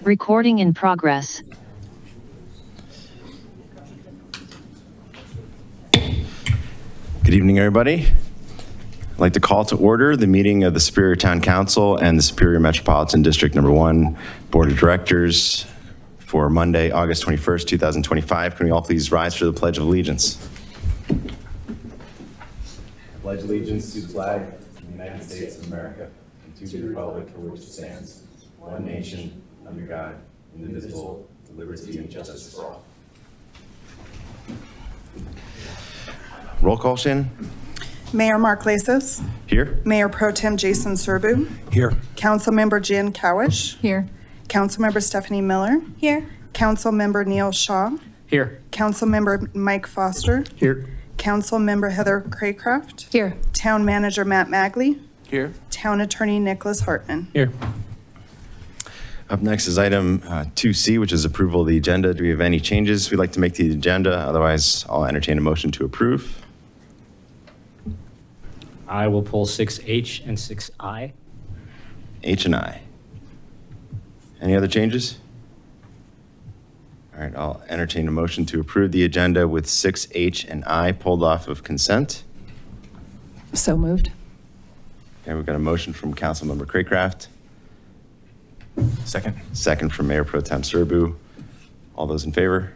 Recording in progress. Good evening, everybody. I'd like to call to order the meeting of the Superior Town Council and the Superior Metropolitan District Number 1 Board of Directors for Monday, August 21st, 2025. Can we all please rise for the Pledge of Allegiance? Pledge allegiance to the flag of the United States of America and to the republic for which it stands, one nation, under God, indivisible, with liberty and justice for all. Roll call, Shannon. Mayor Mark Lasos. Here. Mayor Pro Tem Jason Serbu. Here. Councilmember Jan Cowish. Here. Councilmember Stephanie Miller. Here. Councilmember Neil Shaw. Here. Councilmember Mike Foster. Here. Councilmember Heather Craycraft. Here. Town Manager Matt Magley. Here. Town Attorney Nicholas Hartman. Here. Up next is item 2C, which is approval of the agenda. Do we have any changes we'd like to make to the agenda? Otherwise, I'll entertain a motion to approve. I will pull 6H and 6I. H and I. Any other changes? All right, I'll entertain a motion to approve the agenda with 6H and I pulled off of consent. So moved. Okay, we've got a motion from Councilmember Craycraft. Second. Second from Mayor Pro Tem Serbu. All those in favor?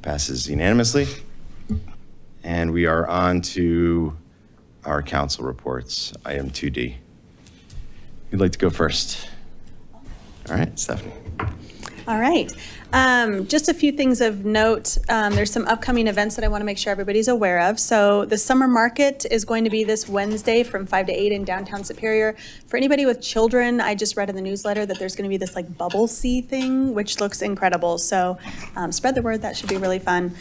Passes unanimously. And we are on to our council reports, item 2D. Who'd like to go first? All right, Stephanie. All right. Just a few things of note. There's some upcoming events that I want to make sure everybody's aware of. So the summer market is going to be this Wednesday from 5 to 8 in downtown Superior. For anybody with children, I just read in the newsletter that there's going to be this like bubble sea thing, which looks incredible. So spread the word. That should be really fun.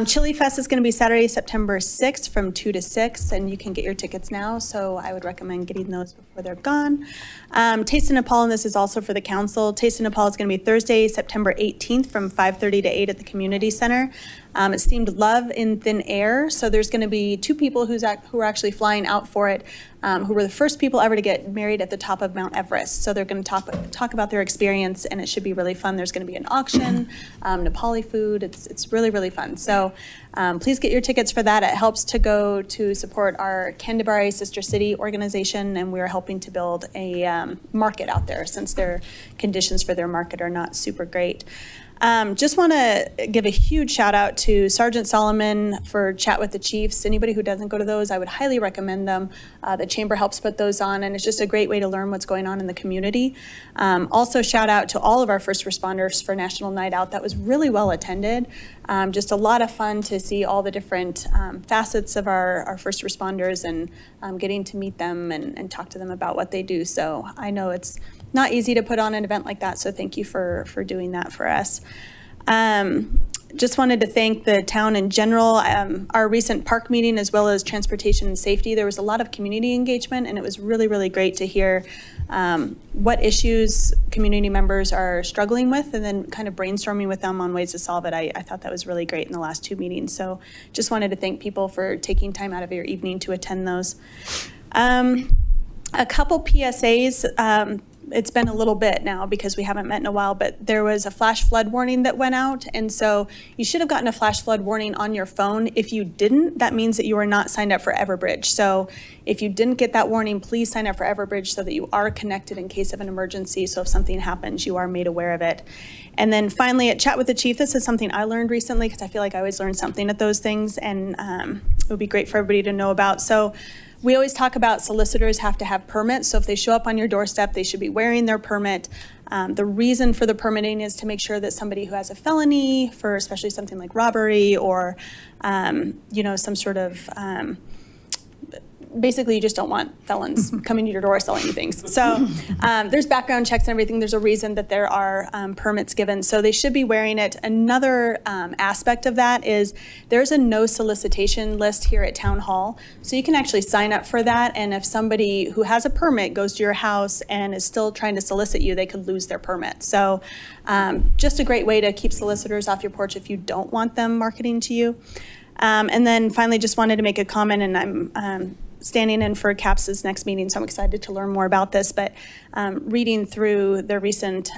Chili Fest is going to be Saturday, September 6th from 2 to 6, and you can get your tickets now, so I would recommend getting those before they're gone. Taste of Nepal, and this is also for the council. Taste of Nepal is going to be Thursday, September 18th from 5:30 to 8 at the community center. It's themed Love in Thin Air, so there's going to be two people who are actually flying out for it, who were the first people ever to get married at the top of Mount Everest. So they're going to talk about their experience, and it should be really fun. There's going to be an auction, Nepali food. It's really, really fun. So please get your tickets for that. It helps to go to support our Canterbury Sister City organization, and we're helping to build a market out there since their conditions for their market are not super great. Just want to give a huge shout out to Sergeant Solomon for Chat with the Chiefs. Anybody who doesn't go to those, I would highly recommend them. The Chamber helps put those on, and it's just a great way to learn what's going on in the community. Also shout out to all of our first responders for National Night Out. That was really well attended. Just a lot of fun to see all the different facets of our first responders and getting to meet them and talk to them about what they do. So I know it's not easy to put on an event like that, so thank you for doing that for us. Just wanted to thank the town in general, our recent park meeting as well as transportation and safety. There was a lot of community engagement, and it was really, really great to hear what issues community members are struggling with and then kind of brainstorming with them on ways to solve it. I thought that was really great in the last two meetings. So just wanted to thank people for taking time out of your evening to attend those. A couple PSAs. It's been a little bit now because we haven't met in a while, but there was a flash flood warning that went out. And so you should have gotten a flash flood warning on your phone. If you didn't, that means that you are not signed up for Everbridge. So if you didn't get that warning, please sign up for Everbridge so that you are connected in case of an emergency. So if something happens, you are made aware of it. And then finally, at Chat with the Chief, this is something I learned recently because I feel like I always learn something at those things, and it would be great for everybody to know about. So we always talk about solicitors have to have permits. So if they show up on your doorstep, they should be wearing their permit. The reason for the permitting is to make sure that somebody who has a felony for especially something like robbery or, some sort of basically you just don't want felons coming to your door selling you things. So there's background checks and everything. There's a reason that there are permits given. So they should be wearing it. Another aspect of that is there's a no solicitation list here at Town Hall. So you can actually sign up for that. And if somebody who has a permit goes to your house and is still trying to solicit you, they could lose their permit. So just a great way to keep solicitors off your porch if you don't want them marketing to you. And then finally, just wanted to make a comment, and I'm standing in for CAPS's next meeting, so I'm excited to learn more about this. But reading through the recent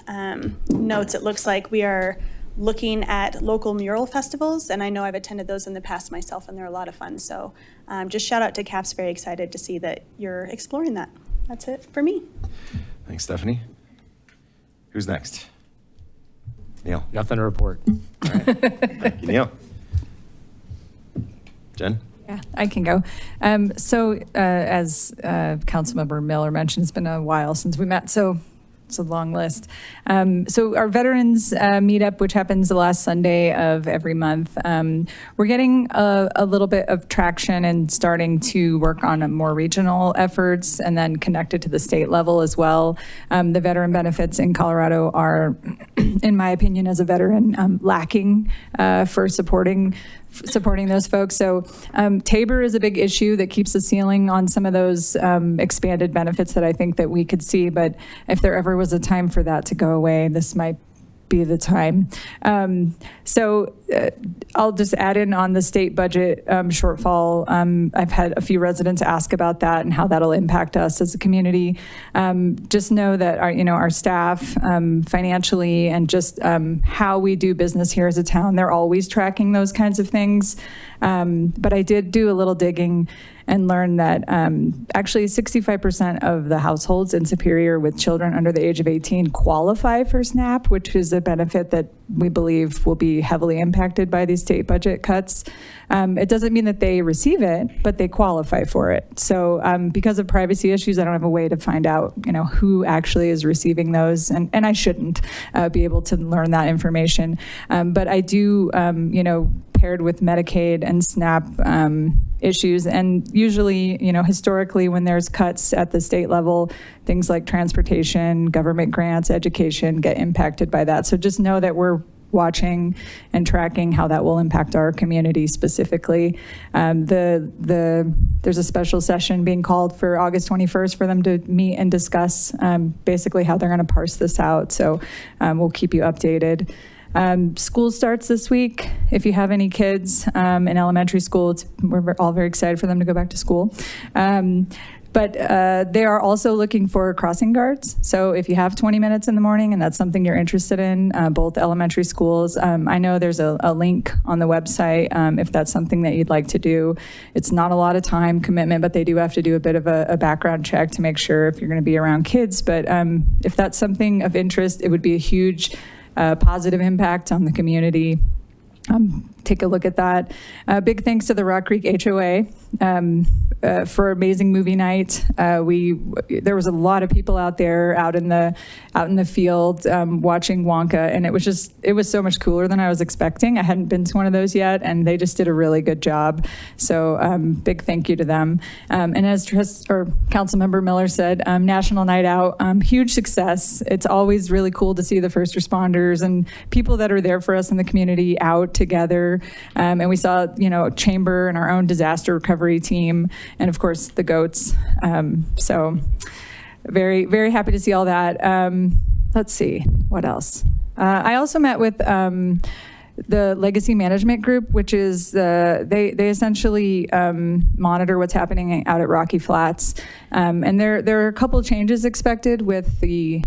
notes, it looks like we are looking at local mural festivals, and I know I've attended those in the past myself, and they're a lot of fun. So just shout out to CAPS, very excited to see that you're exploring that. That's it for me. Thanks, Stephanie. Who's next? Neil. Nothing to report. Thank you, Neil. Jen? Yeah, I can go. As Councilmember Miller mentioned, it's been a while since we met, so it's a long list. So our veterans meetup, which happens the last Sunday of every month, we're getting a little bit of traction and starting to work on more regional efforts and then connected to the state level as well. The veteran benefits in Colorado are, in my opinion, as a veteran, lacking for supporting those folks. So Tabor is a big issue that keeps the ceiling on some of those expanded benefits that I think that we could see. But if there ever was a time for that to go away, this might be the time. I'll just add in on the state budget shortfall. I've had a few residents ask about that and how that'll impact us as a community. Just know that our staff financially and just how we do business here as a town, they're always tracking those kinds of things. But I did do a little digging and learned that actually 65% of the households in Superior with children under the age of 18 qualify for SNAP, which is a benefit that we believe will be heavily impacted by these state budget cuts. It doesn't mean that they receive it, but they qualify for it. So because of privacy issues, I don't have a way to find out, who actually is receiving those, and I shouldn't be able to learn that information. But I do, paired with Medicaid and SNAP issues, and usually, historically, when there's cuts at the state level, things like transportation, government grants, education get impacted by that. So just know that we're watching and tracking how that will impact our community specifically. There's a special session being called for August 21st for them to meet and discuss basically how they're going to parse this out. So we'll keep you updated. School starts this week. If you have any kids in elementary school, we're all very excited for them to go back to school. But they are also looking for crossing guards. So if you have 20 minutes in the morning and that's something you're interested in, both elementary schools, I know there's a link on the website if that's something that you'd like to do. It's not a lot of time commitment, but they do have to do a bit of a background check to make sure if you're going to be around kids. But if that's something of interest, it would be a huge positive impact on the community. Take a look at that. Big thanks to the Rock Creek HOA for amazing movie night. There was a lot of people out there, out in the field watching Wonka, and it was so much cooler than I was expecting. I hadn't been to one of those yet, and they just did a really good job. So big thank you to them. And as Councilmember Miller said, National Night Out, huge success. It's always really cool to see the first responders and people that are there for us in the community out together. And we saw, Chamber and our own disaster recovery team, and of course the goats. So very, very happy to see all that. Let's see, what else? I also met with the Legacy Management Group, which is they essentially monitor what's happening out at Rocky Flats. And there are a couple changes expected with the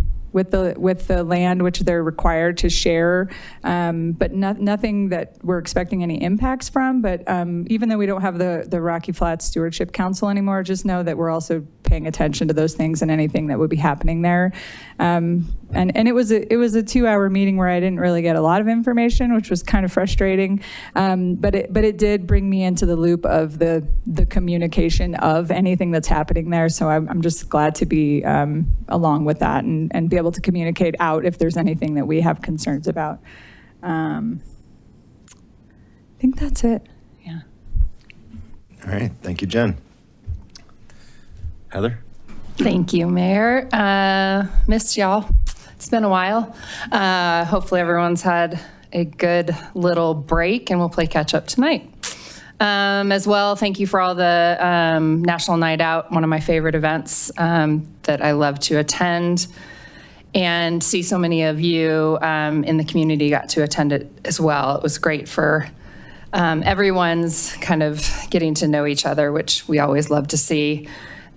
land which they're required to share, but nothing that we're expecting any impacts from. But even though we don't have the Rocky Flats Stewardship Council anymore, just know that we're also paying attention to those things and anything that would be happening there. And it was a 2-hour meeting where I didn't really get a lot of information, which was kind of frustrating. But it did bring me into the loop of the communication of anything that's happening there. So I'm just glad to be along with that and be able to communicate out if there's anything that we have concerns about. I think that's it. Yeah. All right. Thank you, Jen. Heather? Thank you, Mayor. Missed y'all. It's been a while. Hopefully everyone's had a good little break and we'll play catch up tonight. As well, thank you for all the National Night Out, one of my favorite events that I love to attend, and see so many of you in the community got to attend it as well. It was great for everyone's kind of getting to know each other, which we always love to see.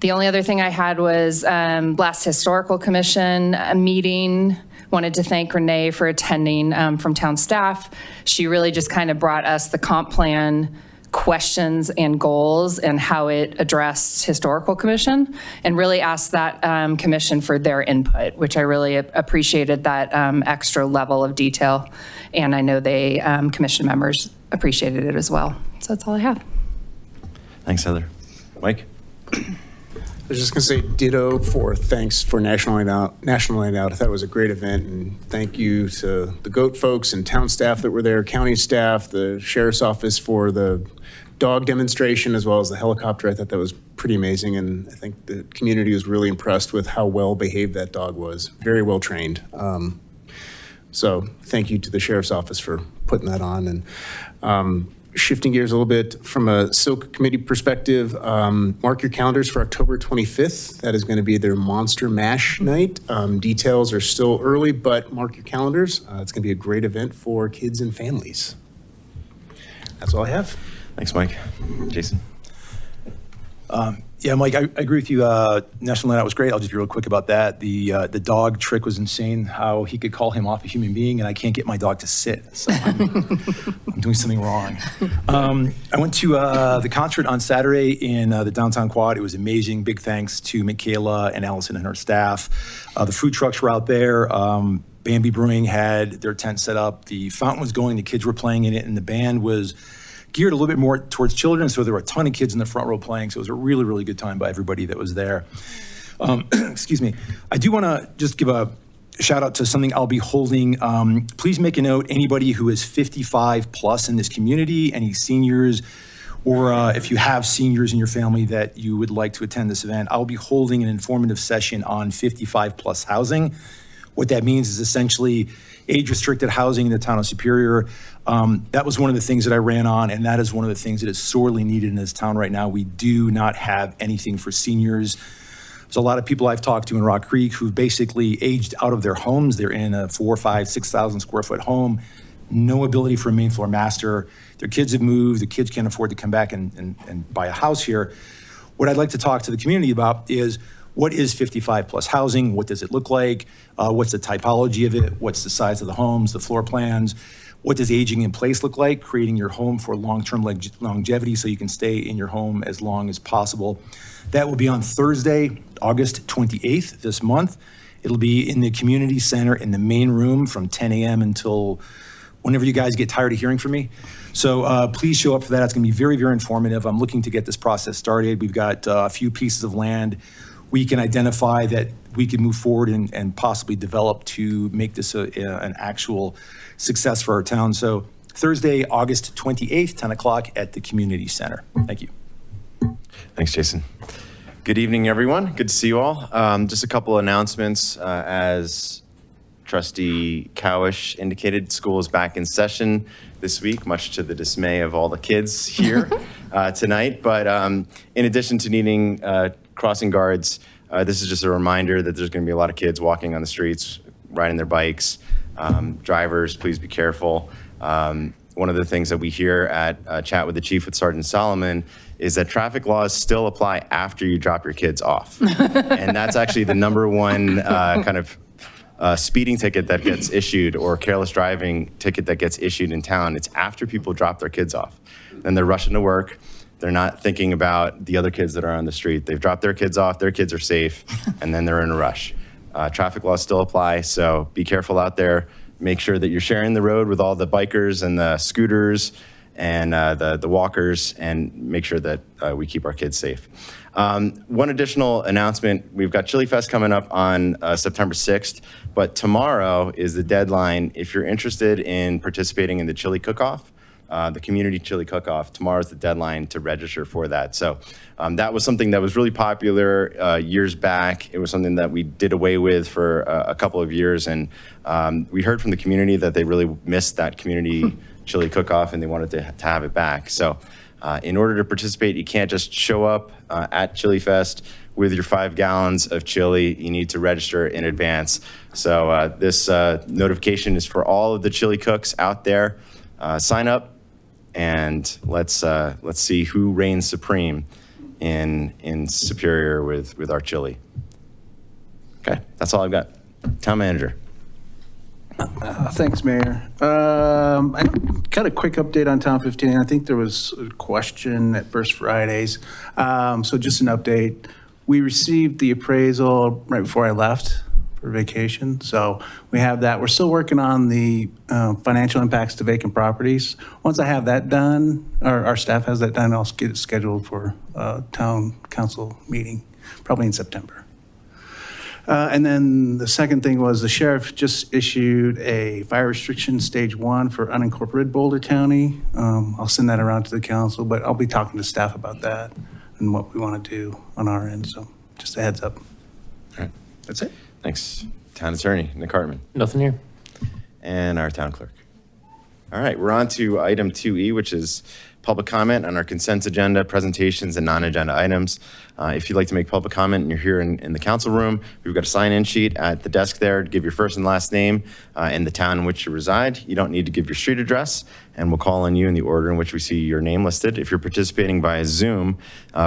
The only other thing I had was last Historical Commission meeting. Wanted to thank Renee for attending from town staff. She really just kind of brought us the comp plan questions and goals and how it addressed Historical Commission, and really asked that commission for their input, which I really appreciated that extra level of detail. And I know they, commission members, appreciated it as well. So that's all I have. Thanks, Heather. Mike? I was just going to say ditto for thanks for National Night Out. National Night Out. I thought it was a great event, and thank you to the GOAT folks and town staff that were there, county staff, the sheriff's office for the dog demonstration, as well as the helicopter. I thought that was pretty amazing, and I think the community was really impressed with how well behaved that dog was. Very well trained. So thank you to the sheriff's office for putting that on. And shifting gears a little bit from a Silk Committee perspective, mark your calendars for October 25th. That is going to be their Monster Mash night. Details are still early, but mark your calendars. It's going to be a great event for kids and families. That's all I have. Thanks, Mike. Jason? Yeah, Mike, I agree with you. National Night Out was great. I'll just be real quick about that. The dog trick was insane, how he could call him off a human being, and I can't get my dog to sit. So I'm doing something wrong. I went to the concert on Saturday in the downtown quad. It was amazing. Big thanks to Michaela and Allison and her staff. The food trucks were out there. Bambi Brewing had their tent set up. The fountain was going. The kids were playing in it, and the band was geared a little bit more towards children, so there were a ton of kids in the front row playing, so it was a really, really good time by everybody that was there. Excuse me. I do want to just give a shout out to something I'll be holding. Please make a note, anybody who is 55 plus in this community, any seniors, or if you have seniors in your family that you would like to attend this event, I'll be holding an informative session on 55 plus housing. What that means is essentially age-restricted housing in the town of Superior. That was one of the things that I ran on, and that is one of the things that is sorely needed in this town right now. We do not have anything for seniors. There's a lot of people I've talked to in Rock Creek who've basically aged out of their homes. They're in a 4,000, 5,000, 6,000 square foot home, no ability for a main floor master. Their kids have moved. The kids can't afford to come back and buy a house here. What I'd like to talk to the community about is, what is 55 plus housing? What does it look like? What's the typology of it? What's the size of the homes, the floor plans? What does aging in place look like? Creating your home for long-term longevity so you can stay in your home as long as possible. That will be on Thursday, August 28th this month. It'll be in the community center in the main room from 10 a.m. until whenever you guys get tired of hearing from me. So please show up for that. It's gonna be very, very informative. I'm looking to get this process started. We've got a few pieces of land we can identify that we can move forward and possibly develop to make this an actual success for our town. So Thursday, August 28th, 10 o'clock at the community center. Thank you. Thanks, Jason. Good evening, everyone. Good to see you all. Just a couple announcements. As Trustee Cowish indicated, school is back in session this week, much to the dismay of all the kids here tonight. But in addition to needing crossing guards, this is just a reminder that there's going to be a lot of kids walking on the streets, riding their bikes. Drivers, please be careful. One of the things that we hear at Chat with the Chief with Sergeant Solomon is that traffic laws still apply after you drop your kids off. And that's actually the number one kind of speeding ticket that gets issued, or careless driving ticket that gets issued in town. It's after people drop their kids off. Then they're rushing to work. They're not thinking about the other kids that are on the street. They've dropped their kids off, their kids are safe, and then they're in a rush. Traffic laws still apply, so be careful out there. Make sure that you're sharing the road with all the bikers and the scooters and the walkers, and make sure that we keep our kids safe. One additional announcement, we've got Chili Fest coming up on September 6th, but tomorrow is the deadline. If you're interested in participating in the chili cook-off, the community chili cook-off, tomorrow's the deadline to register for that. So that was something that was really popular years back. It was something that we did away with for a couple of years, and we heard from the community that they really missed that community chili cook-off, and they wanted to have it back. So in order to participate, you can't just show up at Chili Fest with your 5 gallons of chili. You need to register in advance. So this notification is for all of the chili cooks out there. Sign up and let's see who reigns supreme in Superior with our chili. Okay, that's all I've got. Town manager. Thanks, Mayor. I got a quick update on Town 15. I think there was a question at First Fridays. So just an update. We received the appraisal right before I left for vacation. So we have that. We're still working on the financial impacts to vacant properties. Once I have that done, or our staff has that done, I'll get it scheduled for a town council meeting, probably in September. And then the second thing was the sheriff just issued a fire restriction stage 1 for unincorporated Boulder County. I'll send that around to the council, but I'll be talking to staff about that and what we want to do on our end. So just a heads up. All right. That's it. Thanks. Town attorney, Nick Hartman. Nothing here. And our town clerk. All right, we're on to item 2E, which is public comment on our consent agenda, presentations, and non-agenda items. If you'd like to make public comment and you're here in the council room, we've got a sign-in sheet at the desk there to give your first and last name and the town in which you reside. You don't need to give your street address, and we'll call on you in the order in which we see your name listed. If you're participating via Zoom,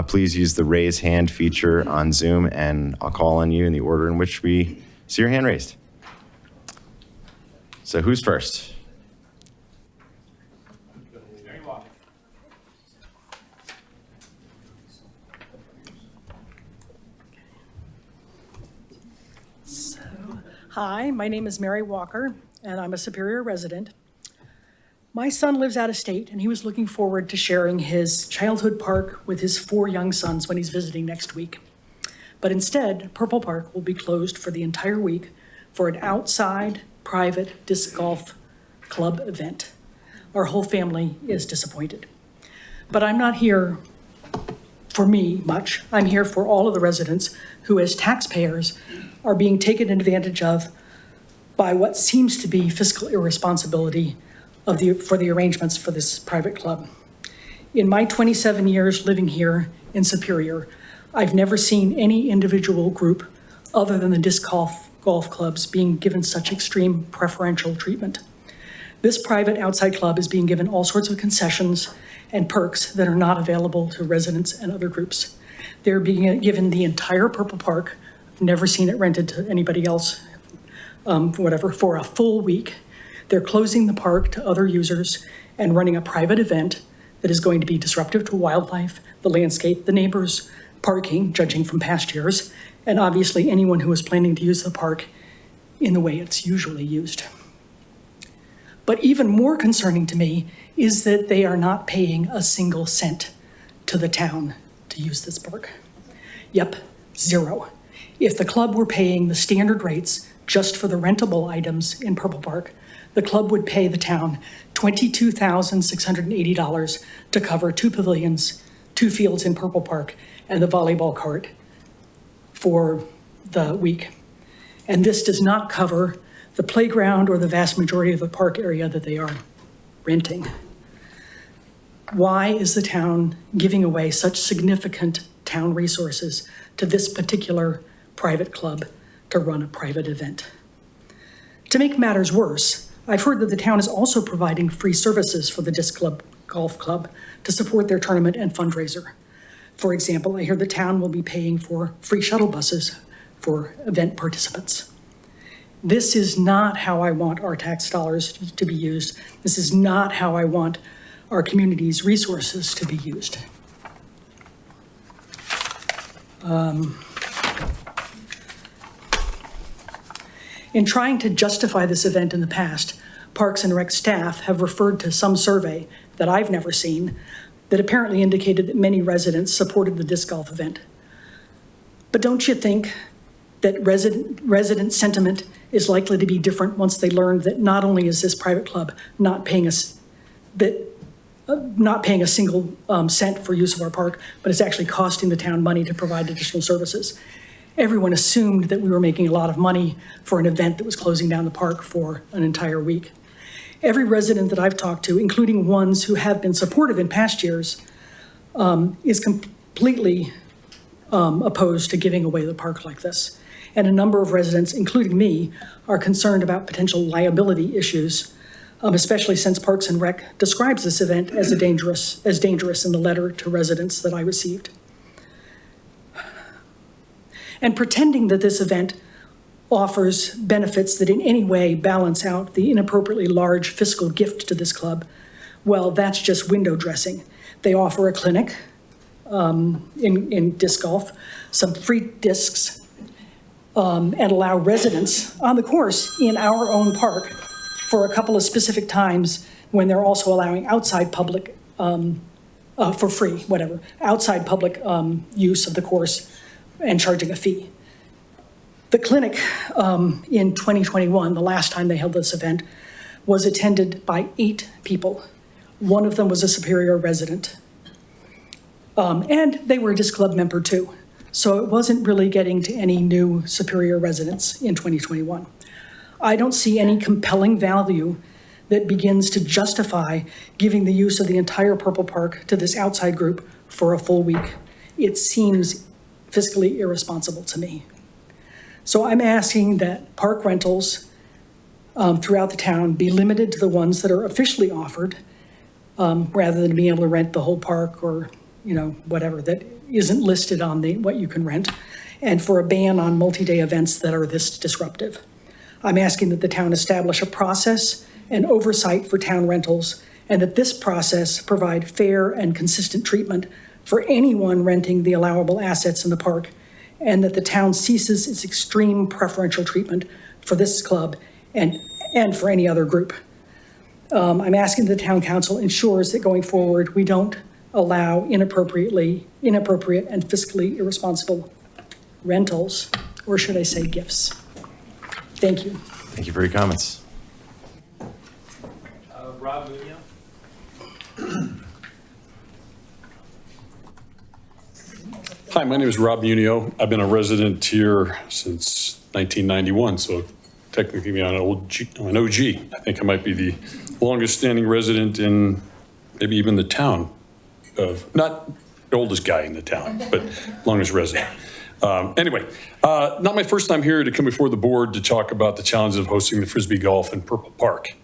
please use the raise hand feature on Zoom, and I'll call on you in the order in which we see your hand raised. So who's first? Hi, my name is Mary Walker, and I'm a Superior resident. My son lives out of state, and he was looking forward to sharing his childhood park with his 4 young sons when he's visiting next week. But instead, Purple Park will be closed for the entire week for an outside private disc golf club event. Our whole family is disappointed. But I'm not here for me much. I'm here for all of the residents who, as taxpayers, are being taken advantage of by what seems to be fiscal irresponsibility for the arrangements for this private club. In my 27 years living here in Superior, I've never seen any individual group other than the disc golf clubs being given such extreme preferential treatment. This private outside club is being given all sorts of concessions and perks that are not available to residents and other groups. They're being given the entire Purple Park. Never seen it rented to anybody else, for a full week. They're closing the park to other users and running a private event that is going to be disruptive to wildlife, the landscape, the neighbors, parking, judging from past years, and obviously anyone who is planning to use the park in the way it's usually used. But even more concerning to me is that they are not paying a single cent to the town to use this park. Yep, 0. If the club were paying the standard rates just for the rentable items in Purple Park, the club would pay the town $22,680 to cover 2 pavilions, 2 fields in Purple Park, and the volleyball court for the week. And this does not cover the playground or the vast majority of the park area that they are renting. Why is the town giving away such significant town resources to this particular private club to run a private event? To make matters worse, I've heard that the town is also providing free services for the disc golf club to support their tournament and fundraiser. For example, I hear the town will be paying for free shuttle buses for event participants. This is not how I want our tax dollars to be used. This is not how I want our community's resources to be used. In trying to justify this event in the past, Parks and Rec staff have referred to some survey that I've never seen that apparently indicated that many residents supported the disc golf event. But don't you think that resident sentiment is likely to be different once they learn that not only is this private club not paying a single cent for use of our park, but it's actually costing the town money to provide additional services? Everyone assumed that we were making a lot of money for an event that was closing down the park for an entire week. Every resident that I've talked to, including ones who have been supportive in past years, is completely opposed to giving away the park like this. And a number of residents, including me, are concerned about potential liability issues especially since Parks and Rec describes this event as dangerous in the letter to residents that I received. And pretending that this event offers benefits that in any way balance out the inappropriately large fiscal gift to this club, well, that's just window dressing. They offer a clinic in disc golf, some free discs, and allow residents on the course in our own park for a couple of specific times when they're also allowing outside public, for free, whatever, outside public use of the course and charging a fee. The clinic in 2021, the last time they held this event, was attended by 8 people. One of them was a Superior resident. And they were a disc club member too. So it wasn't really getting to any new Superior residents in 2021. I don't see any compelling value that begins to justify giving the use of the entire Purple Park to this outside group for a full week. It seems fiscally irresponsible to me. So I'm asking that park rentals throughout the town be limited to the ones that are officially offered, rather than being able to rent the whole park or, whatever that isn't listed on what you can rent, and for a ban on multi-day events that are this disruptive. I'm asking that the town establish a process and oversight for town rentals, and that this process provide fair and consistent treatment for anyone renting the allowable assets in the park, and that the town ceases its extreme preferential treatment for this club and for any other group. I'm asking the town council ensures that going forward, we don't allow inappropriate and fiscally irresponsible rentals, or should I say gifts. Thank you. Thank you for your comments. Rob Munoz? Hi, my name is Rob Munio. I've been a resident here since 1991, so technically I'm an OG. I think I might be the longest standing resident in maybe even the town of, not the oldest guy in the town, but longest resident. Anyway, not my first time here to come before the board to talk about the challenges of hosting the Frisbee Golf in Purple Park,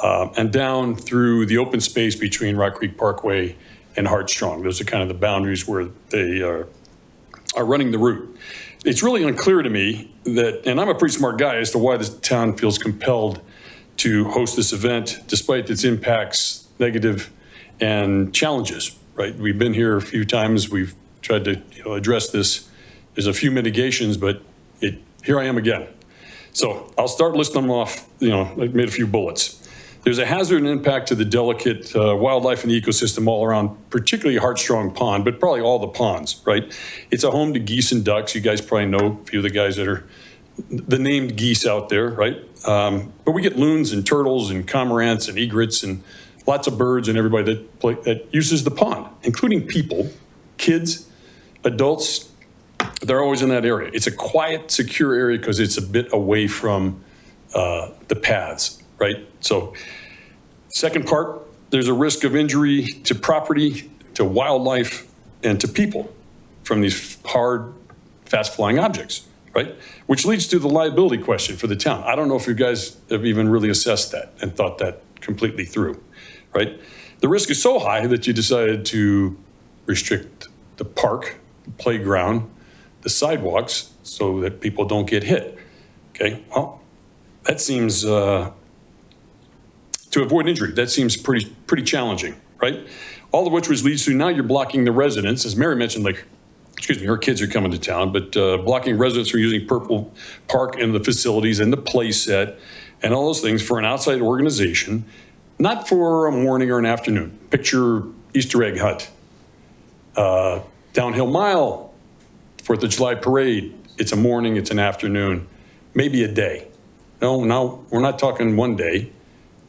and down through the open space between Rock Creek Parkway and Hartstrong. Those are kind of the boundaries where they are running the route. It's really unclear to me that, and I'm a pretty smart guy, as to why this town feels compelled to host this event, despite its impacts, negative and challenges, right? We've been here a few times. We've tried to address this. There's a few mitigations, but here I am again. So I'll start listing them off. I made a few bullets. There's a hazard and impact to the delicate wildlife and the ecosystem all around, particularly Hartstrong Pond, but probably all the ponds, right? It's a home to geese and ducks. You guys probably know a few of the guys that are the named geese out there, right? But we get loons and turtles and cormorants and egrets and lots of birds and everybody that uses the pond, including people, kids, adults. They're always in that area. It's a quiet, secure area because it's a bit away from the paths, right? So second part, there's a risk of injury to property, to wildlife, and to people from these hard, fast-flying objects, right? Which leads to the liability question for the town. I don't know if you guys have even really assessed that and thought that completely through, right? The risk is so high that you decided to restrict the park, the playground, the sidewalks so that people don't get hit, okay? Well, that seems, to avoid injury, that seems pretty challenging, right? All of which leads to now you're blocking the residents, as Mary mentioned, her kids are coming to town, but blocking residents from using Purple Park and the facilities and the play set and all those things for an outside organization, not for a morning or an afternoon. Picture Easter egg hunt, downhill mile, 4th of July parade. It's a morning, it's an afternoon, maybe a day. No, we're not talking one day.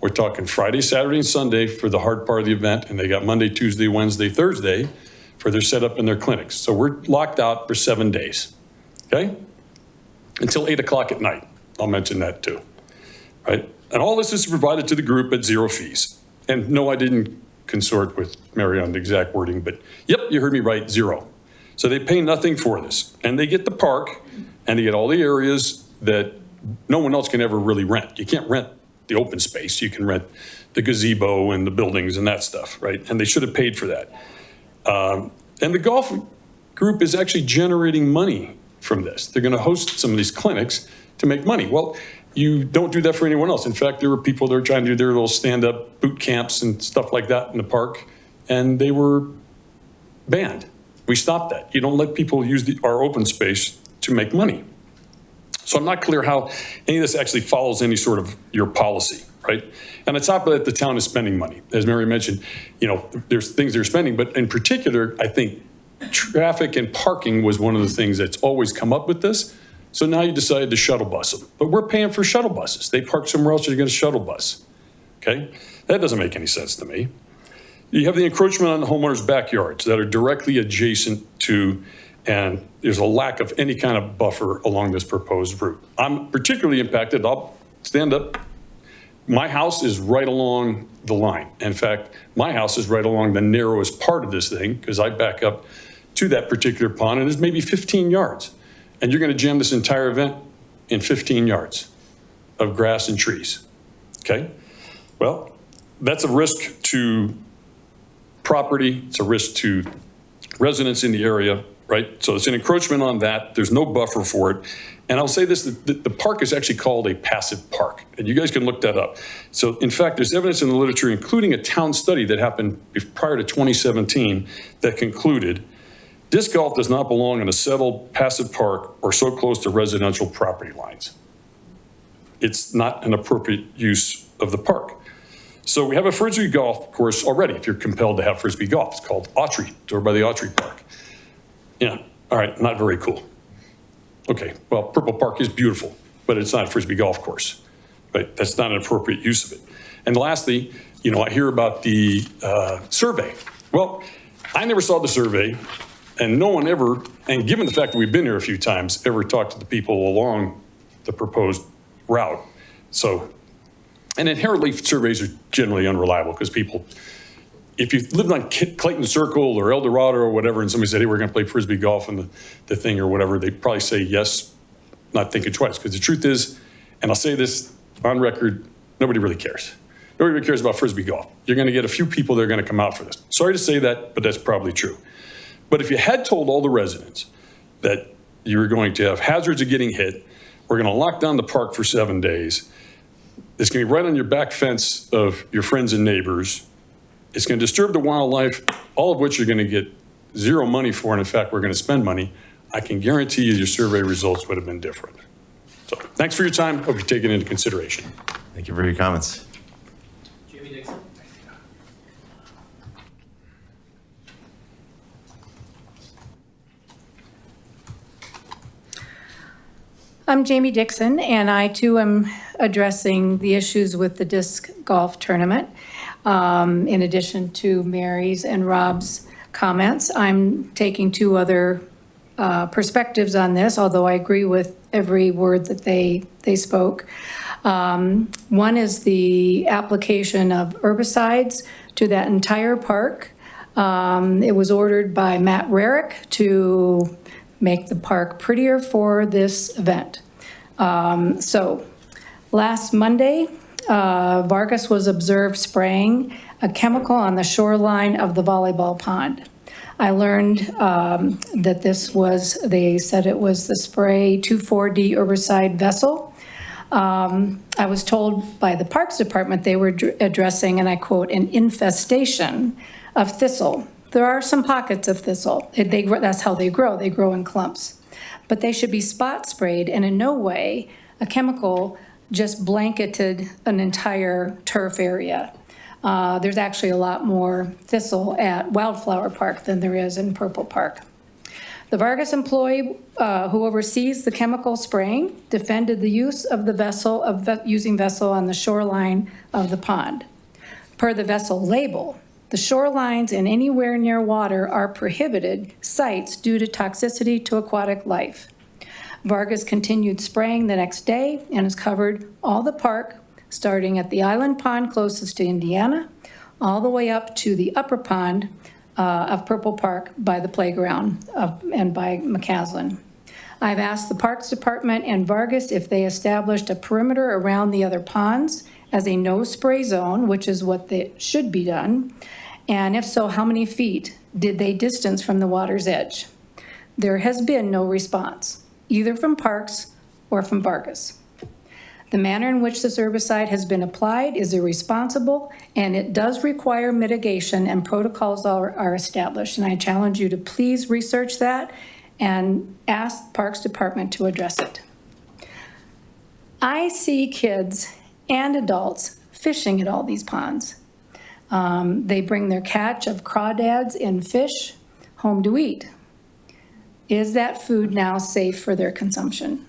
We're talking Friday, Saturday, and Sunday for the hard part of the event, and they got Monday, Tuesday, Wednesday, Thursday for their setup in their clinics. So we're locked out for 7 days, okay? Until 8 o'clock at night. I'll mention that too, right? And all this is provided to the group at zero fees. And no, I didn't consort with Mary on the exact wording, but yep, you heard me right, 0. So they pay nothing for this. And they get the park, and they get all the areas that no one else can ever really rent. You can't rent the open space. You can rent the gazebo and the buildings and that stuff, right? And they should have paid for that. And the golf group is actually generating money from this. They're going to host some of these clinics to make money. Well, you don't do that for anyone else. In fact, there were people that were trying to do their little stand-up boot camps and stuff like that in the park, and they were banned. We stopped that. You don't let people use our open space to make money. So I'm not clear how any of this actually follows any sort of your policy, right? And it's not that the town is spending money. As Mary mentioned, there's things they're spending, but in particular, I think traffic and parking was one of the things that's always come up with this. So now you decided to shuttle bus them. But we're paying for shuttle buses. They park somewhere else, you're going to shuttle bus. Okay? That doesn't make any sense to me. You have the encroachment on the homeowners' backyards that are directly adjacent to, and there's a lack of any kind of buffer along this proposed route. I'm particularly impacted. I'll stand up. My house is right along the line. In fact, my house is right along the narrowest part of this thing because I back up to that particular pond and it's maybe 15 yards. And you're going to jam this entire event in 15 yards of grass and trees. Okay? Well, that's a risk to property. It's a risk to residents in the area, right? So it's an encroachment on that. There's no buffer for it. And I'll say this, the park is actually called a passive park. And you guys can look that up. So in fact, there's evidence in the literature, including a town study that happened prior to 2017 that concluded disc golf does not belong in a settled passive park or so close to residential property lines. It's not an appropriate use of the park. So we have a Frisbee golf course already, if you're compelled to have Frisbee golf. It's called Autry, it's over by the Autry Park. Yeah, all right, not very cool. Okay, well, Purple Park is beautiful, but it's not a Frisbee golf course, right? That's not an appropriate use of it. And lastly, I hear about the survey. Well, I never saw the survey, and no one ever, and given the fact that we've been here a few times, ever talked to the people along the proposed route. So, and inherently surveys are generally unreliable because people, if you lived on Clayton Circle or El Dorado or whatever, and somebody said, hey, we're going to play Frisbee golf and the thing or whatever, they'd probably say yes, not thinking twice. Because the truth is, and I'll say this on record, nobody really cares. Nobody really cares about Frisbee golf. You're going to get a few people that are going to come out for this. Sorry to say that, but that's probably true. But if you had told all the residents that you were going to have hazards of getting hit, we're going to lock down the park for 7 days, it's going to be right on your back fence of your friends and neighbors, it's going to disturb the wildlife, all of which you're going to get zero money for, and in fact, we're going to spend money, I can guarantee you your survey results would have been different. So thanks for your time. Hope you take it into consideration. Thank you for your comments. Jamie Dixon. I'm Jamie Dixon, and I too am addressing the issues with the disc golf tournament. In addition to Mary's and Rob's comments, I'm taking two other perspectives on this, although I agree with every word that they spoke. One is the application of herbicides to that entire park. It was ordered by Matt Rarick to make the park prettier for this event. So last Monday, Vargas was observed spraying a chemical on the shoreline of the volleyball pond. I learned that they said it was the spray 2,4-D herbicide vessel. I was told by the Parks Department they were addressing, and I quote, an infestation of thistle. There are some pockets of thistle. That's how they grow. They grow in clumps. But they should be spot sprayed, and in no way a chemical just blanketed an entire turf area. There's actually a lot more thistle at Wildflower Park than there is in Purple Park. The Vargas employee who oversees the chemical spraying defended the use of the vessel, using vessel on the shoreline of the pond. Per the vessel label, the shorelines and anywhere near water are prohibited sites due to toxicity to aquatic life. Vargas continued spraying the next day and has covered all the park, starting at the island pond closest to Indiana, all the way up to the upper pond of Purple Park by the playground and by McCaslin. I've asked the Parks Department and Vargas if they established a perimeter around the other ponds as a no spray zone, which is what they should be done? And if so, how many feet did they distance from the water's edge? There has been no response, either from Parks or from Vargas. The manner in which this herbicide has been applied is irresponsible, and it does require mitigation, and protocols are established. And I challenge you to please research that and ask Parks Department to address it. I see kids and adults fishing at all these ponds. They bring their catch of crawdads and fish home to eat. Is that food now safe for their consumption?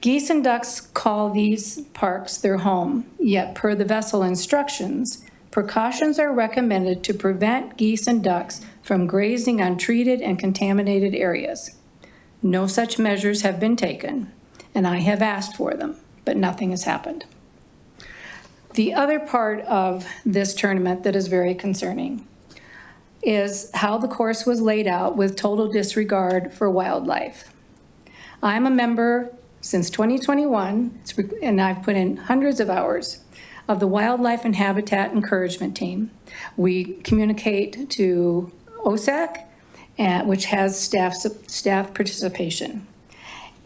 Geese and ducks call these parks their home, yet per the vessel instructions, precautions are recommended to prevent geese and ducks from grazing on treated and contaminated areas. No such measures have been taken, and I have asked for them, but nothing has happened. The other part of this tournament that is very concerning is how the course was laid out with total disregard for wildlife. I'm a member since 2021, and I've put in hundreds of hours of the Wildlife and Habitat Encouragement Team. We communicate to OSAC, which has staff participation.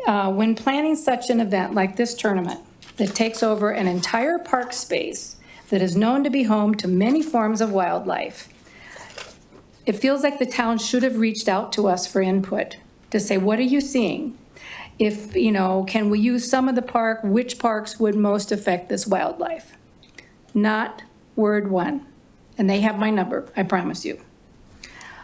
When planning such an event like this tournament that takes over an entire park space that is known to be home to many forms of wildlife, it feels like the town should have reached out to us for input to say, what are you seeing? If, can we use some of the park? Which parks would most affect this wildlife? Not word one. And they have my number, I promise you.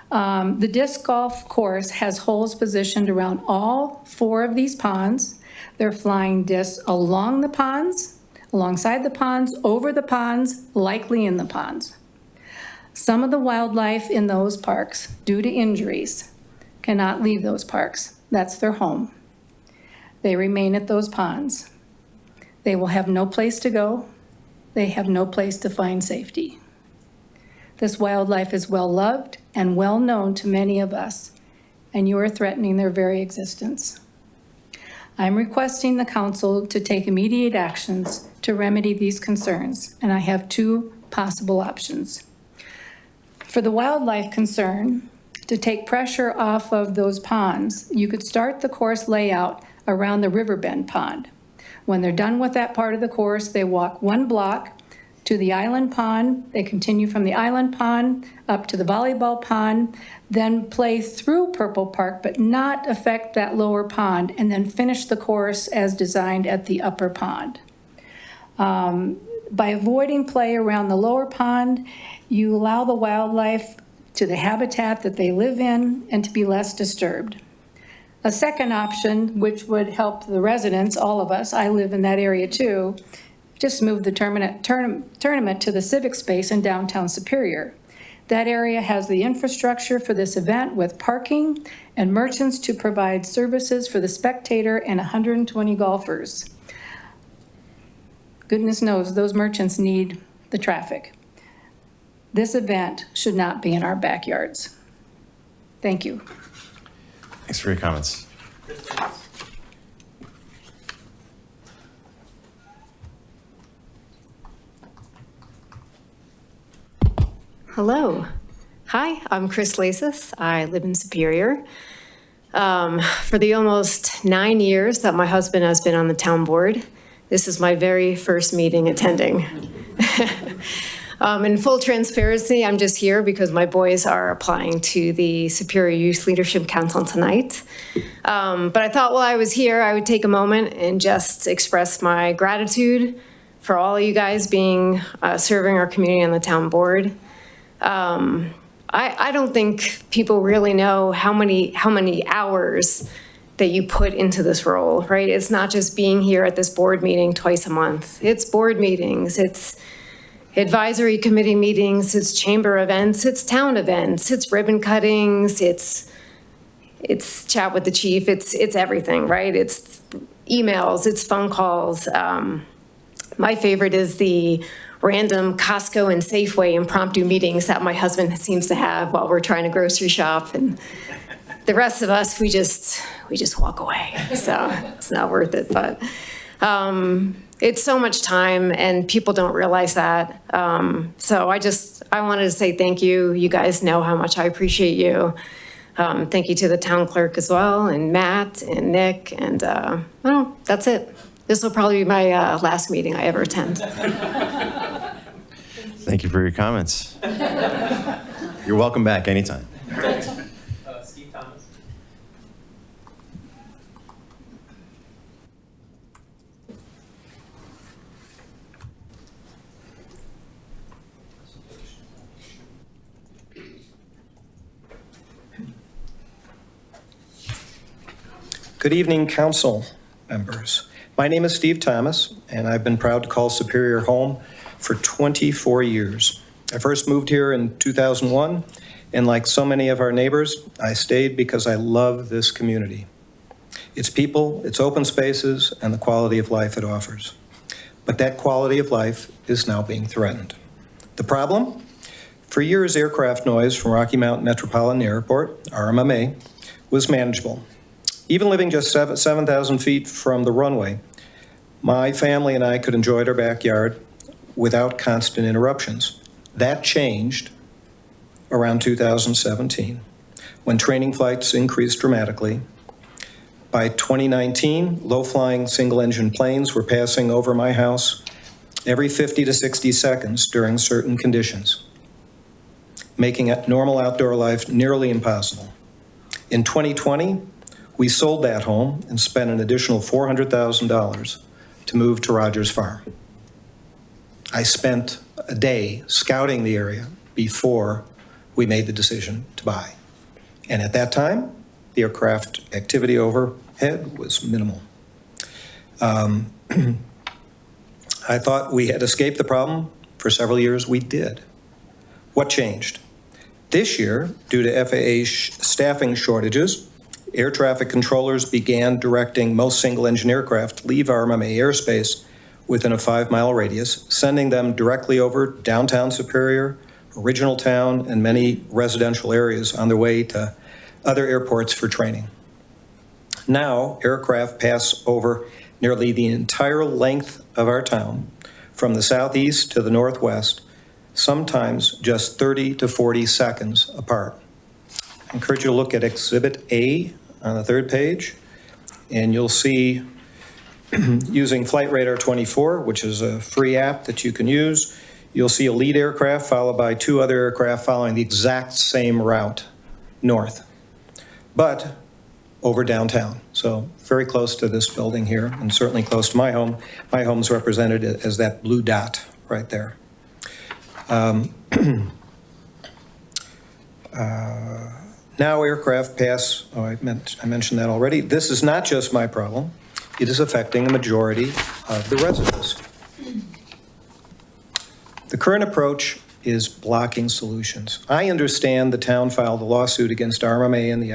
The disc golf course has holes positioned around all 4 of these ponds. They're flying discs along the ponds, alongside the ponds, over the ponds, likely in the ponds. Some of the wildlife in those parks, due to injuries, cannot leave those parks. That's their home. They remain at those ponds. They will have no place to go. They have no place to find safety. This wildlife is well loved and well known to many of us, and you are threatening their very existence. I'm requesting the council to take immediate actions to remedy these concerns, and I have 2 possible options. For the wildlife concern, to take pressure off of those ponds, you could start the course layout around the Riverbend Pond. When they're done with that part of the course, they walk 1 block to the island pond. They continue from the island pond up to the volleyball pond, then play through Purple Park, but not affect that lower pond, and then finish the course as designed at the upper pond. By avoiding play around the lower pond, you allow the wildlife to the habitat that they live in and to be less disturbed. A second option, which would help the residents, all of us, I live in that area too, just move the tournament to the civic space in downtown Superior. That area has the infrastructure for this event with parking and merchants to provide services for the spectator and 120 golfers. Goodness knows those merchants need the traffic. This event should not be in our backyards. Thank you. Thanks for your comments. Hello. Hi, I'm Chris Lasis. I live in Superior. For the almost 9 years that my husband has been on the town board, this is my very first meeting attending. In full transparency, I'm just here because my boys are applying to the Superior Youth Leadership Council tonight. But I thought while I was here, I would take a moment and just express my gratitude for all you guys being serving our community on the town board. I don't think people really know how many hours that you put into this role, right? It's not just being here at this board meeting twice a month. It's board meetings, it's advisory committee meetings, it's chamber events, it's town events, it's ribbon cuttings, it's chat with the chief, it's everything, right? It's emails, it's phone calls. My favorite is the random Costco and Safeway impromptu meetings that my husband seems to have while we're trying to grocery shop, and the rest of us, we just walk away. So it's not worth it. But it's so much time and people don't realize that. So I wanted to say thank you. You guys know how much I appreciate you. Thank you to the town clerk as well, and Matt and Nick, and well, that's it. This will probably be my last meeting I ever attend. Thank you for your comments. You're welcome back anytime. Steve Thomas. Good evening, council members. My name is Steve Thomas, and I've been proud to call Superior home for 24 years. I first moved here in 2001, and like so many of our neighbors, I stayed because I love this community. Its people, its open spaces, and the quality of life it offers. But that quality of life is now being threatened. The problem? For years, aircraft noise from Rocky Mountain Metropolitan Airport, RMMA, was manageable. Even living just 7,000 feet from the runway, my family and I could enjoy our backyard without constant interruptions. That changed around 2017, when training flights increased dramatically. By 2019, low-flying single-engine planes were passing over my house every 50 to 60 seconds during certain conditions, making normal outdoor life nearly impossible. In 2020, we sold that home and spent an additional $400,000 to move to Rogers Farm. I spent a day scouting the area before we made the decision to buy. And at that time, the aircraft activity overhead was minimal. I thought we had escaped the problem. For several years, we did. What changed? This year, due to FAA staffing shortages, air traffic controllers began directing most single-engine aircraft to leave RMMA airspace within a 5-mile radius, sending them directly over downtown Superior, Original Town, and many residential areas on their way to other airports for training. Now, aircraft pass over nearly the entire length of our town, from the southeast to the northwest, sometimes just 30 to 40 seconds apart. I encourage you to look at Exhibit A on the third page, and you'll see using Flight Radar 24, which is a free app that you can use, you'll see a lead aircraft followed by 2 other aircraft following the exact same route north, but over downtown. So very close to this building here, and certainly close to my home. My home's represented as that blue dot right there. Now aircraft pass, I mentioned that already. This is not just my problem. It is affecting the majority of the residents. The current approach is blocking solutions. I understand the town filed a lawsuit against RMMA and the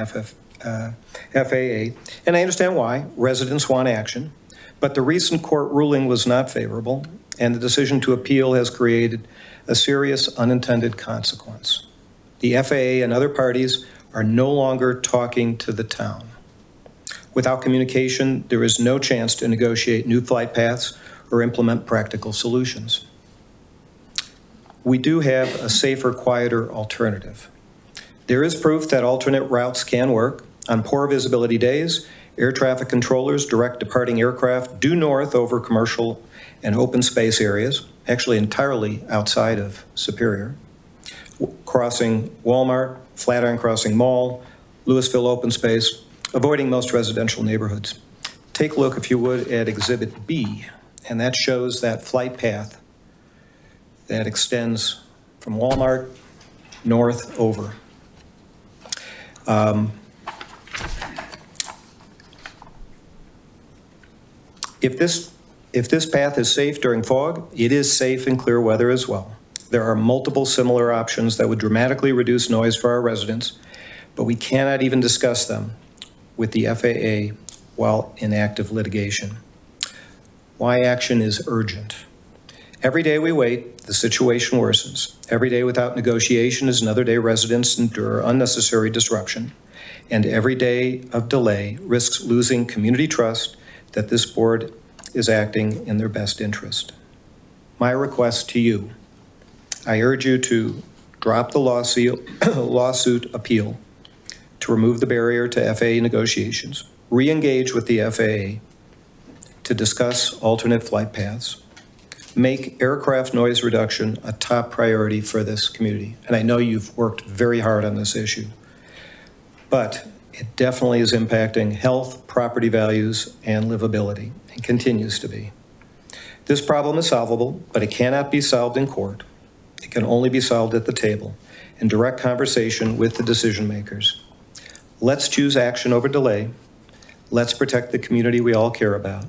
FAA, and I understand why. Residents want action, but the recent court ruling was not favorable, and the decision to appeal has created a serious unintended consequence. The FAA and other parties are no longer talking to the town. Without communication, there is no chance to negotiate new flight paths or implement practical solutions. We do have a safer, quieter alternative. There is proof that alternate routes can work. On poor visibility days, air traffic controllers direct departing aircraft due north over commercial and open space areas, actually entirely outside of Superior, crossing Walmart, Flatiron Crossing Mall, Louisville open space, avoiding most residential neighborhoods. Take a look, if you would, at Exhibit B, and that shows that flight path that extends from Walmart north over. If this path is safe during fog, it is safe in clear weather as well. There are multiple similar options that would dramatically reduce noise for our residents, but we cannot even discuss them with the FAA while in active litigation. Why action is urgent. Every day we wait, the situation worsens. Every day without negotiation is another day residents endure unnecessary disruption, and every day of delay risks losing community trust that this board is acting in their best interest. My request to you, I urge you to drop the lawsuit appeal, to remove the barrier to FAA negotiations, re-engage with the FAA to discuss alternate flight paths, make aircraft noise reduction a top priority for this community. And I know you've worked very hard on this issue, but it definitely is impacting health, property values, and livability, and continues to be. This problem is solvable, but it cannot be solved in court. It can only be solved at the table, in direct conversation with the decision makers. Let's choose action over delay. Let's protect the community we all care about.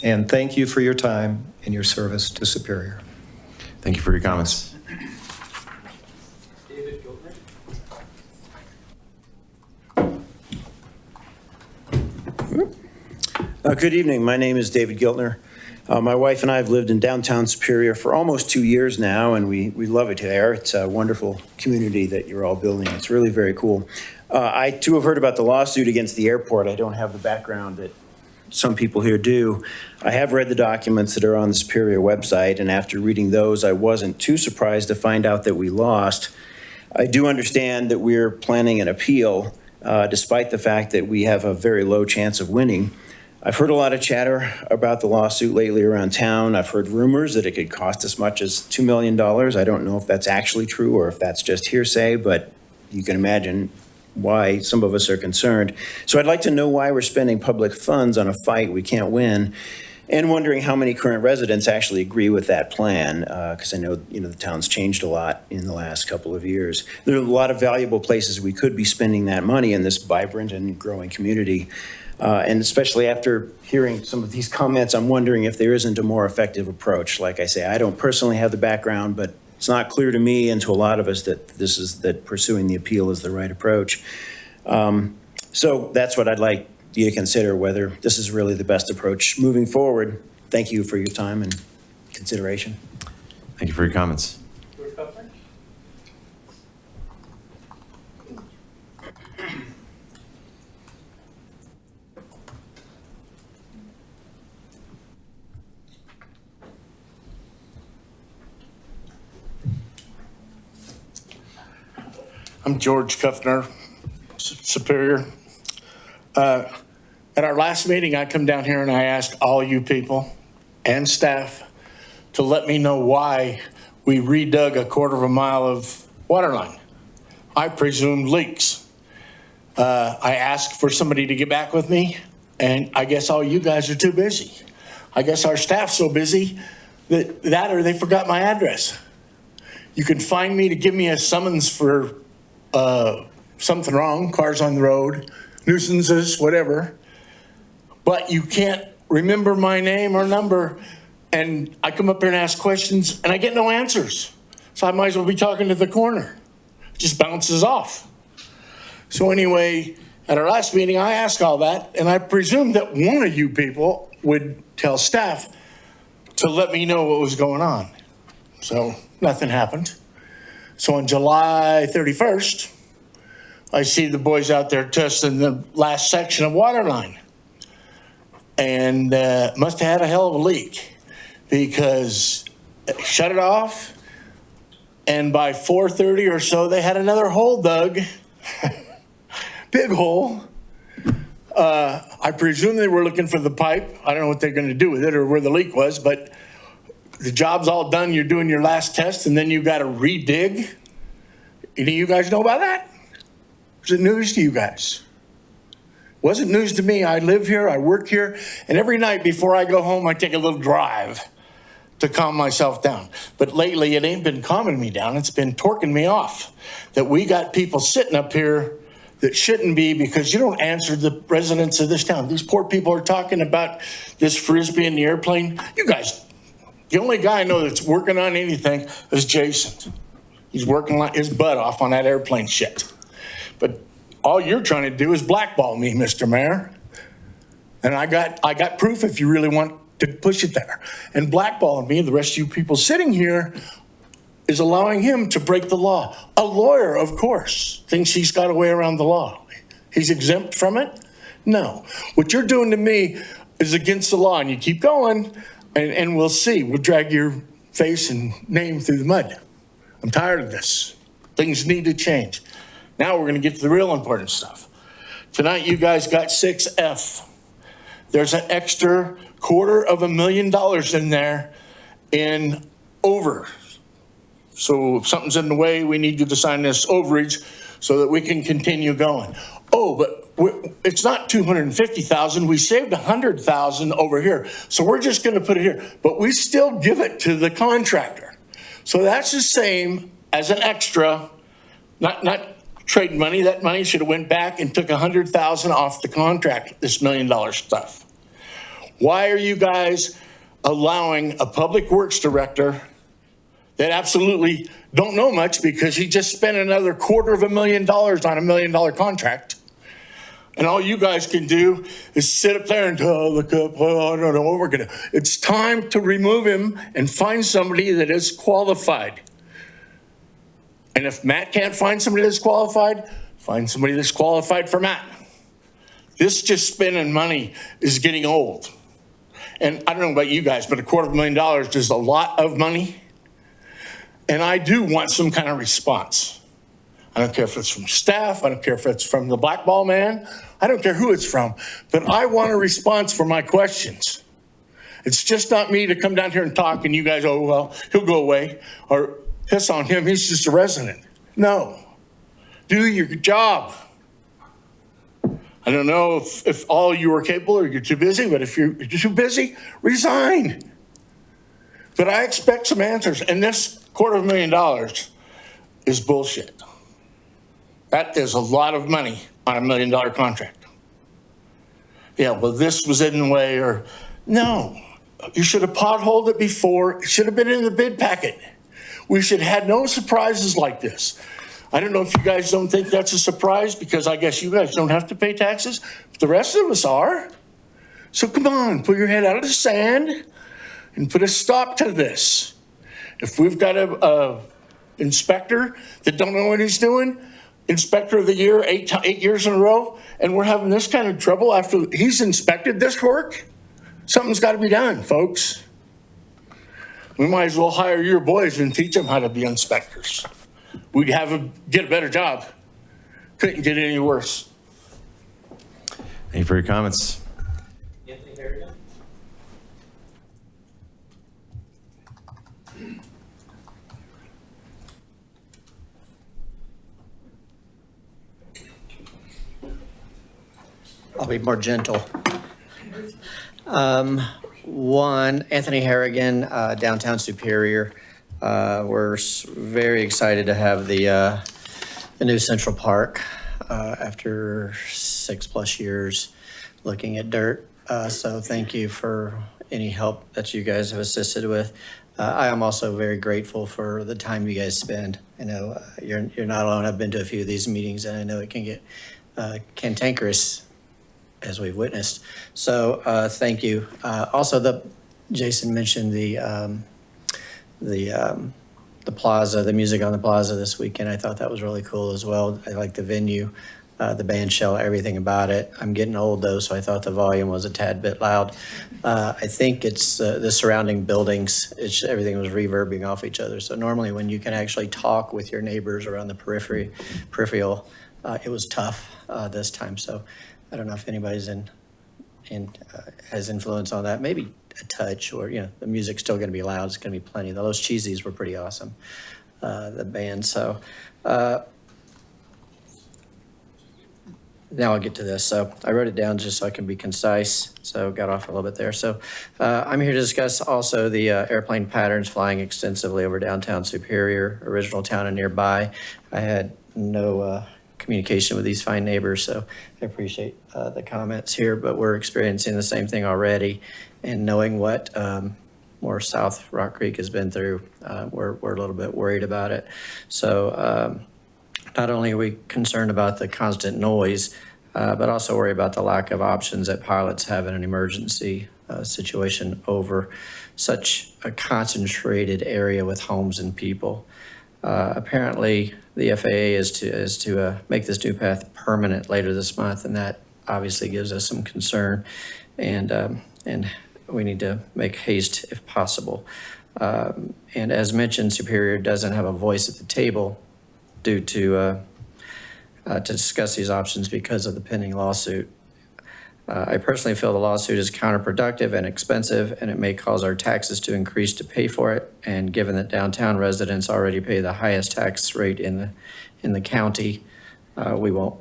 And thank you for your time and your service to Superior. Thank you for your comments. David Giltner. Good evening. My name is David Giltner. My wife and I have lived in downtown Superior for almost 2 years now, and we love it there. It's a wonderful community that you're all building. It's really very cool. I, too, have heard about the lawsuit against the airport. I don't have the background that some people here do. I have read the documents that are on the Superior website, and after reading those, I wasn't too surprised to find out that we lost. I do understand that we're planning an appeal, despite the fact that we have a very low chance of winning. I've heard a lot of chatter about the lawsuit lately around town. I've heard rumors that it could cost as much as $2 million. I don't know if that's actually true or if that's just hearsay, but you can imagine why some of us are concerned. So I'd like to know why we're spending public funds on a fight we can't win, and wondering how many current residents actually agree with that plan, because I know the town's changed a lot in the last couple of years. There are a lot of valuable places we could be spending that money in this vibrant and growing community. And especially after hearing some of these comments, I'm wondering if there isn't a more effective approach. Like I say, I don't personally have the background, but it's not clear to me and to a lot of us that pursuing the appeal is the right approach. So that's what I'd like you to consider, whether this is really the best approach moving forward. Thank you for your time and consideration. Thank you for your comments. George Cuthbert. I'm George Kuffner, Superior. At our last meeting, I come down here and I ask all you people and staff to let me know why we redug 1/4 mile of water line. I presumed leaks. I asked for somebody to get back with me, and I guess all you guys are too busy. I guess our staff's so busy that or they forgot my address. You can find me to give me a summons for something wrong, cars on the road, nuisances, whatever. But you can't remember my name or number, and I come up here and ask questions, and I get no answers. So I might as well be talking to the corner. It just bounces off. So anyway, at our last meeting, I asked all that, and I presumed that one of you people would tell staff to let me know what was going on. So nothing happened. So on July 31st, I see the boys out there testing the last section of water line. And must have had a hell of a leak, because shut it off, and by 4:30 or so, they had another hole dug. Big hole. I presume they were looking for the pipe. I don't know what they're going to do with it or where the leak was, but the job's all done. You're doing your last test, and then you got to redig. Any of you guys know about that? Was it news to you guys? Wasn't news to me. I live here, I work here, and every night before I go home, I take a little drive to calm myself down. But lately, it ain't been calming me down. It's been torquing me off that we got people sitting up here that shouldn't be, because you don't answer the residents of this town. These poor people are talking about this Frisbee in the airplane. You guys, the only guy I know that's working on anything is Jason. He's working like his butt off on that airplane shit. But all you're trying to do is blackball me, Mr. Mayor. And I got proof if you really want to push it there. And blackballing me, the rest of you people sitting here, is allowing him to break the law. A lawyer, of course, thinks he's got a way around the law. He's exempt from it. No. What you're doing to me is against the law, and you keep going, and we'll see. We'll drag your face and name through the mud. I'm tired of this. Things need to change. Now we're going to get to the real important stuff. Tonight, you guys got 6F. There's an extra $250,000 in there in over. So if something's in the way, we need you to sign this overage so that we can continue going. Oh, but it's not 250,000. We saved 100,000 over here. So we're just going to put it here, but we still give it to the contractor. So that's the same as an extra, not trade money. That money should have went back and took 100,000 off the contract, this $1 million stuff. Why are you guys allowing a public works director that absolutely don't know much because he just spent another $250,000 on $1 million contract? And all you guys can do is sit up there and look up, I don't know what we're gonna. It's time to remove him and find somebody that is qualified. And if Matt can't find somebody that's qualified, find somebody that's qualified for Matt. This just spending money is getting old. And I don't know about you guys, but $250,000 is a lot of money. And I do want some kind of response. I don't care if it's from staff. I don't care if it's from the black ball man. I don't care who it's from, but I want a response for my questions. It's just not me to come down here and talk and you guys, oh, well, he'll go away, or piss on him. He's just a resident. No, do your job. I don't know if all you are capable or you're too busy, but if you're too busy, resign. But I expect some answers, and this $250,000 is bullshit. That is a lot of money on $1 million contract. Yeah, well, this was in the way, or no, you should have potholed it before. It should have been in the bid packet. We should have had no surprises like this. I don't know if you guys don't think that's a surprise, because I guess you guys don't have to pay taxes, but the rest of us are. So come on, put your head out of the sand and put a stop to this. If we've got a inspector that don't know what he's doing, inspector of the year, eight years in a row, and we're having this kind of trouble after he's inspected this work, something's got to be done, folks. We might as well hire your boys and teach them how to be inspectors. We'd have them get a better job. Couldn't get any worse. Any further comments? Anthony Harrigan. I'll be more gentle. One, Anthony Harrigan, downtown Superior. We're very excited to have the new Central Park after 6+ years looking at dirt. So thank you for any help that you guys have assisted with. I am also very grateful for the time you guys spend. I know you're not alone. I've been to a few of these meetings, and I know it can get cantankerous, as we've witnessed. So thank you. Also, Jason mentioned the plaza, the music on the plaza this weekend. I thought that was really cool as well. I like the venue, the band shell, everything about it. I'm getting old though, so I thought the volume was a tad bit loud. I think it's the surrounding buildings. Everything was reverbing off each other. So normally when you can actually talk with your neighbors around the peripheral, it was tough this time. So I don't know if anybody's has influence on that. Maybe a touch, or the music's still going to be loud. It's going to be plenty. Those cheesies were pretty awesome, the band. So now I'll get to this. So I wrote it down just so I can be concise. So got off a little bit there. So I'm here to discuss also the airplane patterns flying extensively over downtown Superior, original town and nearby. I had no communication with these fine neighbors, so I appreciate the comments here, but we're experiencing the same thing already, and knowing what more South Rock Creek has been through, we're a little bit worried about it. So not only are we concerned about the constant noise, but also worry about the lack of options that pilots have in an emergency situation over such a concentrated area with homes and people. Apparently, the FAA is to make this new path permanent later this month, and that obviously gives us some concern, and we need to make haste if possible. And as mentioned, Superior doesn't have a voice at the table due to discuss these options because of the pending lawsuit. I personally feel the lawsuit is counterproductive and expensive, and it may cause our taxes to increase to pay for it. And given that downtown residents already pay the highest tax rate in the county, we won't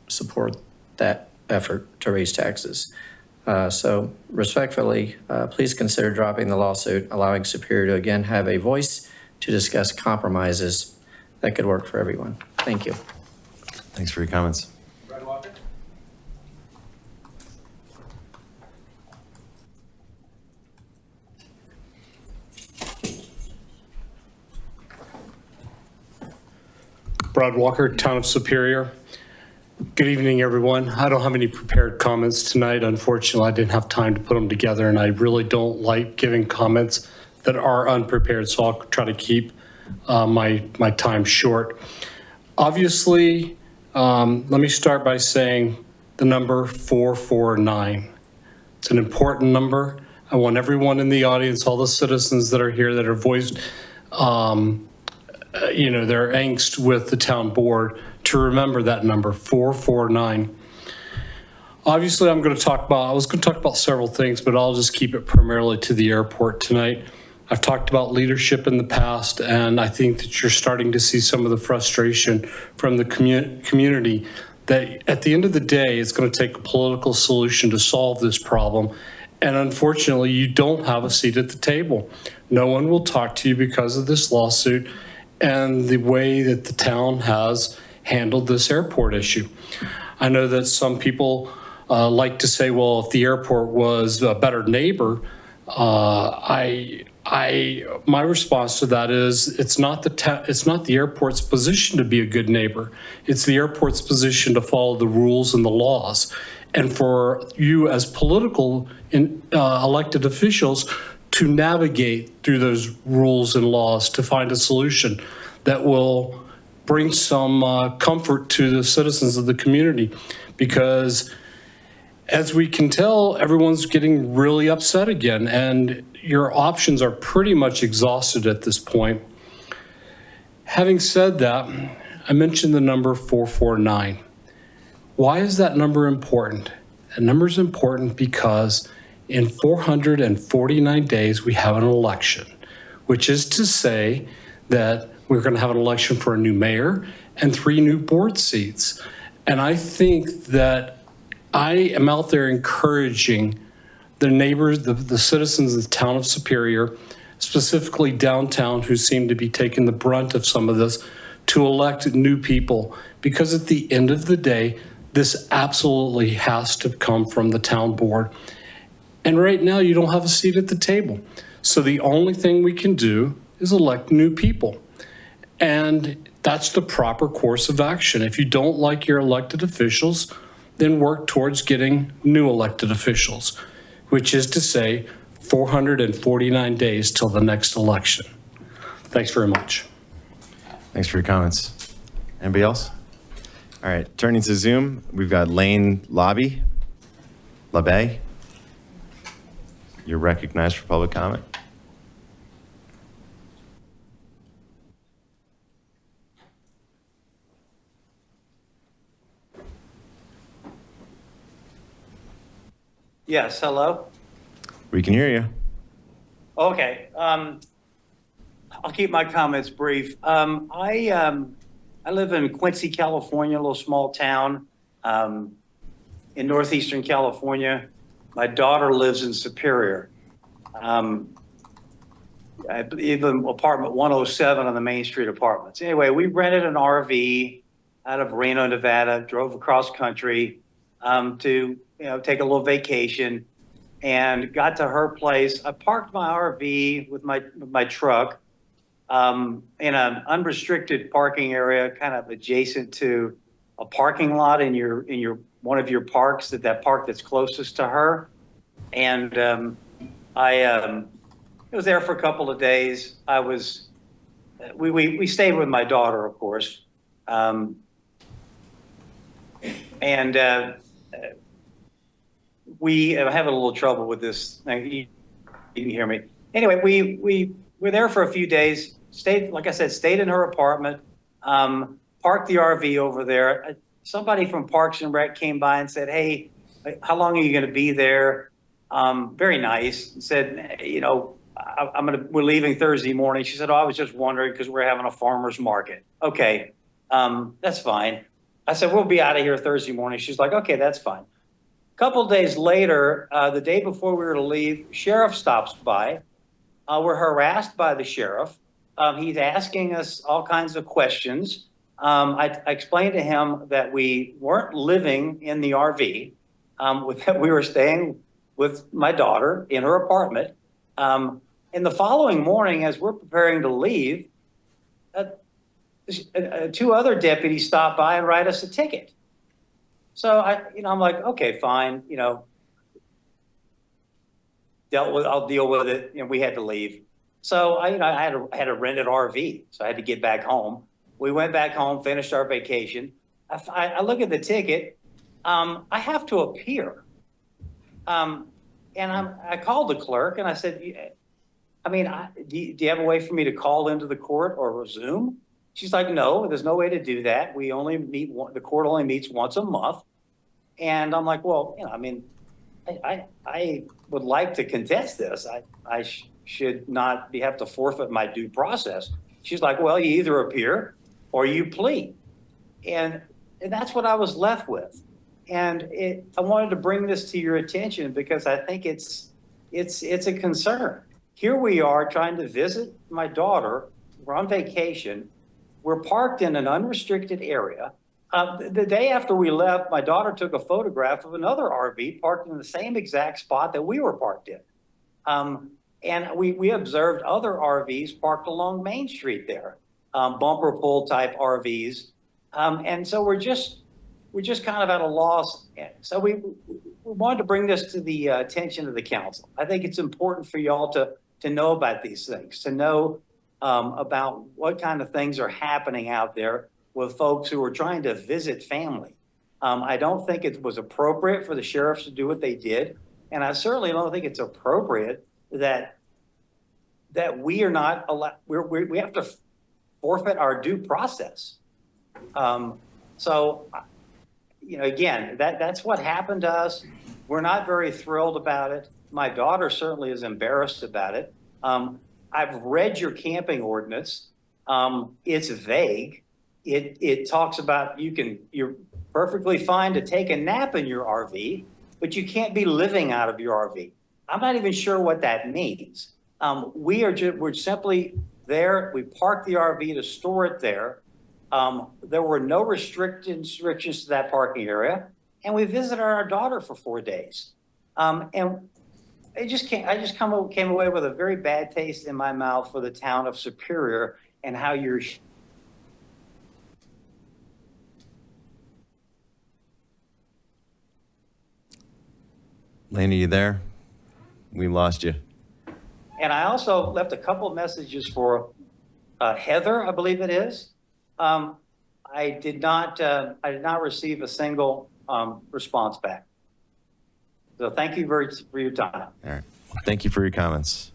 support that effort to raise taxes. So respectfully, please consider dropping the lawsuit, allowing Superior to again have a voice to discuss compromises that could work for everyone. Thank you. Thanks for your comments. Brad Walker? Brad Walker, Town of Superior. Good evening, everyone. I don't have any prepared comments tonight. Unfortunately, I didn't have time to put them together, and I really don't like giving comments that are unprepared, so I'll try to keep my time short. Obviously, let me start by saying the number 449. It's an important number. I want everyone in the audience, all the citizens that are here that are voiced their angst with the town board to remember that number, 449. Obviously, I was going to talk about several things, but I'll just keep it primarily to the airport tonight. I've talked about leadership in the past, and I think that you're starting to see some of the frustration from the community that at the end of the day, it's going to take a political solution to solve this problem. And unfortunately, you don't have a seat at the table. No one will talk to you because of this lawsuit and the way that the town has handled this airport issue. I know that some people like to say, well, if the airport was a better neighbor, my response to that is it's not the airport's position to be a good neighbor. It's the airport's position to follow the rules and the laws. And for you as political elected officials to navigate through those rules and laws to find a solution that will bring some comfort to the citizens of the community. Because as we can tell, everyone's getting really upset again, and your options are pretty much exhausted at this point. Having said that, I mentioned the number 449. Why is that number important? That number is important because in 449 days, we have an election, which is to say that we're going to have an election for a new mayor and 3 new board seats. And I think that I am out there encouraging the neighbors, the citizens of the town of Superior, specifically downtown, who seem to be taking the brunt of some of this, to elect new people. Because at the end of the day, this absolutely has to come from the town board. And right now, you don't have a seat at the table. So the only thing we can do is elect new people. And that's the proper course of action. If you don't like your elected officials, then work towards getting new elected officials, which is to say 449 days till the next election. Thanks very much. Thanks for your comments. Anybody else? All right, turning to Zoom, we've got Lane LaBay. You're recognized for public comment. Yes, hello? We can hear you. Okay, I'll keep my comments brief. I live in Quincy, California, a little small town in northeastern California. My daughter lives in Superior. I believe in apartment 107 on the Main Street Apartments. Anyway, we rented an RV out of Reno, Nevada, drove across country to take a little vacation, and got to her place. I parked my RV with my truck in an unrestricted parking area, kind of adjacent to a parking lot in your one of your parks, that park that's closest to her. And I was there for a couple of days. We stayed with my daughter, of course. we are having a little trouble with this. You can hear me. Anyway, we were there for a few days, stayed, like I said, stayed in her apartment, parked the RV over there. Somebody from Parks and Rec came by and said, hey, how long are you going to be there? Very nice. Said, you know, we're leaving Thursday morning. She said, oh, I was just wondering because we're having a farmer's market. Okay, that's fine. I said, we'll be out of here Thursday morning. She's like, okay, that's fine. A couple of days later, the day before we were to leave, sheriff stops by. We're harassed by the sheriff. He's asking us all kinds of questions. I explained to him that we weren't living in the RV, that we were staying with my daughter in her apartment. In the following morning, as we're preparing to leave, two other deputies stop by and write us a ticket. So I'm like, okay, fine, I'll deal with it. We had to leave. So I had a rented RV, so I had to get back home. We went back home, finished our vacation. I look at the ticket. I have to appear. And I called the clerk and I said, do you have a way for me to call into the court or Zoom? She's like, no, there's no way to do that. We only meet, the court only meets once a month. And I'm like, well, I would like to contest this. I should not have to forfeit my due process. She's like, well, you either appear or you plead. And that's what I was left with. And I wanted to bring this to your attention because I think it's a concern. Here we are trying to visit my daughter. We're on vacation. We're parked in an unrestricted area. The day after we left, my daughter took a photograph of another RV parked in the same exact spot that we were parked in. And we observed other RVs parked along Main Street there, bumper pull type RVs. And so we're just kind of at a loss. So we wanted to bring this to the attention of the council. I think it's important for y'all to know about these things, to know about what kind of things are happening out there with folks who are trying to visit family. I don't think it was appropriate for the sheriffs to do what they did. And I certainly don't think it's appropriate that we are not allowed, we have to forfeit our due process. So, again, that's what happened to us. We're not very thrilled about it. My daughter certainly is embarrassed about it. I've read your camping ordinance. It's vague. It talks about you're perfectly fine to take a nap in your RV, but you can't be living out of your RV. I'm not even sure what that means. We're simply there. We parked the RV to store it there. There were no restrictions to that parking area, and we visited our daughter for 4 days. And I just came away with a very bad taste in my mouth for the town of Superior and how you're. Lane, are you there? We lost you. And I also left a couple of messages for Heather, I believe it is. I did not receive a single response back. So thank you for your time. All right. Thank you for your comments.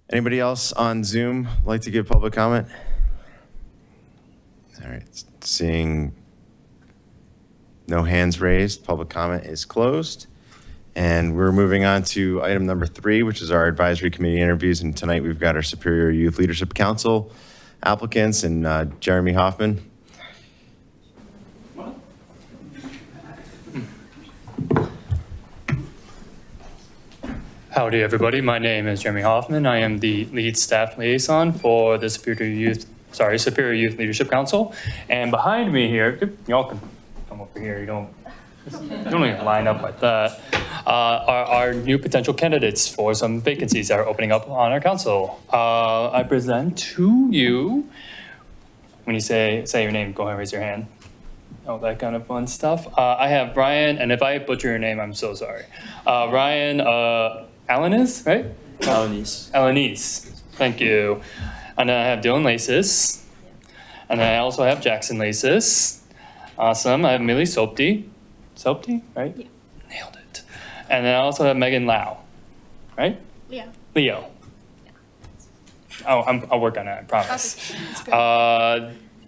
Anybody else on Zoom like to give public comment? All right. Seeing no hands raised, public comment is closed. And we're moving on to item number 3, which is our advisory committee interviews. And tonight we've got our Superior Youth Leadership Council applicants and Jeremy Hoffman. Howdy, everybody. My name is Jeremy Hoffman. I am the lead staff liaison for the Superior Youth Leadership Council. And behind me here, y'all can come over here. You don't even line up like that. Are our new potential candidates for some vacancies that are opening up on our council. I present to you. When you say your name, go ahead and raise your hand. All that kind of fun stuff. I have Ryan, and if I butcher your name, I'm so sorry. Ryan Alanis, right? Alanis. Thank you. And then I have Dylan Lasis. And then I also have Jackson Lasis. Awesome. I have Millie Sopti. Sopti, right? Yeah. And then I also have Megan Lau, right? Yeah. Leo. Oh, I'll work on it, I promise.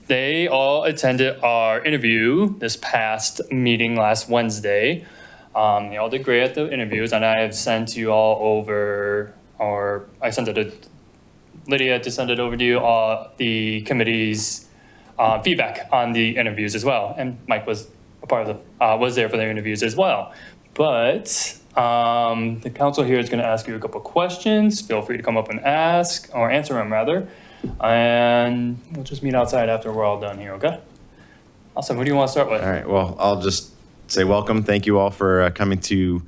They all attended our interview this past meeting last Wednesday. They all did great at the interviews, and I have sent you all over, or I sent it to Lydia to send it over to you, the committee's feedback on the interviews as well. And Mike was a part of was there for the interviews as well. But the council here is going to ask you a couple questions. Feel free to come up and ask, or answer them rather. And we'll just meet outside after we're all done here, okay? Awesome. Who do you want to start with? All right, well, I'll just say welcome. Thank you all for coming to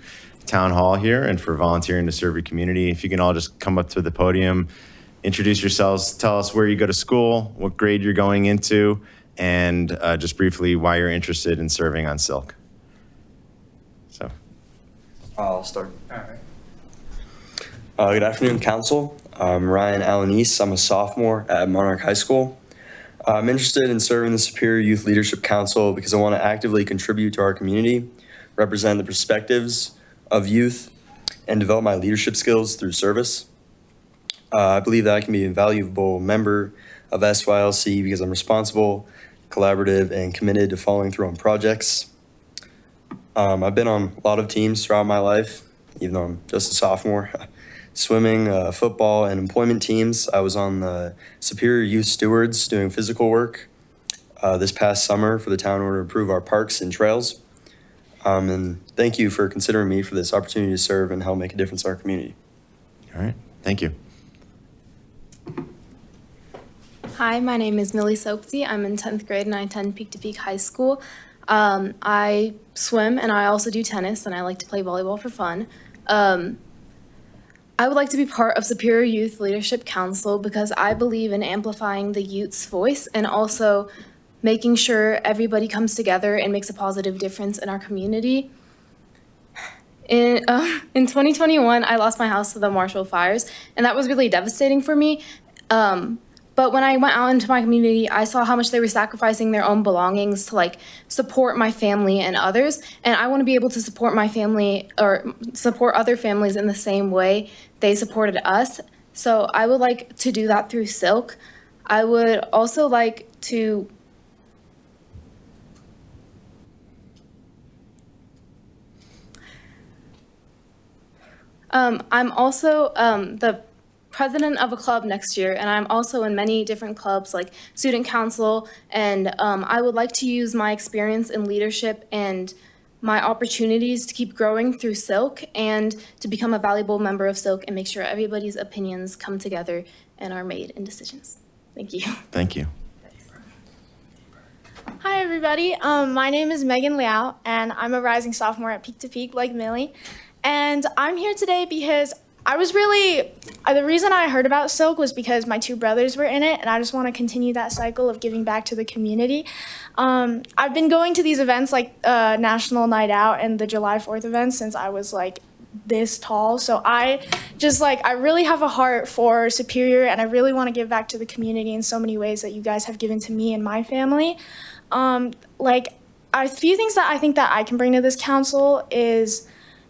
Town Hall here and for volunteering to serve your community. If you can all just come up to the podium, introduce yourselves, tell us where you go to school, what grade you're going into, and just briefly why you're interested in serving on Silk. So. I'll start. All right. Good afternoon, Council. I'm Ryan Alanis. I'm a sophomore at Monarch High School. I'm interested in serving the Superior Youth Leadership Council because I want to actively contribute to our community, represent the perspectives of youth, and develop my leadership skills through service. I believe that I can be a valuable member of SYLC because I'm responsible, collaborative, and committed to following through on projects. I've been on a lot of teams throughout my life, even though I'm just a sophomore. Swimming, football, and employment teams. I was on the Superior Youth Stewards doing physical work this past summer for the town in order to improve our parks and trails. And thank you for considering me for this opportunity to serve and help make a difference in our community. All right, thank you. Hi, my name is Millie Soapsy. I'm in 10th grade and I attend Peak to Peak High School. I swim and I also do tennis and I like to play volleyball for fun. I would like to be part of Superior Youth Leadership Council because I believe in amplifying the youth's voice and also making sure everybody comes together and makes a positive difference in our community. In 2021, I lost my house to the Marshall fires, and that was really devastating for me. But when I went out into my community, I saw how much they were sacrificing their own belongings to like support my family and others. And I want to be able to support my family or support other families in the same way they supported us. So I would like to do that through Silk. I would also like to I'm also the president of a club next year, and I'm also in many different clubs like student council, and I would like to use my experience in leadership and my opportunities to keep growing through Silk and to become a valuable member of Silk and make sure everybody's opinions come together and are made in decisions. Thank you. Thank you. Hi, everybody. My name is Megan Liao, and I'm a rising sophomore at Peak to Peak like Millie. And I'm here today because the reason I heard about Silk was because my two brothers were in it, and I just want to continue that cycle of giving back to the community. I've been going to these events like National Night Out and the July 4th events since I was like this tall. So I really have a heart for Superior, and I really want to give back to the community in so many ways that you guys have given to me and my family. A few things that I think that I can bring to this council is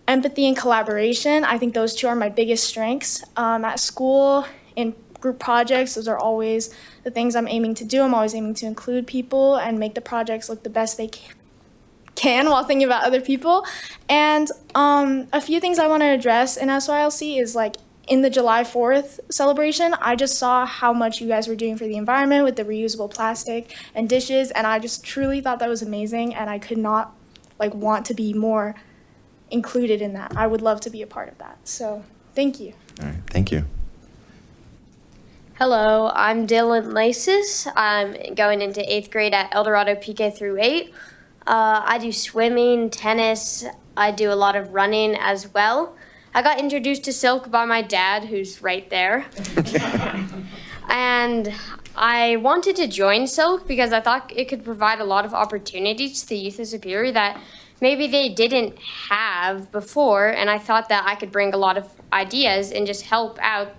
empathy and collaboration. I think those two are my biggest strengths. At school, in group projects, those are always the things I'm aiming to do. I'm always aiming to include people and make the projects look the best they can while thinking about other people. And a few things I want to address in SYLC is like in the July 4th celebration, I just saw how much you guys were doing for the environment with the reusable plastic and dishes, and I just truly thought that was amazing, and I could not want to be more included in that. I would love to be a part of that. So thank you. All right, thank you. Hello, I'm Dylan Laces. I'm going into 8th grade at Eldorado PK through 8. I do swimming, tennis. I do a lot of running as well. I got introduced to Silk by my dad, who's right there. And I wanted to join Silk because I thought it could provide a lot of opportunities to the youth of Superior that maybe they didn't have before, and I thought that I could bring a lot of ideas and just help out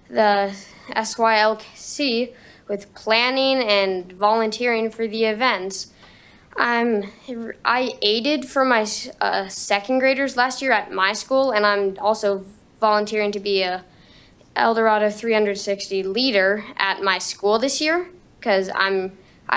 the SYLC with planning and volunteering for the events. I aided for my second graders last year at my school, and I'm also volunteering to be a Eldorado 360 leader at my school this year because I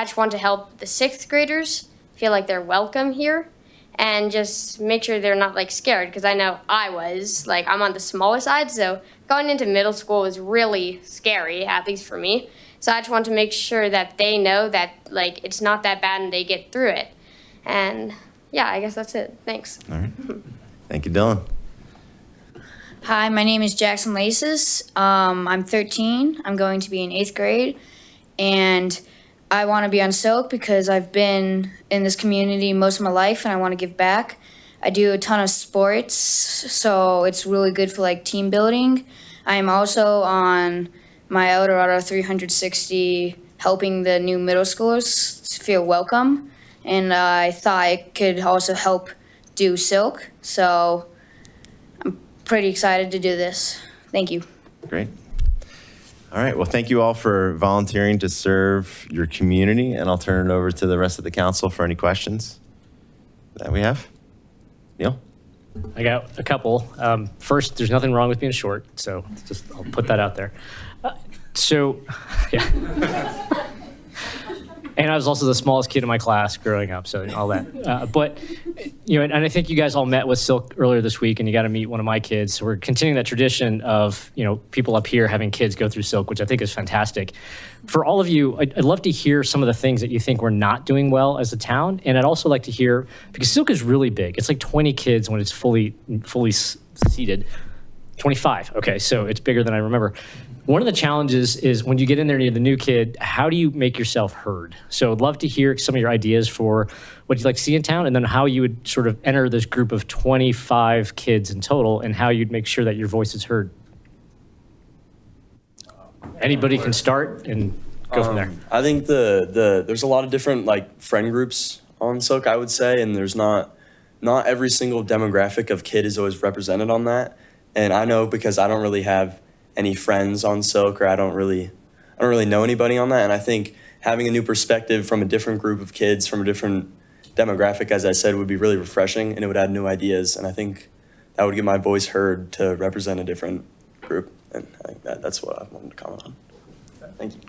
just want to help the sixth graders feel like they're welcome here and just make sure they're not like scared because I know I was like I'm on the smaller side, so going into middle school was really scary, at least for me. So I just want to make sure that they know that like it's not that bad and they get through it. And yeah, I guess that's it. Thanks. All right. Thank you, Dylan. Hi, my name is Jackson Laces. I'm 13. I'm going to be in 8th grade. And I want to be on Silk because I've been in this community most of my life and I want to give back. I do a ton of sports, so it's really good for like team building. I am also on my Eldorado 360 helping the new middle schoolers feel welcome. And I thought it could also help do Silk. So I'm pretty excited to do this. Thank you. Great. All right. Well, thank you all for volunteering to serve your community. And I'll turn it over to the rest of the council for any questions that we have. Neil? I got a couple. First, there's nothing wrong with being short, so just I'll put that out there. Yeah. And I was also the smallest kid in my class growing up, so all that. But, you know, and I think you guys all met with Silk earlier this week, and you got to meet one of my kids. So we're continuing that tradition of, you know, people up here having kids go through Silk, which I think is fantastic. For all of you, I'd love to hear some of the things that you think we're not doing well as a town. And I'd also like to hear, because Silk is really big. It's like 20 kids when it's fully seated. 25. Okay, so it's bigger than I remember. One of the challenges is when you get in there near the new kid, how do you make yourself heard? So I'd love to hear some of your ideas for what you'd like to see in town and then how you would sort of enter this group of 25 kids in total and how you'd make sure that your voice is heard. Anybody can start and go from there. I think there's a lot of different like friend groups on Silk, I would say, and there's not every single demographic of kid is always represented on that. And I know because I don't really have any friends on Silk, or I don't really know anybody on that. And I think having a new perspective from a different group of kids, from a different demographic, as I said, would be really refreshing, and it would add new ideas. And I think that would get my voice heard to represent a different group. And I think that's what I wanted to comment on. Thank you.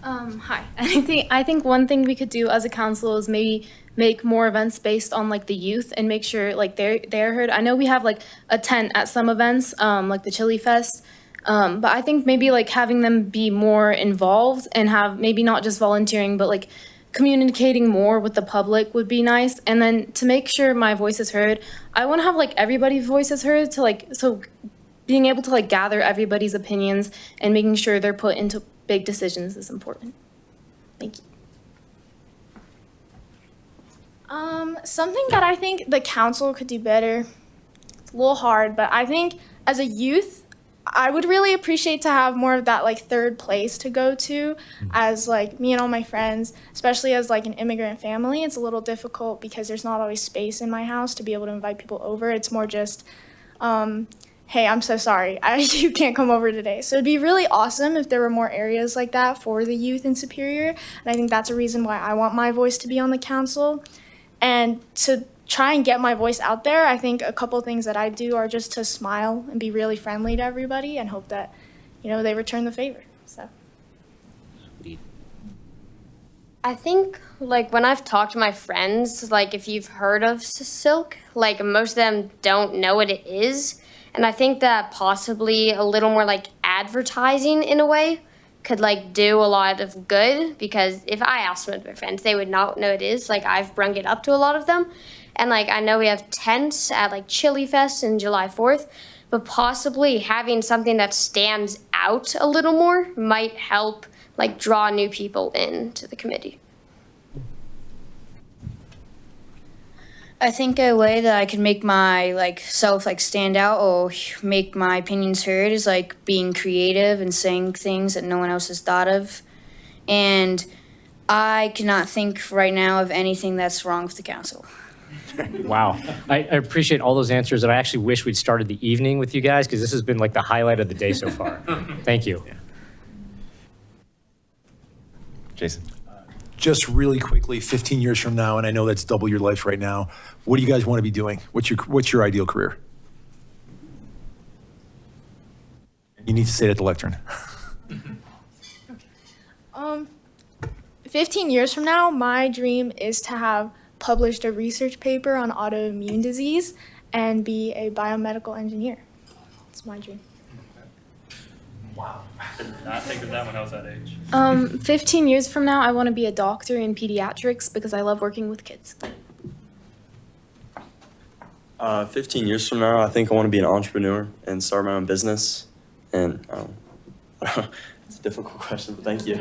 Hi. I think one thing we could do as a council is maybe make more events based on like the youth and make sure like they're heard. I know we have like a tent at some events, like the Chili Fest, but I think maybe like having them be more involved and have maybe not just volunteering, but like communicating more with the public would be nice. And then to make sure my voice is heard, I want to have like everybody's voice is heard to like, so being able to like gather everybody's opinions and making sure they're put into big decisions is important. Thank you. Something that I think the council could do better, it's a little hard, but I think as a youth, I would really appreciate to have more of that like third place to go to as like me and all my friends, especially as like an immigrant family. It's a little difficult because there's not always space in my house to be able to invite people over. It's more just, hey, I'm so sorry, you can't come over today. So it'd be really awesome if there were more areas like that for the youth in Superior. And I think that's a reason why I want my voice to be on the council. And to try and get my voice out there, I think a couple things that I do are just to smile and be really friendly to everybody and hope that, you know, they return the favor. So. I think, like, when I've talked to my friends, like, if you've heard of Silk, like, most of them don't know what it is. And I think that possibly a little more, like, advertising in a way could, like, do a lot of good. Because if I asked some of my friends, they would not know what it is. Like, I've brung it up to a lot of them. And, like, I know we have tents at, like, Chili Fest and July 4th. But possibly having something that stands out a little more might help, like, draw new people into the committee. I think a way that I can make my like self like stand out or make my opinions heard is like being creative and saying things that no one else has thought of. And I cannot think right now of anything that's wrong with the council. Wow. I appreciate all those answers, and I actually wish we'd started the evening with you guys because this has been like the highlight of the day so far. Thank you. Jason. just really quickly, 15 years from now, and I know that's double your life right now, what do you guys want to be doing? What's your ideal career? You need to say it at the lectern. 15 years from now, my dream is to have published a research paper on autoimmune disease and be a biomedical engineer. It's my dream. Wow. I did not think of that when I was that age. 15 years from now, I want to be a doctor in pediatrics because I love working with kids. 15 years from now, I think I want to be an entrepreneur and start my own business. And it's a difficult question, but thank you.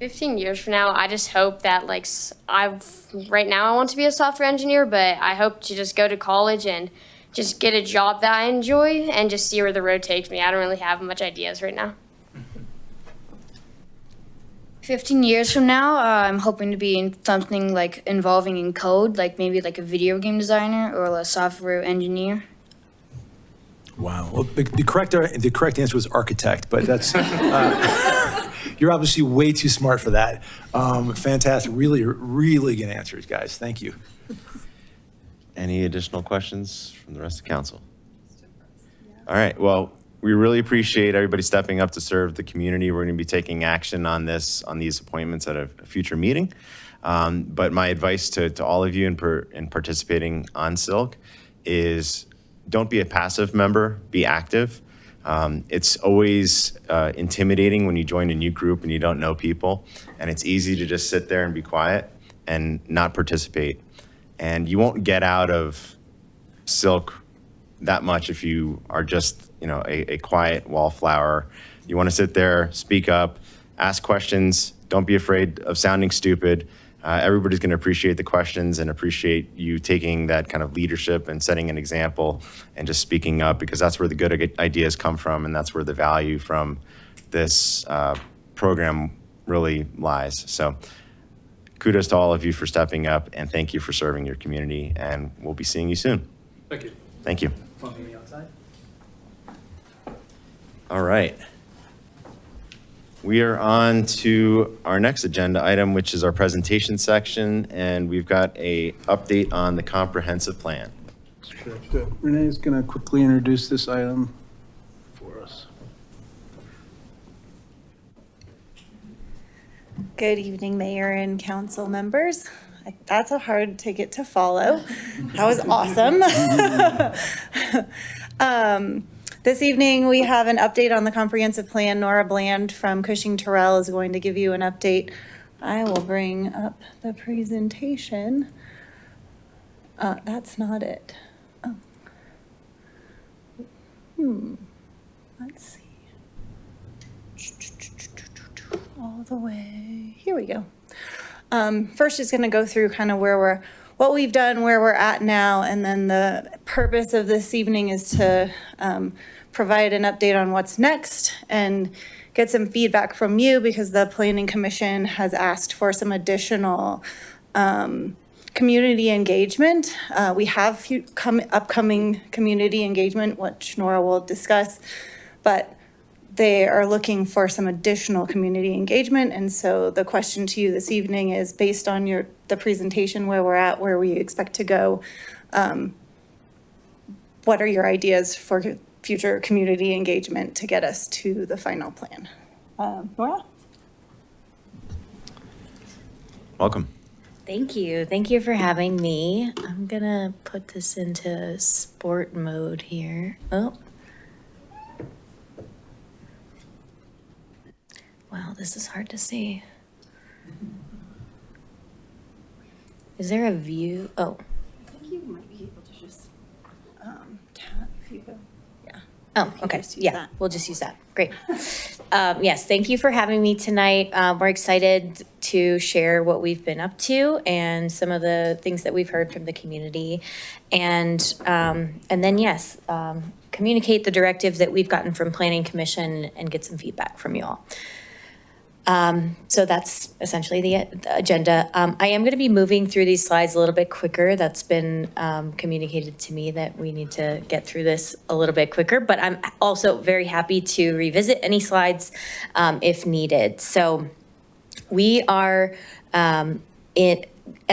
15 years from now, I just hope that right now I want to be a software engineer, but I hope to just go to college and just get a job that I enjoy and just see where the road takes me. I don't really have much ideas right now. 15 years from now, I'm hoping to be in something like involving in code, like maybe like a video game designer or a software engineer. Wow. Well, the correct answer was architect, but that's you're obviously way too smart for that. Fantastic. Really, really good answers, guys. Thank you. Any additional questions from the rest of council? All right. Well, we really appreciate everybody stepping up to serve the community. We're going to be taking action on these appointments at a future meeting. But my advice to all of you in participating on Silk is don't be a passive member, be active. It's always intimidating when you join a new group and you don't know people, and it's easy to just sit there and be quiet and not participate. And you won't get out of Silk that much if you are just, a quiet wallflower. You want to sit there, speak up, ask questions. Don't be afraid of sounding stupid. Everybody's going to appreciate the questions and appreciate you taking that kind of leadership and setting an example and just speaking up, because that's where the good ideas come from, and that's where the value from this program really lies. So kudos to all of you for stepping up, and thank you for serving your community, and we'll be seeing you soon. Thank you. Thank you. Want me outside? All right. We are on to our next agenda item, which is our presentation section, and we've got a update on the comprehensive plan. Renee's going to quickly introduce this item for us. Good evening, Mayor and council members. That's a hard ticket to follow. That was awesome. This evening, we have an update on the comprehensive plan. Nora Bland from Cushing Terrell is going to give you an update. I will bring up the presentation. That's not it. Oh. Let's see. All the way. Here we go. First, just going to go through kind of what we've done, where we're at now, and then the purpose of this evening is to provide an update on what's next and get some feedback from you, because the Planning Commission has asked for some additional community engagement. We have upcoming community engagement, which Nora will discuss, but they are looking for some additional community engagement. And so the question to you this evening is, based on the presentation, where we're at, where we expect to go, what are your ideas for future community engagement to get us to the final plan? Nora? Welcome. Thank you. Thank you for having me. I'm gonna put this into sport mode here. Oh. Wow, this is hard to see. Is there a view? Oh. I think you might be able to just tap if you go. Yeah. Oh, okay. Yeah, we'll just use that. Great. Yes, thank you for having me tonight. We're excited to share what we've been up to and some of the things that we've heard from the community. And then, yes, communicate the directive that we've gotten from Planning Commission and get some feedback from you all. So that's essentially the agenda. I am going to be moving through these slides a little bit quicker. That's been communicated to me that we need to get through this a little bit quicker, but I'm also very happy to revisit any slides if needed. So we are at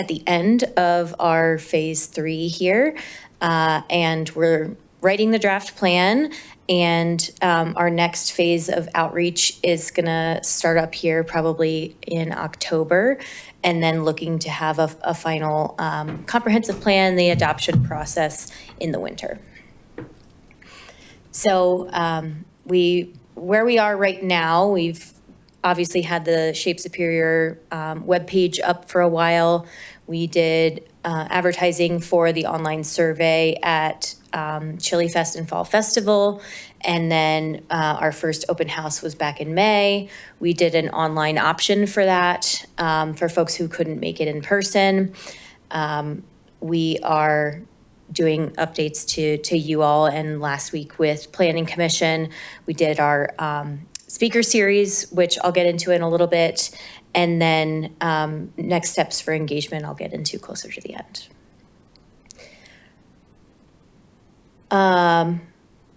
the end of our phase 3 here, and we're writing the draft plan. And our next phase of outreach is going to start up here probably in October, and then looking to have a final comprehensive plan, the adoption process in the winter. So where we are right now, we've obviously had the Shape Superior webpage up for a while. We did advertising for the online survey at Chili Fest and Fall Festival. And then our first open house was back in May. We did an online option for that for folks who couldn't make it in person. We are doing updates to you all. And last week with Planning Commission, we did our speaker series, which I'll get into in a little bit. And then next steps for engagement, I'll get into closer to the end.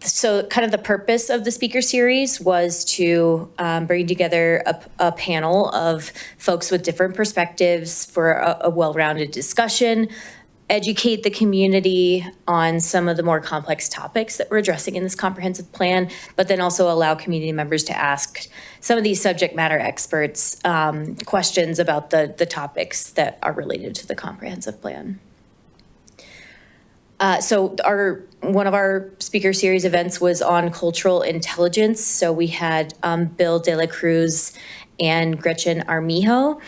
So kind of the purpose of the speaker series was to bring together a panel of folks with different perspectives for a well-rounded discussion, educate the community on some of the more complex topics that we're addressing in this comprehensive plan, but then also allow community members to ask some of these subject matter experts questions about the topics that are related to the comprehensive plan. So one of our speaker series events was on cultural intelligence. So we had Bill De La Cruz and Gretchen Armijo.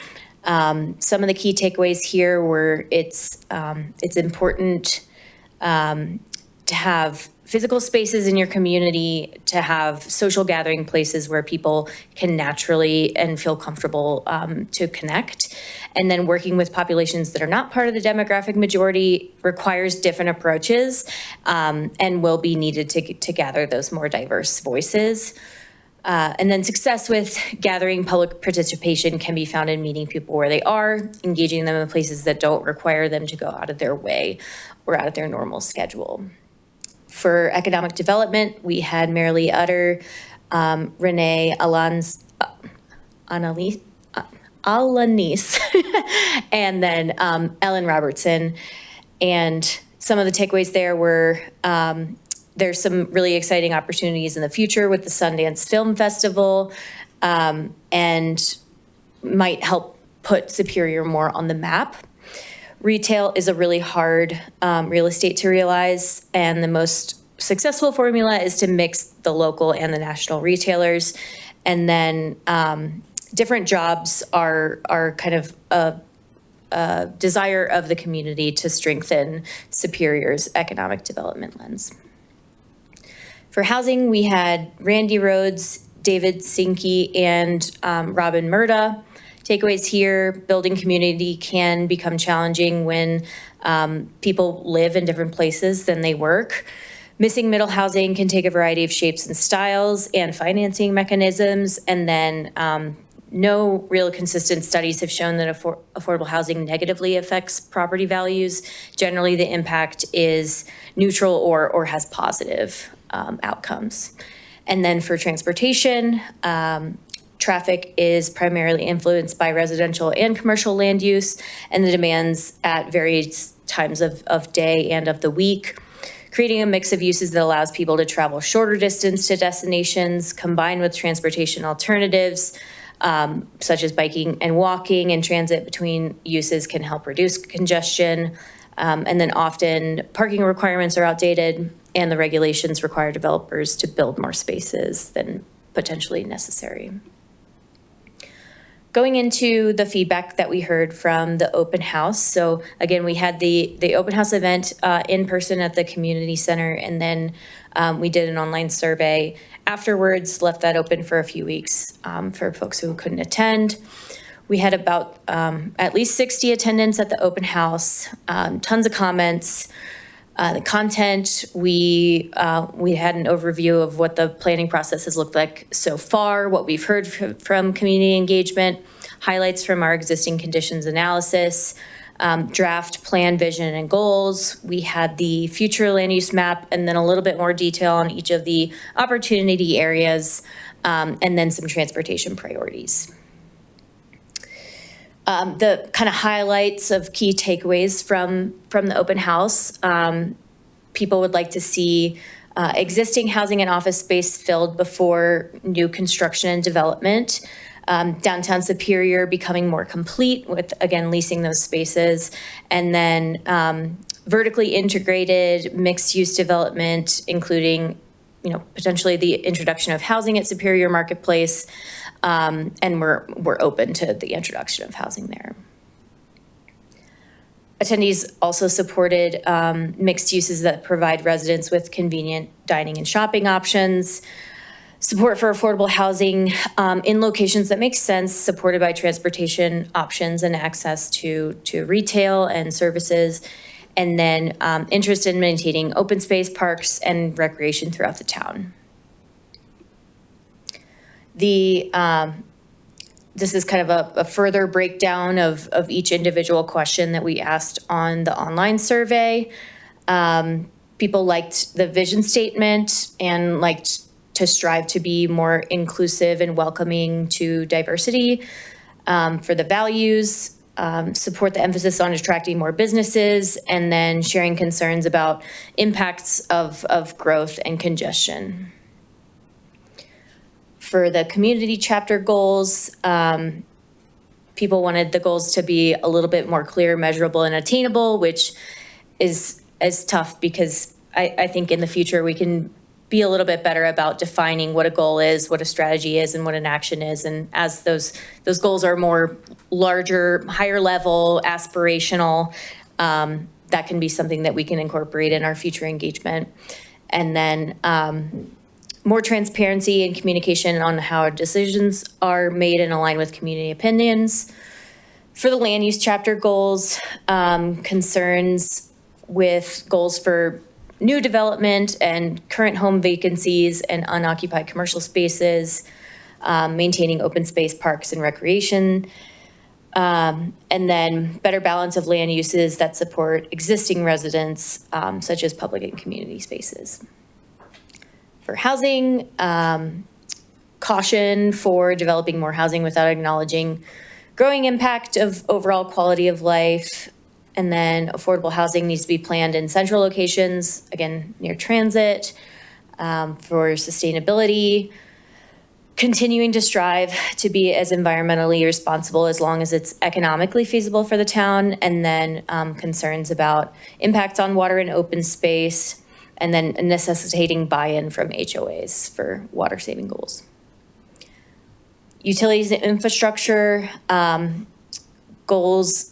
Some of the key takeaways here were it's important to have physical spaces in your community, to have social gathering places where people can naturally and feel comfortable to connect. And then working with populations that are not part of the demographic majority requires different approaches and will be needed to gather those more diverse voices. And then success with gathering public participation can be found in meeting people where they are, engaging them in places that don't require them to go out of their way or out of their normal schedule. For economic development, we had Marilee Utter, Renee Alanis, and then Ellen Robertson. And some of the takeaways there were there's some really exciting opportunities in the future with the Sundance Film Festival, and might help put Superior more on the map. Retail is a really hard real estate to realize, and the most successful formula is to mix the local and the national retailers. And then different jobs are kind of a desire of the community to strengthen Superior's economic development lens. For housing, we had Randy Rhodes, David Sinke, and Robin Murda. Takeaways here: building community can become challenging when people live in different places than they work. Missing middle housing can take a variety of shapes and styles and financing mechanisms. And then no real consistent studies have shown that affordable housing negatively affects property values. Generally, the impact is neutral or has positive outcomes. And then for transportation, traffic is primarily influenced by residential and commercial land use and the demands at various times of day and of the week. Creating a mix of uses that allows people to travel shorter distance to destinations, combined with transportation alternatives, such as biking and walking and transit between uses, can help reduce congestion. And then often parking requirements are outdated and the regulations require developers to build more spaces than potentially necessary. Going into the feedback that we heard from the open house. So again, we had the open house event in person at the community center, and then we did an online survey afterwards, left that open for a few weeks for folks who couldn't attend. We had about at least 60 attendants at the open house, tons of comments. The content, we had an overview of what the planning process has looked like so far, what we've heard from community engagement, highlights from our existing conditions analysis, draft plan, vision, and goals. We had the future land use map, and then a little bit more detail on each of the opportunity areas, and then some transportation priorities. The kind of highlights of key takeaways from the open house. People would like to see existing housing and office space filled before new construction and development. Downtown Superior becoming more complete with, again, leasing those spaces. And then vertically integrated mixed-use development, including, potentially the introduction of housing at Superior Marketplace. And we're open to the introduction of housing there. Attendees also supported mixed uses that provide residents with convenient dining and shopping options, support for affordable housing in locations that make sense, supported by transportation options and access to retail and services, and then interest in maintaining open space, parks, and recreation throughout the town. This is kind of a further breakdown of each individual question that we asked on the online survey. People liked the vision statement and liked to strive to be more inclusive and welcoming to diversity. For the values, support the emphasis on attracting more businesses, and then sharing concerns about impacts of growth and congestion. For the community chapter goals, people wanted the goals to be a little bit more clear, measurable, and attainable, which is tough because I think in the future we can be a little bit better about defining what a goal is, what a strategy is, and what an action is. And as those goals are more larger, higher level, aspirational, that can be something that we can incorporate in our future engagement. And then more transparency and communication on how our decisions are made and align with community opinions. For the land use chapter goals, concerns with goals for new development and current home vacancies and unoccupied commercial spaces, maintaining open space, parks, and recreation, and then better balance of land uses that support existing residents, such as public and community spaces. For housing, caution for developing more housing without acknowledging growing impact of overall quality of life. And then affordable housing needs to be planned in central locations, again, near transit. For sustainability, continuing to strive to be as environmentally responsible as long as it's economically feasible for the town. And then concerns about impacts on water and open space, and then necessitating buy-in from HOAs for water saving goals. Utilities and infrastructure goals,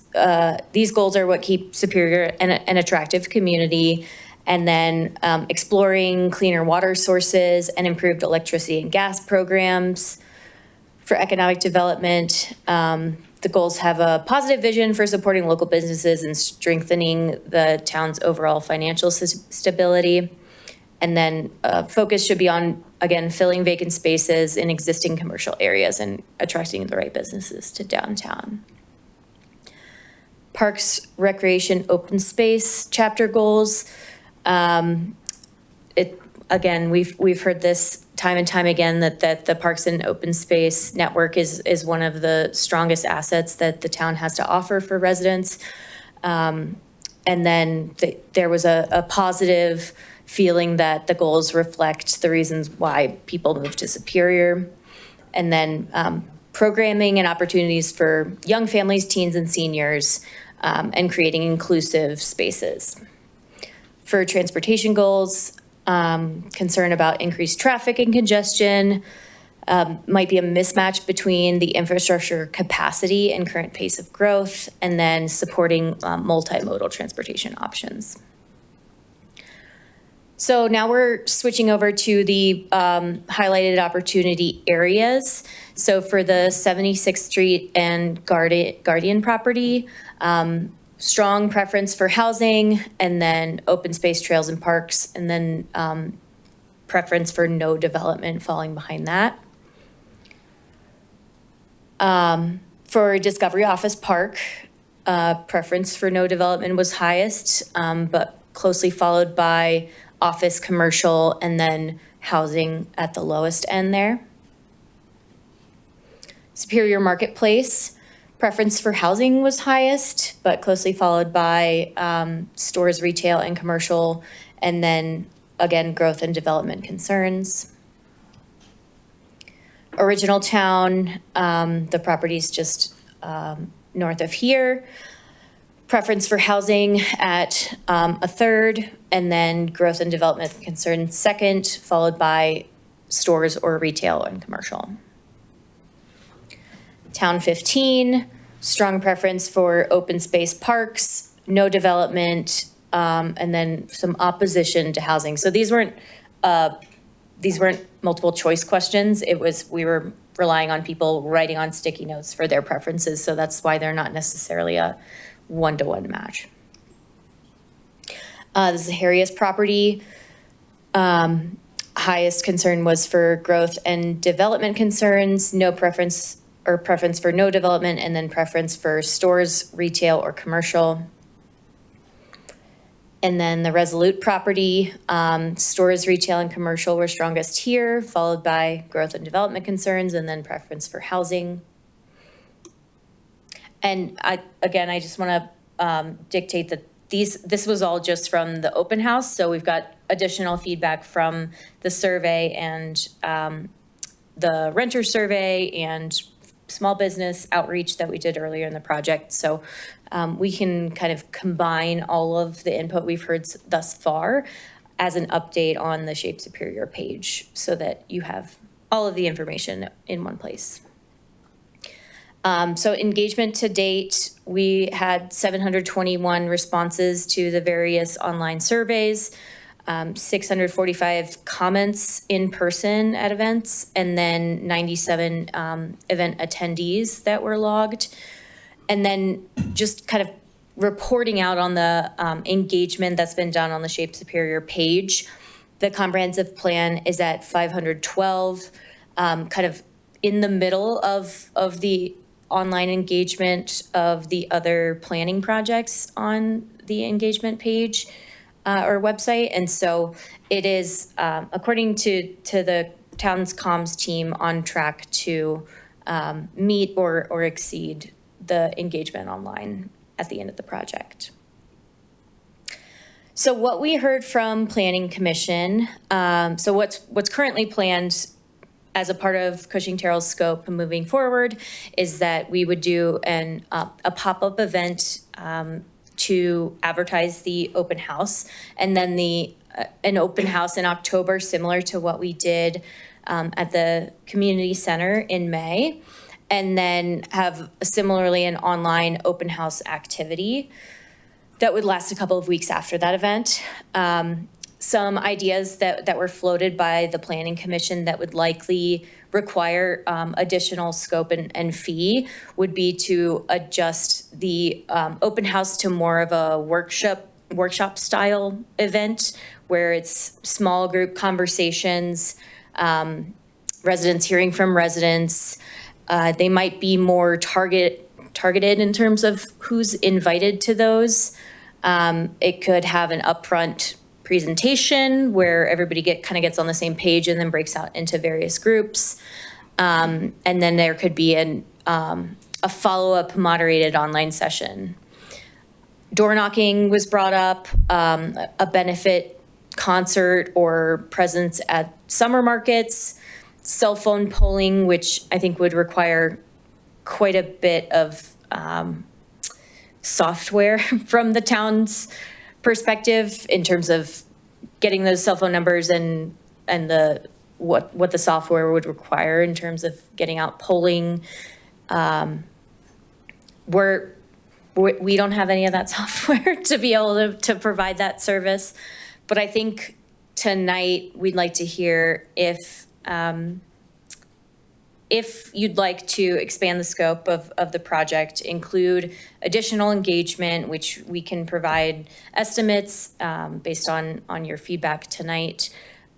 these goals are what keep Superior an attractive community, and then exploring cleaner water sources and improved electricity and gas programs. For economic development, the goals have a positive vision for supporting local businesses and strengthening the town's overall financial stability. And then focus should be on, again, filling vacant spaces in existing commercial areas and attracting the right businesses to downtown. Parks, recreation, open space chapter goals. Again, we've heard this time and time again that the Parks and Open Space Network is one of the strongest assets that the town has to offer for residents. And then there was a positive feeling that the goals reflect the reasons why people moved to Superior. And then programming and opportunities for young families, teens, and seniors, and creating inclusive spaces. For transportation goals, concern about increased traffic and congestion, might be a mismatch between the infrastructure capacity and current pace of growth, and then supporting multimodal transportation options. So now we're switching over to the highlighted opportunity areas. So for the 76th Street and Guardian property, strong preference for housing, and then open space, trails, and parks, and then preference for no development falling behind that. For Discovery Office Park, preference for no development was highest, but closely followed by office, commercial, and then housing at the lowest end there. Superior Marketplace, preference for housing was highest, but closely followed by stores, retail, and commercial, and then again, growth and development concerns. Original Town, the property's just north of here. Preference for housing at a third, and then growth and development concerns second, followed by stores or retail and commercial. Town 15, strong preference for open space parks, no development, and then some opposition to housing. So these weren't multiple choice questions. It was, we were relying on people writing on sticky notes for their preferences. So that's why they're not necessarily a one-to-one match. This is a Harriet's property. Highest concern was for growth and development concerns, no preference or preference for no development, and then preference for stores, retail, or commercial. And then the Resolute property, stores, retail, and commercial were strongest here, followed by growth and development concerns, and then preference for housing. And I just want to dictate that this was all just from the open house. So we've got additional feedback from the survey and the renter survey and small business outreach that we did earlier in the project. So we can kind of combine all of the input we've heard thus far as an update on the Shape Superior page so that you have all of the information in one place. So engagement to date, we had 721 responses to the various online surveys, 645 comments in person at events, and then 97 event attendees that were logged. And then just kind of reporting out on the engagement that's been done on the Shape Superior page. The comprehensive plan is at 512, kind of in the middle of the online engagement of the other planning projects on the engagement page or website. And so it is, according to the town's comms team, on track to meet or exceed the engagement online at the end of the project. So what we heard from Planning Commission, so what's currently planned as a part of Cushing Terrell's scope moving forward is that we would do a pop-up event to advertise the open house, and then an open house in October, similar to what we did at the community center in May, and then have similarly an online open house activity that would last a couple of weeks after that event. Some ideas that were floated by the Planning Commission that would likely require additional scope and fee would be to adjust the open house to more of a workshop style event where it's small group conversations, residents hearing from residents. They might be more targeted in terms of who's invited to those. It could have an upfront presentation where everybody kind of gets on the same page and then breaks out into various groups. And then there could be a follow-up moderated online session. Door knocking was brought up, a benefit concert or presence at summer markets, cell phone polling, which I think would require quite a bit of software from the town's perspective in terms of getting those cell phone numbers and what the software would require in terms of getting out polling. We don't have any of that software to be able to provide that service, but I think tonight we'd like to hear if if you'd like to expand the scope of the project, include additional engagement, which we can provide estimates based on your feedback tonight,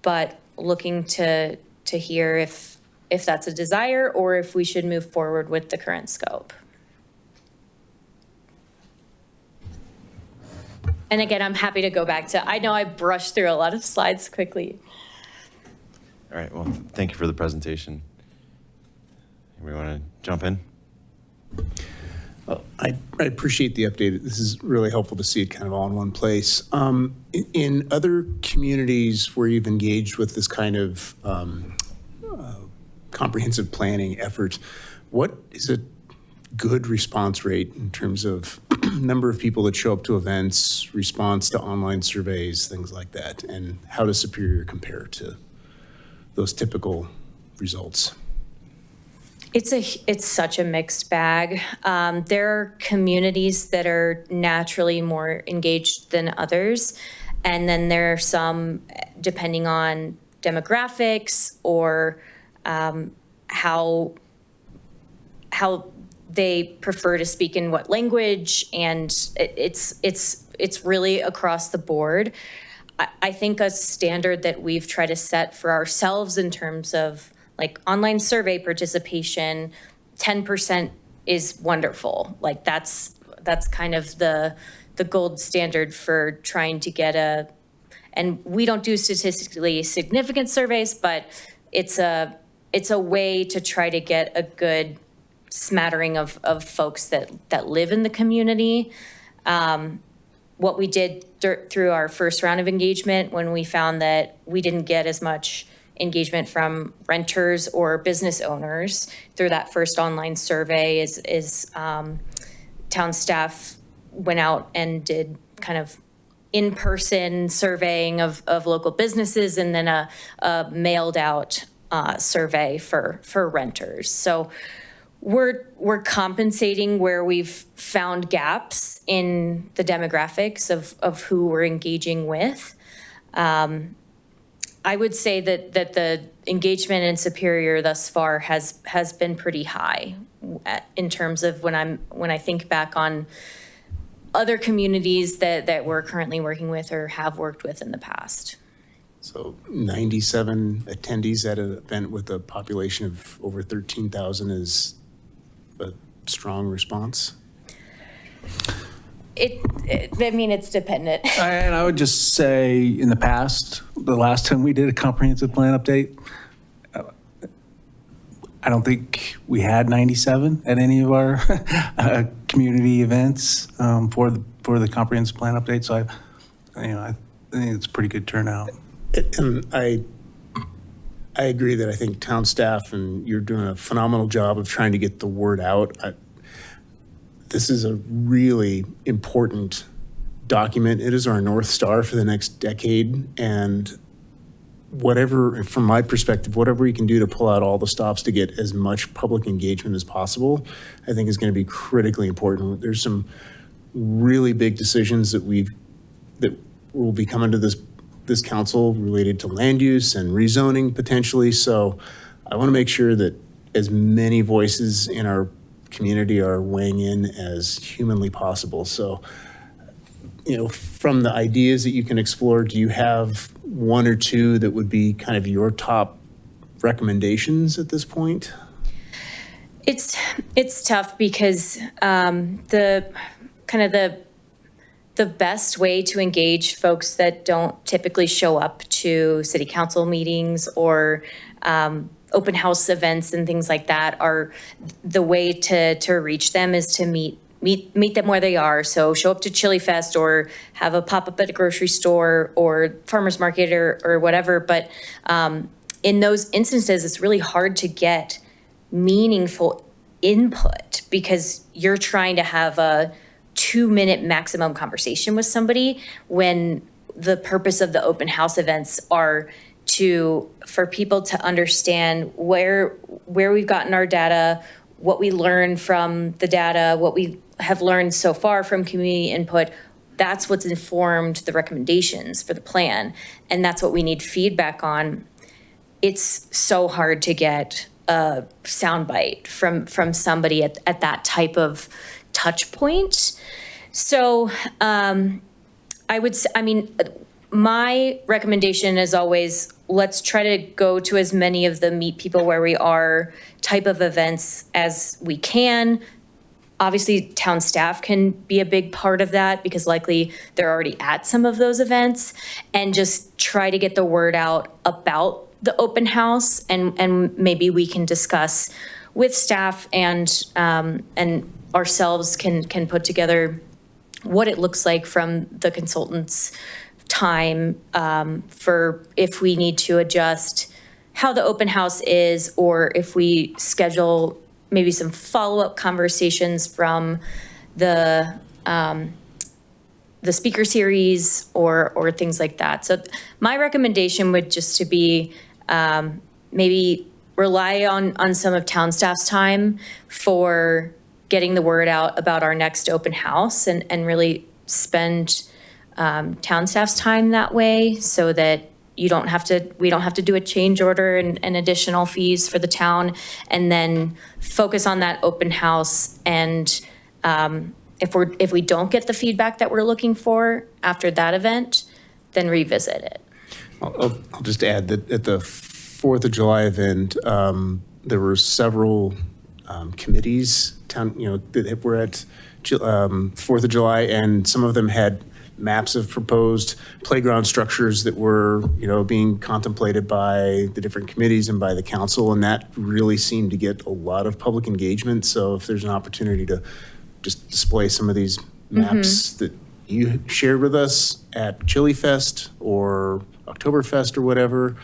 but looking to hear if that's a desire or if we should move forward with the current scope. And again, I'm happy to go back to, I know I brushed through a lot of slides quickly. All right, well, thank you for the presentation. Anybody want to jump in? I appreciate the update. This is really helpful to see it kind of all in one place. In other communities where you've engaged with this kind of comprehensive planning effort, what is a good response rate in terms of number of people that show up to events, response to online surveys, things like that? And how does Superior compare to those typical results? It's such a mixed bag. There are communities that are naturally more engaged than others. And then there are some, depending on demographics or how they prefer to speak in what language, and it's really across the board. I think a standard that we've tried to set for ourselves in terms of like online survey participation, 10% is wonderful. Like that's kind of the gold standard for trying to get and we don't do statistically significant surveys, but it's a way to try to get a good smattering of folks that live in the community. What we did through our first round of engagement, when we found that we didn't get as much engagement from renters or business owners through that first online survey, is town staff went out and did kind of in-person surveying of local businesses, and then a mailed out survey for renters. So we're compensating where we've found gaps in the demographics of who we're engaging with. I would say that the engagement in Superior thus far has been pretty high in terms of when I think back on other communities that we're currently working with or have worked with in the past. So 97 attendees at an event with a population of over 13,000 is a strong response? I mean, it's dependent. And I would just say in the past, the last time we did a comprehensive plan update, I don't think we had 97 at any of our community events for the comprehensive plan update. So I think it's a pretty good turnout. And I agree that I think town staff and you're doing a phenomenal job of trying to get the word out. This is a really important document. It is our North Star for the next decade. And whatever, from my perspective, whatever we can do to pull out all the stops to get as much public engagement as possible, I think is going to be critically important. There's some really big decisions that will be coming to this council related to land use and rezoning potentially. So I want to make sure that as many voices in our community are weighing in as humanly possible. So, from the ideas that you can explore, do you have one or two that would be kind of your top recommendations at this point? It's tough because the best way to engage folks that don't typically show up to city council meetings or open house events and things like that are the way to reach them is to meet them where they are. So show up to Chili Fest or have a pop-up at a grocery store or farmer's market or whatever. But in those instances, it's really hard to get meaningful input because you're trying to have a 2-minute maximum conversation with somebody when the purpose of the open house events are for people to understand where we've gotten our data, what we learned from the data, what we have learned so far from community input. That's what's informed the recommendations for the plan. And that's what we need feedback on. It's so hard to get soundbite from somebody at that type of touch point. So my recommendation is always, let's try to go to as many of the meet people where we are type of events as we can. Obviously, town staff can be a big part of that because likely they're already at some of those events, and just try to get the word out about the open house, and maybe we can discuss with staff and ourselves can put together what it looks like from the consultant's time for if we need to adjust how the open house is, or if we schedule maybe some follow-up conversations from the speaker series or things like that. So my recommendation would just to be maybe rely on some of town staff's time for getting the word out about our next open house, and really spend town staff's time that way, so that we don't have to do a change order and additional fees for the town, and then focus on that open house. And if we don't get the feedback that we're looking for after that event, then revisit it. I'll just add that at the 4th of July event, there were several committees, that were at 4th of July, and some of them had maps of proposed playground structures that were, being contemplated by the different committees and by the council, and that really seemed to get a lot of public engagement. So if there's an opportunity to just display some of these maps that you shared with us at Chili Fest or Oktoberfest or whatever,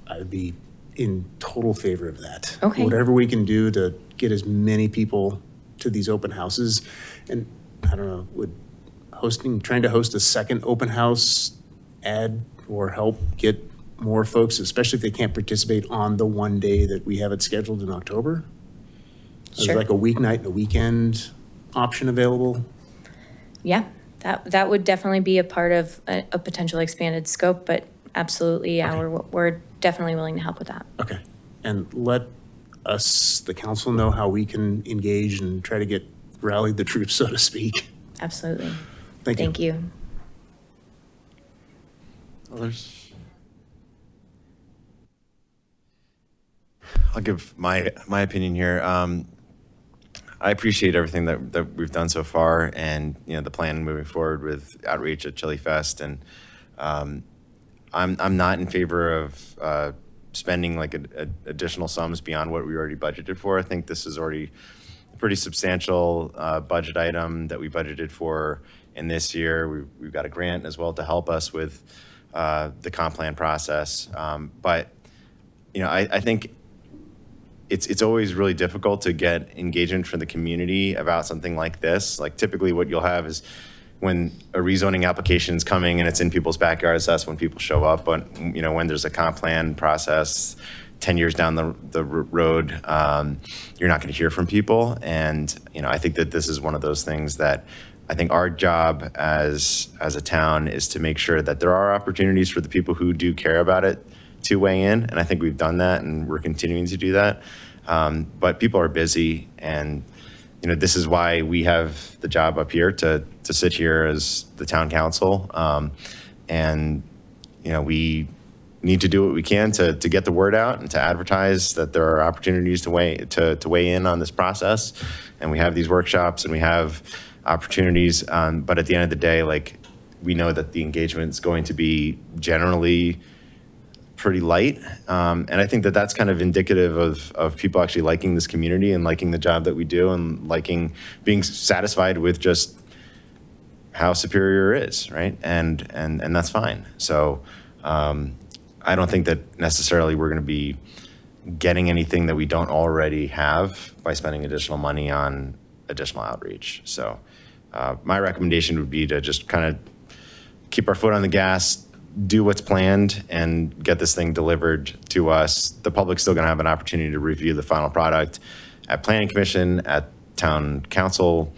I'd be in total favor of that. Okay. Whatever we can do to get as many people to these open houses. And I don't know, trying to host a second open house add or help get more folks, especially if they can't participate on the one day that we have it scheduled in October? Sure. There's like a weeknight and a weekend option available? Yeah, that would definitely be a part of a potential expanded scope, but absolutely, yeah, we're definitely willing to help with that. Okay. And let us, the council, know how we can engage and try to rally the troops, so to speak. Absolutely. Thank you. Others? I'll give my opinion here. I appreciate everything that we've done so far, and the plan moving forward with outreach at Chili Fest. And I'm not in favor of spending like additional sums beyond what we already budgeted for. I think this is already a pretty substantial budget item that we budgeted for in this year. We've got a grant as well to help us with the comp plan process. But I think it's always really difficult to get engagement from the community about something like this. Like typically what you'll have is when a rezoning application is coming and it's in people's backyards, that's when people show up. But when there's a comp plan process 10 years down the road, you're not going to hear from people. And I think that this is one of those things that I think our job as a town is to make sure that there are opportunities for the people who do care about it to weigh in. And I think we've done that, and we're continuing to do that. But people are busy, and this is why we have the job up here to sit here as the town council. And we need to do what we can to get the word out and to advertise that there are opportunities to weigh in on this process. And we have these workshops and we have opportunities. But at the end of the day, we know that the engagement is going to be generally pretty light. And I think that that's kind of indicative of people actually liking this community and liking the job that we do and being satisfied with just how Superior is, right? And that's fine. So I don't think that necessarily we're going to be getting anything that we don't already have by spending additional money on additional outreach. So my recommendation would be to just kind of keep our foot on the gas, do what's planned, and get this thing delivered to us. The public's still going to have an opportunity to review the final product at Planning Commission, at Town Council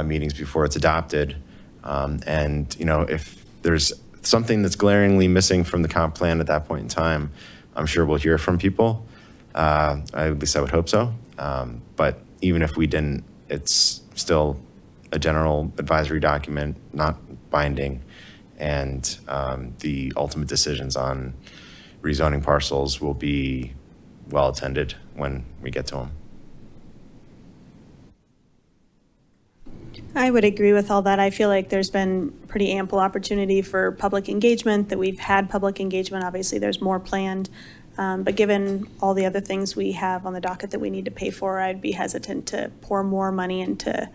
meetings before it's adopted. And if there's something that's glaringly missing from the comp plan at that point in time, I'm sure we'll hear from people. At least I would hope so. But even if we didn't, it's still a general advisory document, not binding. And the ultimate decisions on rezoning parcels will be well attended when we get to them. I would agree with all that. I feel like there's been pretty ample opportunity for public engagement, that we've had public engagement. Obviously, there's more planned. But given all the other things we have on the docket that we need to pay for, I'd be hesitant to pour more money into,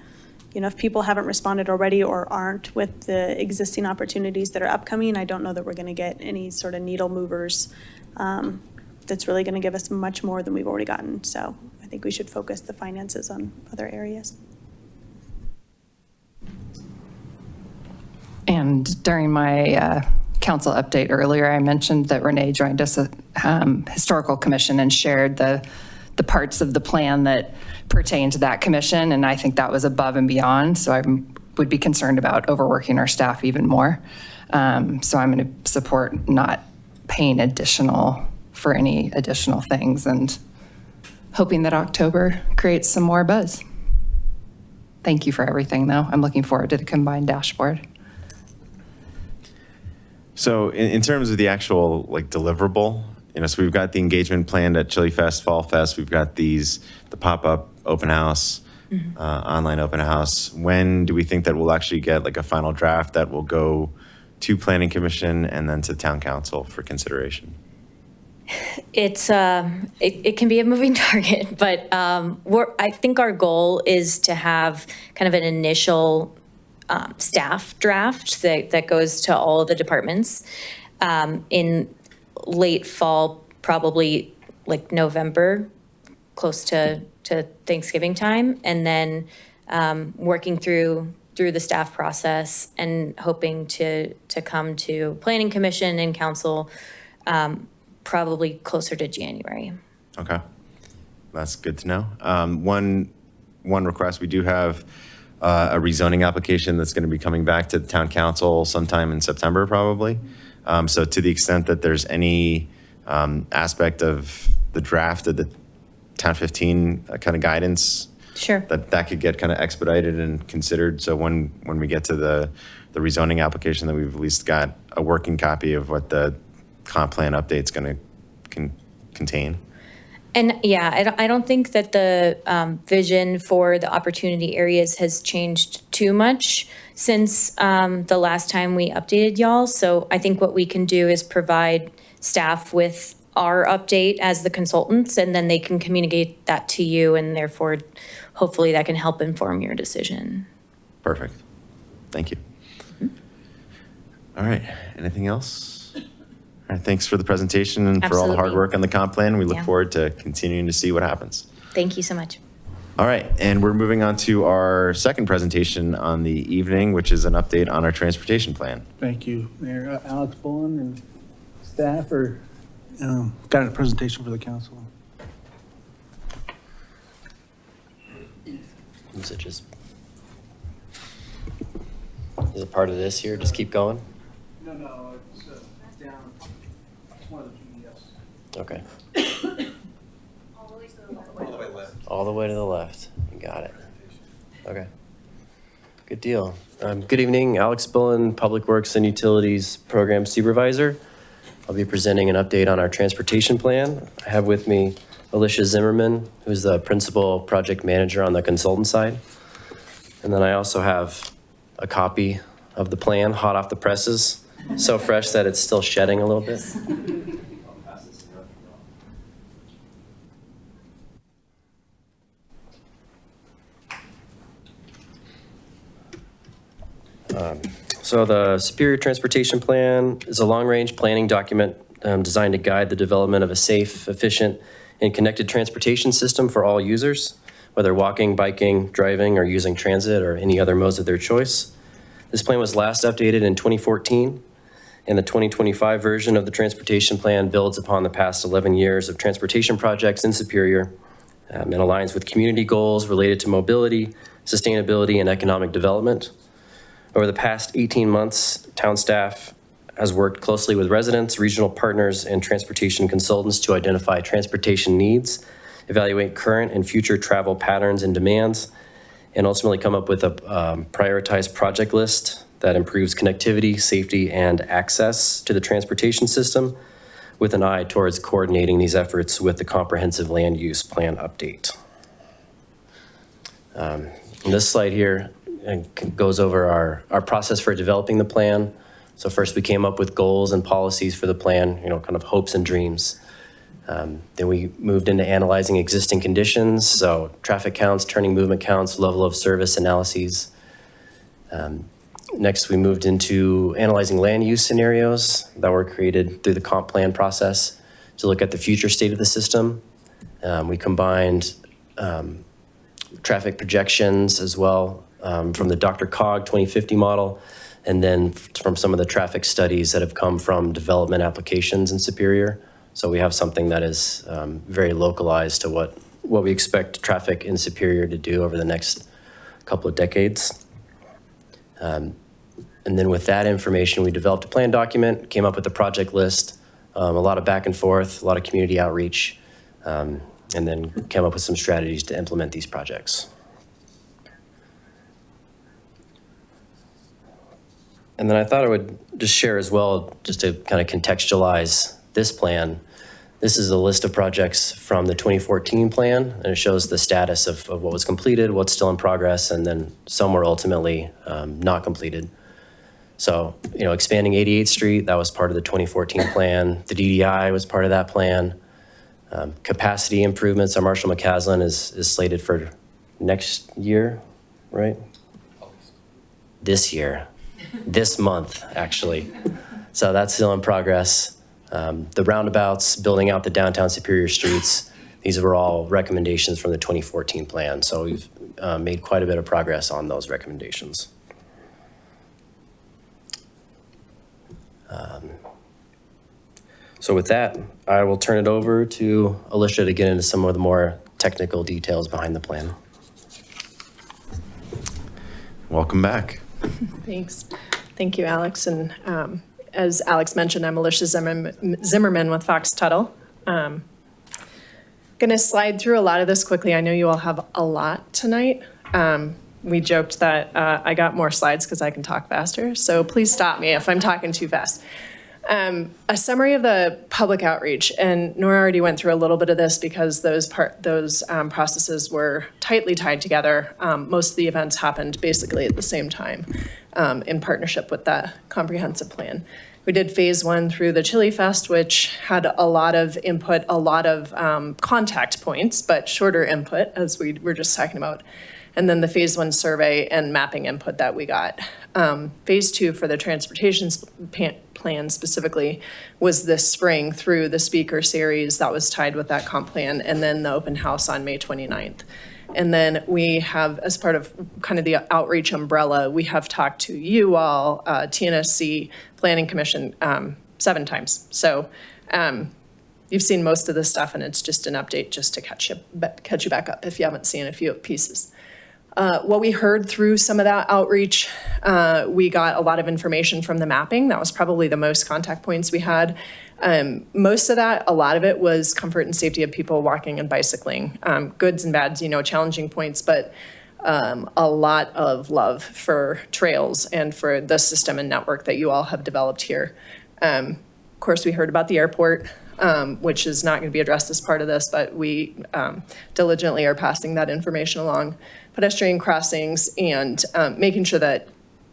if people haven't responded already or aren't with the existing opportunities that are upcoming, I don't know that we're going to get any sort of needle movers that's really going to give us much more than we've already gotten. So I think we should focus the finances on other areas. And during my council update earlier, I mentioned that Renee joined us at Historical Commission and shared the parts of the plan that pertain to that commission, and I think that was above and beyond, so I would be concerned about overworking our staff even more. So I'm going to support not paying additional for any additional things and hoping that October creates some more buzz. Thank you for everything, though. I'm looking forward to the combined dashboard. So in terms of the actual deliverable, so we've got the engagement planned at Chili Fest, Fall Fest. We've got the pop-up open house, online open house. When do we think that we'll actually get a final draft that will go to Planning Commission and then to Town Council for consideration? It's it can be a moving target, but I think our goal is to have kind of an initial staff draft that goes to all of the departments in late fall, probably November, close to Thanksgiving time, and then working through the staff process and hoping to come to Planning Commission and Council probably closer to January. Okay, that's good to know. One request, we do have a rezoning application that's going to be coming back to the Town Council sometime in September, probably. So to the extent that there's any aspect of the draft of the Town 15 kind of guidance, sure, that could get kind of expedited and considered. So when we get to the rezoning application, that we've at least got a working copy of what the comp plan update's going to contain. And yeah, I don't think that the vision for the opportunity areas has changed too much since the last time we updated y'all. So I think what we can do is provide staff with our update as the consultants, and then they can communicate that to you, and therefore, hopefully that can help inform your decision. Perfect. Thank you. All right. Anything else? All right, thanks for the presentation and for all the hard Absolutely. work on the comp plan. We look Yeah. forward to continuing to see what happens. Thank you so much. All right, and we're moving on to our second presentation on the evening, which is an update on our transportation plan. Thank you, Mayor. Alex Bullen and staff are got a presentation for the council. Is it just, is it part of this here? Just keep going? No, it's down. It's one of the PDFs. Okay. All the way to the left. You got it. Okay. Good deal. Good evening, Alex Bullen, Public Works and Utilities Program Supervisor. I'll be presenting an update on our transportation plan. I have with me Alicia Zimmerman, who's the Principal Project Manager on the consultant side. And then I also have a copy of the plan, hot off the presses, so fresh that it's still shedding a little bit. So the Superior Transportation Plan is a long-range planning document designed to guide the development of a safe, efficient, and connected transportation system for all users, whether walking, biking, driving, or using transit or any other modes of their choice. This plan was last updated in 2014, and the 2025 version of the transportation plan builds upon the past 11 years of transportation projects in Superior and aligns with community goals related to mobility, sustainability, and economic development. Over the past 18 months, town staff has worked closely with residents, regional partners, and transportation consultants to identify transportation needs, evaluate current and future travel patterns and demands, and ultimately come up with a prioritized project list that improves connectivity, safety, and access to the transportation system, with an eye towards coordinating these efforts with the comprehensive land use plan update. This slide here goes over our process for developing the plan. So first we came up with goals and policies for the plan, kind of hopes and dreams. Then we moved into analyzing existing conditions, so traffic counts, turning movement counts, level of service analyses. Next, we moved into analyzing land use scenarios that were created through the comp plan process to look at the future state of the system. We combined traffic projections as well from the Dr. Cog 2050 model, and then from some of the traffic studies that have come from development applications in Superior. So we have something that is very localized to what we expect traffic in Superior to do over the next couple of decades. And then with that information, we developed a plan document, came up with a project list, a lot of back and forth, a lot of community outreach, and then came up with some strategies to implement these projects. And then I thought I would just share as well, just to kind of contextualize this plan. This is a list of projects from the 2014 plan, and it shows the status of what was completed, what's still in progress, and then some were ultimately not completed. So, expanding 88th Street, that was part of the 2014 plan. The DDI was part of that plan. Capacity improvements on Marshall McCaslin is slated for next year, right? This year, this month, actually. So that's still in progress. The roundabouts, building out the downtown Superior streets, these were all recommendations from the 2014 plan. So we've made quite a bit of progress on those recommendations. So with that, I will turn it over to Alicia to get into some of the more technical details behind the plan. Welcome back. Thanks. Thank you, Alex. And as Alex mentioned, I'm Alicia Zimmerman with Fox Tuttle. Going to slide through a lot of this quickly. I know you all have a lot tonight. We joked that I got more slides because I can talk faster. So please stop me if I'm talking too fast. A summary of the public outreach, and Nora already went through a little bit of this because those processes were tightly tied together. Most of the events happened basically at the same time in partnership with that comprehensive plan. We did phase 1 through the Chili Fest, which had a lot of input, a lot of contact points, but shorter input, as we were just talking about. And then the phase 1 survey and mapping input that we got. Phase 2 for the transportation plan specifically was this spring through the speaker series that was tied with that comp plan, and then the open house on May 29th. And then we have, as part of kind of the outreach umbrella, we have talked to you all, TNSC, Planning Commission, 7 times. So you've seen most of this stuff, and it's just an update just to catch you back up if you haven't seen a few pieces. What we heard through some of that outreach, we got a lot of information from the mapping. That was probably the most contact points we had. Most of that, a lot of it was comfort and safety of people walking and bicycling. Goods and bads, challenging points, but a lot of love for trails and for the system and network that you all have developed here. Of course, we heard about the airport, which is not going to be addressed as part of this, but we diligently are passing that information along. Pedestrian crossings and making sure that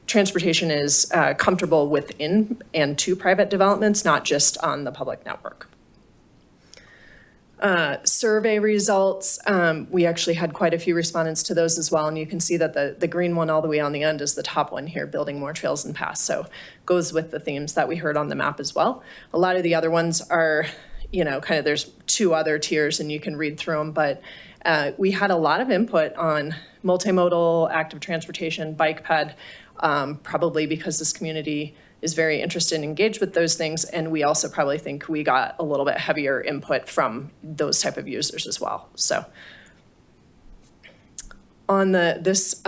transportation is comfortable within and to private developments, not just on the public network. Survey results, we actually had quite a few respondents to those as well, and you can see that the green one all the way on the end is the top one here, building more trails and paths, so goes with the themes that we heard on the map as well. A lot of the other ones are, kind of there's 2 other tiers and you can read through them, but we had a lot of input on multimodal, active transportation, bike ped, probably because this community is very interested and engaged with those things. And we also probably think we got a little bit heavier input from those type of users as well. So on this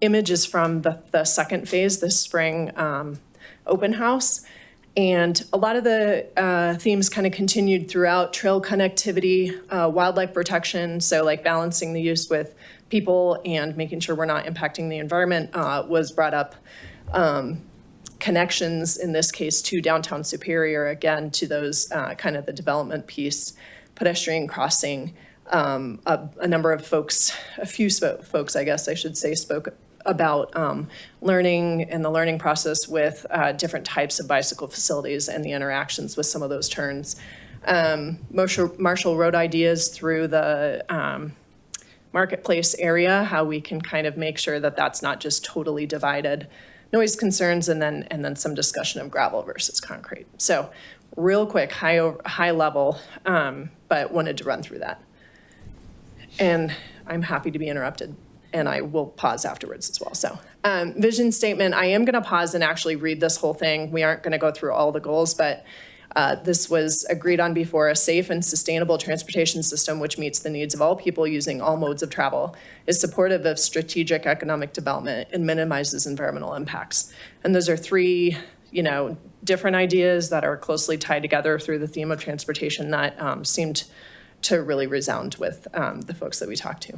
image is from the second phase, this spring open house. And a lot of the themes kind of continued throughout: trail connectivity, wildlife protection, so like balancing the use with people and making sure we're not impacting the environment was brought up. Connections, in this case, to downtown Superior, again, to those kind of the development piece, pedestrian crossing. A number of folks, a few folks, I guess I should say, spoke about learning and the learning process with different types of bicycle facilities and the interactions with some of those turns. Marshall Road ideas through the marketplace area, how we can kind of make sure that that's not just totally divided. Noise concerns, and then some discussion of gravel versus concrete. So real quick, high level, but wanted to run through that. And I'm happy to be interrupted, and I will pause afterwards as well. So vision statement, I am gonna pause and actually read this whole thing. We aren't gonna go through all the goals, but this was agreed on before: a safe and sustainable transportation system which meets the needs of all people using all modes of travel, is supportive of strategic economic development, and minimizes environmental impacts. And those are three, different ideas that are closely tied together through the theme of transportation that seemed to really resound with the folks that we talked to.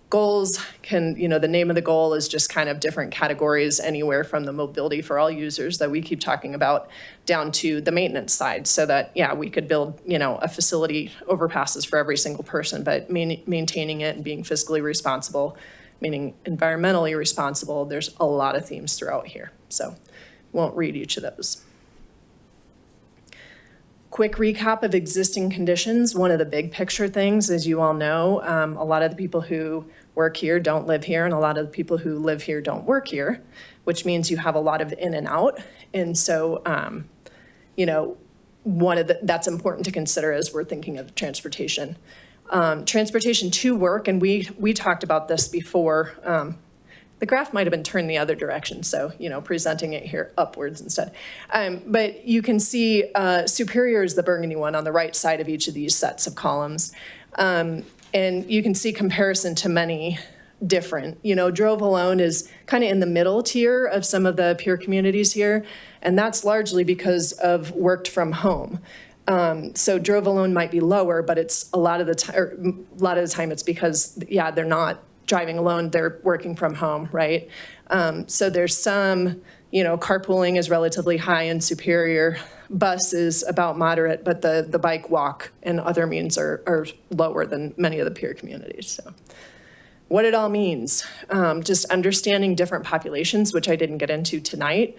Goals can, the name of the goal is just kind of different categories, anywhere from the mobility for all users that we keep talking about down to the maintenance side, so that, we could build, a facility overpasses for every single person, but maintaining it and being fiscally responsible, meaning environmentally responsible. There's a lot of themes throughout here, so won't read each of those. Quick recap of existing conditions. One of the big picture things, as you all know, a lot of the people who work here don't live here, and a lot of the people who live here don't work here, which means you have a lot of in and out. And so, that's important to consider as we're thinking of transportation. Transportation to work, and we talked about this before. The graph might have been turned the other direction, so, presenting it here upwards instead. But you can see Superior is the burgundy one on the right side of each of these sets of columns. And you can see comparison to many different. Drove alone is kind of in the middle tier of some of the peer communities here, and that's largely because of worked from home. So Drove alone might be lower, but it's a lot of the time it's because, they're not driving alone, they're working from home, right? So there's some, carpooling is relatively high in Superior. Bus is about moderate, but the bike, walk, and other means are lower than many of the peer communities. So what it all means, just understanding different populations, which I didn't get into tonight,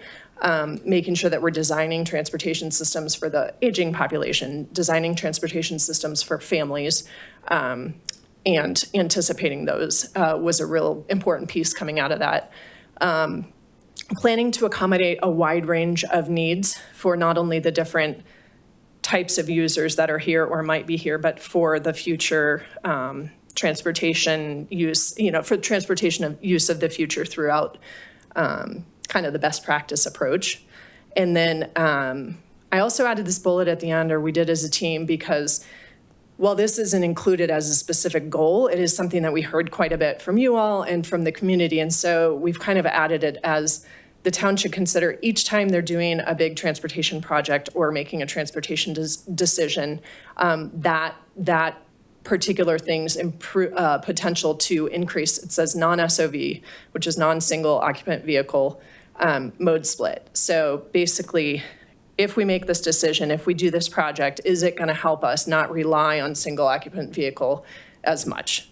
making sure that we're designing transportation systems for the aging population, designing transportation systems for families, and anticipating those was a real important piece coming out of that. Planning to accommodate a wide range of needs for not only the different types of users that are here or might be here, but for the future transportation use, for transportation of use of the future throughout kind of the best practice approach. And then I also added this bullet at the end, or we did as a team, because while this isn't included as a specific goal, it is something that we heard quite a bit from you all and from the community. And so we've kind of added it as the town should consider each time they're doing a big transportation project or making a transportation decision, that particular thing's potential to increase. It says non-SOV, which is non-single occupant vehicle mode split. So basically, if we make this decision, if we do this project, is it going to help us not rely on single occupant vehicle as much?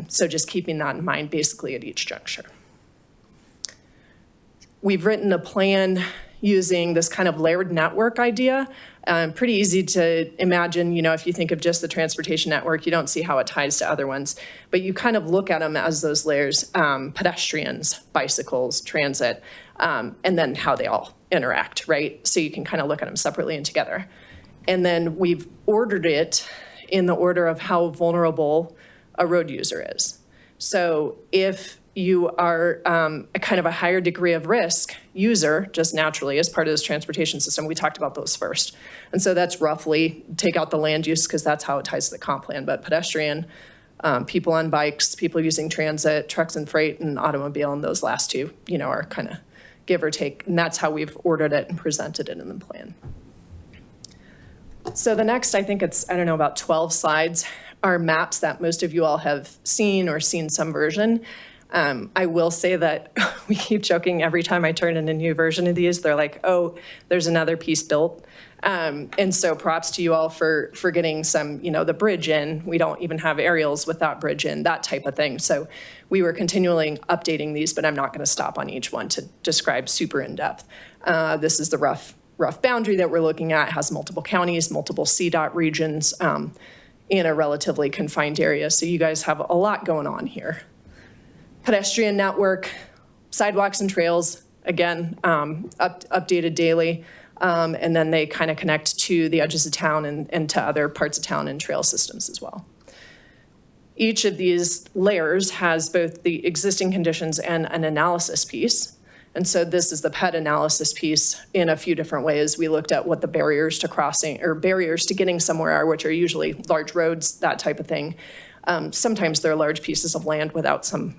So just keeping that in mind basically at each juncture. We've written a plan using this kind of layered network idea. Pretty easy to imagine, if you think of just the transportation network, you don't see how it ties to other ones, but you kind of look at them as those layers, pedestrians, bicycles, transit, and then how they all interact, right? So you can kind of look at them separately and together. And then we've ordered it in the order of how vulnerable a road user is. So if you are a kind of a higher degree of risk user, just naturally as part of this transportation system, we talked about those first. And so that's roughly, take out the land use because that's how it ties to the comp plan, but pedestrian, people on bikes, people using transit, trucks and freight, and automobile, and those last two, are kind of give or take. And that's how we've ordered it and presented it in the plan. So the next, I think it's, I don't know, about 12 slides, are maps that most of you all have seen or seen some version. I will say that we keep joking every time I turn in a new version of these, they're like, oh, there's another piece built. And so props to you all for getting some, the bridge in. We don't even have aerials with that bridge in, that type of thing. So we were continually updating these, but I'm not going to stop on each one to describe super in depth. This is the rough boundary that we're looking at. It has multiple counties, multiple CDOT regions in a relatively confined area. So you guys have a lot going on here. Pedestrian network, sidewalks and trails, again, updated daily. And then they kind of connect to the edges of town and to other parts of town and trail systems as well. Each of these layers has both the existing conditions and an analysis piece. And so this is the PED analysis piece in a few different ways. We looked at what the barriers to crossing or barriers to getting somewhere are, which are usually large roads, that type of thing. Sometimes they're large pieces of land without some,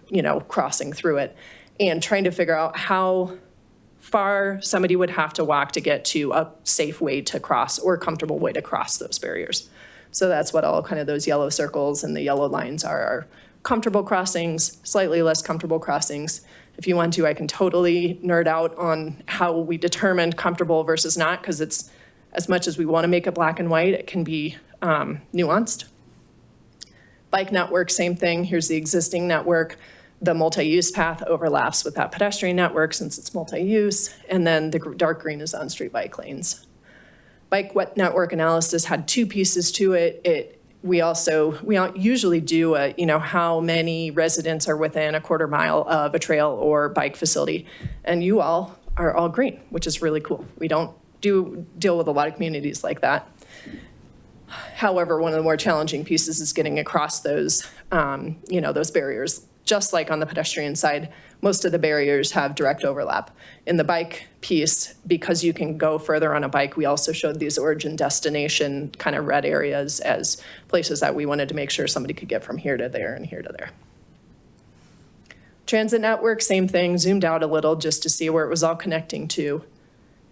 crossing through it, and trying to figure out how far somebody would have to walk to get to a safe way to cross or a comfortable way to cross those barriers. So that's what all kind of those yellow circles and the yellow lines are comfortable crossings, slightly less comfortable crossings. If you want to, I can totally nerd out on how we determined comfortable versus not, because it's, as much as we want to make it black and white, it can be nuanced. Bike network, same thing. Here's the existing network. The multi-use path overlaps with that pedestrian network since it's multi-use, and then the dark green is on-street bike lanes. Bike network analysis had two pieces to it. We usually do how many residents are within a quarter mile of a trail or bike facility, and you all are all green, which is really cool. We don't deal with a lot of communities like that. However, one of the more challenging pieces is getting across those, those barriers. Just like on the pedestrian side, most of the barriers have direct overlap. In the bike piece, because you can go further on a bike, we also showed these origin destination kind of red areas as places that we wanted to make sure somebody could get from here to there and here to there. Transit network, same thing, zoomed out a little just to see where it was all connecting to.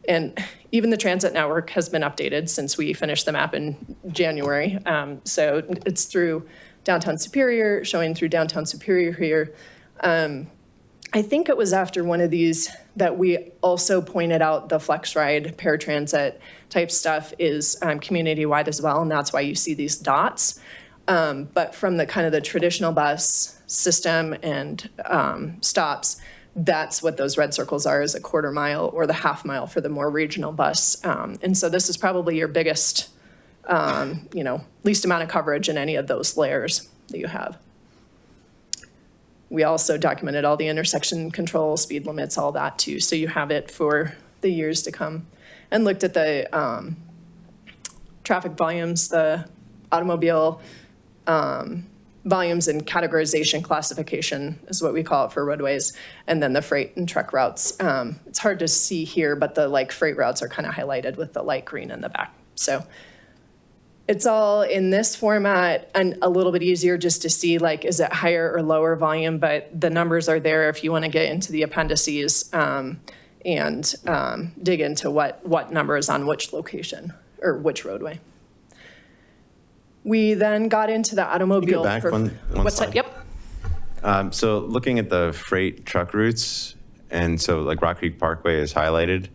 And even the transit network has been updated since we finished the map in January. So it's through downtown Superior, showing through downtown Superior here. I think it was after one of these that we also pointed out the flex ride paratransit type stuff is community-wide as well, and that's why you see these dots. But from the kind of the traditional bus system and stops, that's what those red circles are, is a quarter mile or the half mile for the more regional bus. And so this is probably your biggest, least amount of coverage in any of those layers that you have. We also documented all the intersection control, speed limits, all that too. So you have it for the years to come, and looked at the traffic volumes, the automobile volumes and categorization classification is what we call it for roadways, and then the freight and truck routes. It's hard to see here, but the freight routes are kind of highlighted with the light green in the back. So it's all in this format and a little bit easier just to see, is it higher or lower volume, but the numbers are there if you want to get into the appendices and dig into what number is on which location or which roadway. We then got into the automobile. Can you go back one What's slide? that? Yep. So looking at the freight truck routes, and so Rock Creek Parkway is highlighted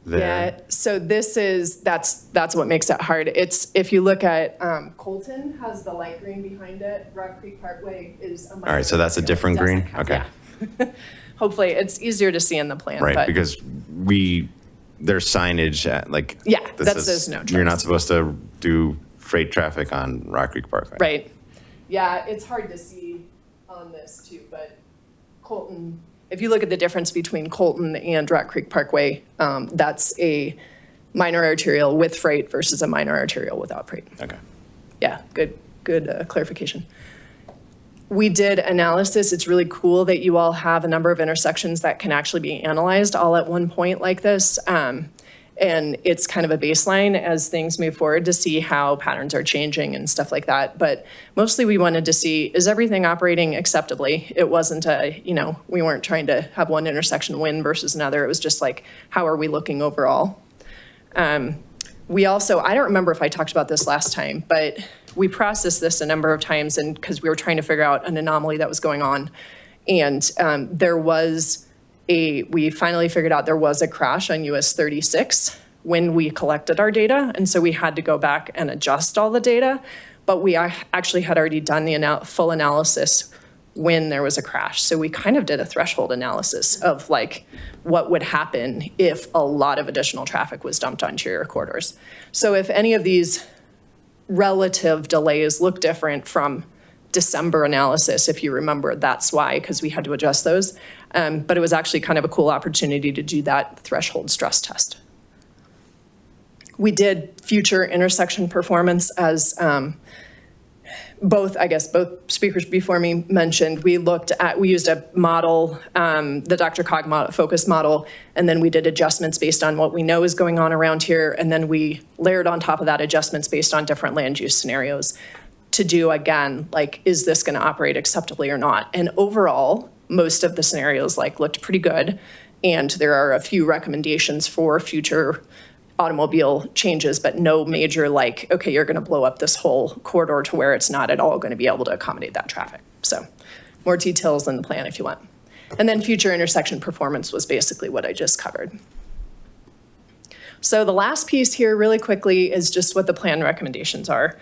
there. Yeah, so that's what makes it hard. It's, if you look at Colton has the light green behind it. Rock Creek Parkway is a minor. All right, so that's a different green? Okay. Yeah. Hopefully it's easier to see in the plan. Right, but because there's signage at yeah, this that is- says no You're not trucks. supposed to do freight traffic on Rock Creek Parkway. Right. Yeah, it's hard to see on this too, but Colton, if you look at the difference between Colton and Rock Creek Parkway, that's a minor arterial with freight versus a minor arterial without freight. Okay. Yeah, good clarification. We did analysis. It's really cool that you all have a number of intersections that can actually be analyzed all at one point like this. And it's kind of a baseline as things move forward to see how patterns are changing and stuff like that. But mostly we wanted to see, is everything operating acceptably? It wasn't we weren't trying to have one intersection win versus another. It was just like, how are we looking overall? We also, I don't remember if I talked about this last time, but we processed this a number of times and because we were trying to figure out an anomaly that was going on. And we finally figured out there was a crash on US 36 when we collected our data. And so we had to go back and adjust all the data, but we actually had already done the full analysis when there was a crash. So we kind of did a threshold analysis of like what would happen if a lot of additional traffic was dumped onto your corridors. So if any of these relative delays look different from December analysis, if you remember, that's why, because we had to adjust those. But it was actually kind of a cool opportunity to do that threshold stress test. We did future intersection performance as both speakers before me mentioned. We used a model, the Dr. Cog focus model, and then we did adjustments based on what we know is going on around here. And then we layered on top of that adjustments based on different land use scenarios to do, again, like, is this going to operate acceptably or not? And overall, most of the scenarios looked pretty good. And there are a few recommendations for future automobile changes, but no major okay, you're going to blow up this whole corridor to where it's not at all going to be able to accommodate that traffic. So more details in the plan if you want. And then future intersection performance was basically what I just covered. So the last piece here really quickly is just what the plan recommendations are.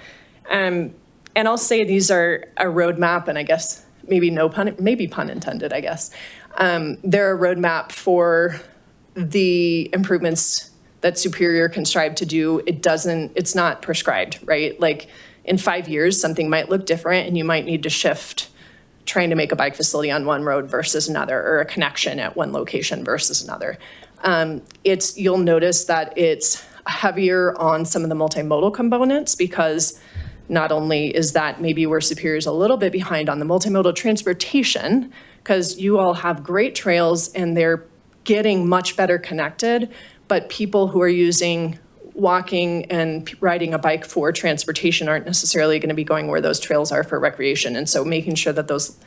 And I'll say these are a roadmap, and I guess maybe pun intended, I guess. They're a roadmap for the improvements that Superior can strive to do. It's not prescribed, right? Like in 5 years, something might look different and you might need to shift trying to make a bike facility on one road versus another, or a connection at one location versus another. You'll notice that it's heavier on some of the multimodal components because not only is that maybe where Superior's a little bit behind on the multimodal transportation, because you all have great trails and they're getting much better connected, but people who are using walking and riding a bike for transportation aren't necessarily going to be going where those trails are for recreation. And so making sure that those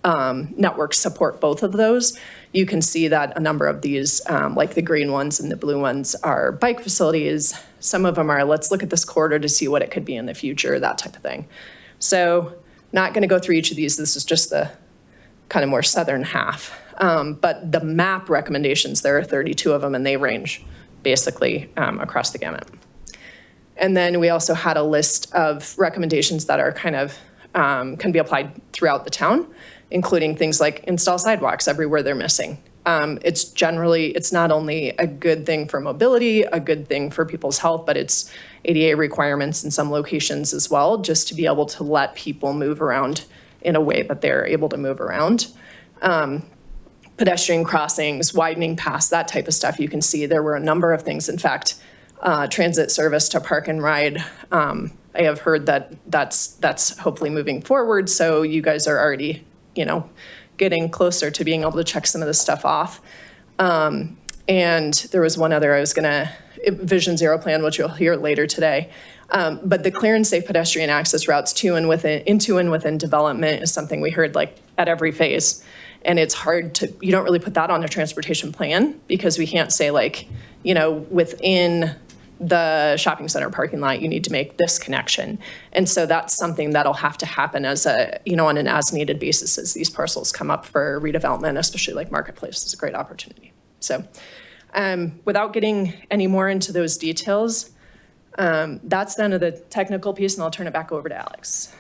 networks support both of those. You can see that a number of these, like the green ones and the blue ones, are bike facilities. Some of them are, let's look at this corridor to see what it could be in the future, that type of thing. So not going to go through each of these. This is just the kind of more southern half. But the map recommendations, there are 32 of them, and they range basically across the gamut. And then we also had a list of recommendations that are kind of can be applied throughout the town, including things like install sidewalks everywhere they're missing. It's not only a good thing for mobility, a good thing for people's health, but it's ADA requirements in some locations as well, just to be able to let people move around in a way that they're able to move around. Pedestrian crossings, widening paths, that type of stuff. You can see there were a number of things. In fact, transit service to park and ride, I have heard that that's hopefully moving forward. So you guys are already, getting closer to being able to check some of this stuff off. And there was one other Vision Zero plan, which you'll hear later today. But the clear and safe pedestrian access routes into and within development is something we heard at every phase. And it's hard you don't really put that on a transportation plan because we can't say within the shopping center parking lot, you need to make this connection. And so that's something that'll have to happen on an as needed basis as these parcels come up for redevelopment, especially like Marketplace is a great opportunity. So without getting any more into those details, that's the end of the technical piece, and I'll turn it back over to Alex.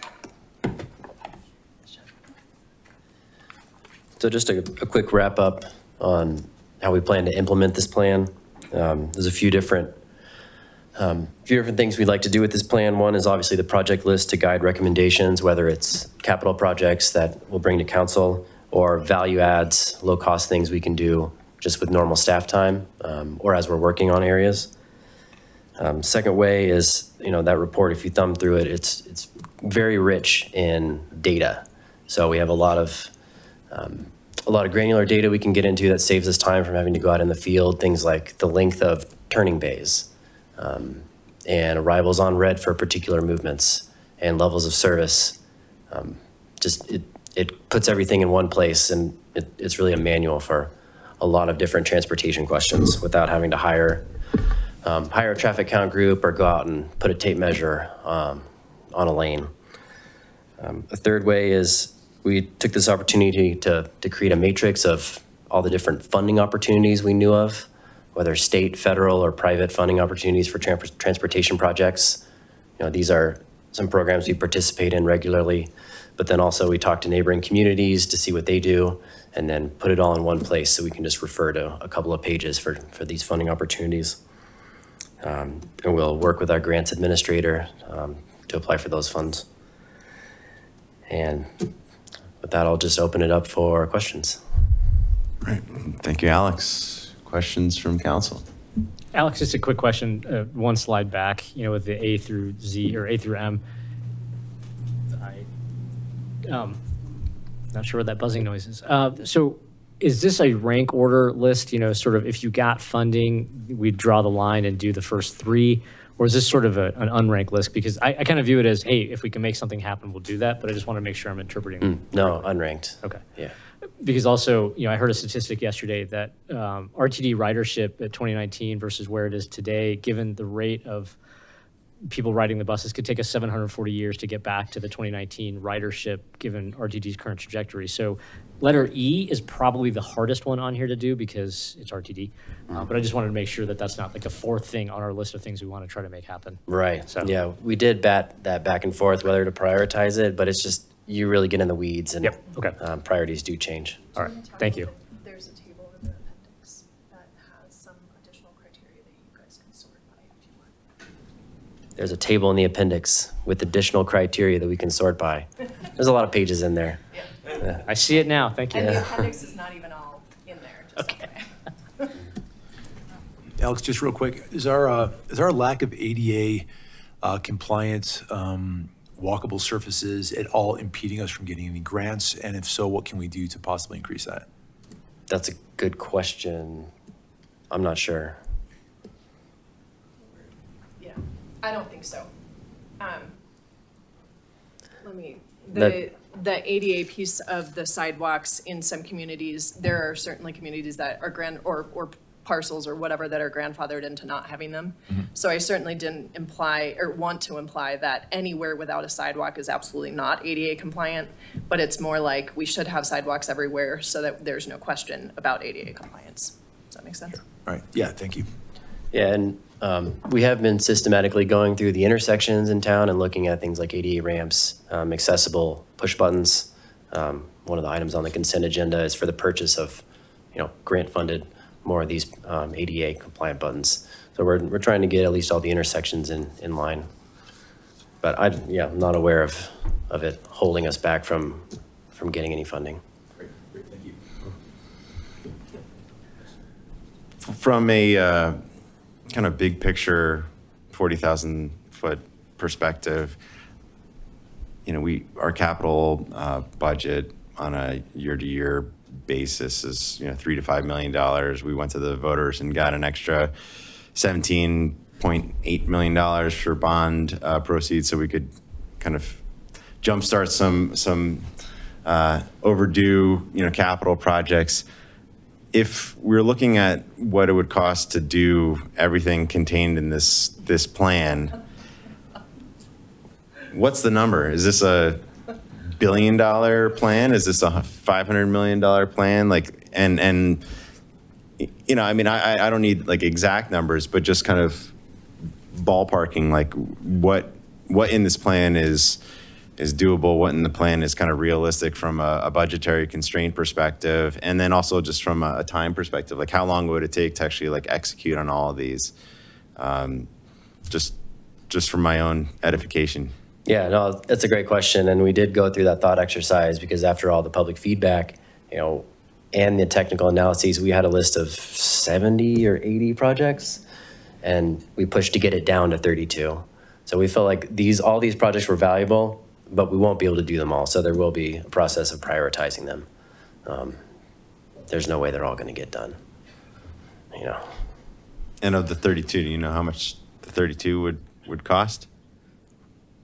So just a quick wrap up on how we plan to implement this plan. There's a few different things we'd like to do with this plan. One is obviously the project list to guide recommendations, whether it's capital projects that we'll bring to council or value adds, low cost things we can do just with normal staff time or as we're working on areas. Second way is, that report, if you thumb through it, it's very rich in data. So we have a lot of granular data we can get into that saves us time from having to go out in the field. Things like the length of turning bays, and arrivals on red for particular movements and levels of service. It puts everything in one place, and it's really a manual for a lot of different transportation questions without having to hire a traffic count group or go out and put a tape measure on a lane. A third way is we took this opportunity to create a matrix of all the different funding opportunities we knew of, whether state, federal, or private funding opportunities for transportation projects. These are some programs we participate in regularly, but then also we talk to neighboring communities to see what they do, and then put it all in one place so we can just refer to a couple of pages for these funding opportunities. And we'll work with our grants administrator to apply for those funds. And with that, I'll just open it up for questions. Great. Thank you, Alex. Questions from council? Alex, just a quick question, one slide back, with the A through Z or A through M. Not sure what that buzzing noise is. So is this a rank order list, sort of if you got funding, we'd draw the line and do the first three? Or is this sort of an unranked list? Because I kind of view it as, hey, if we can make something happen, we'll do that. But I just want to make sure I'm interpreting. No, unranked. Okay. Yeah. Because also, I heard a statistic yesterday that RTD ridership at 2019 versus where it is today, given the rate of people riding the buses, could take us 740 years to get back to the 2019 ridership, given RTD's current trajectory. So letter E is probably the hardest one on here to do because it's RTD. But I just wanted to make sure that that's not like a fourth thing on our list of things we want to try to make happen. Right. So. Yeah, we did bat that back and forth whether to prioritize it, but it's just, you really get in the weeds, and Okay. Priorities do change. All right. Thank you. There's a table in the appendix that has some additional criteria that you guys can sort by if you want. There's a table in the appendix with additional criteria that we can sort by. There's a lot of pages in there. Yeah. I see it now. Thank you. And the appendix is not even all in there. Just Okay. Alex, just real quick, is our lack of ADA compliance walkable surfaces at all impeding us from getting any grants? And if so, what can we do to possibly increase that? That's a good question. I'm not sure. Yeah, I don't think so. That- The ADA piece of the sidewalks in some communities, there are certainly communities that are or parcels or whatever that are grandfathered into not having them. So I certainly didn't imply or want to imply that anywhere without a sidewalk is absolutely not ADA compliant, but it's more like we should have sidewalks everywhere so that there's no question about ADA compliance. Does that make sense? All right, yeah, thank you. Yeah, and we have been systematically going through the intersections in town and looking at things like ADA ramps, accessible push buttons. One of the items on the consent agenda is for the purchase of, grant-funded more of these ADA compliant buttons. So we're trying to get at least all the intersections in line. But I'm not aware of it holding us back from getting any funding. Great, thank you. From a kind of big picture, 40,000 foot perspective, our capital budget on a year-to-year basis is $3 to $5 million. We went to the voters and got an extra $17.8 million for bond proceeds, so we could kind of jumpstart some overdue capital projects. If we're looking at what it would cost to do everything contained in this plan, what's the number? Is this a $1 billion plan? Is this a $500 million plan? I don't need exact numbers, but just kind of ballparking, what in this plan is doable, what in the plan is kind of realistic from a budgetary constraint perspective, and then also just from a time perspective, how long would it take to actually execute on all of these? Just for my own edification. Yeah, no, that's a great question. And we did go through that thought exercise because after all the public feedback, and the technical analyses, we had a list of 70 or 80 projects, and we pushed to get it down to 32. So we felt like all these projects were valuable, but we won't be able to do them all. So there will be a process of prioritizing them. There's no way they're all going to get done, And of the 32, do you know how much the 32 would cost?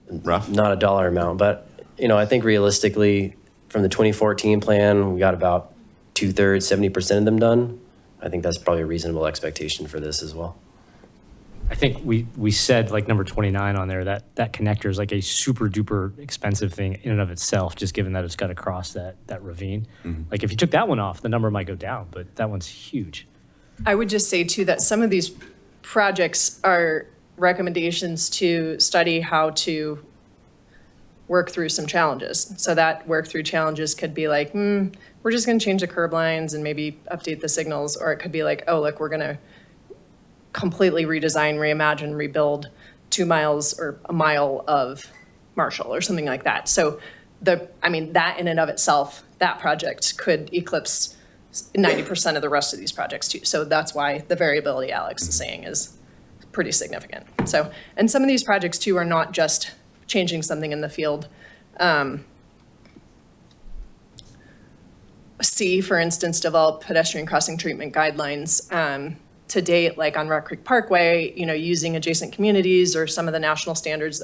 Rough? Not a dollar amount, but, I think realistically, from the 2014 plan, we got about 2/3, 70% of them done. I think that's probably a reasonable expectation for this as well. I think we said like number 29 on there, that connector is like a super duper expensive thing in and of itself, just given that it's got to cross that ravine. Like if you took that one off, the number might go down, but that one's huge. I would just say too that some of these projects are recommendations to study how to work through some challenges. So that work through challenges could be like, we're just going to change the curb lines and maybe update the signals. Or it could be like, oh, look, we're going to completely redesign, reimagine, rebuild 2 miles or a mile of Marshall or something like that. So that in and of itself, that project could eclipse 90% of the rest of these projects too. So that's why the variability Alex is saying is pretty significant. So, and some of these projects too are not just changing something in the field. C, for instance, develop pedestrian crossing treatment guidelines. To date, like on Rock Creek Parkway, using adjacent communities or some of the national standards,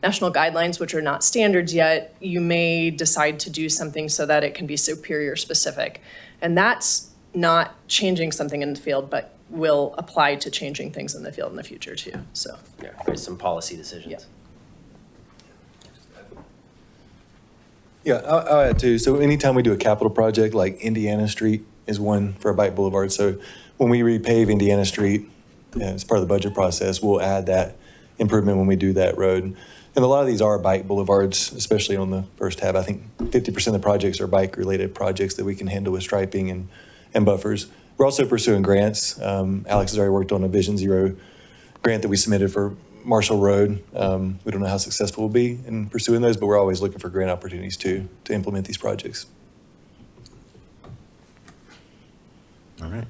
national guidelines, which are not standards yet, you may decide to do something so that it can be Superior specific. And that's not changing something in the field, but will apply to changing things in the field in the future too, so. Yeah, there's some policy decisions. Yeah, I'll add too. So anytime we do a capital project, like Indiana Street is one for a bike boulevard. So when we repave Indiana Street, as part of the budget process, we'll add that improvement when we do that road. And a lot of these are bike boulevards, especially on the first tab. I think 50% of the projects are bike-related projects that we can handle with striping and buffers. We're also pursuing grants. Alex has already worked on a Vision Zero grant that we submitted for Marshall Road. We don't know how successful we'll be in pursuing those, but we're always looking for grant opportunities too to implement these projects. All right.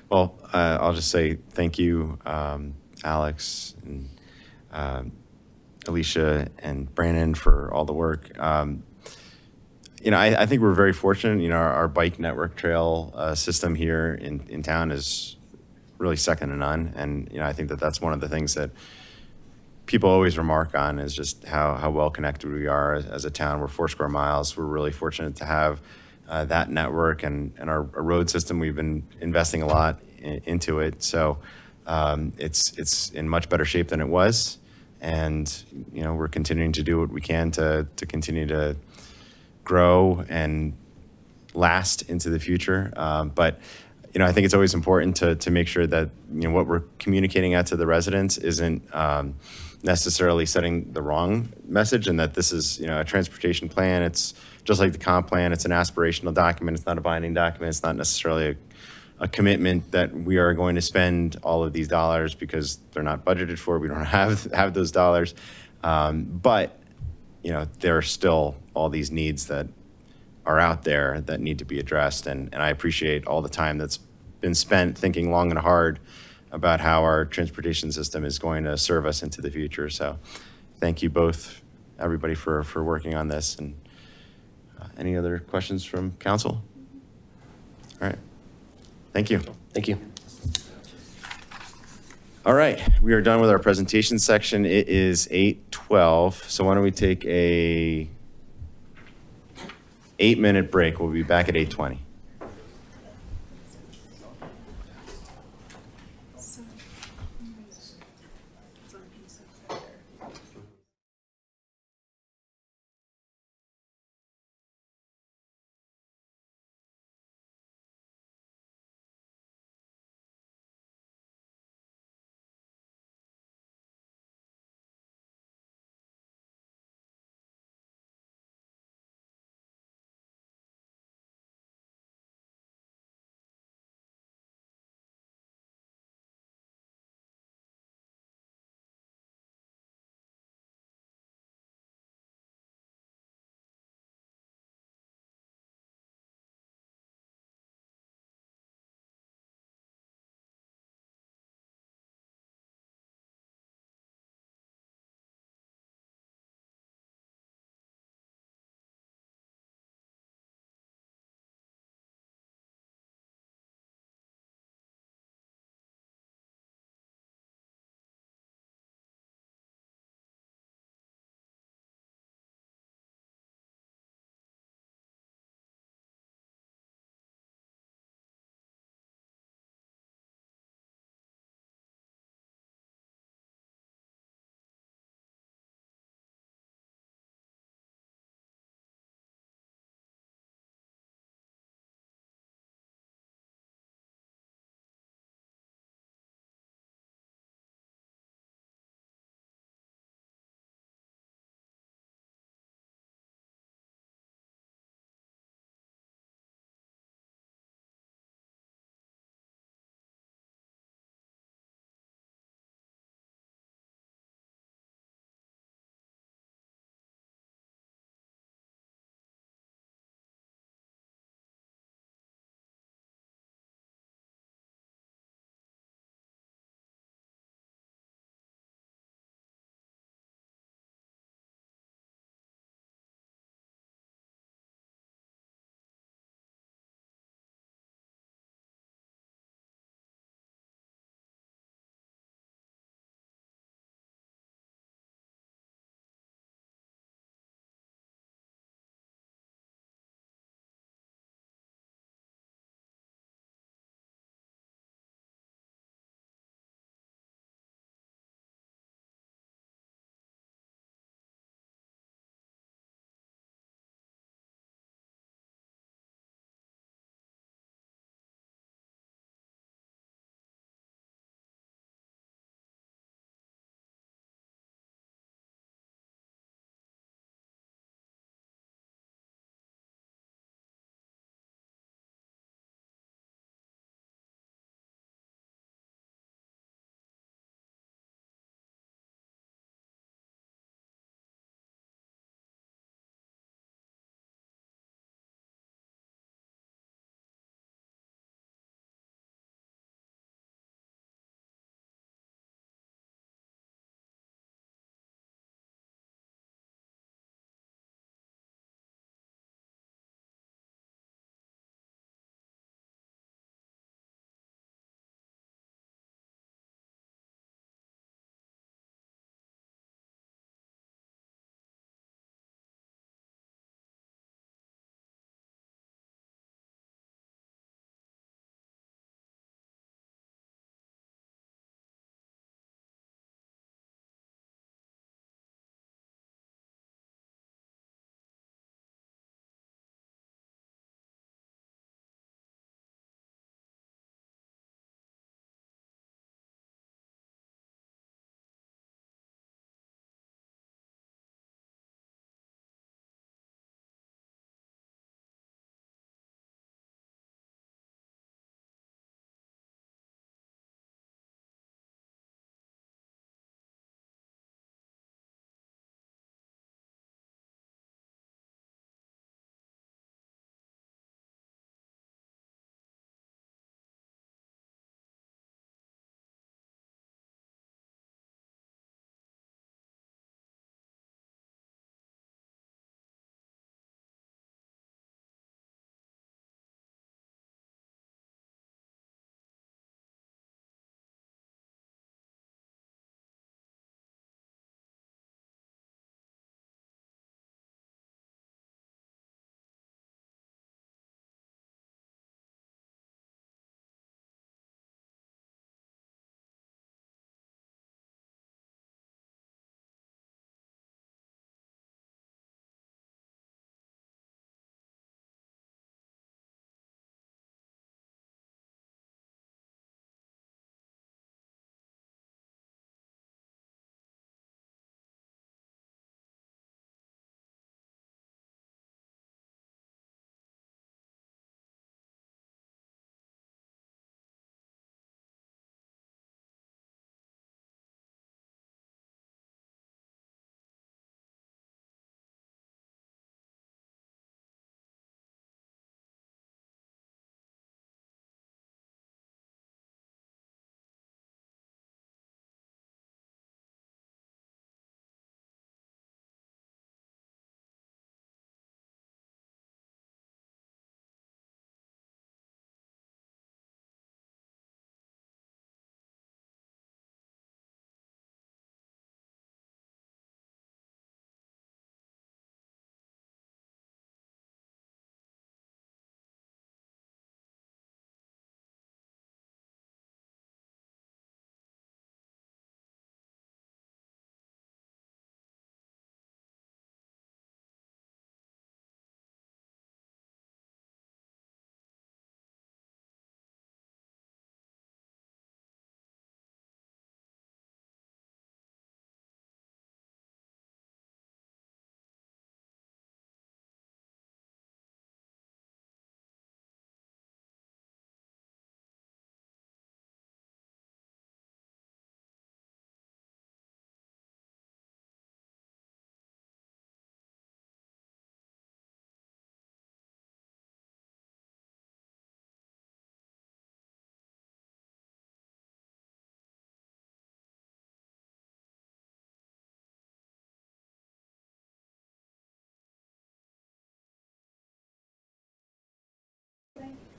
Well, I'll just say thank you, Alex and Alicia and Brandon for all the work. I think we're very fortunate. Our bike network trail system here in town is really second to none. And, I think that's one of the things that people always remark on is just how well connected we are as a town. We're 4 square miles. We're really fortunate to have that network and our road system. We've been investing a lot into it. So it's in much better shape than it was. And, we're continuing to do what we can to continue to grow and last into the future. But I think it's always important to make sure that, what we're communicating out to the residents isn't necessarily setting the wrong message, and that this is, a transportation plan. It's just like the comp plan. It's an aspirational document. It's not a binding document. It's not necessarily a commitment that we are going to spend all of these dollars because they're not budgeted for. We don't have those dollars. But, there are still all these needs that are out there that need to be addressed. And I appreciate all the time that's been spent thinking long and hard about how our transportation system is going to serve us into the future. So thank you both, everybody, for working on this. And any other questions from council? All right. Thank you. Thank you. All right, we are done with our presentation section. It is 8:12, so why don't we take a 8-minute break. We'll be back at 8:20.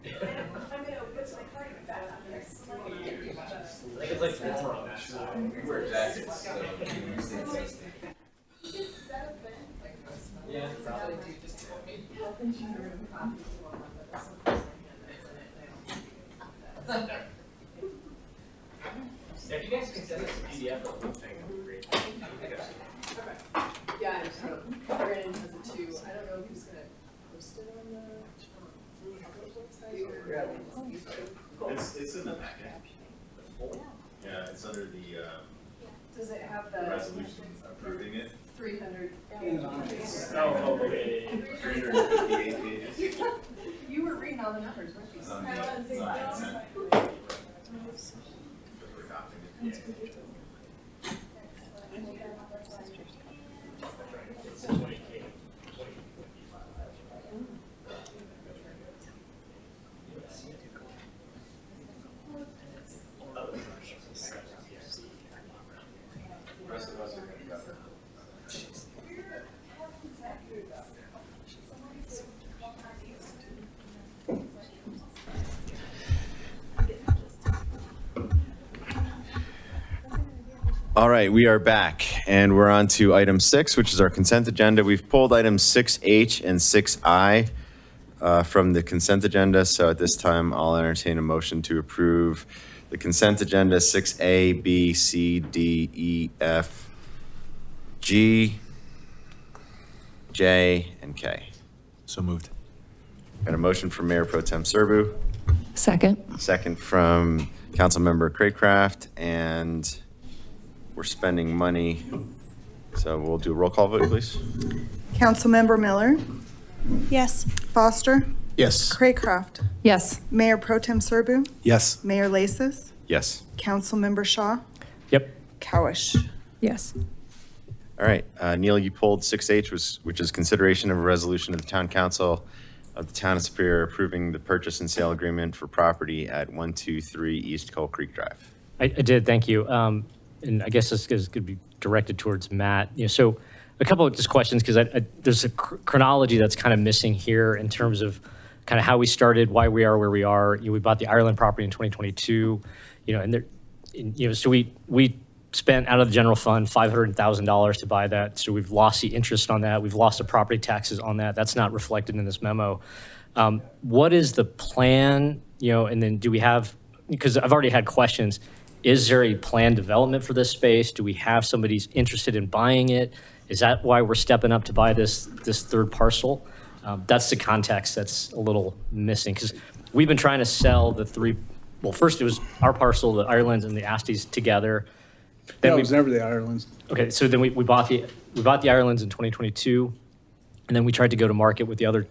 If you guys can send us a PDF of the whole thing, that would be great. Yeah, Brandon has it too. I don't know if he's gonna post it on the public website. It's in the packet. Yeah, it's under the Does it have the resolution approving it. 300? Oh, okay. 358 pages. You were reading all the numbers, weren't you? It's on the consent. The rest of us are going to go. All right, we are back, and we're on to item 6, which is our consent agenda. We've pulled items 6H and 6I from the consent agenda, so at this time, I'll entertain a motion to approve the consent agenda 6A, B, C, D, E, F, G, J, and K. So moved. Got a motion from Mayor Pro Tem Serbu, Second. second from Councilmember Craycraft, and we're spending money, so we'll do a roll call vote, please. Councilmember Miller, Yes. Foster, Yes. Craycraft, Yes. Mayor Pro Tem Serbu, Yes. Mayor Lasis, Yes. Councilmember Shaw, Yep. Cowish. Yes. All right, Neil, you pulled 6H, which is consideration of a resolution of the Town Council of the Town of Superior approving the purchase and sale agreement for property at 123 East Coal Creek Drive. I did, thank you. And I guess this is going to be directed towards Matt. So a couple of just questions, because there's a chronology that's kind of missing here in terms of kind of how we started, why we are where we are. We bought the Ireland property in 2022, so we spent out of the general fund $500,000 to buy that. So we've lost the interest on that. We've lost the property taxes on that. That's not reflected in this memo. What is the plan, and then do we have, because I've already had questions, is there a planned development for this space? Do we have somebody's interested in buying it? Is that why we're stepping up to buy this third parcel? That's the context that's a little missing, because we've been trying to sell the three. Well, first it was our parcel, the Irelands and the Asties together. Then It was never the Ireland's. Okay, so then we bought the Irelands in 2022, and then we tried to go to market with the other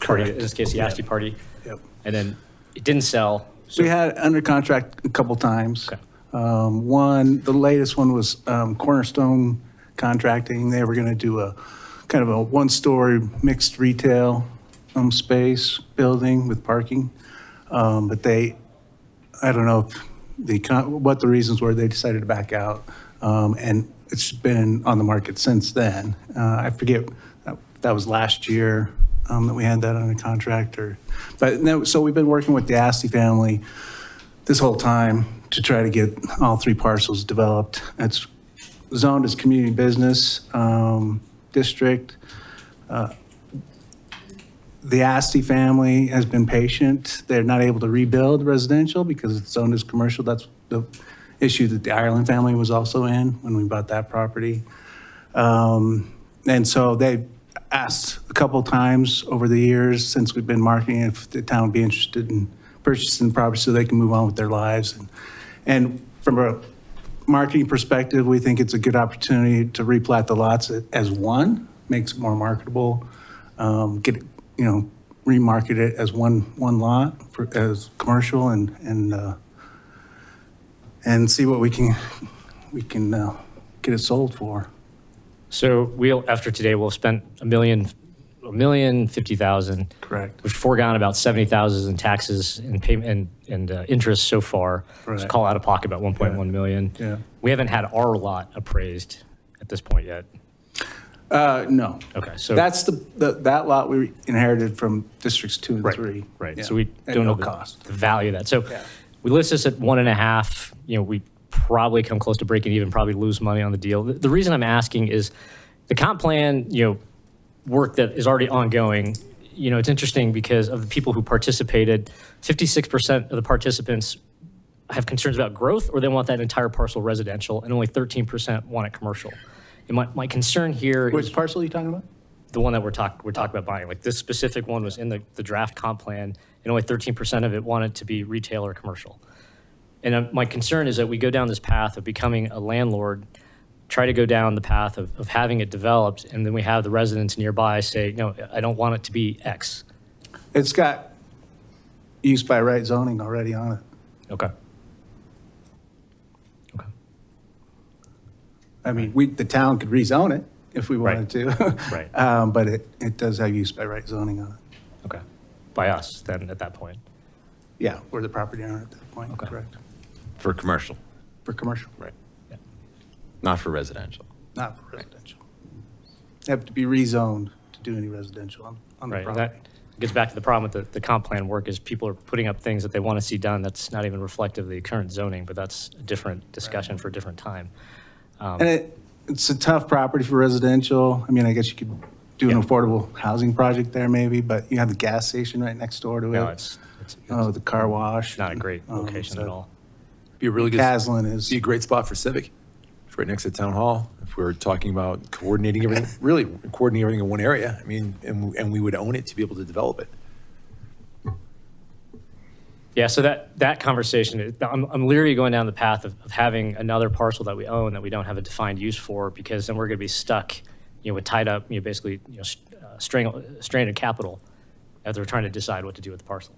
party, in this case the Asti party. Yep. And then it didn't sell. So we had it under contract a couple times. The latest one was Cornerstone Contracting. They were going to do a kind of a one-story mixed retail space building with parking. But I don't know what the reasons were. They decided to back out. And it's been on the market since then. I forget, that was last year that we had that under contract. So we've been working with the Asti family this whole time to try to get all three parcels developed. It's zoned as community business district. The Asti family has been patient. They're not able to rebuild residential because it's zoned as commercial. That's the issue that the Ireland family was also in when we bought that property. And so they asked a couple times over the years since we've been marketing if the town would be interested in purchasing the property so they can move on with their lives. And from a marketing perspective, we think it's a good opportunity to replat the lots as one, makes it more marketable, remarket it as one lot as commercial and see what we can get it sold for. So after today, we'll spend $1,050,000. Correct. We've foregone about $70,000 in taxes and payment and interest so far. Right. So call out of pocket about $1.1 million. Yeah. We haven't had our lot appraised at this point yet. No. Okay, so. That's that lot we inherited from districts 2 and 3. Right, Yeah. so we At don't know no the cost. the value of that. So Yeah. we list this at 1.5, we probably come close to breaking even, probably lose money on the deal. The reason I'm asking is the comp plan, work that is already ongoing, it's interesting because of the people who participated, 56% of the participants have concerns about growth or they want that entire parcel residential, and only 13% want it commercial. And my concern here is Which parcel are you talking about? the one that we're talking about buying. Like this specific one was in the draft comp plan, and only 13% of it wanted to be retail or commercial. And my concern is that we go down this path of becoming a landlord, try to go down the path of having it developed, and then we have the residents nearby say, no, I don't want it to be X. It's got use by right zoning already on it. Okay. I mean, the town could rezone it if we wanted to. Right. But it does have use by right zoning on it. Okay. By us then at that point. Yeah, we're the property owner at that point, correct. For commercial, For commercial, right? Not for residential. not for residential. They have to be rezoned to do any residential on the Right. And property. that gets back to the problem with the comp plan work is people are putting up things that they want to see done that's not even reflective of the current zoning, but that's a different discussion for a different time. And it's a tough property for residential. I mean, I guess you could do an affordable housing project there maybe, but you have the gas station right next door to it. No, it's the car wash. not a great location at all. Be a really good. Caslin is. Be a great spot for Civic. It's right next to Town Hall. If we're talking about coordinating everything, really coordinating everything in one area, I mean, and we would own it to be able to develop it. Yeah, so that conversation, I'm leery going down the path of having another parcel that we own that we don't have a defined use for, because then we're going to be stuck, with tied up, basically, stranded capital as we're trying to decide what to do with the parcel,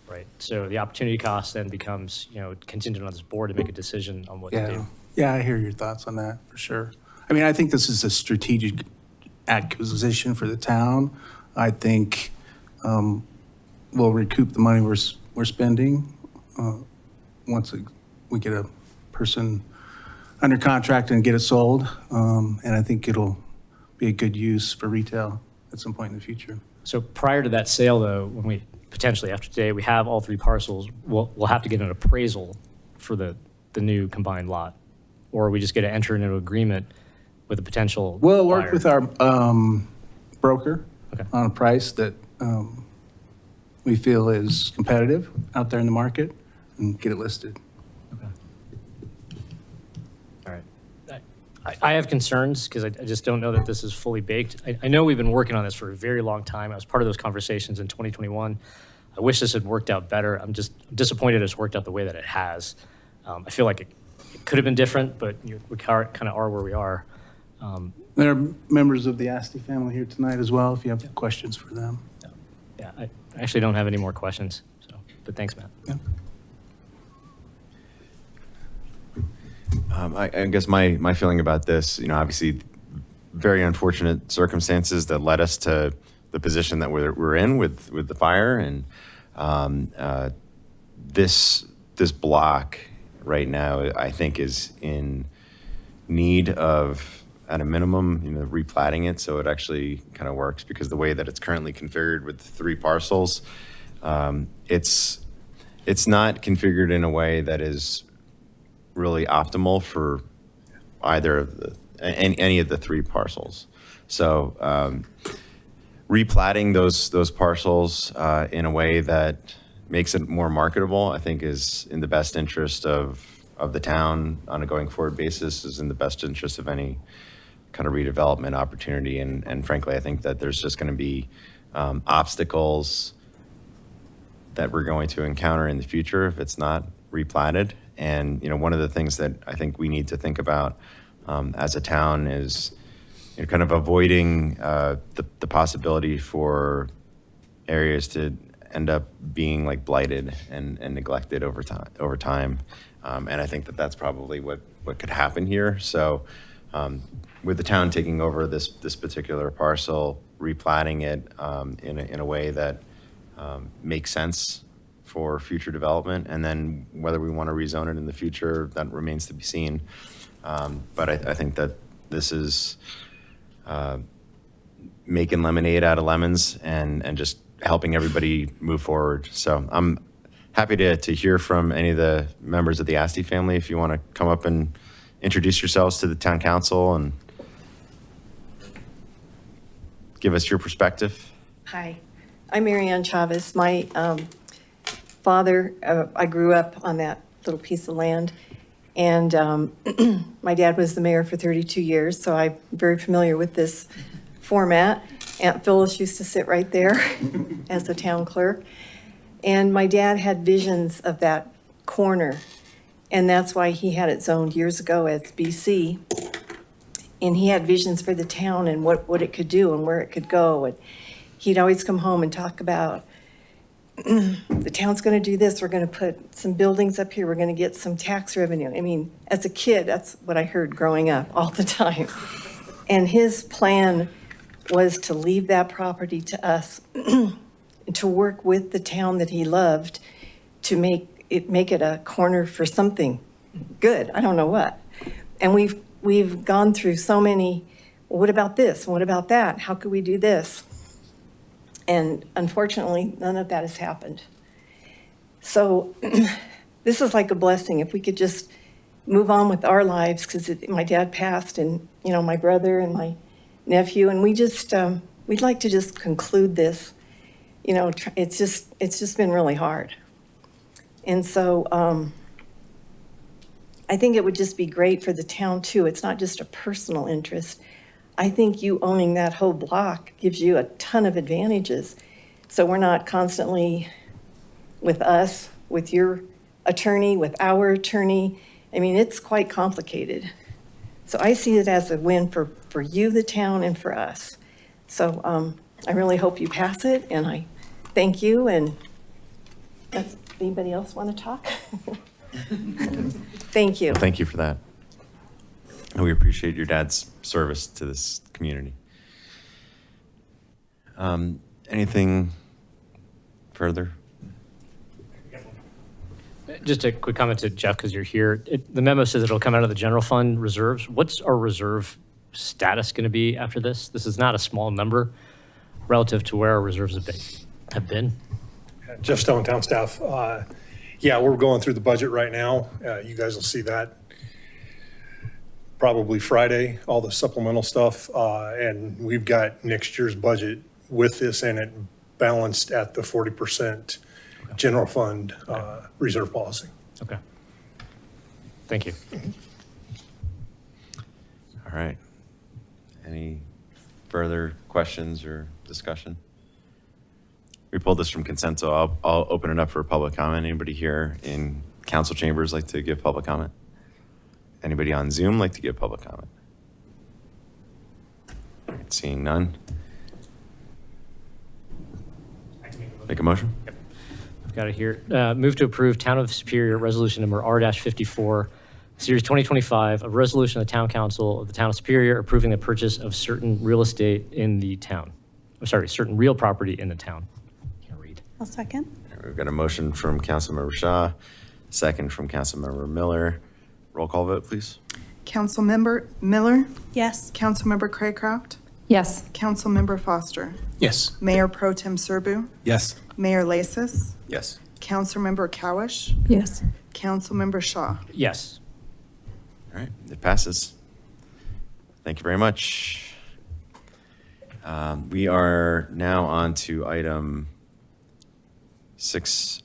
right? So the opportunity cost then becomes, contingent on this board to make a decision on what to do. Yeah, I hear your thoughts on that, for sure. I mean, I think this is a strategic acquisition for the town. I think we'll recoup the money we're spending once we get a person under contract and get it sold. And I think it'll be a good use for retail at some point in the future. So prior to that sale, though, when we potentially after today, we have all 3 parcels, we'll have to get an appraisal for the new combined lot, or we just get to enter into an agreement with a potential We'll work buyer. with our broker Okay. on a price that we feel is competitive out there in the market and get it listed. All right. I have concerns because I just don't know that this is fully baked. I know we've been working on this for a very long time. I was part of those conversations in 2021. I wish this had worked out better. I'm just disappointed it's worked out the way that it has. I feel like it could have been different, but we kind of are where we are. There are members of the Asti family here tonight as well, if you have questions for them. Yeah, I actually don't have any more questions, but thanks, Matt. I guess my feeling about this, obviously very unfortunate circumstances that led us to the position that we're in with the fire, and this block right now, I think, is in need of, at a minimum, replatting it so it actually kind of works, because the way that it's currently configured with the 3 parcels, it's not configured in a way that is really optimal for either of any of the 3 parcels. So replatting those parcels in a way that makes it more marketable, I think, is in the best interest of the town on a going forward basis, is in the best interest of any kind of redevelopment opportunity. And frankly, I think that there's just going to be obstacles that we're going to encounter in the future if it's not replatted. And, one of the things that I think we need to think about as a town is kind of avoiding the possibility for areas to end up being like blighted and neglected over time. And I think that that's probably what could happen here. So with the town taking over this particular parcel, replatting it in a way that makes sense for future development, and then whether we want to rezone it in the future, that remains to be seen. But I think that this is making lemonade out of lemons and just helping everybody move forward. So I'm happy to hear from any of the members of the Asti family. If you want to come up and introduce yourselves to the town council and give us your perspective. Hi, I'm Marianne Chavez. My father, I grew up on that little piece of land, and my dad was the mayor for 32 years, so I'm very familiar with this format. Aunt Phyllis used to sit right there as the town clerk, and my dad had visions of that corner, and that's why he had it zoned years ago as BC. And he had visions for the town and what it could do and where it could go. And he'd always come home and talk about, the town's going to do this. We're going to put some buildings up here. We're going to get some tax revenue. I mean, as a kid, that's what I heard growing up all the time. And his plan was to leave that property to us, to work with the town that he loved to make it a corner for something good. I don't know what. And we've gone through so many, well, what about this? What about that? How could we do this? And unfortunately, none of that has happened. So this is like a blessing. If we could just move on with our lives, because my dad passed and, my brother and my nephew, and we just, we'd like to just conclude this. It's just been really hard. And so, I think it would just be great for the town too. It's not just a personal interest. I think you owning that whole block gives you a ton of advantages. So we're not constantly with us, with your attorney, with our attorney. I mean, it's quite complicated. So I see it as a win for you, the town, and for us. So I really hope you pass it, and I thank you. And does anybody else want to talk? Thank you. Well, thank you for that. And we appreciate your dad's service to this community. Anything further? Just a quick comment to Jeff, because you're here. The memo says it'll come out of the general fund reserves. What's our reserve status going to be after this? This is not a small number relative to where our reserves have been. Jeff Stone, town staff. Yeah, we're going through the budget right now. You guys will see that probably Friday, all the supplemental stuff. And we've got next year's budget with this in it balanced at the 40% general fund reserve policy. Okay. Thank you. All right. Any further questions or discussion? We pulled this from consent, so I'll open it up for public comment. Anybody here in council chambers like to give public comment? Anybody on Zoom like to give public comment? All right, seeing none. Make a motion? Yep. I've got it here. Move to approve Town of Superior Resolution Number R-54, Series 2025, a resolution of the Town Council of the Town of Superior approving the purchase of certain real estate in the town. Certain real property in the town. I'll second. We've got a motion from Councilmember Shaw, second from Councilmember Miller. Roll call vote, please. Councilmember Miller? Yes. Councilmember Craycraft? Yes. Councilmember Foster? Yes. Mayor Pro Tem Serbu? Yes. Mayor Lasis? Yes. Councilmember Cowish? Yes. Councilmember Shaw? Yes. All right, it passes. Thank you very much. We are now on to item 6I,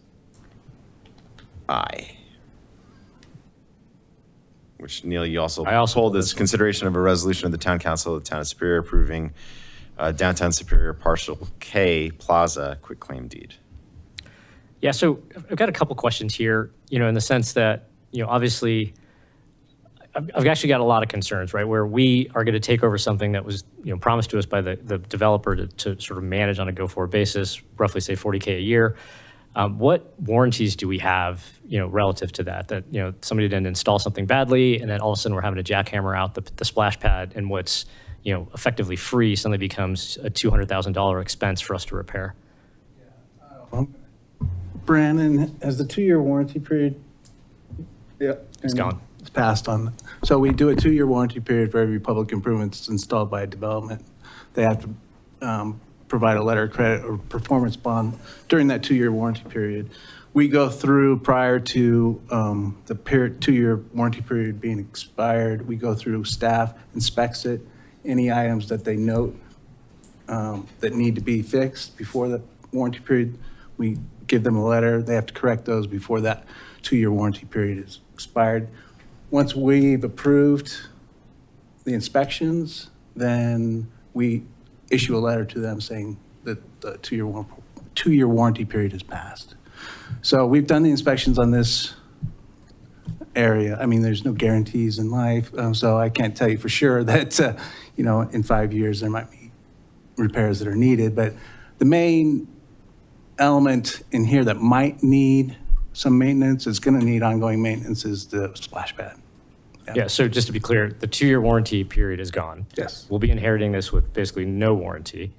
which Neil, you also pulled this consideration of a resolution of the Town Council of the Town of Superior approving Downtown Superior Parcel K Plaza quitclaim deed. Yeah, so I've got a couple questions here, in the sense that, obviously, I've actually got a lot of concerns, right, where we are going to take over something that was, promised to us by the developer to sort of manage on a go-forward basis, roughly say $40K a year. What warranties do we have, relative to that? That, somebody didn't install something badly, and then all of a sudden we're having to jackhammer out the splash pad, and what's, effectively free suddenly becomes a $200,000 expense for us to repair. Brandon, has the 2-year warranty period? It's gone. It's passed on. So we do a 2-year warranty period for every public improvement that's installed by a development. They have to provide a letter of credit or performance bond during that 2-year warranty period. We go through prior to the 2-year warranty period being expired, we go through, staff inspects it, any items that they note that need to be fixed before the warranty period, we give them a letter. They have to correct those before that 2-year warranty period is expired. Once we've approved the inspections, then we issue a letter to them saying that the 2-year warranty period has passed. So we've done the inspections on this area. I mean, there's no guarantees in life, so I can't tell you for sure that, in 5 years there might be repairs that are needed. But the main element in here that might need some maintenance, is going to need ongoing maintenance, is the splash pad. Yeah, so just to be clear, the 2-year warranty period is gone. Yes. We'll be inheriting this with basically no warranty.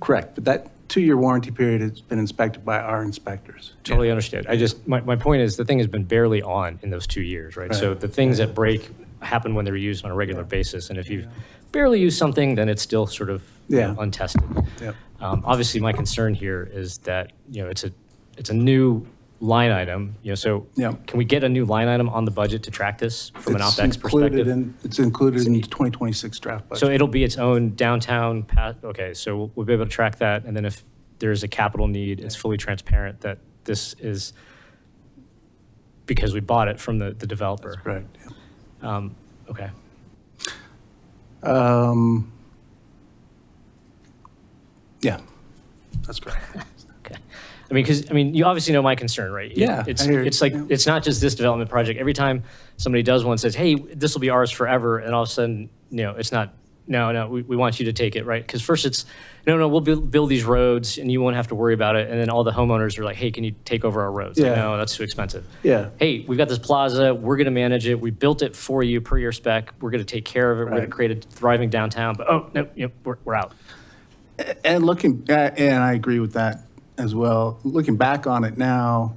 Correct, but that 2-year warranty period has been inspected by our inspectors. Totally understood. I just, my point is, the thing has been barely on in those 2 years, right? So the things that break happen when they're used on a regular basis, and if you've barely used something, then it's still sort of untested. Yep. Obviously, my concern here is that, it's a new line item, so can we get a new line item on the budget to track this from an OpEx perspective? It's included in the 2026 draft budget. So it'll be its own downtown path, okay, so we'll be able to track that, and then if there's a capital need, it's fully transparent that this is because we bought it from the developer. That's correct. Okay. Yeah, that's correct. Okay. You obviously know my concern, right? Yeah, It's I hear you. it's like, it's not just this development project. Every time somebody does one, says, hey, this will be ours forever, and all of a sudden, it's not, no, we want you to take it, right? Because first it's, no, we'll build these roads, and you won't have to worry about it, and then all the homeowners are like, hey, can you take over our roads? Like, Yeah. no, that's too expensive. Yeah. Hey, we've got this plaza, we're gonna manage it, we built it for you per your spec, we're gonna take care of it, we're gonna Right. create a thriving downtown, but oh, no, we're out. And and I agree with that as well. Looking back on it now,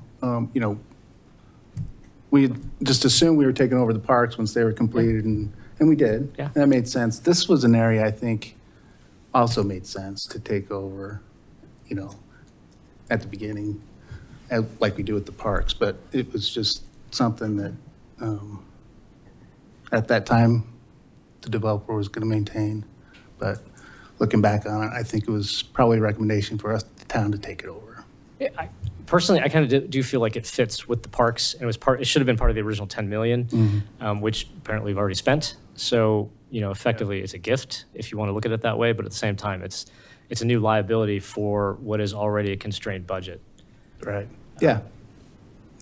we just assumed we were taking over the parks once they were completed, and we did. Yeah. That made sense. This was an area I think also made sense to take over, at the beginning, like we do with the parks. But it was just something that, at that time, the developer was going to maintain. But looking back on it, I think it was probably a recommendation for us, the town, to take it over. Yeah, personally, I kind of do feel like it fits with the parks, and it should have been part of the original 10 million, which apparently we've already spent. So, effectively, it's a gift if you want to look at it that way, but at the same time, it's a new liability for what is already a constrained budget. Right. Yeah.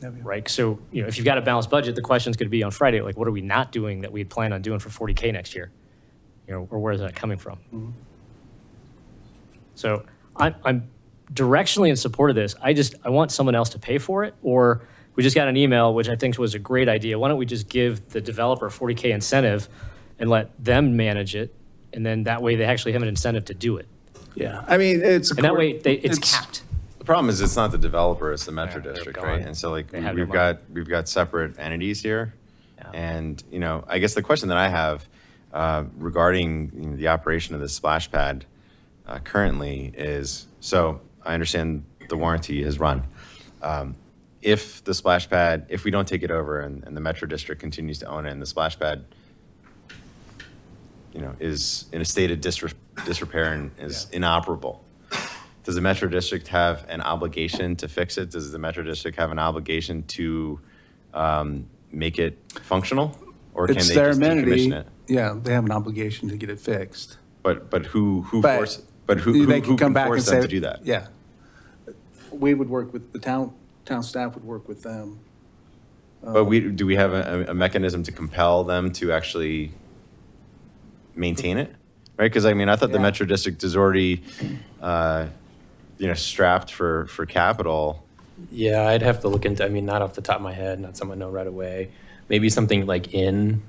Right. So, if you've got a balanced budget, the question's going to be on Friday, like, what are we not doing that we had planned on doing for 40K next year? Or where is that coming from? So I'm directionally in support of this. I want someone else to pay for it, or we just got an email, which I think was a great idea. Why don't we just give the developer a 40K incentive and let them manage it, and then that way they actually have an incentive to do it. Yeah, I mean, it's And that way it's capped. The problem is it's not the developer, it's the Metro they're District, gone. right? And so They have no money. we've got separate entities here. And, I guess the question that I have regarding the operation of the splash pad currently is, so I understand the warranty has run. If the splash pad, if we don't take it over and the Metro District continues to own it and the splash pad, is in a state of disrepair and is inoperable, does the Metro District have an obligation to fix it? Does the Metro District have an obligation to make it functional? Or can It's they their just amenity. decommission it? Yeah, they have an obligation to get it fixed. But who But who they can come can back and force them say, to do that? Yeah. We would work with, the town staff would work with them. But do we have a mechanism to compel them to actually maintain it? Right? Because I thought the Metro District is already, strapped for capital. Yeah, I'd have to look into, not off the top of my head, not something I know right away. Maybe something like in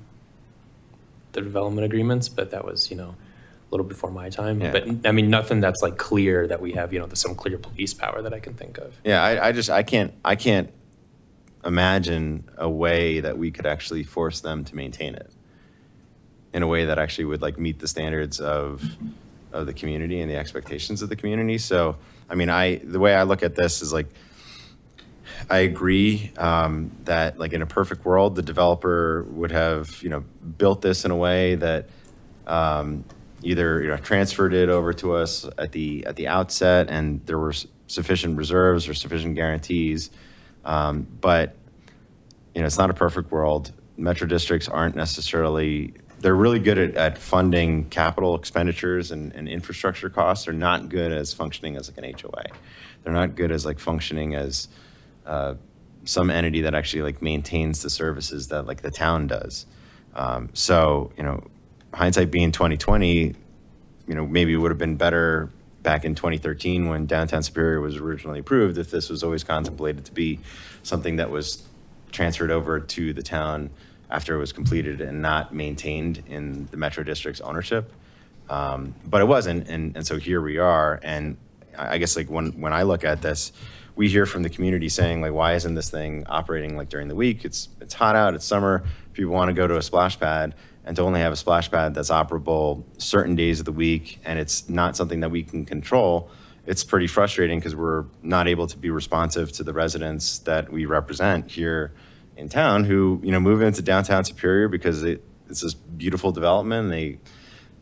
the development agreements, but that was, a little before my time. Yeah. But nothing that's like clear that we have, some clear police power that I can think of. Yeah, I can't imagine a way that we could actually force them to maintain it. in a way that actually would like meet the standards of the community and the expectations of the community. So, I mean, the way I look at this is like, I agree that like in a perfect world, the developer would have, built this in a way that either, transferred it over to us at the outset and there were sufficient reserves or sufficient guarantees. But, it's not a perfect world. Metro districts aren't necessarily, they're really good at funding capital expenditures and infrastructure costs. They're not good as functioning as like an HOA. They're not good as like functioning as some entity that actually like maintains the services that like the town does. So, hindsight being 2020, maybe it would have been better back in 2013 when downtown Superior was originally approved if this was always contemplated to be something that was transferred over to the town after it was completed and not maintained in the Metro District's ownership. But it wasn't, and so here we are. And I guess like when I look at this, we hear from the community saying like, why isn't this thing operating like during the week? It's hot out, it's summer, people want to go to a splash pad, and to only have a splash pad that's operable certain days of the week and it's not something that we can control, it's pretty frustrating because we're not able to be responsive to the residents that we represent here in town who, move into downtown Superior because it's this beautiful development and they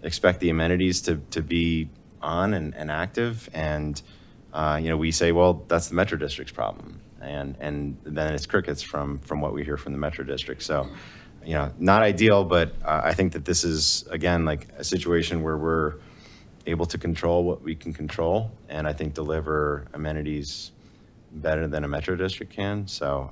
expect the amenities to be on and active. And, we say, well, that's the Metro District's problem. And then it's crickets from what we hear from the Metro District. So, not ideal, but I think that this is, again, like a situation where we're able to control what we can control and I think deliver amenities better than a Metro District can. So,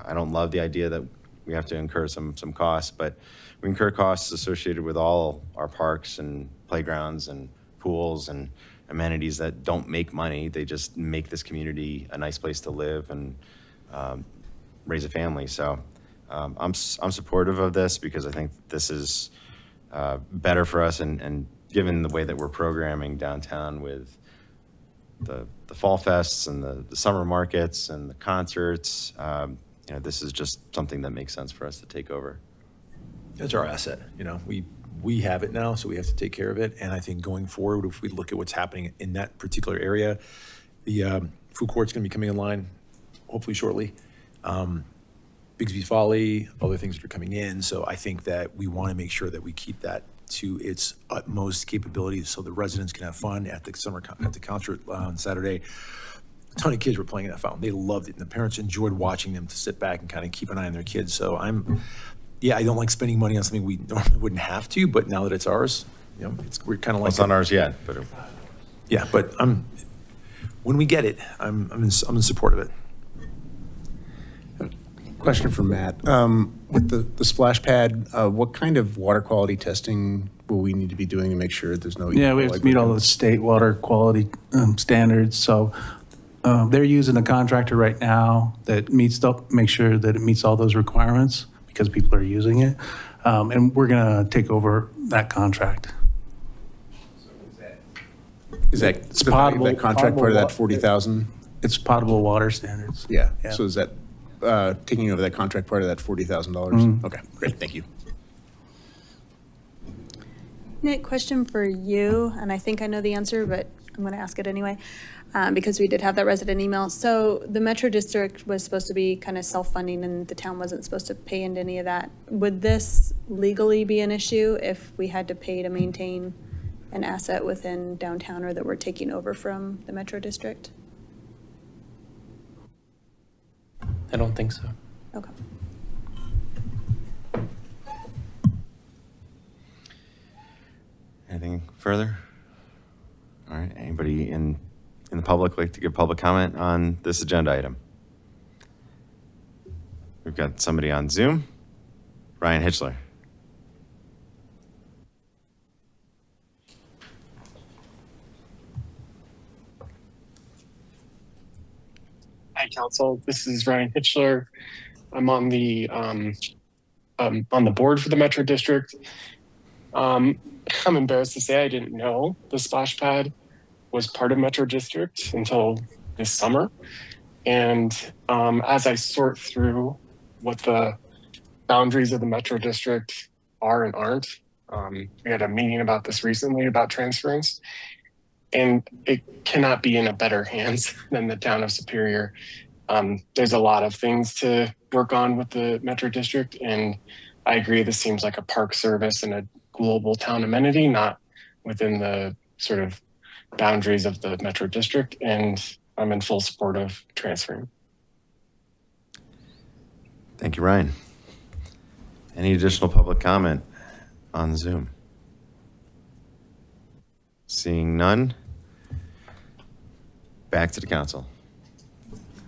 I don't love the idea that we have to incur some costs, but we incur costs associated with all our parks and playgrounds and pools and amenities that don't make money. They just make this community a nice place to live and raise a family. So I'm supportive of this because I think this is better for us and given the way that we're programming downtown with the fall fests and the summer markets and the concerts, this is just something that makes sense for us to take over. It's our asset, we have it now, so we have to take care of it. And I think going forward, if we look at what's happening in that particular area, the food court's gonna be coming in line hopefully shortly. Bigsby Folly, other things that are coming in. So I think that we wanna make sure that we keep that to its utmost capabilities so the residents can have fun at the concert on Saturday. A ton of kids were playing that fountain. They loved it. And the parents enjoyed watching them to sit back and kind of keep an eye on their kids. So I don't like spending money on something we normally wouldn't have to, but now that it's ours, we're kind of like. It's not ours yet, but. Yeah, but when we get it, I'm in support of it. Question for Matt. With the splash pad, what kind of water quality testing will we need to be doing to make sure there's no? Yeah, we have to meet all the state water quality standards. So they're using a contractor right now that make sure that it meets all those requirements because people are using it. And we're going to take over that contract. Is that It's potable, that contract part of that 40,000? It's potable water standards. Yeah. So is that taking over that contract part of that $40,000? Mhm. Okay, great. Thank you. Nick, question for you, and I think I know the answer, but I'm going to ask it anyway, because we did have that resident email. So the Metro District was supposed to be kind of self-funding and the town wasn't supposed to pay into any of that. Would this legally be an issue if we had to pay to maintain an asset within downtown or that we're taking over from the Metro District? I don't think so. Okay. Anything further? All right, anybody in the public like to give public comment on this agenda item? We've got somebody on Zoom. Ryan Hitchler. Hi, Council. This is Ryan Hitchler. I'm on the board for the Metro District. I'm embarrassed to say I didn't know the splash pad was part of Metro District until this summer. And as I sort through what the boundaries of the Metro District are and aren't. We had a meeting about this recently about transference, and it cannot be in a better hands than the town of Superior. There's a lot of things to work on with the Metro District, and I agree this seems like a park service and a global town amenity, not within the sort of boundaries of the Metro District, and I'm in full support of transferring. Thank you, Ryan. Any additional public comment on Zoom? Seeing none. Back to the council.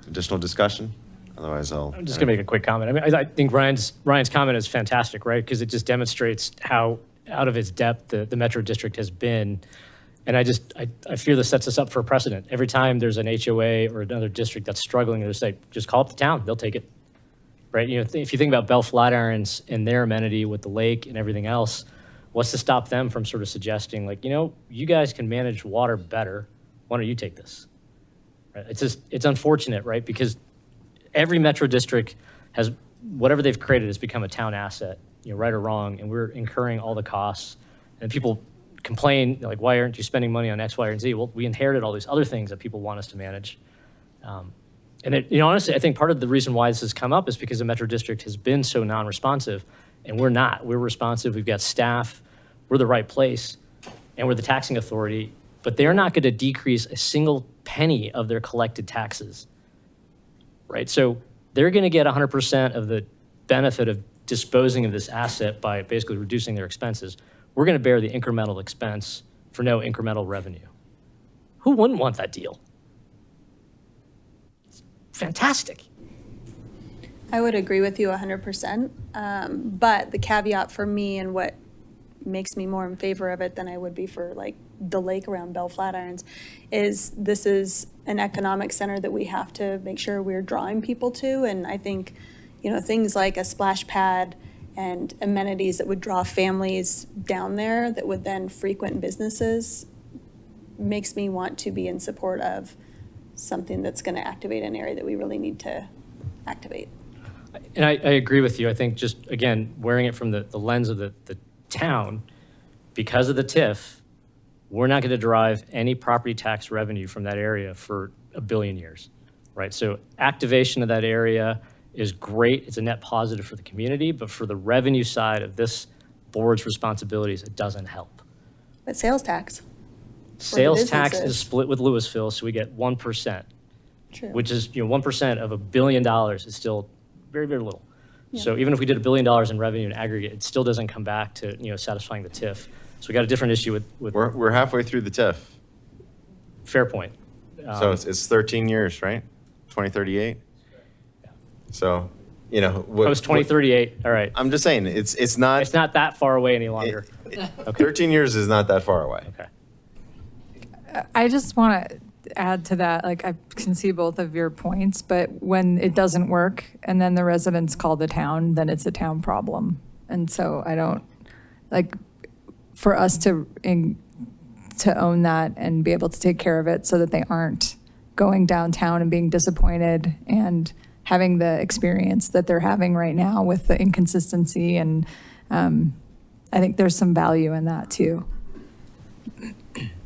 Additional discussion? Otherwise, I'm just going to make a quick comment. I mean, I think Ryan's comment is fantastic, right? Because it just demonstrates how out of its depth the Metro District has been. And I fear this sets us up for a precedent. Every time there's an HOA or another district that's struggling, they'll say, just call up the town, they'll take it. Right? You know, if you think about Bell Flatirons and their amenity with the lake and everything else, what's to stop them from sort of suggesting, like, you know, you guys can manage water better. Why don't you take this? Right? It's unfortunate, right? Because every Metro District has, whatever they've created has become a town asset, you know, right or wrong, and we're incurring all the costs. And people complain, like, why aren't you spending money on X, Y, and Z? Well, we inherited all these other things that people want us to manage. And you know, honestly, I think part of the reason why this has come up is because the Metro District has been so non-responsive, and we're not. We're responsive. We've got staff. We're the right place, and we're the taxing authority. But they're not going to decrease a single penny of their collected taxes, right? So they're going to get 100% of the benefit of disposing of this asset by basically reducing their expenses. We're going to bear the incremental expense for no incremental revenue. Who wouldn't want that deal? Fantastic. I would agree with you 100%. But the caveat for me and what makes me more in favor of it than I would be for like the lake around Bell Flatirons is this is an economic center that we have to make sure we're drawing people to. And I think, you know, things like a splash pad and amenities that would draw families down there that would then frequent businesses makes me want to be in support of something that's going to activate an area that we really need to activate. And I agree with you. I think just, again, wearing it from the lens of the town, because of the TIF, we're not going to derive any property tax revenue from that area for a billion years, right? So activation of that area is great. It's a net positive for the community, but for the revenue side of this board's responsibilities, it doesn't help. But sales tax. Sales tax is split with Louisville, so we get 1%, True. which is, you know, 1% of $1 billion is still very, very little. Yeah. So even if we did $1 billion in revenue in aggregate, it still doesn't come back to, you know, satisfying the TIF. So we got a different issue with We're halfway through the TIF. fair point. So it's 13 years, right? 2038? Yeah. So, you know. Post 2038, all right. I'm just saying, it's not. It's not that far away any longer. Okay. 13 years is not that far away. Okay. I just want to add to that, like, I can see both of your points, but when it doesn't work and then the residents call the town, then it's a town problem. And so I don't, like, for us to own that and be able to take care of it so that they aren't going downtown and being disappointed and having the experience that they're having right now with the inconsistency. And I think there's some value in that too.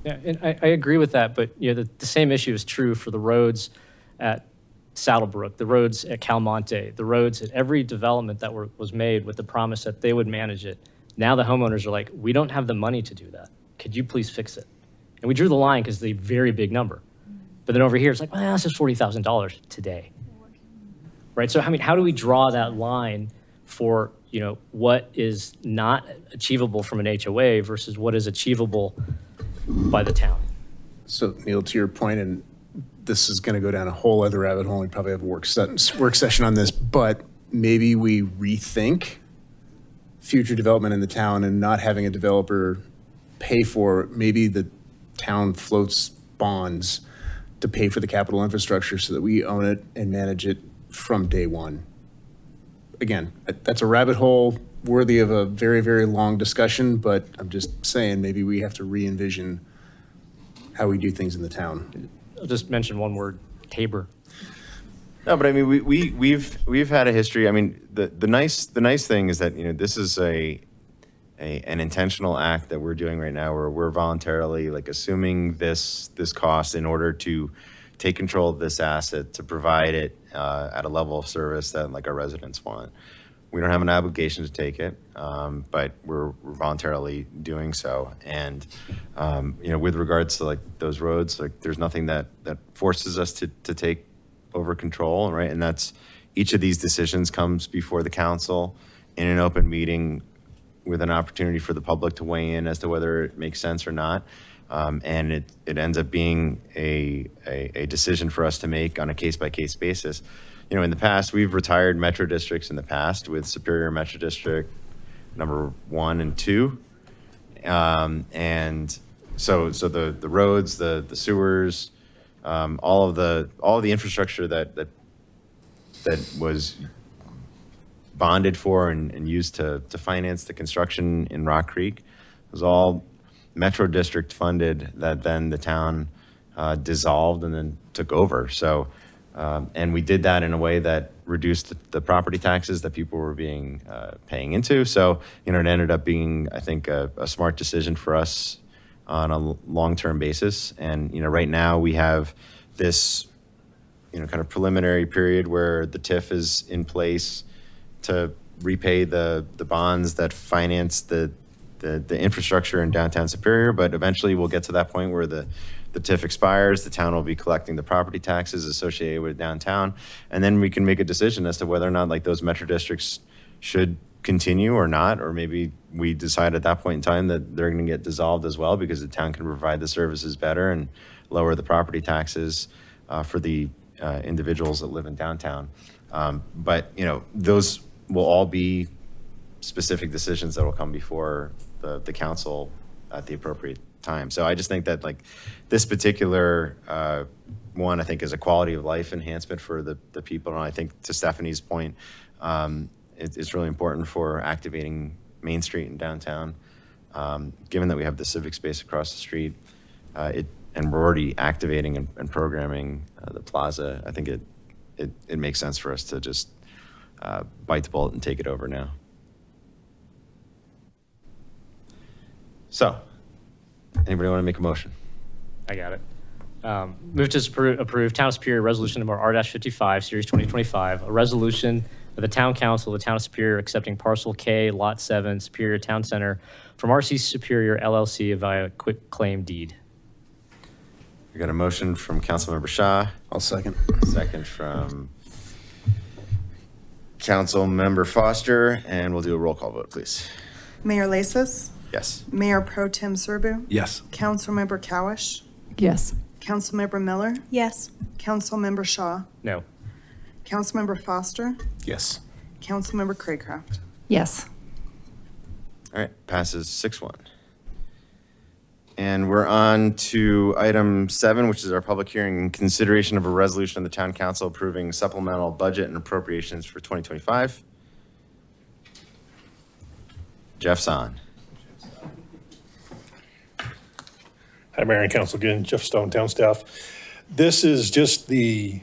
Yeah, and I agree with that, but you know, the same issue is true for the roads at Saddlebrook, the roads at Calmonte, the roads at every development that was made with the promise that they would manage it. Now the homeowners are like, we don't have the money to do that. Could you please fix it? And we drew the line because it's a very big number. But then over here, it's like, well, that's just $40,000 today. Right? So, I mean, how do we draw that line for, you know, what is not achievable from an HOA versus what is achievable by the town? So, Neil, to your point, and this is going to go down a whole other rabbit hole. We probably have a work session on this, but maybe we rethink future development in the town and not having a developer pay for, maybe the town floats bonds to pay for the capital infrastructure so that we own it and manage it from day one. Again, that's a rabbit hole worthy of a very, very long discussion, but I'm just saying maybe we have to re-envision how we do things in the town. I'll just mention one word, Tabor. No, but I mean, we've had a history. I mean, the nice thing is that, you know, this is an intentional act that we're doing right now, where we're voluntarily like assuming this cost in order to take control of this asset to provide it at a level of service that like our residents want. We don't have an obligation to take it, but we're voluntarily doing so. And with regards to like those roads, like there's nothing that forces us to take over control, right? And that's each of these decisions comes before the council in an open meeting with an opportunity for the public to weigh in as to whether it makes sense or not. And it ends up being a decision for us to make on a case-by-case basis. In the past, we've retired metro districts in the past with Superior Metro District number 1 and 2. And so the roads, the sewers, all of the infrastructure that was bonded for and used to finance the construction in Rock Creek was all Metro District funded that then the town dissolved and then took over. So, and we did that in a way that reduced the property taxes that people were paying into. So, it ended up being, I think, a smart decision for us on a long-term basis. And, right now we have this, kind of preliminary period where the TIF is in place to repay the bonds that finance the infrastructure in downtown Superior, but eventually we'll get to that point where the TIF expires, the town will be collecting the property taxes associated with downtown, and then we can make a decision as to whether or not like those metro districts should continue or not, or maybe we decide at that point in time that they're going to get dissolved as well because the town can provide the services better and lower the property taxes for the individuals that live in downtown. But those will all be specific decisions that will come before the council at the appropriate time. So I just think that like this particular one, I think is a quality of life enhancement for the people. And I think to Stephanie's point, it's really important for activating Main Street in downtown. Given that we have the civic space across the street, and we're already activating and programming the plaza, I think it makes sense for us to just bite the bullet and take it over now. So, anybody want to make a motion? I got it. Move to approve Town of Superior Resolution number R-55, Series 2025, a resolution of the Town Council of the Town of Superior accepting parcel K, Lot 7, Superior Town Center from RC Superior LLC via quick claim deed. We got a motion from Councilmember Shaw. I'll second. Second from Councilmember Foster, and we'll do a roll call vote, please. Mayor Lasis, Yes. Mayor Pro Tem Serbu, Yes. Councilmember Cowish, Yes. Councilmember Miller, Yes. Councilmember Shaw, No. Councilmember Foster, Yes. Councilmember Craycraft. Yes. All right, passes 6-1. And we're on to item 7, which is our public hearing, consideration of a resolution of the town council approving supplemental budget and appropriations for 2025. Jeff's on. Hi, Mayor and Council again, Jeff Stone, town staff. This is just the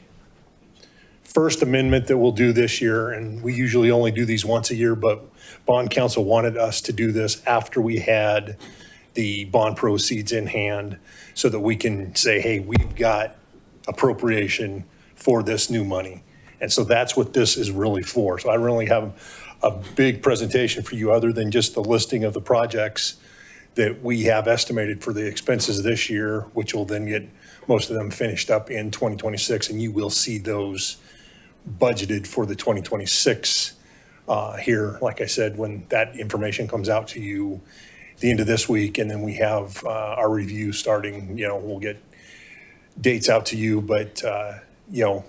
first amendment that we'll do this year, and we usually only do these once a year, but bond council wanted us to do this after we had the bond proceeds in hand so that we can say, hey, we've got appropriation for this new money. And so that's what this is really for. So I don't really have a big presentation for you other than just the listing of the projects that we have estimated for the expenses this year, which will then get most of them finished up in 2026. And you will see those budgeted for the 2026 here, like I said, when that information comes out to you the end of this week. And then we have our review starting, we'll get dates out to you, but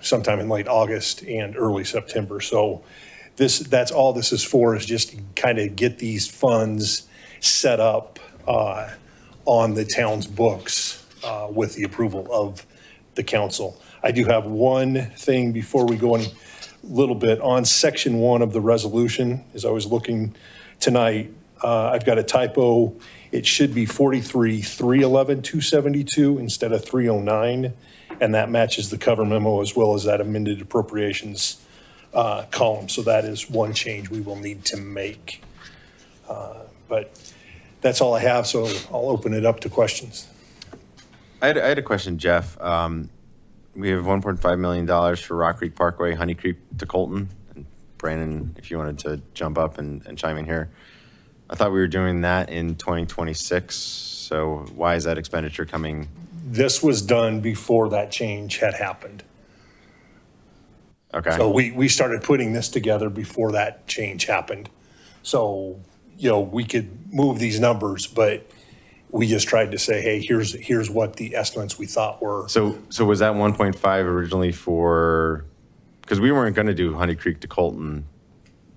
sometime in late August and early September. So that's all this is for, is just to kind of get these funds set up on the town's books with the approval of the council. I do have one thing before we go any little bit on section 1 of the resolution. As I was looking tonight, I've got a typo. It should be 43,311,272 instead of 309, and that matches the cover memo as well as that amended appropriations column. So that is one change we will need to make. But that's all I have, so I'll open it up to questions. I had a question, Jeff. We have $1.5 million for Rock Creek Parkway, Honey Creek to Colton. And Brandon, if you wanted to jump up and chime in here. I thought we were doing that in 2026. So why is that expenditure coming? This was done before that change had happened. Okay. So we started putting this together before that change happened. So, we could move these numbers, but we just tried to say, hey, here's what the estimates we thought were. So was that 1.5 originally for, because we weren't going to do Honey Creek to Colton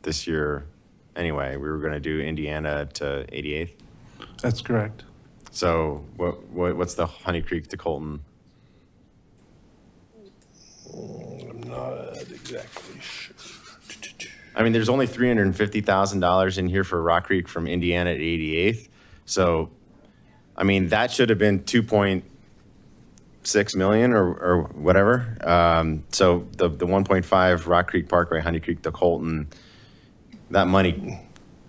this year anyway. We were going to do Indiana to 88th. That's correct. So what's the Honey Creek to Colton? I'm not exactly sure. I mean, there's only $350,000 in here for Rock Creek from Indiana to 88th. So, I mean, that should have been 2.6 million or whatever. So the 1.5 Rock Creek Parkway, Honey Creek to Colton, that money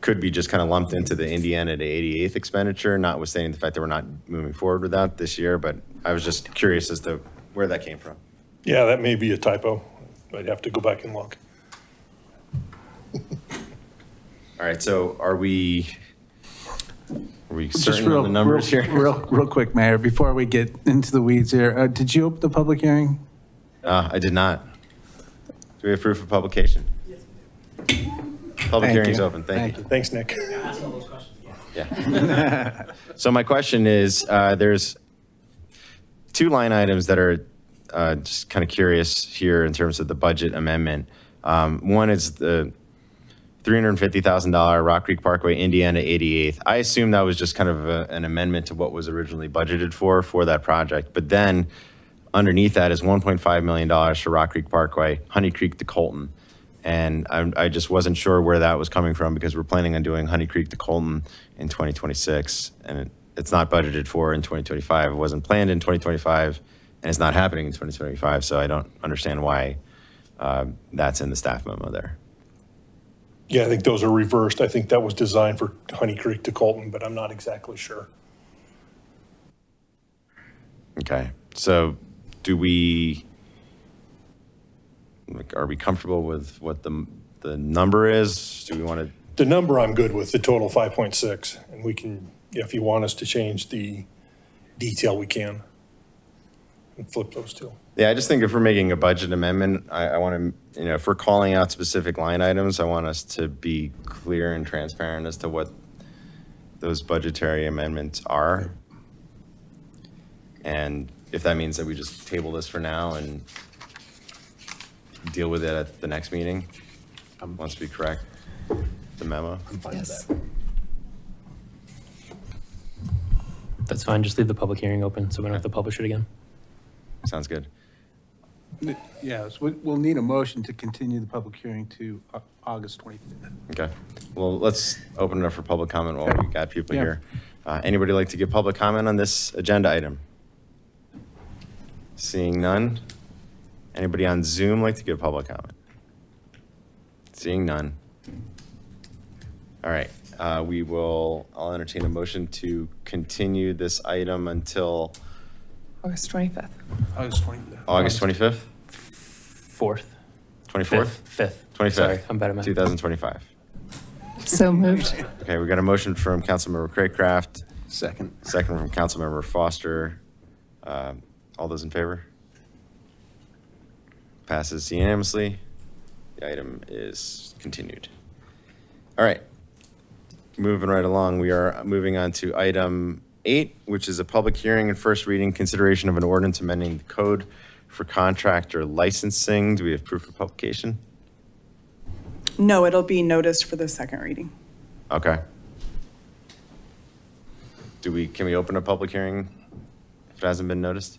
could be just kind of lumped into the Indiana to 88th expenditure, notwithstanding the fact that we're not moving forward with that this year. But I was just curious as to where that came from. Yeah, that may be a typo. I'd have to go back and look. All right, so are we Just certain on the numbers here? Real quick, Mayor, before we get into the weeds here, did you open the public hearing? I did not. Do we have proof of publication? Public hearing's open. Thank you. Thanks, Nick. Yeah. So my question is, there's two line items that are just kind of curious here in terms of the budget amendment. One is the $350,000 Rock Creek Parkway, Indiana 88th. I assume that was just kind of an amendment to what was originally budgeted for that project. But then underneath that is $1.5 million for Rock Creek Parkway, Honey Creek to Colton. And I just wasn't sure where that was coming from because we're planning on doing Honey Creek to Colton in 2026. And it's not budgeted for in 2025. It wasn't planned in 2025 and it's not happening in 2025. So I don't understand why that's in the staff memo there. Yeah, I think those are reversed. I think that was designed for Honey Creek to Colton, but I'm not exactly sure. Okay, so are we comfortable with what the number is? Do we want to? The number I'm good with, the total 5.6, and we can, if you want us to change the detail, we can. And flip those two. Yeah, I just think if we're making a budget amendment, I want to, if we're calling out specific line items, I want us to be clear and transparent as to what those budgetary amendments are. And if that means that we just table this for now and deal with it at the next meeting, once we correct the memo. I'm fine with that. That's fine. Just leave the public hearing open so we don't have to publish it again. Sounds good. Yes, we'll need a motion to continue the public hearing to August 25th. Okay. Well, let's open it up for public comment while we got people Yeah. here. Anybody like to give public comment on this agenda item? Seeing none. Anybody on Zoom like to give public comment? Seeing none. All right. I'll entertain a motion to continue this item until August 25th. August 25th. August 25th? 4th. 24th? 5th. 25th. Sorry, I'm bad at math. 2025. So moved. Okay, we got a motion from Councilmember Craycraft. Second. Second from Councilmember Foster. All those in favor? Passes unanimously. The item is continued. All right. Moving right along, we are moving on to item 8, which is a public hearing and first reading consideration of an ordinance amending the code for contractor licensing. Do we have proof of publication? No, it'll be noticed for the second reading. Okay. Can we open a public hearing if it hasn't been noticed?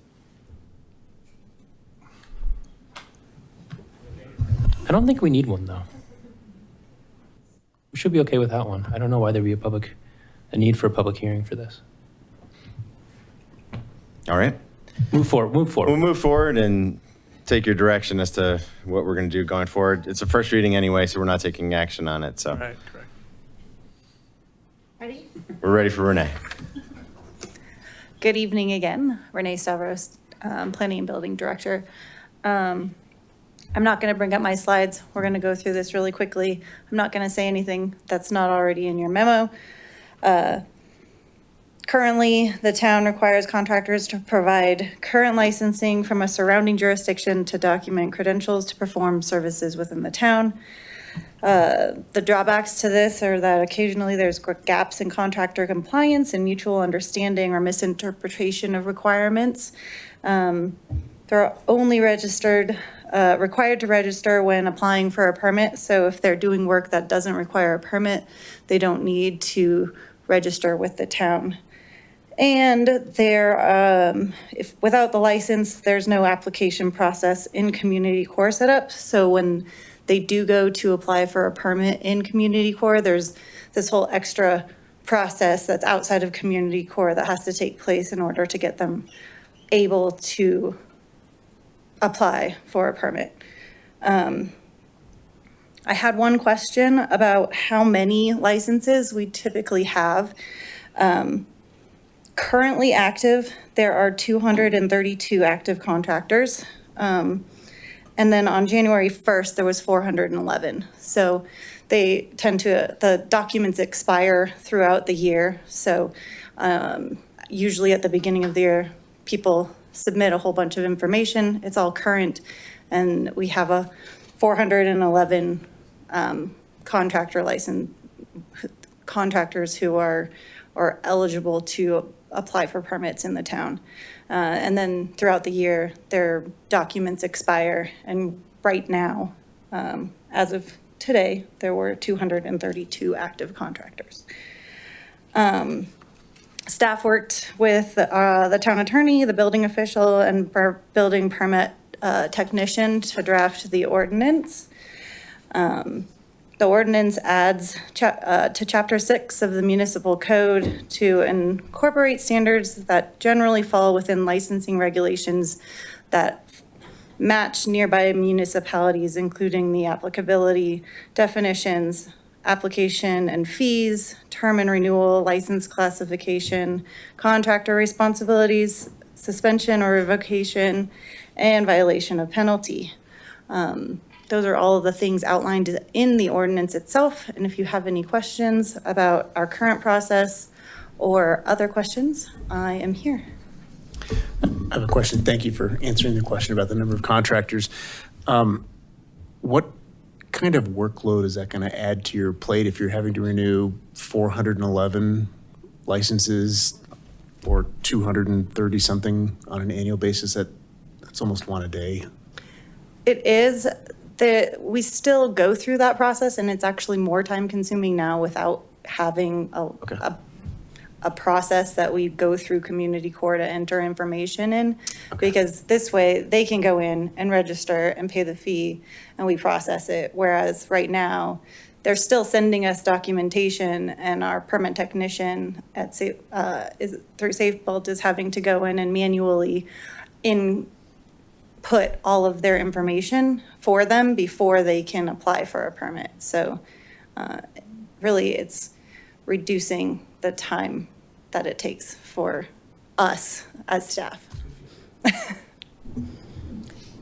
I don't think we need one, though. We should be okay with that one. I don't know why there'd be a need for a public hearing for this. All right. Move forward. We'll move forward and take your direction as to what we're going to do going forward. It's a first reading anyway, so we're not taking action on it. So. Right, correct. Ready? We're ready for Renee. Good evening again. Renee Stavros, Planning and Building Director. I'm not going to bring up my slides. We're going to go through this really quickly. I'm not going to say anything that's not already in your memo. Currently, the town requires contractors to provide current licensing from a surrounding jurisdiction to document credentials to perform services within the town. The drawbacks to this are that occasionally there's gaps in contractor compliance and mutual understanding or misinterpretation of requirements. They're only required to register when applying for a permit. So if they're doing work that doesn't require a permit, they don't need to register with the town. And if without the license, there's no application process in community core setup. So when they do go to apply for a permit in community core, there's this whole extra process that's outside of community core that has to take place in order to get them able to apply for a permit. I had one question about how many licenses we typically have. Currently active, there are 232 active contractors. And then on January 1st, there was 411. So they the documents expire throughout the year. So usually at the beginning of the year, people submit a whole bunch of information. It's all current. And we have a 411 contractors who are eligible to apply for permits in the town. And then throughout the year, their documents expire. And right now, as of today, there were 232 active contractors. Staff worked with the town attorney, the building official, and building permit technician to draft the ordinance. The ordinance adds to Chapter 6 of the Municipal Code to incorporate standards that generally fall within licensing regulations that match nearby municipalities, including the applicability, definitions, application and fees, term and renewal, license classification, contractor responsibilities, suspension or revocation, and violation of penalty. Those are all of the things outlined in the ordinance itself. And if you have any questions about our current process or other questions, I am here. I have a question. Thank you for answering the question about the number of contractors. What kind of workload is that going to add to your plate if you're having to renew 411 licenses or 230 something on an annual basis? That's almost one a day. It is. We still go through that process, and it's actually more time consuming now without having a process that we go through community core to enter information in, because this way they can go in and register and pay the fee and we process it. Whereas right now, they're still sending us documentation, and our permit technician at through SafeBult is having to go in and manually input all of their information for them before they can apply for a permit. So really it's reducing the time that it takes for us as staff. I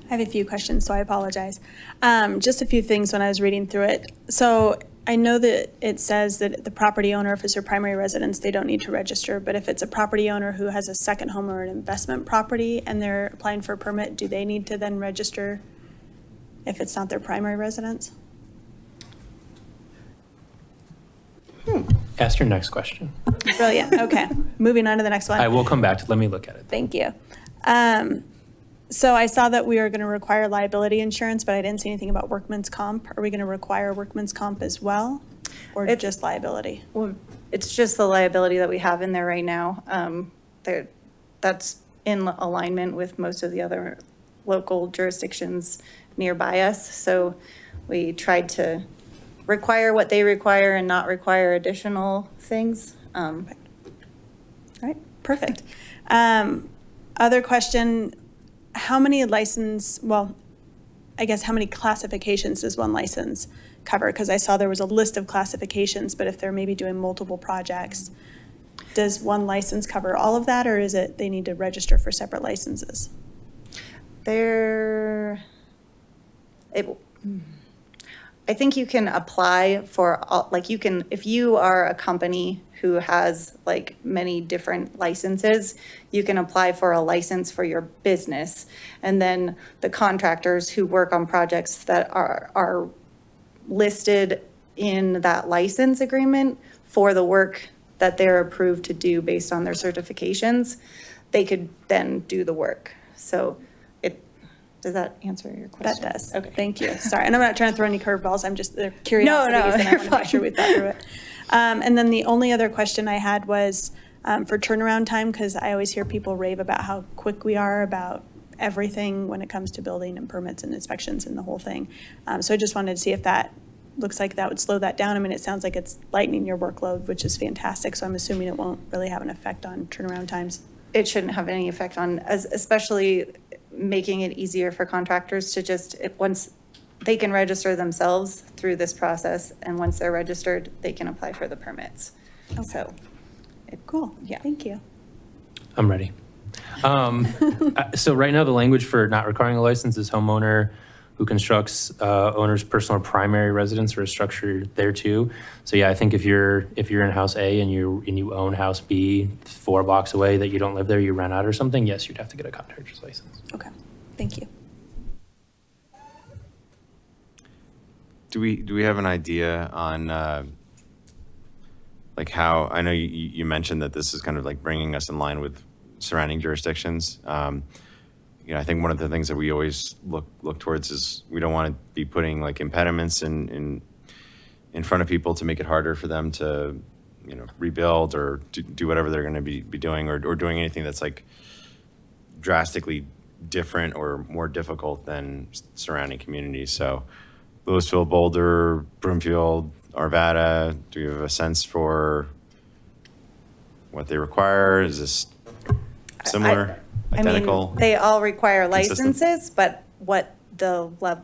have a few questions, so I apologize. Just a few things when I was reading through it. So I know that it says that the property owner, if it's their primary residence, they don't need to register. But if it's a property owner who has a second home or an investment property and they're applying for a permit, do they need to then register if it's not their primary residence? Ask your next question. Brilliant. Okay. Moving on to the next one. I will come back to, let me look at it. Thank you. So I saw that we are going to require liability insurance, but I didn't see anything about workman's comp. Are we going to require workman's comp as well, or just liability? Well, it's just the liability that we have in there right now. That's in alignment with most of the other local jurisdictions nearby us. So we tried to require what they require and not require additional things. All right, perfect. Other question, how many classifications does one license cover? Because I saw there was a list of classifications, but if they're maybe doing multiple projects, does one license cover all of that, or is it they need to register for separate licenses? I think you can apply for, like, you can, if you are a company who has like many different licenses, you can apply for a license for your business. And then the contractors who work on projects that are listed in that license agreement for the work that they're approved to do based on their certifications, they could then do the work. So does that answer your question? That does. Okay. Thank you. Sorry, and I'm not trying to throw any curveballs. I'm just, they're curiosities, No, and I you're want to make sure we thought through it. And then the only other question I had was for turnaround time, because I always hear people rave about how quick we are about everything when it comes to building and permits and inspections and the whole thing. So I just wanted to see if that looks like that would slow that down. I mean, it sounds like it's lightening your workload, which is fantastic. So I'm assuming it won't really have an effect on turnaround times. It shouldn't have any effect on, especially making it easier for contractors to just, once they can register themselves through this process, and once they're registered, they can apply for the permits. So, cool. Yeah. Thank you. I'm ready. So right now, the language for not requiring a license is homeowner who constructs owner's personal or primary residence or a structure there too. So yeah, I think if you're in house A and you own house B 4 blocks away that you don't live there, you rent out or something, yes, you'd have to get a contractor's license. Okay. Thank you. Do we have an idea on like how, I know you mentioned that this is kind of like bringing us in line with surrounding jurisdictions. You know, I think one of the things that we always look towards is we don't want to be putting like impediments in front of people to make it harder for them to, you know, rebuild or do whatever they're going to be doing or doing anything that's like drastically different or more difficult than surrounding communities. So Louisville, Boulder, Broomfield, Arvada, do you have a sense for what they require? Is this similar, identical? I mean, they all require consistent? licenses, but what the level,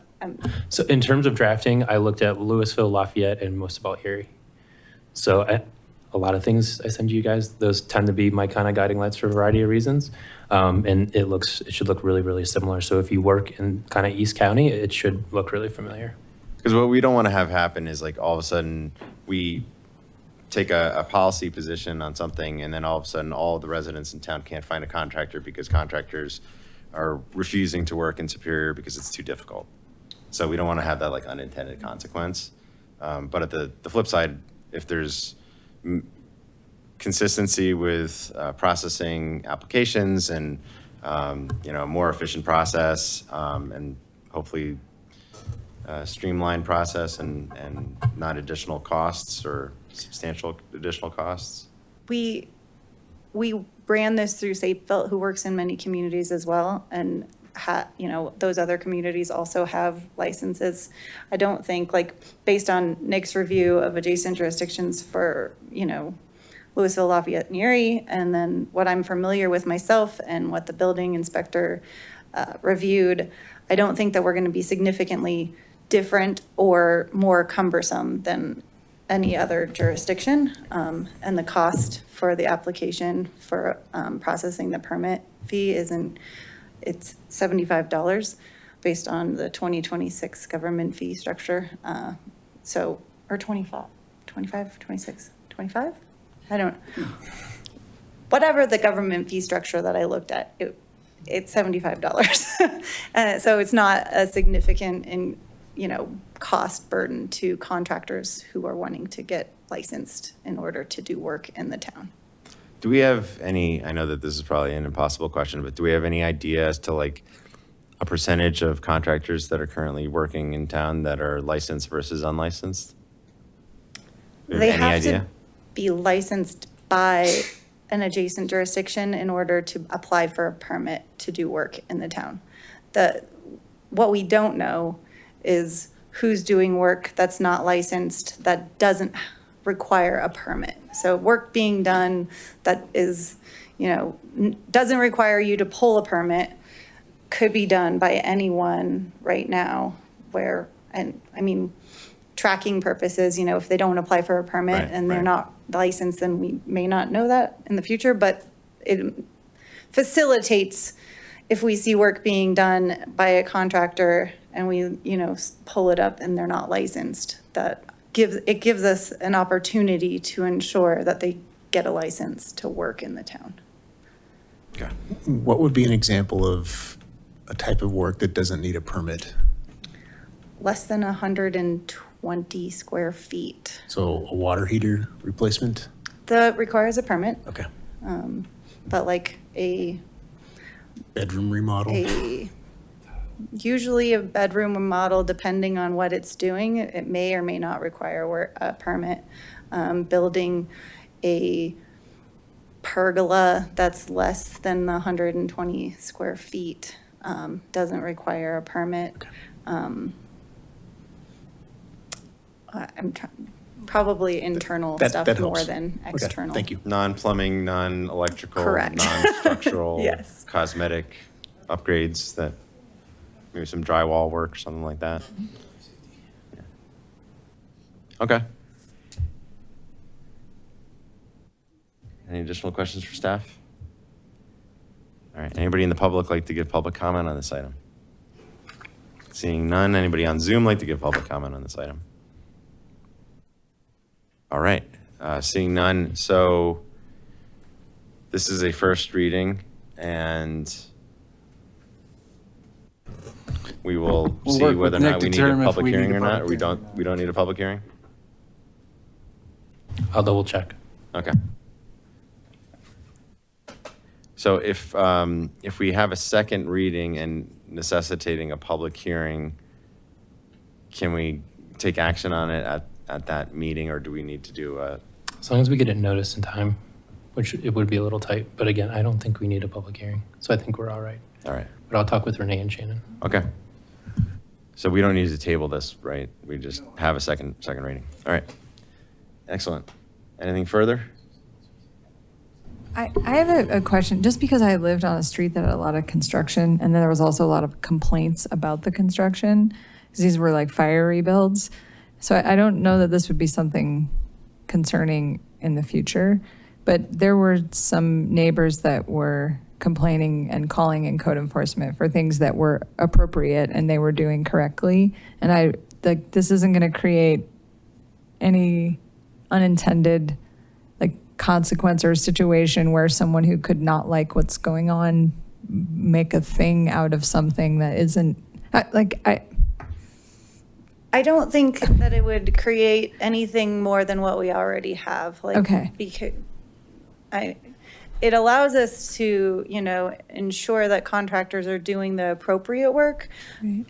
So in terms of drafting, I looked at Louisville, Lafayette, and most of all Erie. So a lot of things I send you guys, those tend to be my kind of guiding lights for a variety of reasons. And it should look really, really similar. So if you work in kind of East County, it should look really familiar. Because what we don't want to have happen is like all of a sudden we take a policy position on something and then all of a sudden all of the residents in town can't find a contractor because contractors are refusing to work in Superior because it's too difficult. So we don't want to have that like unintended consequence. But at the flip side, if there's consistency with processing applications and you know, a more efficient process and hopefully streamlined process and not additional costs or substantial additional costs. we ran this through Safe Built, who works in many communities as well, and you know, those other communities also have licenses. I don't think, like, based on Nick's review of adjacent jurisdictions for, you know, Louisville, Lafayette, and Erie, and then what I'm familiar with myself and what the building inspector reviewed, I don't think that we're going to be significantly different or more cumbersome than any other jurisdiction. And the cost for the application for processing the permit fee it's $75 based on the 2026 government fee structure. So, or 25, 26, 25? I don't, whatever the government fee structure that I looked at, it's $75. So it's not a significant cost burden to contractors who are wanting to get licensed in order to do work in the town. Do we have any, I know that this is probably an impossible question, but do we have any idea as to like a percentage of contractors that are currently working in town that are licensed versus unlicensed? They any have idea? to be licensed by an adjacent jurisdiction in order to apply for a permit to do work in the town. What we don't know is who's doing work that's not licensed, that doesn't require a permit. So work being done that is, doesn't require you to pull a permit could be done by anyone right now tracking purposes, you know, if they don't apply for a permit Right, and they're right. not licensed, then we may not know that in the future, but it facilitates if we see work being done by a contractor and we, you know, pull it up and they're not licensed, that gives us an opportunity to ensure that they get a license to work in the town. What would be an example of a type of work that doesn't need a permit? Less than 120 square feet. So a water heater replacement? That requires a permit. Okay. But like a Bedroom remodel? usually a bedroom remodel, depending on what it's doing, it may or may not require a permit. Building a pergola that's less than the 120 square feet doesn't require a permit. Probably internal stuff that more helps. than Okay, external. thank you. Non-plumbing, non-electrical, Correct. non-structural, Yes. cosmetic upgrades that, maybe some drywall work, something like that. Yeah. Okay. Any additional questions for staff? All right, anybody in the public like to give public comment on this item? Seeing none, anybody on Zoom like to give public comment on this item? All right, seeing none, so this is a first reading, and we will We'll see work whether or with not Nick we to need a determine if public we need hearing a or not, or public we don't need a public hearing? I'll double check. Okay. So if we have a second reading and necessitating a public hearing, can we take action on it at that meeting, or do we need to do a? As long as we get it noticed in time, which it would be a little tight, but again, I don't think we need a public hearing, so I think we're all right. All right. But I'll talk with Renee and Shannon. Okay. So we don't need to table this, right? We just have a second reading. All right. Excellent. Anything further? I have a question, just because I lived on a street that had a lot of construction, and then there was also a lot of complaints about the construction, 'cause these were like fire rebuilds. So I don't know that this would be something concerning in the future, but there were some neighbors that were complaining and calling in code enforcement for things that were appropriate and they were doing correctly. And this isn't going to create any unintended consequence or situation where someone who could not like what's going on make a thing out of something that isn't I don't think that it would create anything more than what we already have. Okay. Because it allows us to, you know, ensure that contractors are doing the appropriate work. Right.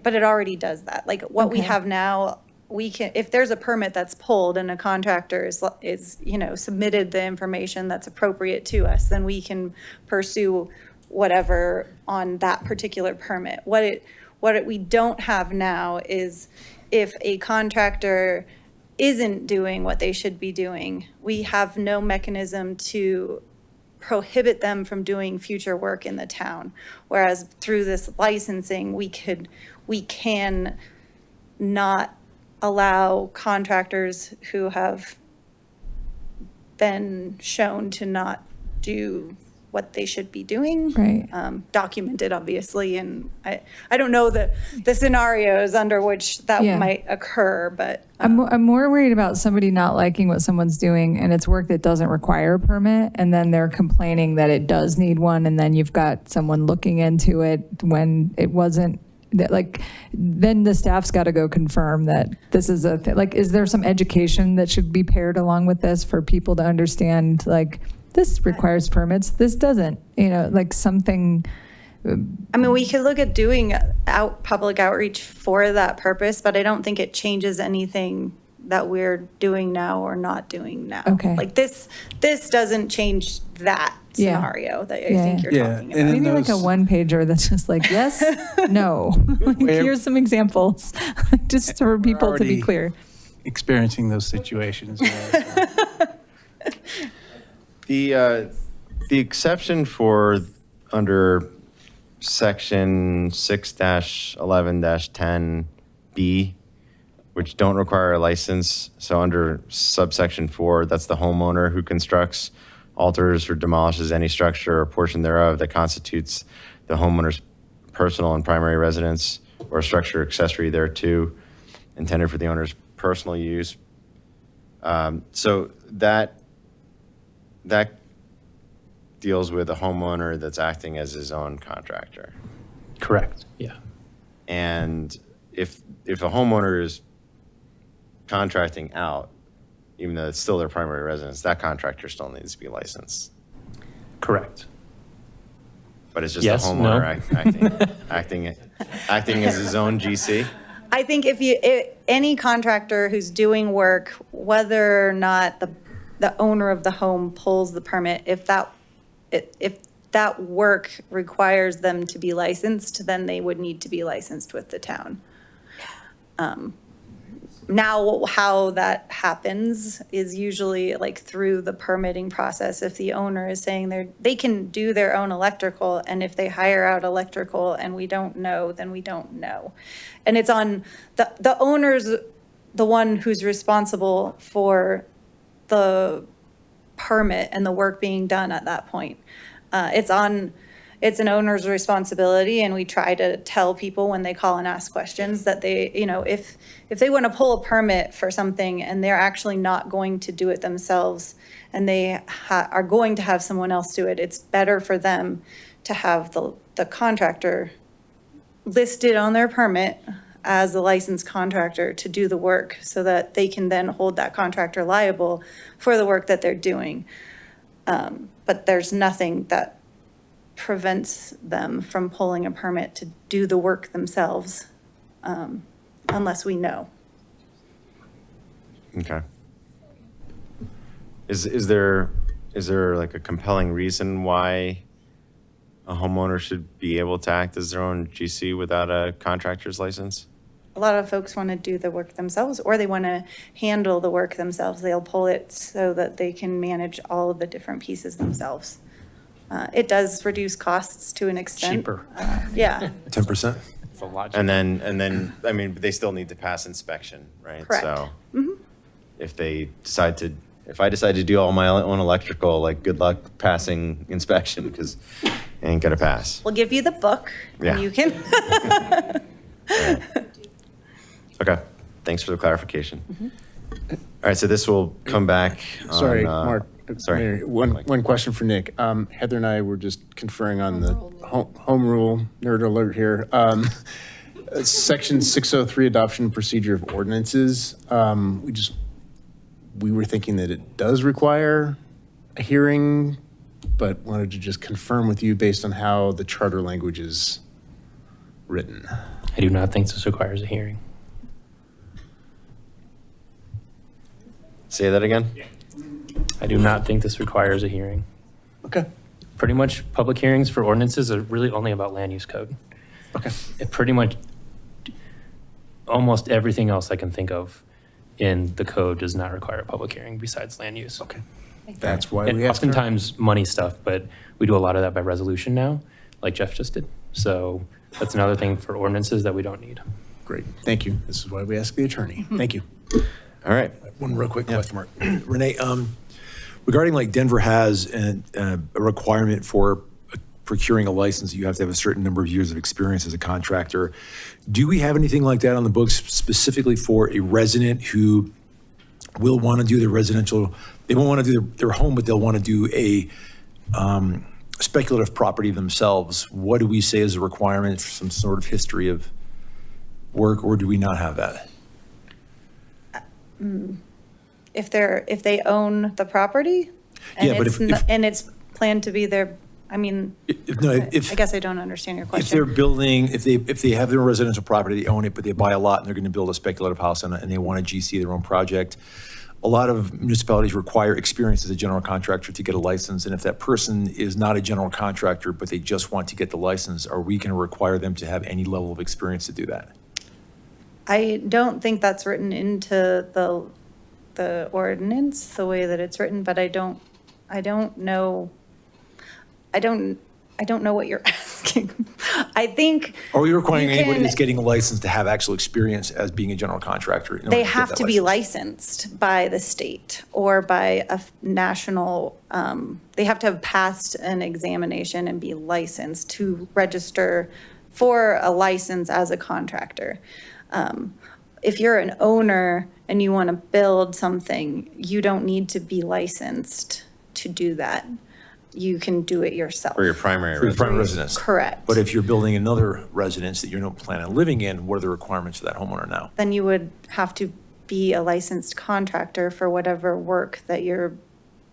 But it already does that. Like what we Okay. have now, we can, if there's a permit that's pulled and a contractor is, you know, submitted the information that's appropriate to us, then we can pursue whatever on that particular permit. What we don't have now is if a contractor isn't doing what they should be doing, we have no mechanism to prohibit them from doing future work in the town. Whereas through this licensing, we can not allow contractors who have been shown to not do what they should be doing. Right. Documented, obviously, and I don't know the scenarios under which that Yeah. might occur, but I'm more worried about somebody not liking what someone's doing and it's work that doesn't require a permit, and then they're complaining that it does need one, and then you've got someone looking into it when it wasn't. That then the staff's got to go confirm that this is a thing. Is there some education that should be paired along with this for people to understand, this requires permits, this doesn't, something. I mean, we could look at doing public outreach for that purpose, but I don't think it changes anything that we're doing now or not doing now. Okay. This doesn't change that Yeah. scenario that I Yeah, think you're talking about. And Maybe a one pager that's just yes, no. Here's some examples, just for people to be already clear. Experiencing those situations. The exception for under section 6-11-10B, which don't require a license. So under subsection 4, that's the homeowner who constructs, alters, or demolishes any structure or portion thereof that constitutes the homeowner's personal and primary residence or structure accessory thereto, intended for the owner's personal use. So that deals with a homeowner that's acting as his own contractor. Correct, yeah. And if a homeowner is contracting out, even though it's still their primary residence, that contractor still needs to be licensed. Correct. But it's just Yes, the no. homeowner acting as his own GC. I think any contractor who's doing work, whether or not the owner of the home pulls the permit, if that work requires them to be licensed, then they would need to be licensed with the town. Now, how that happens is usually like through the permitting process. If the owner is saying they can do their own electrical, and if they hire out electrical and we don't know, then we don't know. And it's on the owner's the one who's responsible for the permit and the work being done at that point. It's an owner's responsibility, and we try to tell people when they call and ask questions that they, if they want to pull a permit for something and they're actually not going to do it themselves and they are going to have someone else do it, it's better for them to have the contractor listed on their permit as a licensed contractor to do the work so that they can then hold that contractor liable for the work that they're doing. But there's nothing that prevents them from pulling a permit to do the work themselves, unless we know. Okay. Is there like a compelling reason why a homeowner should be able to act as their own GC without a contractor's license? A lot of folks want to do the work themselves, or they want to handle the work themselves. They'll pull it so that they can manage all of the different pieces themselves. It does reduce costs to an extent. Cheaper. Yeah. 10%? It's a lot. And then, I mean, they still need to pass inspection, right? Correct. So if I decide to do all my own electrical, like, good luck passing inspection, because it ain't gonna pass. We'll give you the book, Yeah. and you can. Okay, thanks for the clarification. All right, so this will come back on, Sorry, Mark. Sorry. Mary, one question for Nick. Heather and I were just conferring on the home rule, nerd alert here. Section 603, adoption procedure of ordinances. We were thinking that it does require a hearing, but wanted to just confirm with you based on how the charter language is written. I do not think this requires a hearing. Say that again? I do not think this requires a hearing. Okay. Pretty much public hearings for ordinances are really only about land use code. Okay. It pretty much, almost everything else I can think of in the code does not require a public hearing besides land use. Okay. That's why And we asked her. oftentimes money stuff, but we do a lot of that by resolution now, like Jeff just did. So that's another thing for ordinances that we don't need. Great, thank you. This is why we asked the attorney. Thank you. All right. One real quick question, Mark. Renee, regarding like Denver has a requirement for procuring a license, you have to have a certain number of years of experience as a contractor. Do we have anything like that on the books specifically for a resident who will want to do their residential, they won't want to do their home, but they'll want to do a speculative property themselves? What do we say is a requirement for some sort of history of work, or do we not have that? If they own the property, and Yeah, but and it's planned to be their, I mean, I guess I don't understand your question. If they're building, if they have their residential property, they own it, but they buy a lot and they're going to build a speculative house and they want to GC their own project, a lot of municipalities require experience as a general contractor to get a license. And if that person is not a general contractor, but they just want to get the license, are we going to require them to have any level of experience to do that? I don't think that's written into the ordinance the way that it's written, but I don't know what you're asking. asking. I think Are we requiring you anybody can- that's getting a license to have actual experience as being a general contractor? in order They get have that to be license? licensed by the state or by a national, they have to have passed an examination and be licensed to register for a license as a contractor. If you're an owner and you want to build something, you don't need to be licensed to do that. You can do it yourself. For your primary For your residence. primary residence. Correct. But if you're building another residence that you don't plan on living in, what are the requirements for that homeowner now? Then you would have to be a licensed contractor for whatever work that you're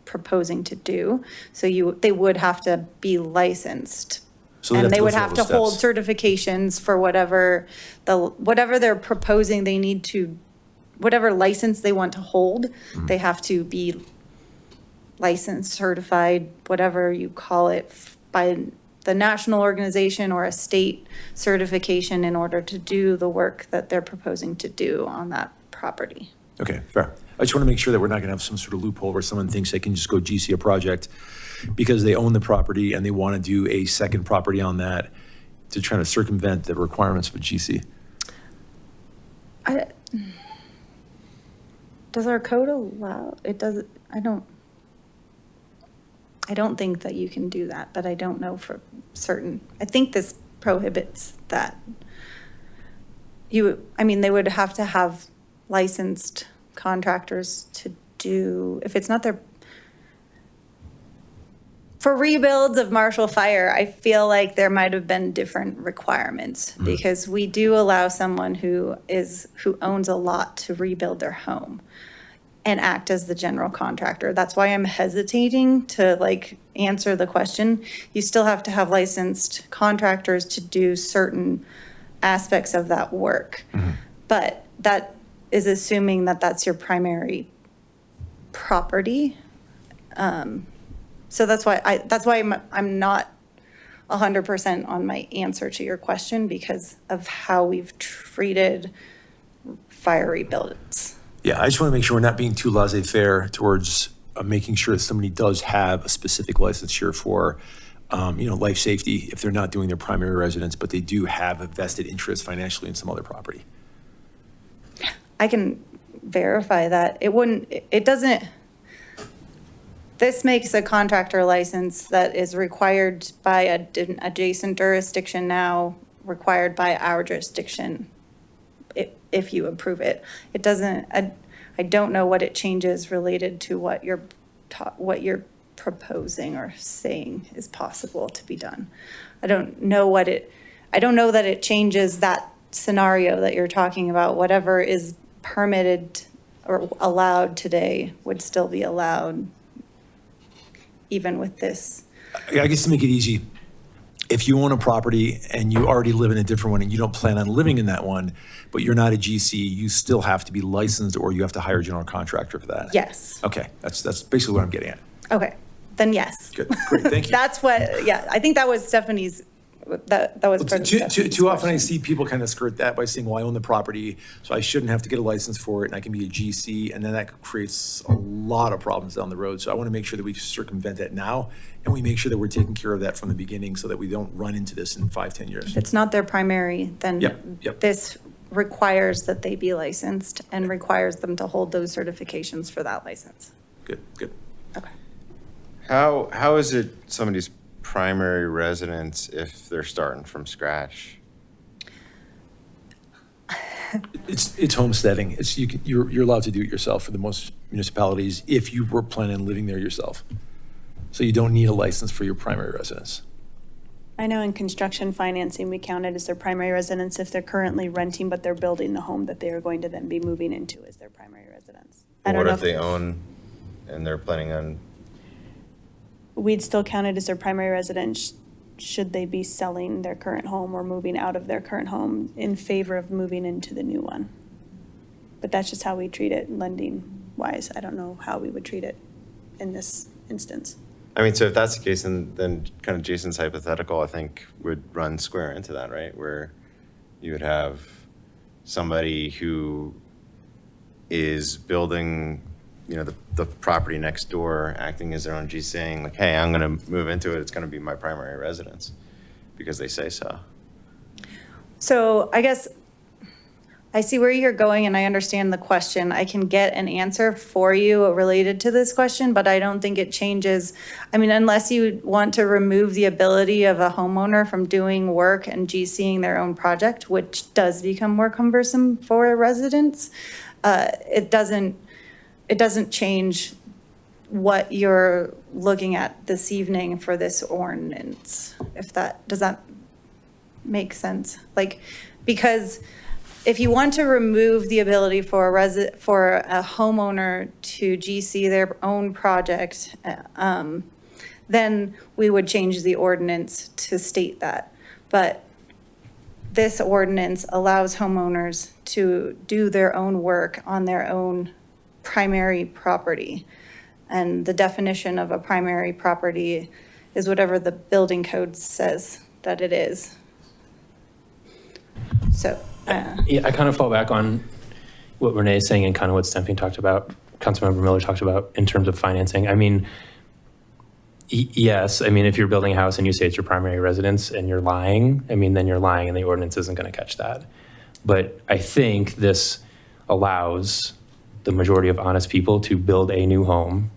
proposing to do. So they would have to be licensed. So they'd And they go would through all have to those hold steps. certifications for whatever they're proposing they need to, whatever license they want to hold, Mm-hmm. they have to be licensed, certified, whatever you call it, by the national organization or a state certification in order to do the work that they're proposing to do on that property. Okay, fair. I just want to make sure that we're not going to have some sort of loophole where someone thinks they can just go GC a project because they own the property and they want to do a second property on that to try to circumvent the requirements of a GC. Does our code allow, it doesn't, I don't think that you can do that, but I don't know for certain. I think this prohibits that. They would have to have licensed contractors to do, if it's not their, for rebuilds of Marshall Fire, I feel like there might have been different requirements because we do allow someone who owns a lot to rebuild their home and act as the general contractor. That's why I'm hesitating to answer the question. You still have to have licensed contractors to do certain aspects of that work. But that is assuming that that's your primary property. So that's why I'm not 100% on my answer to your question because of how we've treated fire rebuilds. Yeah, I just want to make sure we're not being too laissez-faire towards making sure that somebody does have a specific licensure for, life safety if they're not doing their primary residence, but they do have a vested interest financially in some other property. I can verify that. This makes a contractor license that is required by an adjacent jurisdiction now, required by our jurisdiction, if you approve it. It doesn't, I don't know what it changes related to what you're proposing or saying is possible to be done. I don't know that it changes that scenario that you're talking about. Whatever is permitted or allowed today would still be allowed even with this. I guess to make it easy, if you own a property and you already live in a different one and you don't plan on living in that one, but you're not a GC, you still have to be licensed or you have to hire a general contractor for that. Yes. Okay, that's basically what I'm getting at. Okay, then yes. Good, great, thank you. That's what, yeah, I think that was Stephanie's, that was part of Stephanie's Too often I question. see people kind of skirt that by saying, well, I own the property, so I shouldn't have to get a license for it, and I can be a GC, and then that creates a lot of problems down the road. So I want to make sure that we circumvent that now, and we make sure that we're taking care of that from the beginning so that we don't run into this in 5-10 years. If it's not their primary, then Yep. this requires that they be licensed and requires them to hold those certifications for that license. Good. Okay. How is it somebody's primary residence if they're starting from scratch? It's homesteading. You're allowed to do it yourself for the most municipalities if you were planning on living there yourself. So you don't need a license for your primary residence. I know in construction financing, we count it as their primary residence if they're currently renting, but they're building the home that they are going to then be moving into as their primary residence. I don't What know if they own and they're planning on, We'd still count it as their primary residence should they be selling their current home or moving out of their current home in favor of moving into the new one. But that's just how we treat it lending wise. I don't know how we would treat it in this instance. I mean, so if that's the case, then kind of Jason's hypothetical, I think, would run square into that, right? Where you would have somebody who is building, the property next door, acting as their own G, saying like, hey, I'm going to move into it. It's going to be my primary residence. because they say so. So I guess I see where you're going and I understand the question. I can get an answer for you related to this question, but I don't think it changes. I mean, unless you want to remove the ability of a homeowner from doing work and GCing their own project, which does become more cumbersome for residents, it doesn't change what you're looking at this evening for this ordinance. Does that make sense? Like, because if you want to remove the ability for a homeowner to GC their own project, then we would change the ordinance to state that. But this ordinance allows homeowners to do their own work on their own primary property. And the definition of a primary property is whatever the building code says that it is. So. Yeah, I kind of fall back on what Renee is saying and kind of what Stemping talked about, Councilmember Miller talked about in terms of financing. I mean, yes, I mean, if you're building a house and you say it's your primary residence and you're lying, I mean, then you're lying and the ordinance isn't going to catch that. But I think this allows the majority of honest people to build a new home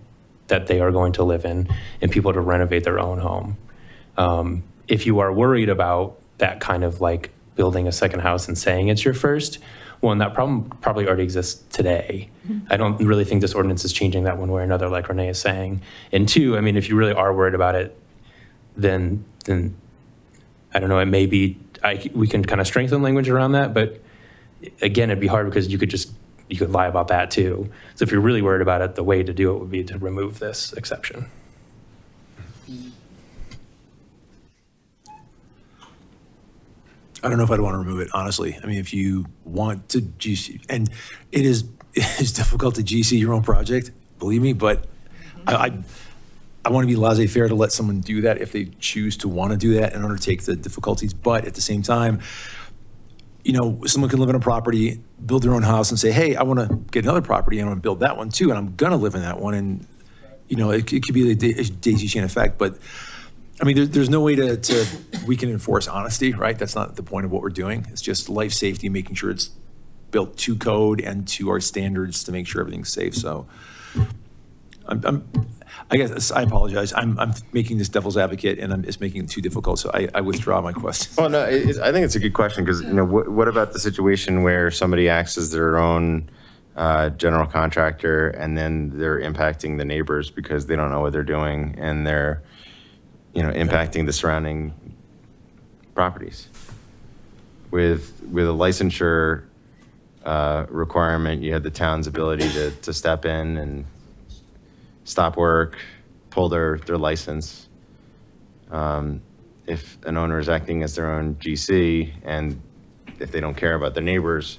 that they are going to live in and people to renovate their own home. If you are worried about that kind of like building a second house and saying it's your first, one, that problem probably already exists today. I don't really think this ordinance is changing that one way or another, like Renee is saying. And two, I mean, if you really are worried about it, then I don't know, it may be, we can kind of strengthen language around that, but again, it'd be hard because you could lie about that too. So if you're really worried about it, the way to do it would be to remove this exception. I don't know if I'd want to remove it, honestly. I mean, if you want to GC, and it is difficult to GC your own project, believe me, but I want to be laissez-faire to let someone do that if they choose to want to do that and undertake the difficulties. But at the same time, you know, someone can live in a property, build their own house and say, hey, I want to get another property and I want to build that one too, and I'm going to live in that one. And, you know, it could be a daisy chain effect, but I mean, there's no way we can enforce honesty, right? That's not the point of what we're doing. It's just life safety, making sure it's built to code and to our standards to make sure everything's safe. So I guess I apologize. I'm making this devil's advocate and it's making it too difficult. So I withdraw my question. Well, no, I think it's a good question because, you know, what about the situation where somebody acts as their own general contractor and then they're impacting the neighbors because they don't know what they're doing and they're, you know, impacting the surrounding properties. With a licensure requirement, you had the town's ability to step in and stop work, pull their license. If an owner is acting as their own GC and if they don't care about their neighbors,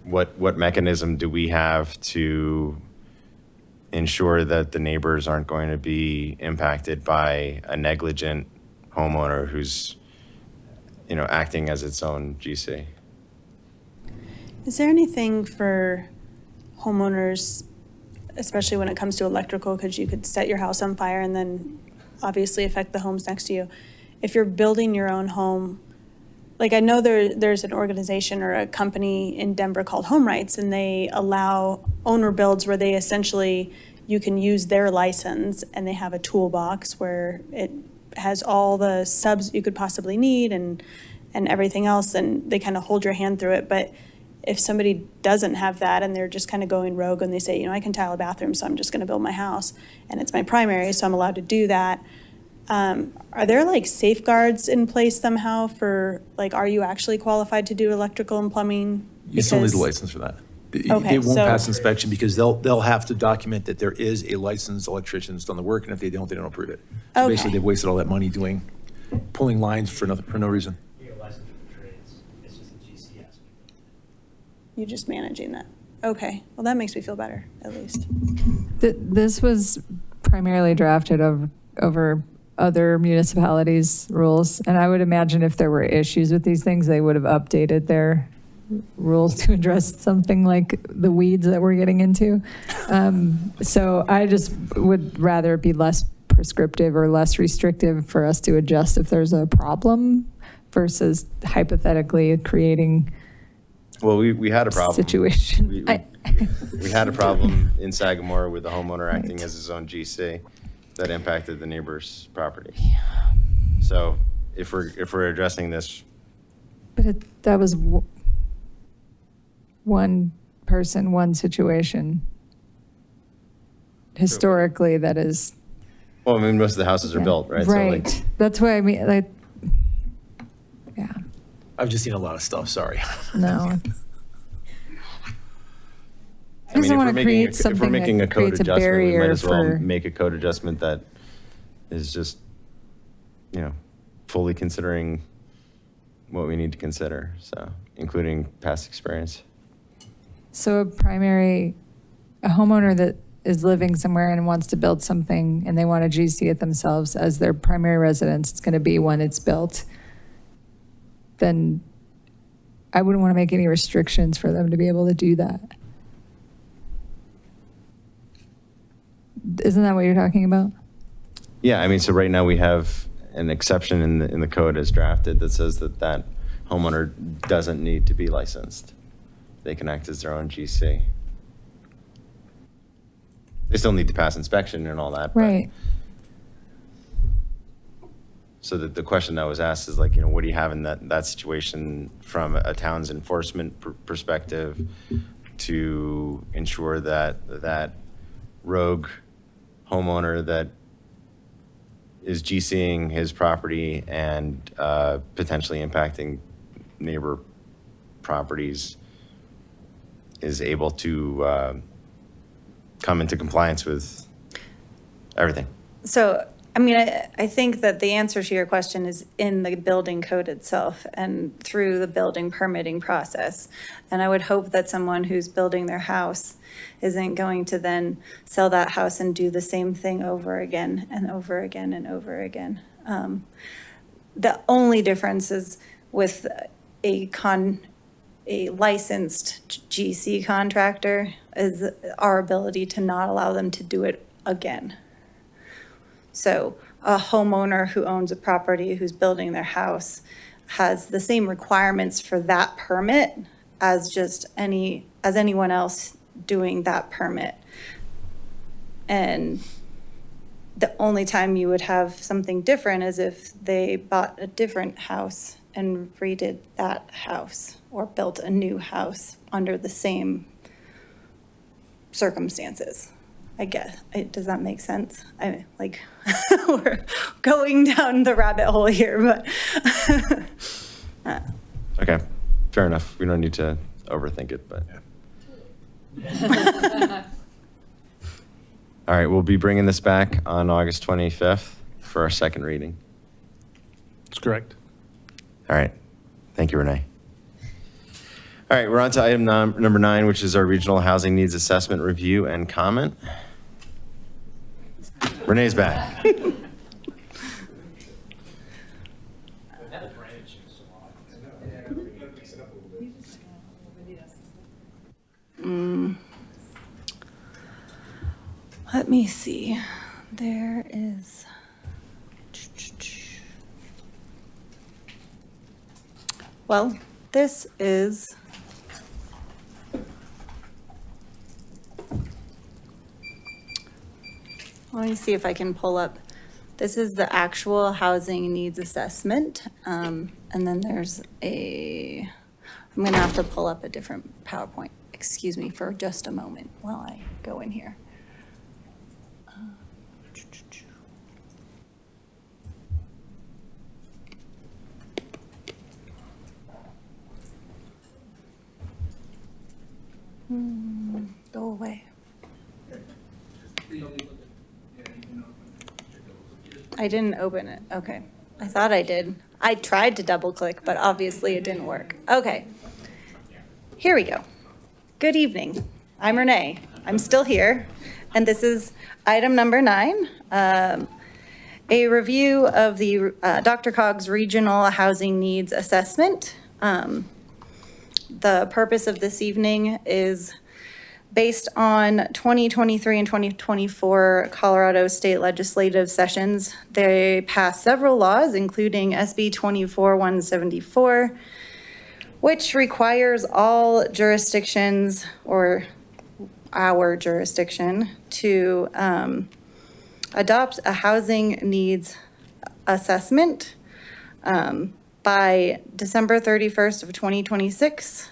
what mechanism do we have to ensure that the neighbors aren't going to be impacted by a negligent homeowner who's, you know, acting as its own GC? Is there anything for homeowners, especially when it comes to electrical, because you could set your house on fire and then obviously affect the homes next to you. If you're building your own home, like I know there's an organization or a company in Denver called Home Rights, and they allow owner builds where they essentially, you can use their license and they have a toolbox where it has all the subs you could possibly need and everything else, and they kind of hold your hand through it. But if somebody doesn't have that and they're just kind of going rogue and they say, you know, I can tile a bathroom, so I'm just going to build my house and it's my primary, so I'm allowed to do that. Are there like safeguards in place somehow for like, are you actually qualified to do electrical and plumbing? You still need a license for that. Okay, They won't so- pass inspection because they'll have to document that there is a licensed electrician that's done the work, and if they don't approve it. So Okay. basically, they've wasted all that money pulling lines for no reason. You're just managing that. Okay, well, that makes me feel better, at least. This was primarily drafted over other municipalities' rules, and I would imagine if there were issues with these things, they would have updated their rules to address something like the weeds that we're getting into. So I just would rather be less prescriptive or less restrictive for us to adjust if there's a problem versus hypothetically creating Well, we had a problem. situation. We had a problem in Sagamore with the homeowner acting as his own GC that impacted the neighbor's property. So if we're addressing this, But that was one person, one situation. Historically, that is. well, I mean, most of the houses are built, right? Right. So like, That's what I mean, like, I've just seen a lot of stuff, sorry. no. I mean, wanna create if we're something making a that code creates a adjustment, we might barrier as well for- make a code adjustment that is just, fully considering what we need to consider. So, including past experience. So a homeowner that is living somewhere and wants to build something and they want to GC it themselves as their primary residence, it's going to be when it's built, then I wouldn't want to make any restrictions for them to be able to do that. Isn't that what you're talking about? Yeah, I mean, so right now we have an exception in the code as drafted that says that homeowner doesn't need to be licensed. They can act as their own GC. They still need to pass inspection and all that. Right. So that the question that was asked is like, what do you have in that situation from a town's enforcement perspective to ensure that rogue homeowner that is GCing his property and potentially impacting neighbor properties is able to come into compliance with everything. So, I mean, I think that the answer to your question is in the building code itself and through the building permitting process. And I would hope that someone who's building their house isn't going to then sell that house and do the same thing over again and over again and over again. The only difference is with a licensed GC contractor is our ability to not allow them to do it again. So a homeowner who owns a property, who's building their house, has the same requirements for that permit as anyone else doing that permit. And the only time you would have something different is if they bought a different house and redid that house or built a new house under the same circumstances. I guess. Does that make sense? We're going down the rabbit hole here, but. Okay, fair enough. We don't need to overthink it, but. All right, we'll be bringing this back on August 25th for our second reading. That's correct. All right, thank you, Renee. All right, we're on to item number 9, which is our regional housing needs assessment review and comment. Renee's back. Let me see. There is. Well, this is. Let me see if I can pull up. This is the actual housing needs assessment. And then there's I'm gonna have to pull up a different PowerPoint. Excuse me for just a moment while I go in here. Go away. I didn't open it. Okay. I thought I did. I tried to double click, but obviously it didn't work. Okay. Here we go. Good evening. I'm Renee. I'm still here. And this is item number 9, a review of the Dr. Cog's Regional Housing Needs Assessment. The purpose of this evening is Based on 2023 and 2024 Colorado state legislative sessions, they passed several laws, including SB 24-174, which requires all jurisdictions, or our jurisdiction, to adopt a housing needs assessment by December 31st of 2026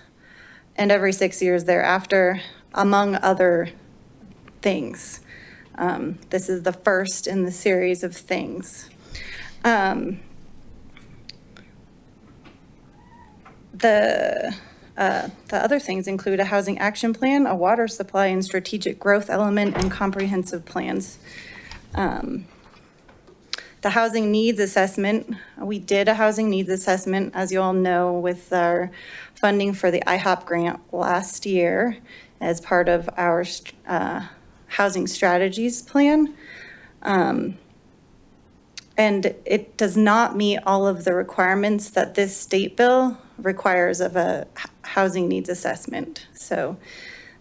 and every 6 years thereafter, among other things. This is the first in the series of things. The other things include a housing action plan, a water supply and strategic growth element, and comprehensive plans. The housing needs assessment, we did a housing needs assessment, as you all know, with our funding for the IHOP grant last year as part of our housing strategies plan. And it does not meet all of the requirements that this state bill requires of a housing needs assessment. So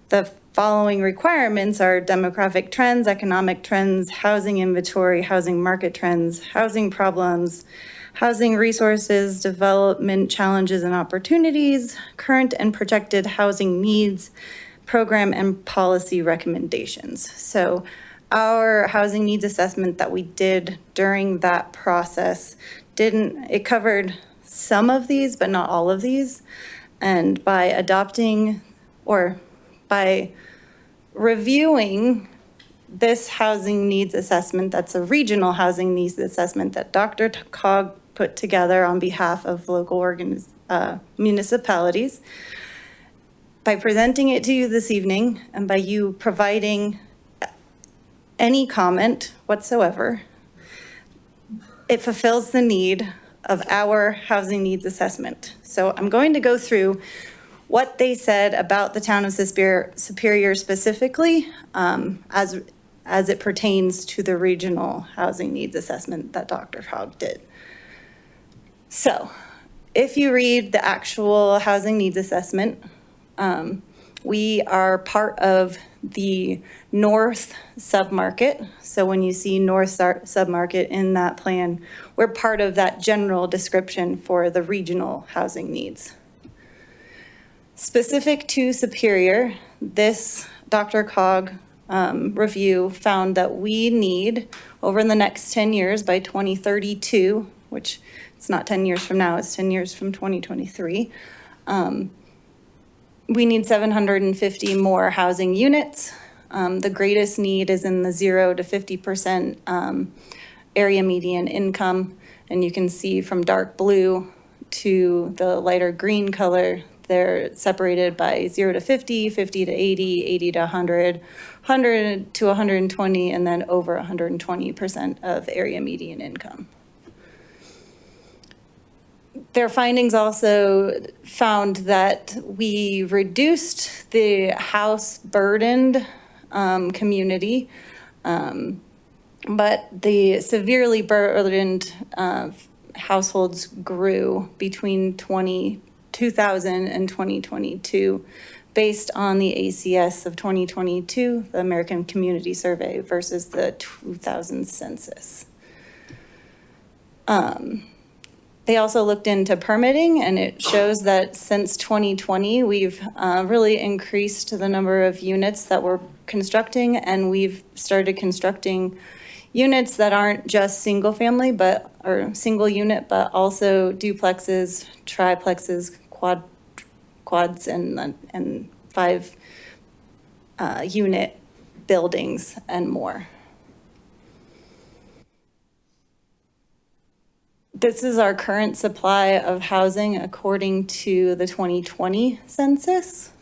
the following requirements are demographic trends, economic trends, housing inventory, housing market trends, housing problems, housing resources, development challenges and opportunities, current and projected housing needs, program and policy recommendations. So our housing needs assessment that we did during that process it covered some of these, but not all of these. And by adopting or by reviewing this housing needs assessment, that's a regional housing needs assessment that Dr. Cog put together on behalf of local municipalities. By presenting it to you this evening and by you providing any comment whatsoever, it fulfills the need of our housing needs assessment. So I'm going to go through what they said about the town of Superior specifically as it pertains to the regional housing needs assessment that Dr. Hogg did. So if you read the actual housing needs assessment, we are part of the North submarket. So when you see North submarket in that plan, we're part of that general description for the regional housing needs. Specific to Superior, this Dr. Cog review found that we need, over the next 10 years by 2032, which it's not 10 years from now, it's 10 years from 2023, we need 750 more housing units. The greatest need is in the 0 to 50% area median income. And you can see from dark blue to the lighter green color, they're separated by 0 to 50, 50 to 80, 80 to 100, 100 to 120, and then over 120% of area median income. Their findings also found that we reduced the house burdened community, but the severely burdened households grew between 2000 and 2022 based on the ACS of 2022, the American Community Survey, versus the 2000 census. They also looked into permitting, and it shows that since 2020, we've really increased the number of units that we're constructing, and we've started constructing units that aren't just single family, or single unit, but also duplexes, triplexes, quads, and 5 unit buildings and more. This is our current supply of housing according to the 2020 census.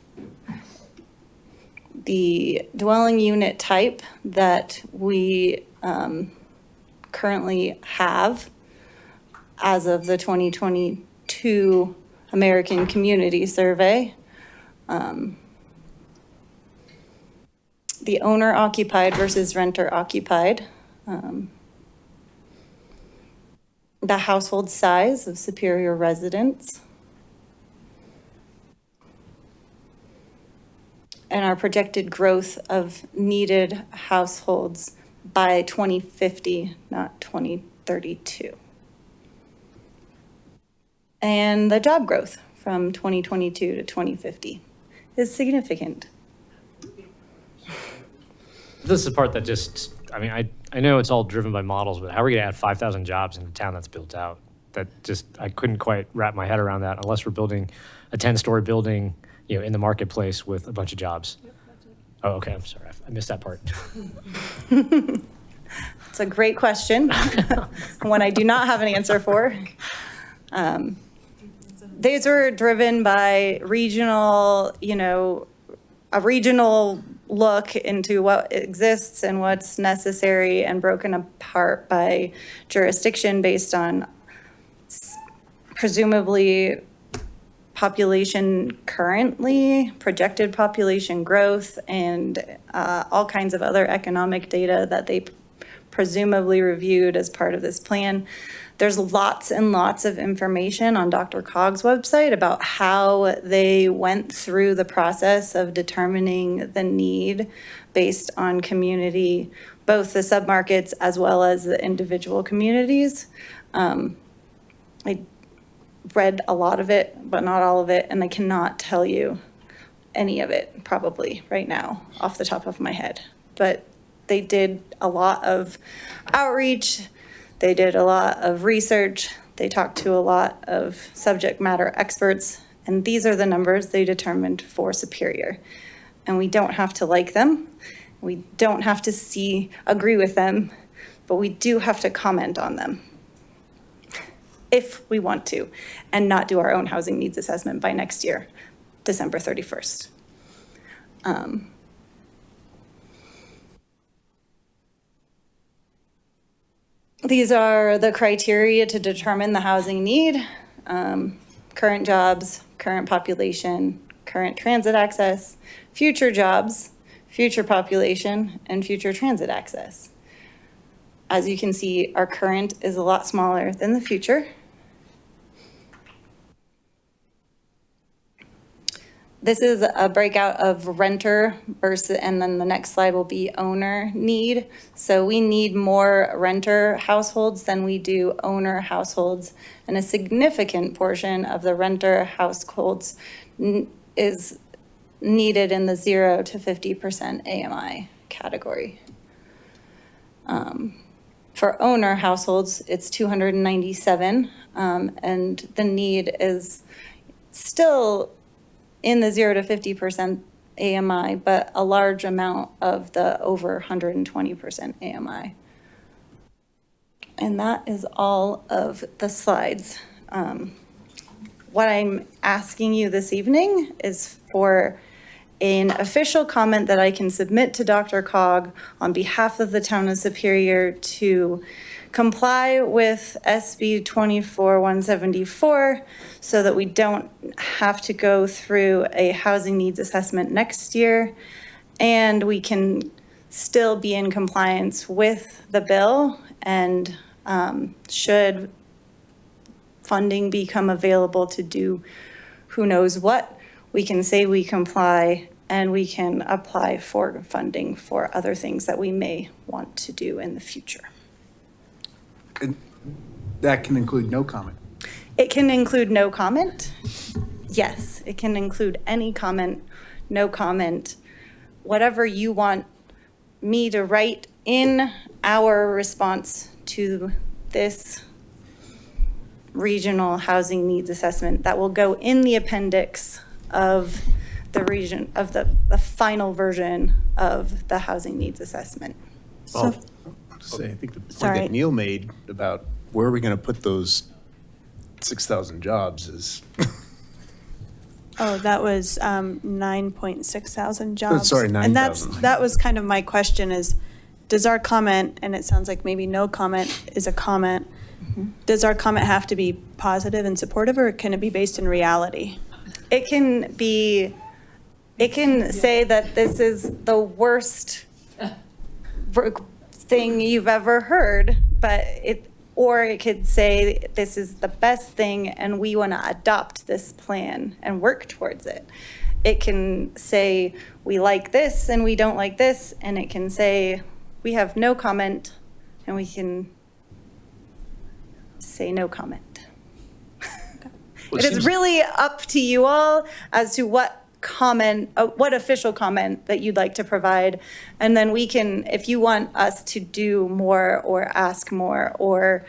The dwelling unit type that we currently have as of the 2022 American Community Survey, the owner occupied versus renter occupied, the household size of Superior residents, and our projected growth of needed households by 2050, not 2032. And the job growth from 2022 to 2050 is significant. This is the part that just, I mean, I know it's all driven by models, but how are we going to add 5,000 jobs in a town that's built out? That just, I couldn't quite wrap my head around that unless we're building a 10-story building, you know, in the marketplace with a bunch of jobs. Oh, okay, I'm sorry, I missed that part. It's a great question, one I do not have an answer for. These are driven by regional, you know, a regional look into what exists and what's necessary, and broken apart by jurisdiction based on presumably population currently, projected population growth, and all kinds of other economic data that they presumably reviewed as part of this plan. There's lots and lots of information on DRCOG's website about how they went through the process of determining the need based on community, both the submarkets as well as the individual communities. I read a lot of it, but not all of it, and I cannot tell you any of it probably right now off the top of my head. But they did a lot of outreach. They did a lot of research. They talked to a lot of subject matter experts, and these are the numbers they determined for Superior. And we don't have to like them. We don't have to agree with them, but we do have to comment on them if we want to, and not do our own housing needs assessment by next year, December 31st. These are the criteria to determine the housing need: current jobs, current population, current transit access, future jobs, future population, and future transit access. As you can see, our current is a lot smaller than the future. This is a breakout of renter versus, and then the next slide will be owner need. So we need more renter households than we do owner households. And a significant portion of the renter households is needed in the 0 to 50% AMI category. For owner households, it's 297, and the need is still in the 0 to 50% AMI, but a large amount of the over 120% AMI. And that is all of the slides. What I'm asking you this evening is for an official comment that I can submit to DRCOG on behalf of the town of Superior to comply with SB 24-174 so that we don't have to go through a housing needs assessment next year, and we can still be in compliance with the bill, and should funding become available to do who knows what, we can say we comply, and we can apply for funding for other things that we may want to do in the future. And that can include no comment. It can include no comment. Yes, it can include any comment, no comment, whatever you want me to write in our response to this regional housing needs assessment that will go in the appendix of the region, of the final version of the housing needs assessment. I think the point that Neil made about where are we going to put those 6,000 jobs is. Oh, that was 9.6 thousand jobs. Sorry, And 9,000. that was kind of my question is, does our comment, and it sounds like maybe no comment is a comment, does our comment have to be positive and supportive, or can it be based in reality? It can say that this is the worst thing you've ever heard, or it could say this is the best thing and we want to adopt this plan and work towards it. it can say, we like this and we don't like this, and it can say, we have no comment, and we can say no comment. Well, It it is seems- really up to you all as to what comment, what official comment that you'd like to provide. And then we can, if you want us to do more or ask more, or,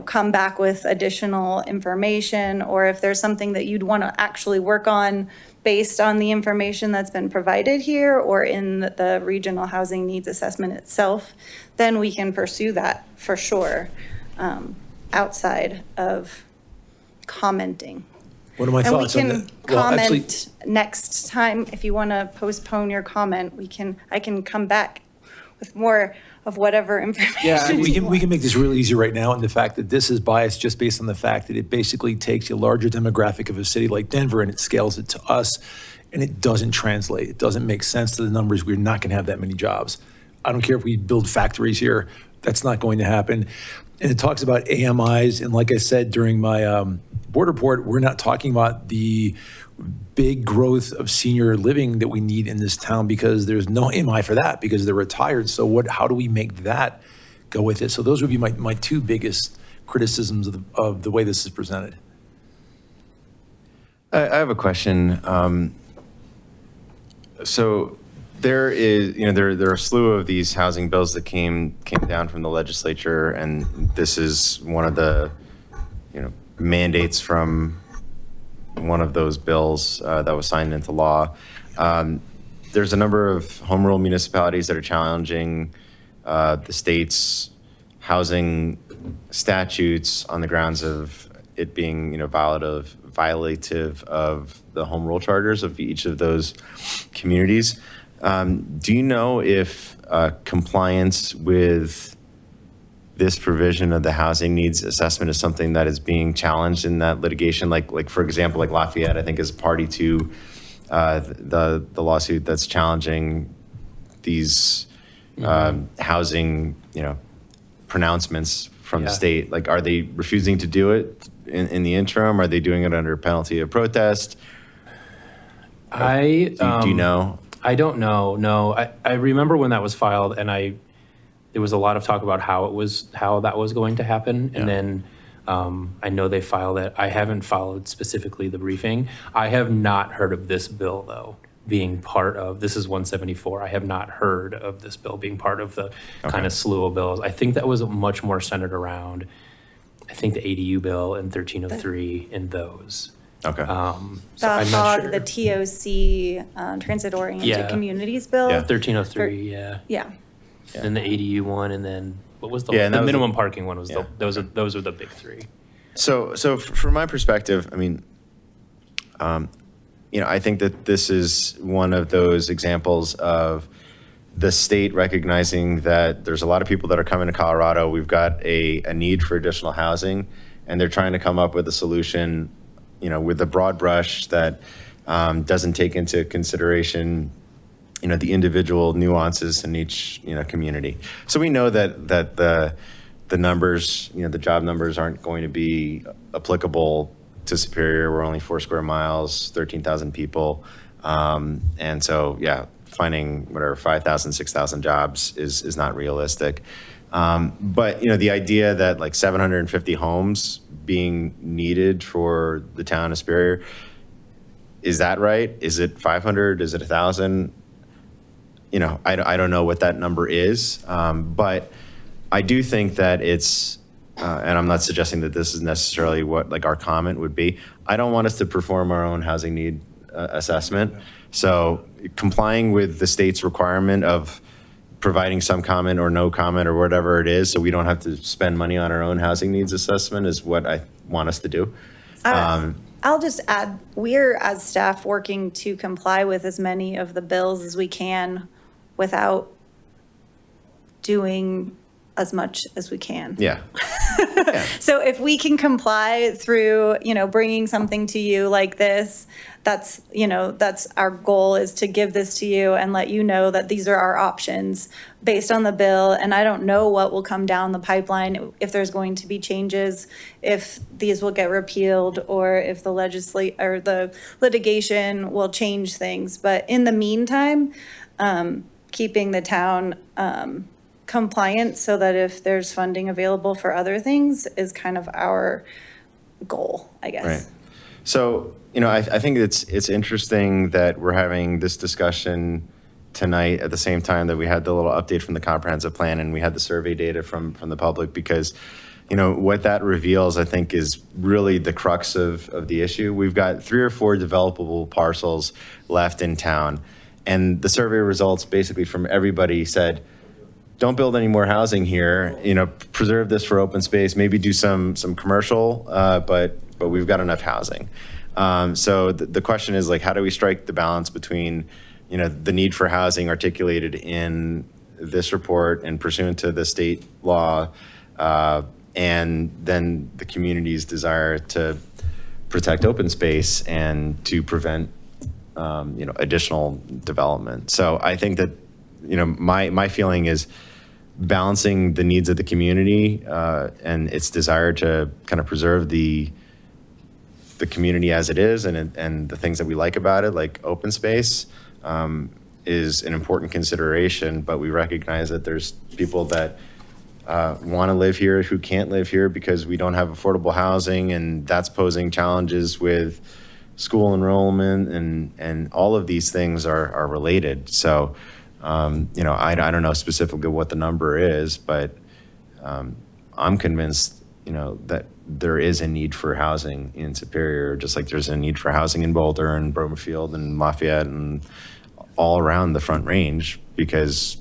come back with additional information, or if there's something that you'd want to actually work on based on the information that's been provided here or in the regional housing needs assessment itself, then we can pursue that for sure, outside of commenting. One of my And we thoughts on can that. Well, actually, comment next time. If you want to postpone your comment, I can come back with more of whatever information. yeah, we you can, want. we can make this really easy right now, and the fact that this is biased just based on the fact that it basically takes a larger demographic of a city like Denver and it scales it to us, and it doesn't translate. It doesn't make sense to the numbers. We're not going to have that many jobs. I don't care if we build factories here. That's not going to happen. And it talks about AMIs, and like I said during my board report, we're not talking about the big growth of senior living that we need in this town because there's no AMI for that because they're retired. So how do we make that go with it? So those would be my two biggest criticisms of the way this is presented. I have a question. So there is, there are a slew of these housing bills that came down from the legislature, and this is one of the, mandates from one of those bills that was signed into law. There's a number of home rule municipalities that are challenging the state's housing statutes on the grounds of it being, violative of the home rule charters of each of those communities. Do you know if compliance with this provision of the housing needs assessment is something that is being challenged in that litigation? Like for example, like Lafayette, I think is party to the lawsuit that's challenging these housing, pronouncements from the state. Like, are they refusing to do it in the interim? Are they doing it under penalty of protest? Do you know? I don't know. No, I remember when that was filed, and there was a lot of talk about how that was going to happen, and then I know they filed it. I haven't followed specifically the briefing. I have not heard of this bill though being part of. This is 174. I have not heard of this bill being part of the kind of slew of bills. I think that was much more centered around, I think the ADU bill and 1303 and those. Okay. So I'm not sure. The TOC, Transit-Oriented Communities Bill. Yeah, 1303. Yeah. And then the ADU one, and then what was the, and the that was minimum parking one was those are the big three. So from my perspective, I mean, I think that this is one of those examples of the state recognizing that there's a lot of people that are coming to Colorado. We've got a need for additional housing, and they're trying to come up with a solution, with a broad brush that doesn't take into consideration, the individual nuances in each, community. So we know that the numbers, the job numbers aren't going to be applicable to Superior. We're only 4 square miles, 13,000 people. And so, finding whatever 5,000, 6,000 jobs is not realistic. But, the idea that like 750 homes being needed for the town of Superior, is that right? Is it 500? Is it 1,000? I don't know what that number is, but I do think that it's, and I'm not suggesting that this is necessarily what like our comment would be. I don't want us to perform our own housing need assessment. So complying with the state's requirement of providing some comment or no comment or whatever it is, so we don't have to spend money on our own housing needs assessment is what I want us to do. I'll just add, we're as staff working to comply with as many of the bills as we can without doing as much as we can. Yeah. So if we can comply through, bringing something to you like this, that's our goal, is to give this to you and let you know that these are our options based on the bill. And I don't know what will come down the pipeline, if there's going to be changes, if these will get repealed, or if the the litigation will change things. But in the meantime, keeping the town compliant so that if there's funding available for other things is kind of our goal, I guess. Right. So, I think it's interesting that we're having this discussion tonight at the same time that we had the little update from the comprehensive plan and we had the survey data from the public, because, what that reveals, I think, is really the crux of the issue. We've got 3 or 4 developable parcels left in town, and the survey results basically from everybody said, don't build any more housing here, preserve this for open space, maybe do some commercial, but we've got enough housing. So the question is, like, how do we strike the balance between, the need for housing articulated in this report and pursuant to the state law, and then the community's desire to protect open space and to prevent, additional development. So I think that, my feeling is balancing the needs of the community and its desire to kind of preserve the community as it is, and the things that we like about it, like open space, is an important consideration. But we recognize that there's people that want to live here who can't live here because we don't have affordable housing, and that's posing challenges with school enrollment, and all of these things are related. So, I don't know specifically what the number is, but I'm convinced, that there is a need for housing in Superior, just like there's a need for housing in Boulder and Bromerfield and Lafayette and all around the Front Range, because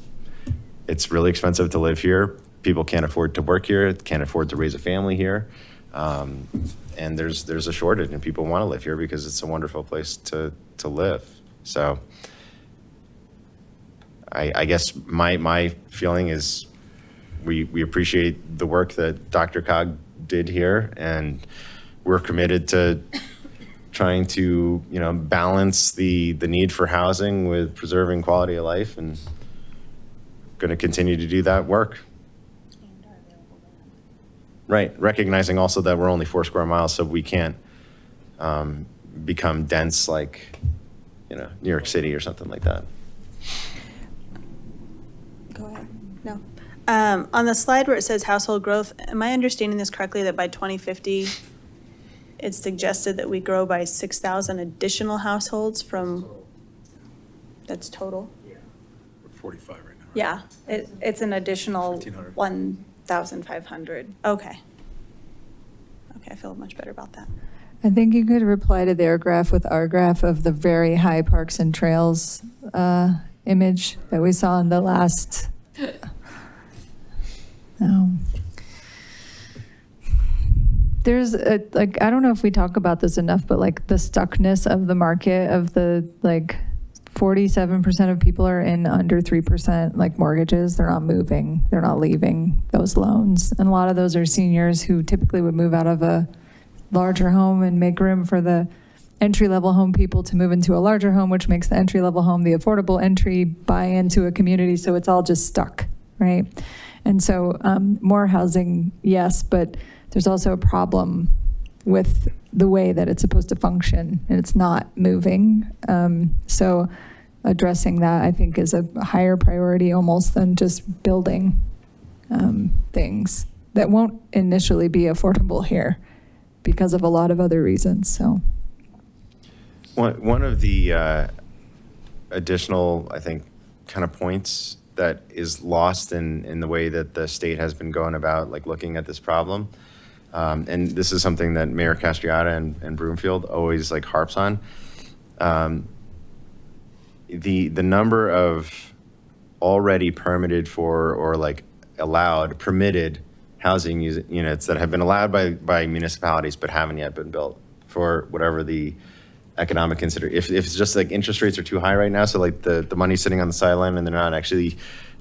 it's really expensive to live here. People can't afford to work here, can't afford to raise a family here. And there's a shortage, and people want to live here because it's a wonderful place to live. So I guess my feeling is we appreciate the work that Dr. Cog did here, and we're committed to trying to, balance the need for housing with preserving quality of life, and going to continue to do that work. Right, recognizing also that we're only 4 square miles, so we can't become dense like, New York City or something like that. Go ahead. No. On the slide where it says household growth, am I understanding this correctly, that by 2050, it's suggested that we grow by 6,000 additional households from, that's total? We're 45 right now. Yeah, it's an additional 1,500. Okay. Okay, I feel much better about that. I think you could reply to their graph with our graph of the very high parks and trails image that we saw in the last. There's I don't know if we talk about this enough, but like the stuckness of the market, of the 47% of people are in under 3% like mortgages. They're not moving. They're not leaving those loans. And a lot of those are seniors who typically would move out of a larger home and make room for the entry-level home people to move into a larger home, which makes the entry-level home the affordable entry buy into a community. So it's all just stuck, right? And so more housing, yes, but there's also a problem with the way that it's supposed to function, and it's not moving. So addressing that, I think, is a higher priority almost than just building things that won't initially be affordable here because of a lot of other reasons. So one of the additional, I think, kind of points that is lost in the way that the state has been going about looking at this problem. And this is something that Mayor Castriata and Broomfield always harps on. The number of already permitted for or permitted housing units that have been allowed by municipalities but haven't yet been built for whatever the economic if it's just interest rates are too high right now, so the money's sitting on the sideline and they're not actually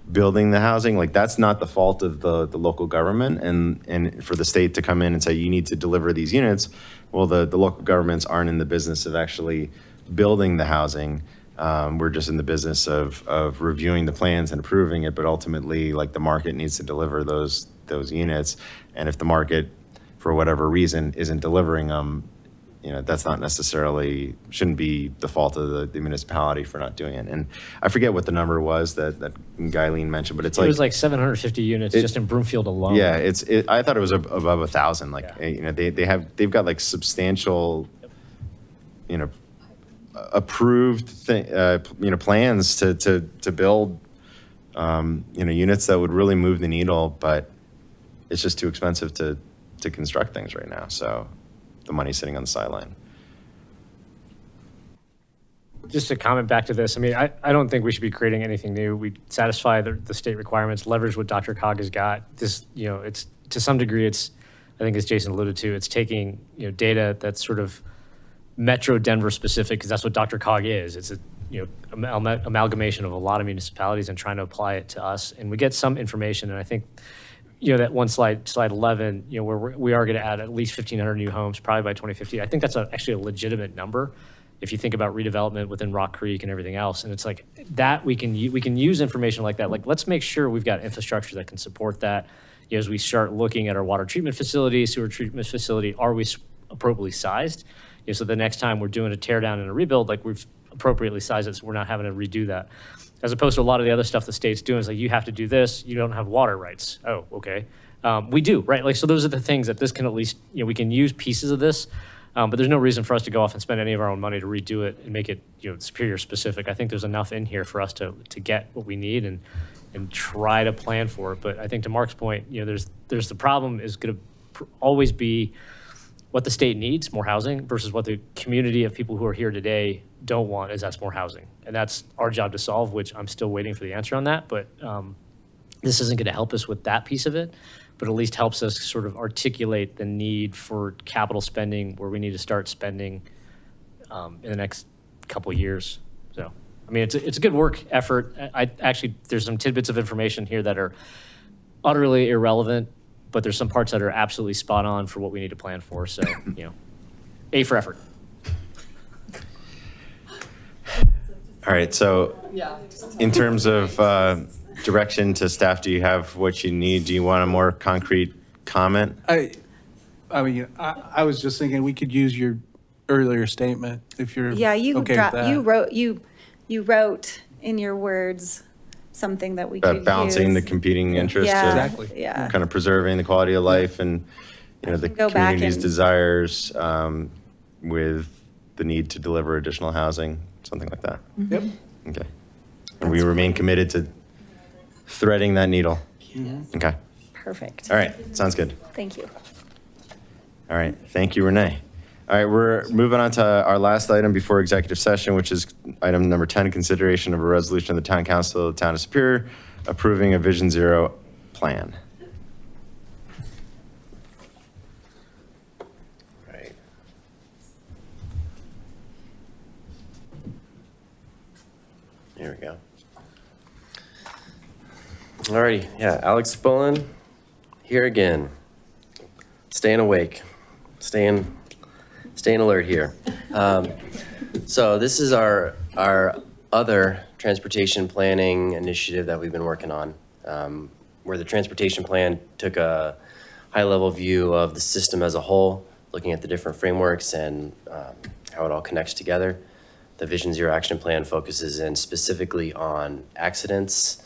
building the housing, like that's not the fault of the local government, and for the state to come in and say you need to deliver these units, well, the local governments aren't in the business of actually building the housing. We're just in the business of reviewing the plans and approving it, but ultimately, like the market needs to deliver those units, and if the market, for whatever reason, isn't delivering them, that's not necessarily, shouldn't be the fault of the municipality for not doing it. And I forget what the number was that Guyleen mentioned, but it's It like. was like 750 units just in Broomfield alone. Yeah, I thought it was above 1,000. Like, they've got like substantial, approved plans to build, units that would really move the needle, but it's just too expensive to construct things right now. So the money's sitting on the sideline. Just to comment back to this, I mean, I don't think we should be creating anything new. We satisfy the state requirements, leverage what DRCOG has got. This, it's to some degree, I think as Jason alluded to, it's taking, data that's sort of Metro Denver specific, because that's what DRCOG is. It's a, amalgamation of a lot of municipalities and trying to apply it to us. And we get some information, and I think, that one slide 11, where we are going to add at least 1,500 new homes, probably by 2050. I think that's actually a legitimate number if you think about redevelopment within Rock Creek and everything else. And it's like that we can use information like that. Like, let's make sure we've got infrastructure that can support that. As we start looking at our water treatment facility, sewer treatment facility, are we appropriately sized? So the next time we're doing a tear down and a rebuild, like we've appropriately sized it so we're not having to redo that. As opposed to a lot of the other stuff the state's doing is like, you have to do this, you don't have water rights. Oh, okay. We do, right? Like, so those are the things that this can at least, we can use pieces of this, but there's no reason for us to go off and spend any of our own money to redo it and make it, Superior specific. I think there's enough in here for us to get what we need and try to plan for it. But I think to Mark's point, there's the problem is going to always be what the state needs, more housing, versus what the community of people who are here today don't want, is that's more housing. And that's our job to solve, which I'm still waiting for the answer on that. But this isn't going to help us with that piece of it, but at least helps us sort of articulate the need for capital spending where we need to start spending in the next couple of years. So, I mean, it's a good work effort. There's some tidbits of information here that are utterly irrelevant, but there's some parts that are absolutely spot on for what we need to plan for. So, A for effort. All right, so in terms of direction to staff, do you have what you need? Do you want a more concrete comment? I mean, I was just thinking we could use your earlier statement if you're okay with that. You wrote in your words something that we could Balancing use. the competing interests of Yeah. kind of preserving the quality of life and, the Go back community's and- desires with the need to deliver additional housing, something like that. Yep. Okay. And we remain committed to threading that needle. Okay. Perfect. All right, sounds good. Thank you. All right, thank you, Renee. All right, we're moving on to our last item before executive session, which is item number 10, consideration of a resolution of the Town Council of the Town of Superior approving a Vision Zero plan. Right. Here we go. All righty, yeah, Alex Bullen, here again. Staying awake, staying alert here. So this is our other transportation planning initiative that we've been working on, where the transportation plan took a high-level view of the system as a whole, looking at the different frameworks and how it all connects together. The Vision Zero Action Plan focuses in specifically on accidents,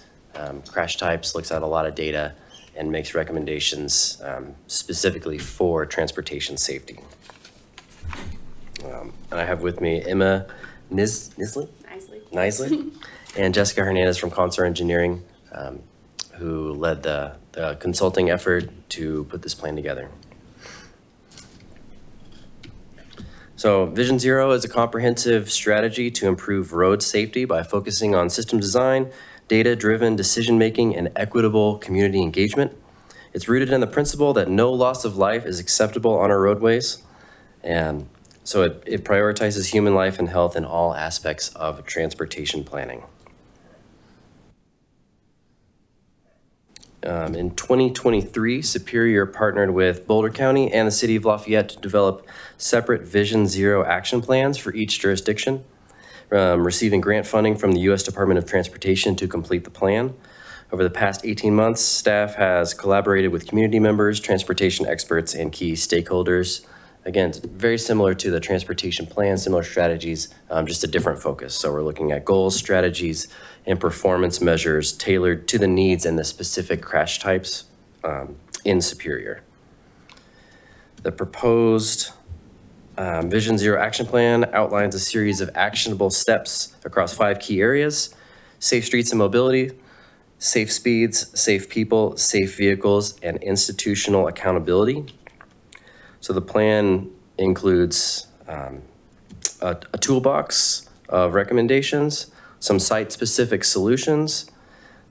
crash types, looks at a lot of data, and makes recommendations specifically for transportation safety. And I have with me Emma Nisley and Jessica Hernandez from Consor Engineering, who led the consulting effort to put this plan together. So Vision Zero is a comprehensive strategy to improve road safety by focusing on system design, data-driven decision-making, and equitable community engagement. It's rooted in the principle that no loss of life is acceptable on our roadways. And so it prioritizes human life and health in all aspects of transportation planning. In 2023, Superior partnered with Boulder County and the City of Lafayette to develop separate Vision Zero action plans for each jurisdiction, receiving grant funding from the U.S. Department of Transportation to complete the plan. Over the past 18 months, staff has collaborated with community members, transportation experts, and key stakeholders. Again, it's very similar to the transportation plan, similar strategies, just a different focus. So we're looking at goals, strategies, and performance measures tailored to the needs and the specific crash types in Superior. The proposed Vision Zero action plan outlines a series of actionable steps across 5 key areas: safe streets and mobility, safe speeds, safe people, safe vehicles, and institutional accountability. So the plan includes a toolbox of recommendations, some site-specific solutions,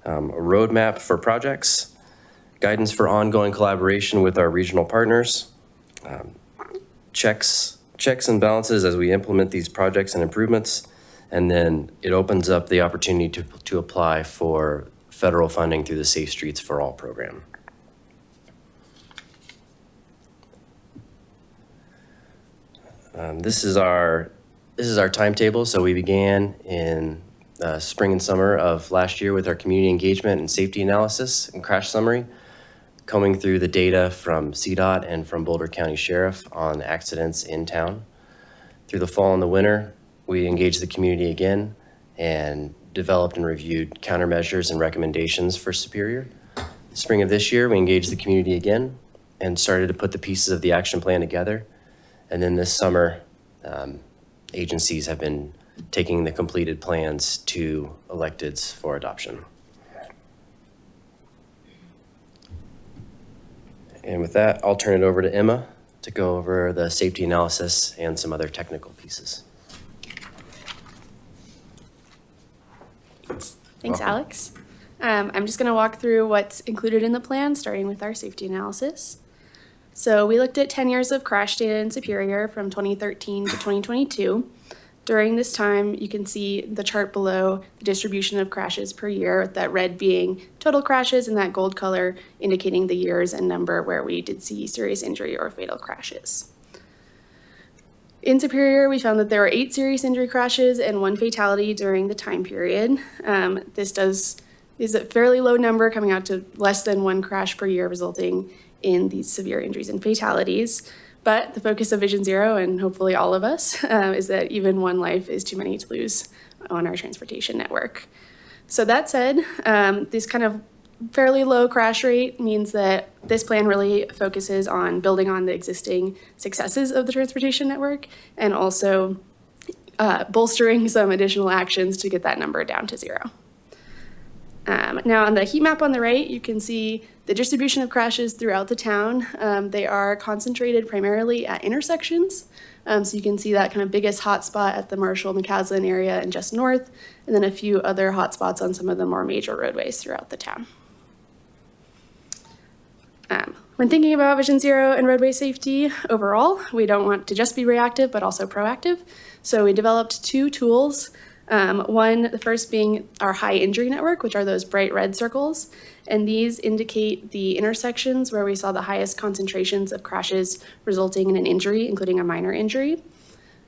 a roadmap for projects, guidance for ongoing collaboration with our regional partners, checks and balances as we implement these projects and improvements, and then it opens up the opportunity to apply for federal funding through the Safe Streets for All program. This is our timetable. So we began in spring and summer of last year with our community engagement and safety analysis and crash summary, combing through the data from CDOT and from Boulder County Sheriff on accidents in town. Through the fall and the winter, we engaged the community again and developed and reviewed countermeasures and recommendations for Superior. The spring of this year, we engaged the community again and started to put the pieces of the action plan together. And then this summer, agencies have been taking the completed plans to electeds for adoption. And with that, I'll turn it over to Emma to go over the safety analysis and some other technical pieces. Thanks, Alex. I'm just going to walk through what's included in the plan, starting with our safety analysis. So we looked at 10 years of crash data in Superior from 2013 to 2022. During this time, you can see the chart below the distribution of crashes per year, with that red being total crashes and that gold color indicating the years and number where we did see serious injury or fatal crashes. In Superior, we found that there were 8 serious injury crashes and 1 fatality during the time period. This is a fairly low number, coming out to less than 1 crash per year, resulting in these severe injuries and fatalities. But the focus of Vision Zero, and hopefully all of us, is that even 1 life is too many to lose on our transportation network. So that said, this kind of fairly low crash rate means that this plan really focuses on building on the existing successes of the transportation network and also bolstering some additional actions to get that number down to 0. Now on the heat map on the right, you can see the distribution of crashes throughout the town. They are concentrated primarily at intersections. So you can see that kind of biggest hotspot at the Marshall-McCaslin area and just north, and then a few other hotspots on some of the more major roadways throughout the town. When thinking about Vision Zero and roadway safety overall, we don't want to just be reactive, but also proactive. So we developed 2 tools. The first being our high injury network, which are those bright red circles. And these indicate the intersections where we saw the highest concentrations of crashes resulting in an injury, including a minor injury.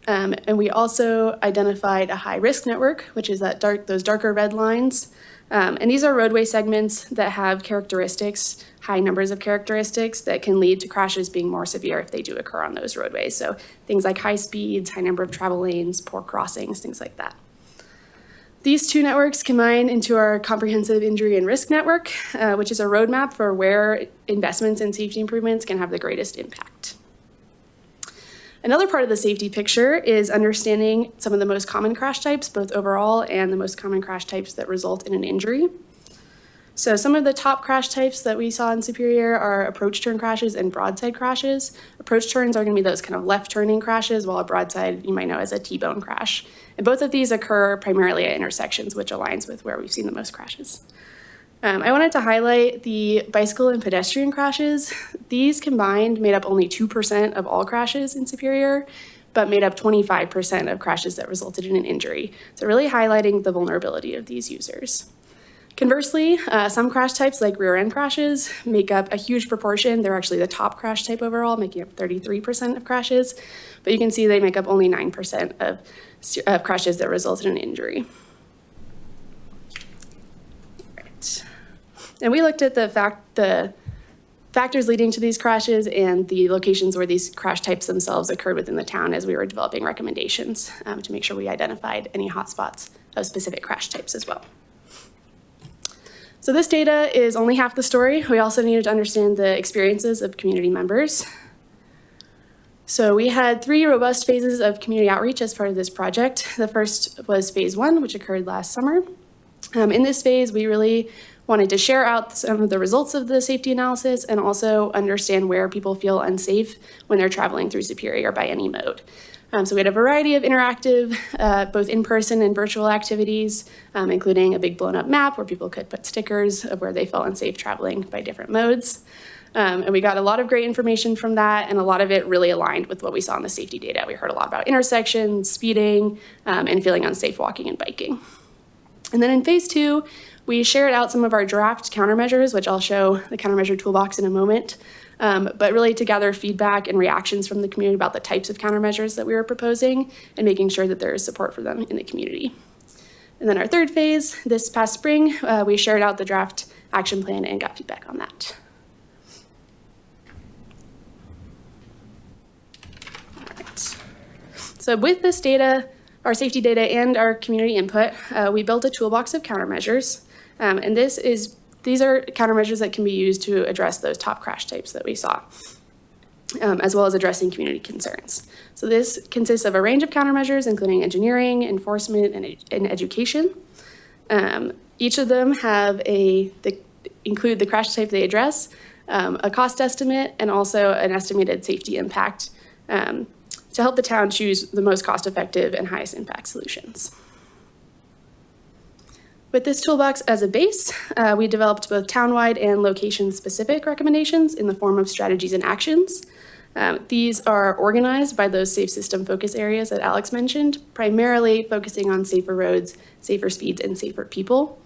And we also identified a high risk network, which is those darker red lines. And these are roadway segments that have characteristics, high numbers of characteristics that can lead to crashes being more severe if they do occur on those roadways. So things like high speeds, high number of travel lanes, poor crossings, things like that. These 2 networks combine into our comprehensive injury and risk network, which is a roadmap for where investments in safety improvements can have the greatest impact. Another part of the safety picture is understanding some of the most common crash types, both overall and the most common crash types that result in an injury. So some of the top crash types that we saw in Superior are approach turn crashes and broadside crashes. Approach turns are going to be those kind of left turning crashes, while a broadside you might know as a T-bone crash. And both of these occur primarily at intersections, which aligns with where we've seen the most crashes. I wanted to highlight the bicycle and pedestrian crashes. These combined made up only 2% of all crashes in Superior, but made up 25% of crashes that resulted in an injury. So really highlighting the vulnerability of these users. Conversely, some crash types like rear end crashes make up a huge proportion. They're actually the top crash type overall, making up 33% of crashes. But you can see they make up only 9% of crashes that result in an injury. Right. And we looked at the factors leading to these crashes and the locations where these crash types themselves occurred within the town as we were developing recommendations to make sure we identified any hotspots of specific crash types as well. So this data is only half the story. We also needed to understand the experiences of community members. So we had 3 robust phases of community outreach as part of this project. The first was phase 1, which occurred last summer. In this phase, we really wanted to share out some of the results of the safety analysis and also understand where people feel unsafe when they're traveling through Superior by any mode. So we had a variety of interactive, both in-person and virtual activities, including a big blown-up map where people could put stickers of where they felt unsafe traveling by different modes. And we got a lot of great information from that, and a lot of it really aligned with what we saw in the safety data. We heard a lot about intersections, speeding, and feeling unsafe walking and biking. And then in phase 2, we shared out some of our draft countermeasures, which I'll show the countermeasure toolbox in a moment, but really to gather feedback and reactions from the community about the types of countermeasures that we were proposing and making sure that there is support for them in the community. And then our third phase, this past spring, we shared out the draft action plan and got feedback on that. All right. So with this data, our safety data and our community input, we built a toolbox of countermeasures. And these are countermeasures that can be used to address those top crash types that we saw, as well as addressing community concerns. So this consists of a range of countermeasures, including engineering, enforcement, and education. Each of them include the crash type they address, a cost estimate, and also an estimated safety impact to help the town choose the most cost-effective and highest impact solutions. With this toolbox as a base, we developed both townwide and location-specific recommendations in the form of strategies and actions. These are organized by those safe system focus areas that Alex mentioned, primarily focusing on safer roads, safer speeds, and safer people.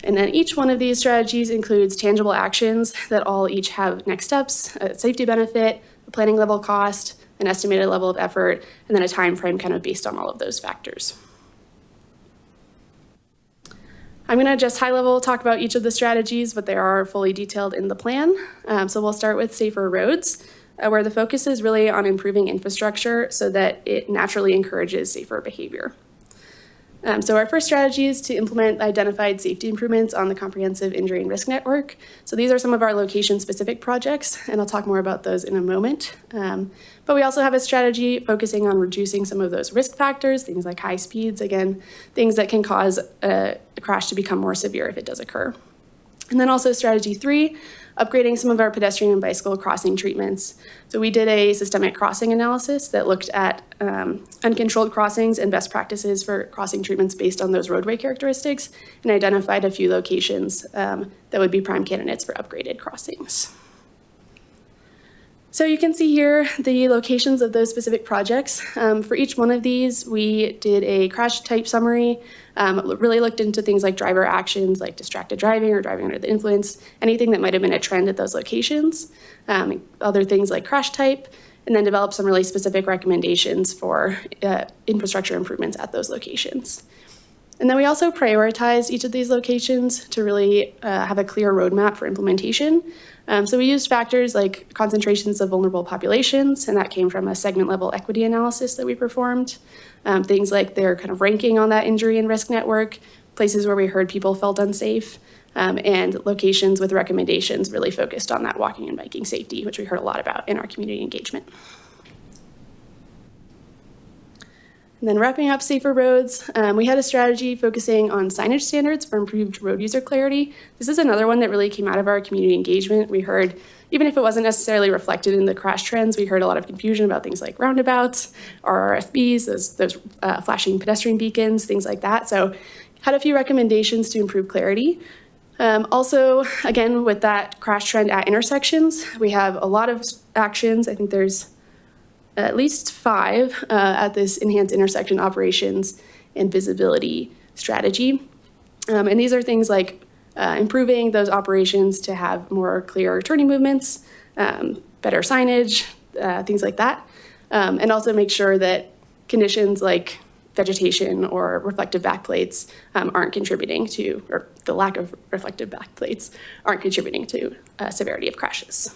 And then each one of these strategies includes tangible actions that all each have next steps, a safety benefit, a planning level cost, an estimated level of effort, and then a time frame kind of based on all of those factors. I'm going to just high level talk about each of the strategies, but they are fully detailed in the plan. So we'll start with safer roads, where the focus is really on improving infrastructure so that it naturally encourages safer behavior. So our first strategy is to implement identified safety improvements on the comprehensive injury and risk network. So these are some of our location-specific projects, and I'll talk more about those in a moment. But we also have a strategy focusing on reducing some of those risk factors, things like high speeds, again, things that can cause a crash to become more severe if it does occur. And then also strategy 3, upgrading some of our pedestrian and bicycle crossing treatments. So we did a systemic crossing analysis that looked at uncontrolled crossings and best practices for crossing treatments based on those roadway characteristics, and identified a few locations that would be prime candidates for upgraded crossings. So you can see here the locations of those specific projects. For each one of these, we did a crash type summary, really looked into things like driver actions, like distracted driving or driving under the influence, anything that might have been a trend at those locations, other things like crash type, and then developed some really specific recommendations for infrastructure improvements at those locations. And then we also prioritized each of these locations to really have a clear roadmap for implementation. So we used factors like concentrations of vulnerable populations, and that came from a segment level equity analysis that we performed. Things like their kind of ranking on that injury and risk network, places where we heard people felt unsafe, and locations with recommendations really focused on that walking and biking safety, which we heard a lot about in our community engagement. And then wrapping up safer roads, we had a strategy focusing on signage standards for improved road user clarity. This is another one that really came out of our community engagement. We heard, even if it wasn't necessarily reflected in the crash trends, we heard a lot of confusion about things like roundabouts, RRFBs, those flashing pedestrian beacons, things like that. So had a few recommendations to improve clarity. Also, again, with that crash trend at intersections, we have a lot of actions. I think there's at least 5 at this enhanced intersection operations and visibility strategy. And these are things like improving those operations to have more clear turning movements, better signage, things like that. And also make sure that conditions like vegetation or reflective backplates aren't contributing to, or the lack of reflective backplates aren't contributing to severity of crashes.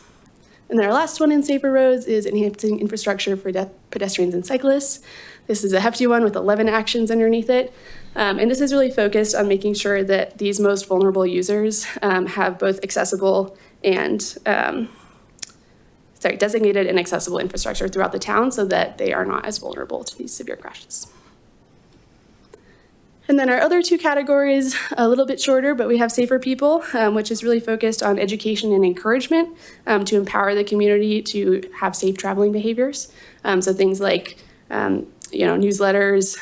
And then our last one in safer roads is enhancing infrastructure for pedestrians and cyclists. This is a hefty one with 11 actions underneath it. And this is really focused on making sure that these most vulnerable users have both accessible and designated and accessible infrastructure throughout the town so that they are not as vulnerable to these severe crashes. And then our other two categories, a little bit shorter, but we have Safer People, which is really focused on education and encouragement to empower the community to have safe traveling behaviors. So things like, newsletters,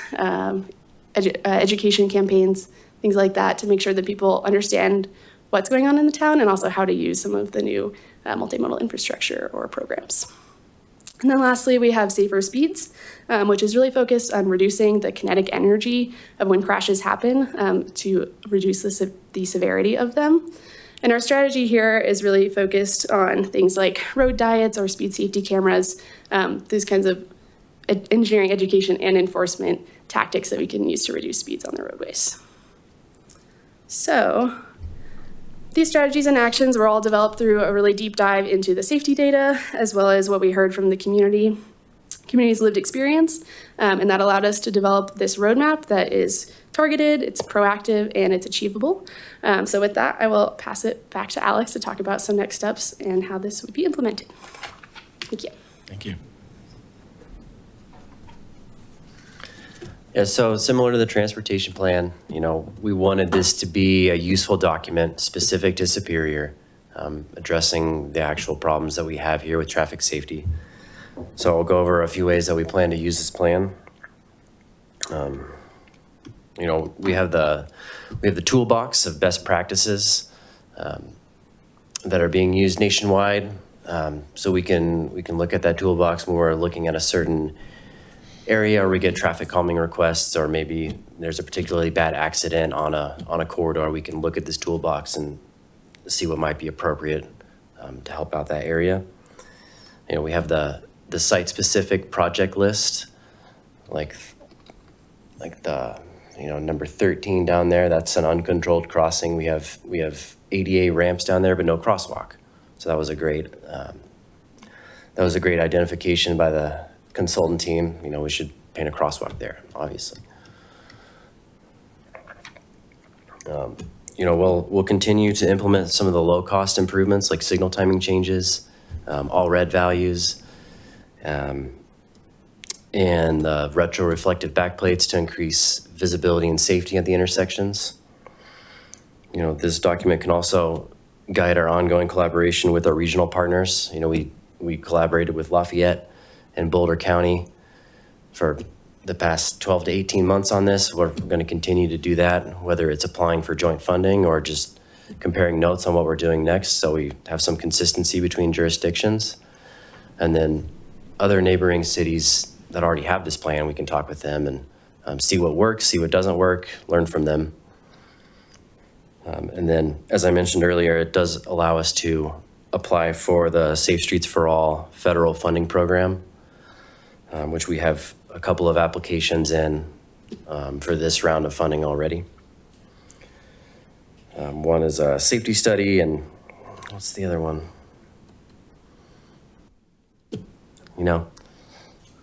education campaigns, things like that to make sure that people understand what's going on in the town and also how to use some of the new multimodal infrastructure or programs. And then lastly, we have Safer Speeds, which is really focused on reducing the kinetic energy of when crashes happen to reduce the severity of them. And our strategy here is really focused on things like road diets or speed safety cameras, these kinds of engineering, education, and enforcement tactics that we can use to reduce speeds on the roadways. So these strategies and actions were all developed through a really deep dive into the safety data, as well as what we heard from the community's lived experience. And that allowed us to develop this roadmap that is targeted, it's proactive, and it's achievable. So with that, I will pass it back to Alex to talk about some next steps and how this would be implemented. Thank you. Thank you. Yeah, so similar to the transportation plan, we wanted this to be a useful document specific to Superior, addressing the actual problems that we have here with traffic safety. So I'll go over a few ways that we plan to use this plan. We have the toolbox of best practices that are being used nationwide. So we can look at that toolbox when we're looking at a certain area or we get traffic calming requests, or maybe there's a particularly bad accident on a corridor. We can look at this toolbox and see what might be appropriate to help out that area. We have the site-specific project list, like the number 13 down there. That's an uncontrolled crossing. We have ADA ramps down there, but no crosswalk. So that was a great identification by the consultant team. We should paint a crosswalk there, obviously. We'll continue to implement some of the low-cost improvements like signal timing changes, all red values, and retro-reflective backplates to increase visibility and safety at the intersections. This document can also guide our ongoing collaboration with our regional partners. We collaborated with Lafayette and Boulder County for the past 12 to 18 months on this. We're going to continue to do that, whether it's applying for joint funding or just comparing notes on what we're doing next, so we have some consistency between jurisdictions. And then other neighboring cities that already have this plan, we can talk with them and see what works, see what doesn't work, learn from them. And then, as I mentioned earlier, it does allow us to apply for the Safe Streets for All federal funding program, which we have a couple of applications in for this round of funding already. One is a safety study, and what's the other one?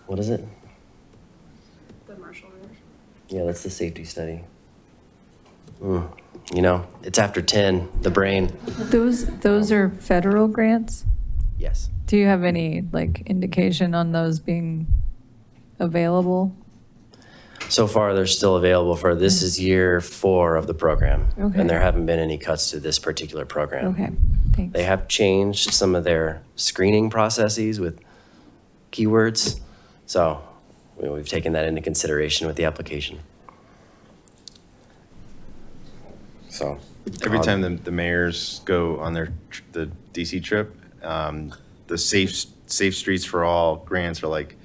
What is it? The Marshall River. Yeah, that's the safety study. It's after 10, the brain. Those are federal grants? Yes. Do you have any indication on those being available? So far, they're still available for, this is year 4 of the program. Okay. And there haven't been any cuts to this particular program. Okay, thanks. They have changed some of their screening processes with keywords. So we've taken that into consideration with the application. So Every time the mayors go on the DC trip, the Safe Streets for All grants are like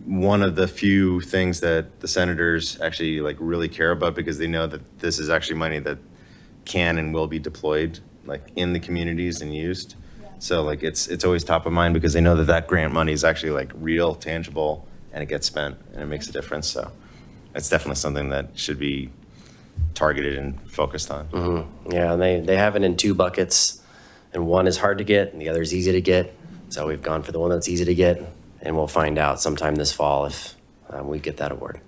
one of the few things that the senators actually really care about, because they know that this is actually money that can and will be deployed like in the communities and used. So like it's always top of mind because they know that that grant money is actually like real, tangible, and it gets spent and it makes a difference. So it's definitely something that should be targeted and focused on. Yeah, and they have it in 2 buckets, and one is hard to get and the other is easy to get. So we've gone for the one that's easy to get, and we'll find out sometime this fall if we get that award.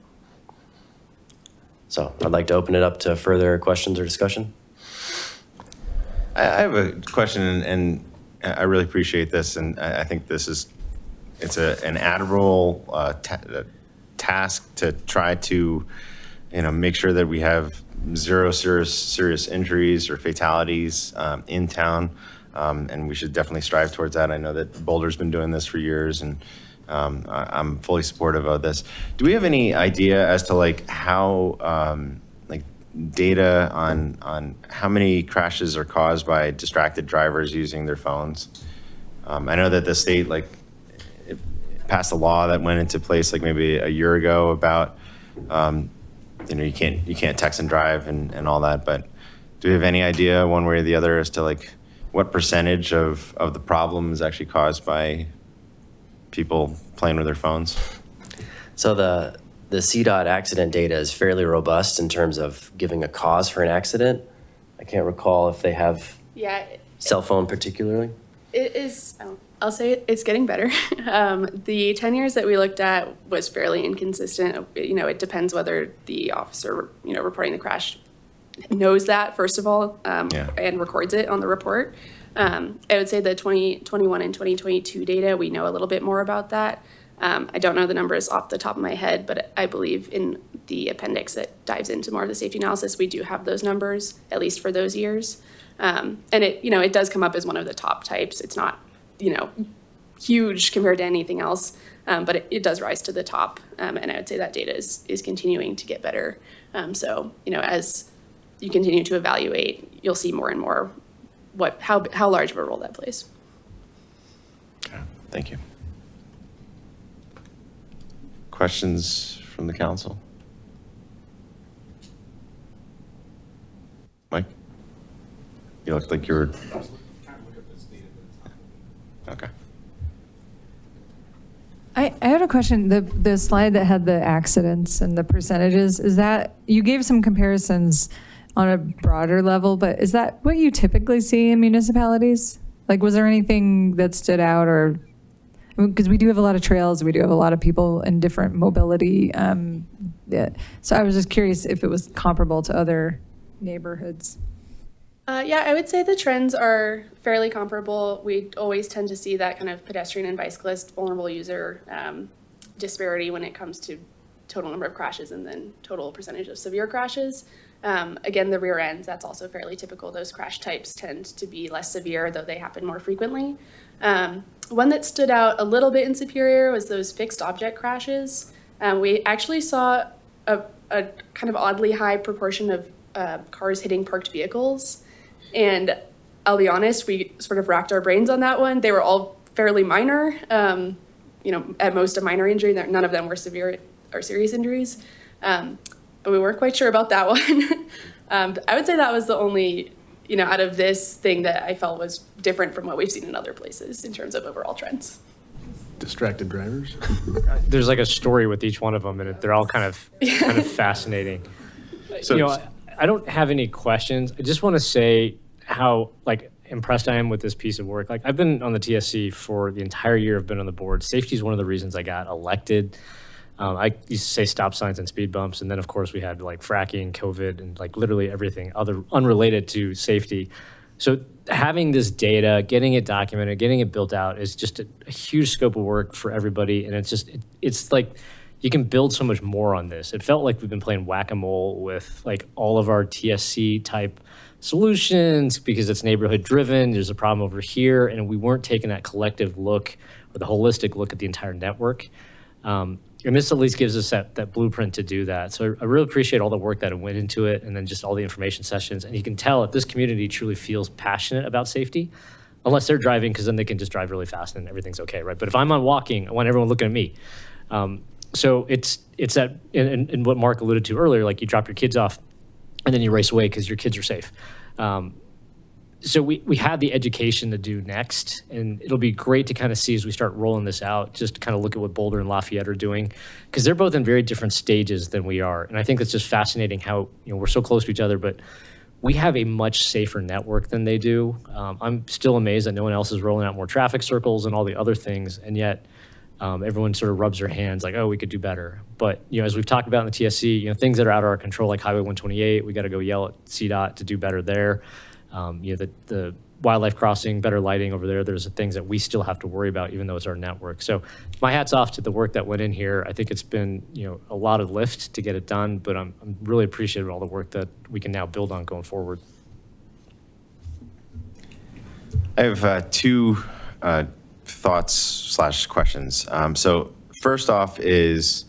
So I'd like to open it up to further questions or discussion. I have a question, and I really appreciate this, and I think it's an admirable task to try to, make sure that we have zero serious injuries or fatalities in town, and we should definitely strive towards that. I know that Boulder's been doing this for years, and I'm fully supportive of this. Do we have any idea as to like how data on how many crashes are caused by distracted drivers using their phones? I know that the state it passed a law that went into place like maybe a year ago about you can't text and drive and all that, but do we have any idea one way or the other as to like what percentage of the problem is actually caused by people playing with their phones? So the CDOT accident data is fairly robust in terms of giving a cause for an accident. I can't recall if they have cell phone particularly. It is, I'll say it's getting better. The 10 years that we looked at was fairly inconsistent. It depends whether the officer, reporting the crash knows that, first of all, and records it on the report. I would say the 2021 and 2022 data, we know a little bit more about that. I don't know the numbers off the top of my head, but I believe in the appendix that dives into more of the safety analysis, we do have those numbers, at least for those years. And it does come up as one of the top types. It's not, huge compared to anything else, but it does rise to the top. And I would say that data is continuing to get better. So, as you continue to evaluate, you'll see more and more how large of a role that plays. Okay, thank you. Questions from the council? Mike? You looked like you were... Okay. I had a question. The slide that had the accidents and the percentages, is that, you gave some comparisons on a broader level, but is that what you typically see in municipalities? Like, was there anything that stood out, or, because we do have a lot of trails, we do have a lot of people in different mobility. So I was just curious if it was comparable to other neighborhoods. I would say the trends are fairly comparable. We always tend to see that kind of pedestrian and bicyclist vulnerable user disparity when it comes to total number of crashes and then total percentage of severe crashes. Again, the rear ends, that's also fairly typical. Those crash types tend to be less severe, though they happen more frequently. One that stood out a little bit in Superior was those fixed object crashes. We actually saw a kind of oddly high proportion of cars hitting parked vehicles. And I'll be honest, we sort of racked our brains on that one. They were all fairly minor, at most a minor injury. None of them were severe or serious injuries. But we weren't quite sure about that one. I would say that was the only, out of this thing that I felt was different from what we've seen in other places in terms of overall trends. Distracted drivers. There's like a story with each one of them, and they're all kind of fascinating. So, I don't have any questions. I just want to say how impressed I am with this piece of work. I've been on the TSC for the entire year I've been on the board. Safety is one of the reasons I got elected. I used to say stop signs and speed bumps, and then of course we had fracking, COVID, and literally everything other unrelated to safety. So having this data, getting it documented, getting it built out is just a huge scope of work for everybody, and it's like you can build so much more on this. It felt like we've been playing whack-a-mole with all of our TSC type solutions because it's neighborhood driven. There's a problem over here, and we weren't taking that collective look or the holistic look at the entire network. And this at least gives us that blueprint to do that. So I really appreciate all the work that went into it, and then just all the information sessions. And you can tell that this community truly feels passionate about safety, unless they're driving, because then they can just drive really fast and everything's okay, right? But if I'm on walking, I want everyone looking at me. So it's that, and what Mark alluded to earlier, you drop your kids off and then you race away because your kids are safe. So we have the education to do next, and it'll be great to kind of see as we start rolling this out, just to kind of look at what Boulder and Lafayette are doing, because they're both in very different stages than we are. And I think it's just fascinating how, we're so close to each other, but we have a much safer network than they do. I'm still amazed that no one else is rolling out more traffic circles and all the other things, and yet everyone sort of rubs their hands like, oh, we could do better. But, as we've talked about in the TSC, things that are out of our control, like Highway 128, we got to go yell at CDOT to do better there. The wildlife crossing, better lighting over there, there's things that we still have to worry about, even though it's our network. So my hat's off to the work that went in here. I think it's been, a lot of lift to get it done, but I'm really appreciative of all the work that we can now build on going forward. I have two thoughts / questions. So first off is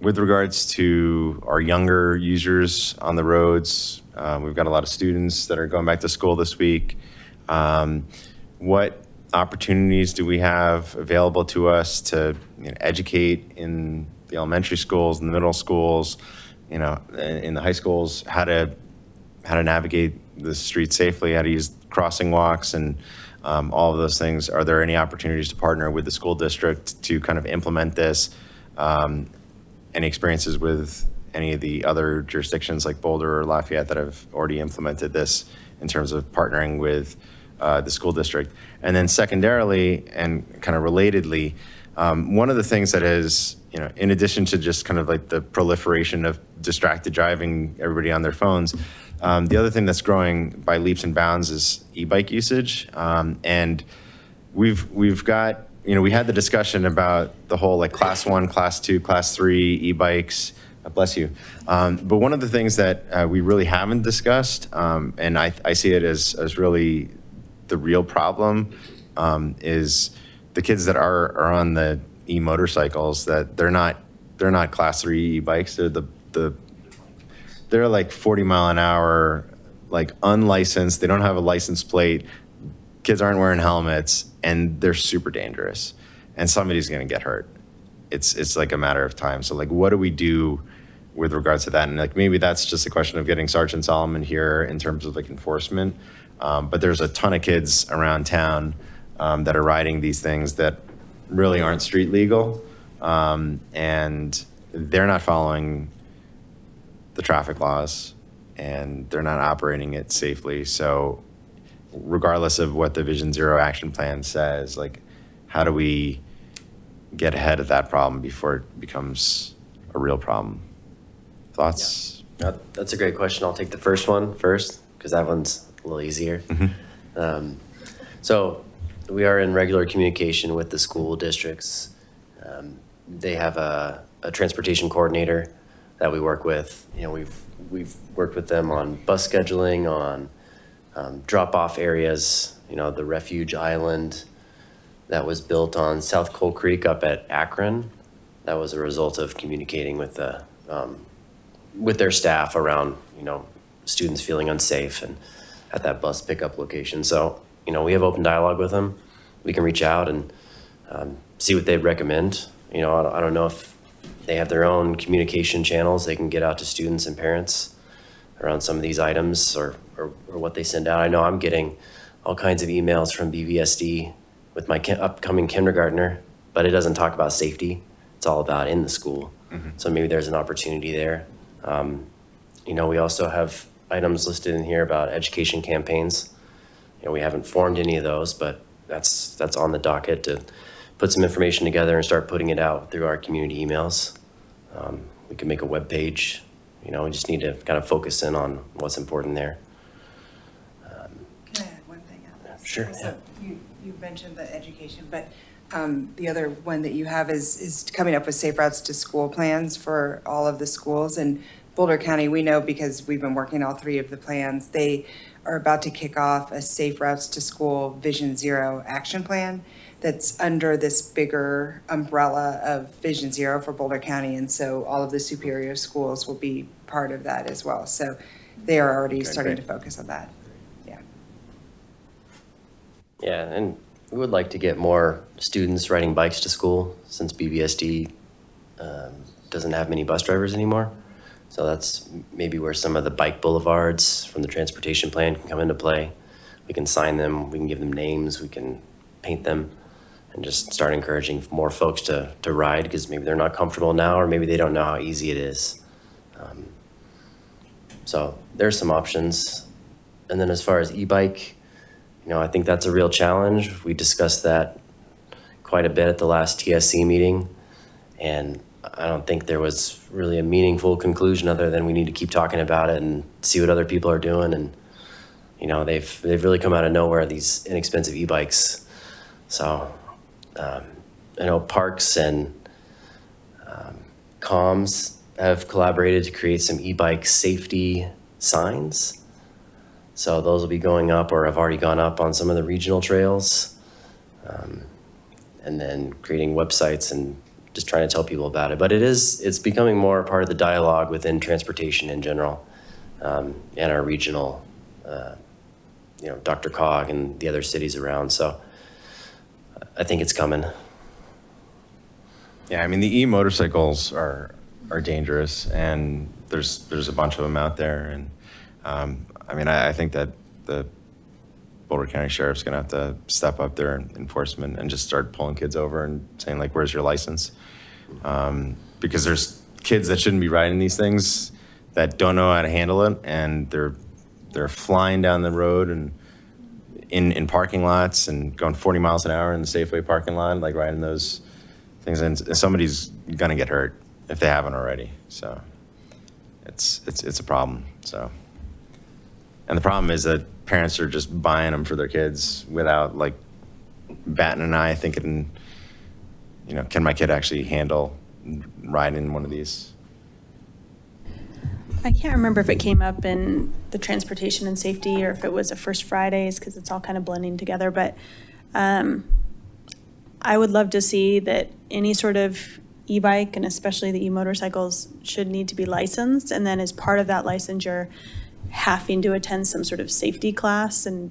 with regards to our younger users on the roads. We've got a lot of students that are going back to school this week. What opportunities do we have available to us to educate in the elementary schools, in the middle schools, in the high schools, how to navigate the streets safely, how to use crossing walks, and all of those things? Are there any opportunities to partner with the school district to kind of implement this? Any experiences with any of the other jurisdictions like Boulder or Lafayette that have already implemented this in terms of partnering with the school district? And then secondarily, and kind of relatedly, one of the things that is, in addition to just kind of like the proliferation of distracted driving, everybody on their phones, the other thing that's growing by leaps and bounds is e-bike usage. And we've got, we had the discussion about the whole like class 1, class 2, class 3 e-bikes. Bless you. But one of the things that we really haven't discussed, and I see it as really the real problem, is the kids that are on the e-motorcycles, that they're not class 3 e-bikes. They're like 40 mile an hour, like unlicensed. They don't have a license plate. Kids aren't wearing helmets, and they're super dangerous. And somebody's going to get hurt. It's like a matter of time. So like, what do we do with regards to that? And like, maybe that's just a question of getting Sergeant Solomon here in terms of like enforcement. But there's a ton of kids around town that are riding these things that really aren't street legal. And they're not following the traffic laws, and they're not operating it safely. So regardless of what the Vision Zero action plan says, like, how do we get ahead of that problem before it becomes a real problem? Thoughts? Yeah. That's a great question. I'll take the first one first, because that one's a little easier. Mm-hmm. So we are in regular communication with the school districts. They have a transportation coordinator that we work with. We've worked with them on bus scheduling, on drop-off areas, the refuge island that was built on South Coal Creek up at Akron. That was a result of communicating with their staff around, students feeling unsafe and at that bus pickup location. So, we have open dialogue with them. We can reach out and see what they'd recommend. I don't know if they have their own communication channels they can get out to students and parents around some of these items or what they send out. I know I'm getting all kinds of emails from BVSD with my upcoming kindergartner, but it doesn't talk about safety. It's all about in the school. Mm-hmm. So maybe there's an opportunity there. We also have items listed in here about education campaigns. We haven't formed any of those, but that's on the docket to put some information together and start putting it out through our community emails. We can make a web page. We just need to kind of focus in on what's important there. Can I add one thing, Alex? Sure. So you mentioned the education, but the other one that you have is coming up with safe routes to school plans for all of the schools. And Boulder County, we know because we've been working all 3 of the plans, they are about to kick off a safe routes to school Vision Zero action plan that's under this bigger umbrella of Vision Zero for Boulder County. And so all of the superior schools will be part of that as well. So they are already starting to focus on that. Yeah. Yeah, and we would like to get more students riding bikes to school since BVSD doesn't have many bus drivers anymore. So that's maybe where some of the bike boulevards from the transportation plan can come into play. We can sign them, we can give them names, we can paint them, and just start encouraging more folks to ride, because maybe they're not comfortable now, or maybe they don't know how easy it is. So there's some options. And then as far as e-bike, I think that's a real challenge. We discussed that quite a bit at the last TSC meeting, and I don't think there was really a meaningful conclusion other than we need to keep talking about it and see what other people are doing. And they've really come out of nowhere, these inexpensive e-bikes. So I know Parks and Comms have collaborated to create some e-bike safety signs. So those will be going up or have already gone up on some of the regional trails. And then creating websites and just trying to tell people about it. But it's becoming more part of the dialogue within transportation in general, and our regional, Dr. Cog and the other cities around. So I think it's coming. Yeah, I mean, the e-motorcycles are dangerous, and there's a bunch of them out there. And I think that the Boulder County Sheriff's gonna have to step up their enforcement and just start pulling kids over and saying, like, where's your license? Because there's kids that shouldn't be riding these things that don't know how to handle it, and they're flying down the road and in parking lots and going 40 miles an hour in the Safeway parking lot, like riding those things, and somebody's gonna get hurt if they haven't already. So it's a problem. So, and the problem is that parents are just buying them for their kids without like batting an eye, thinking, can my kid actually handle riding one of these? I can't remember if it came up in the transportation and safety or if it was a First Fridays, because it's all kind of blending together. But I would love to see that any sort of e-bike, and especially the e-motorcycles, should need to be licensed. And then as part of that licensure, having to attend some sort of safety class and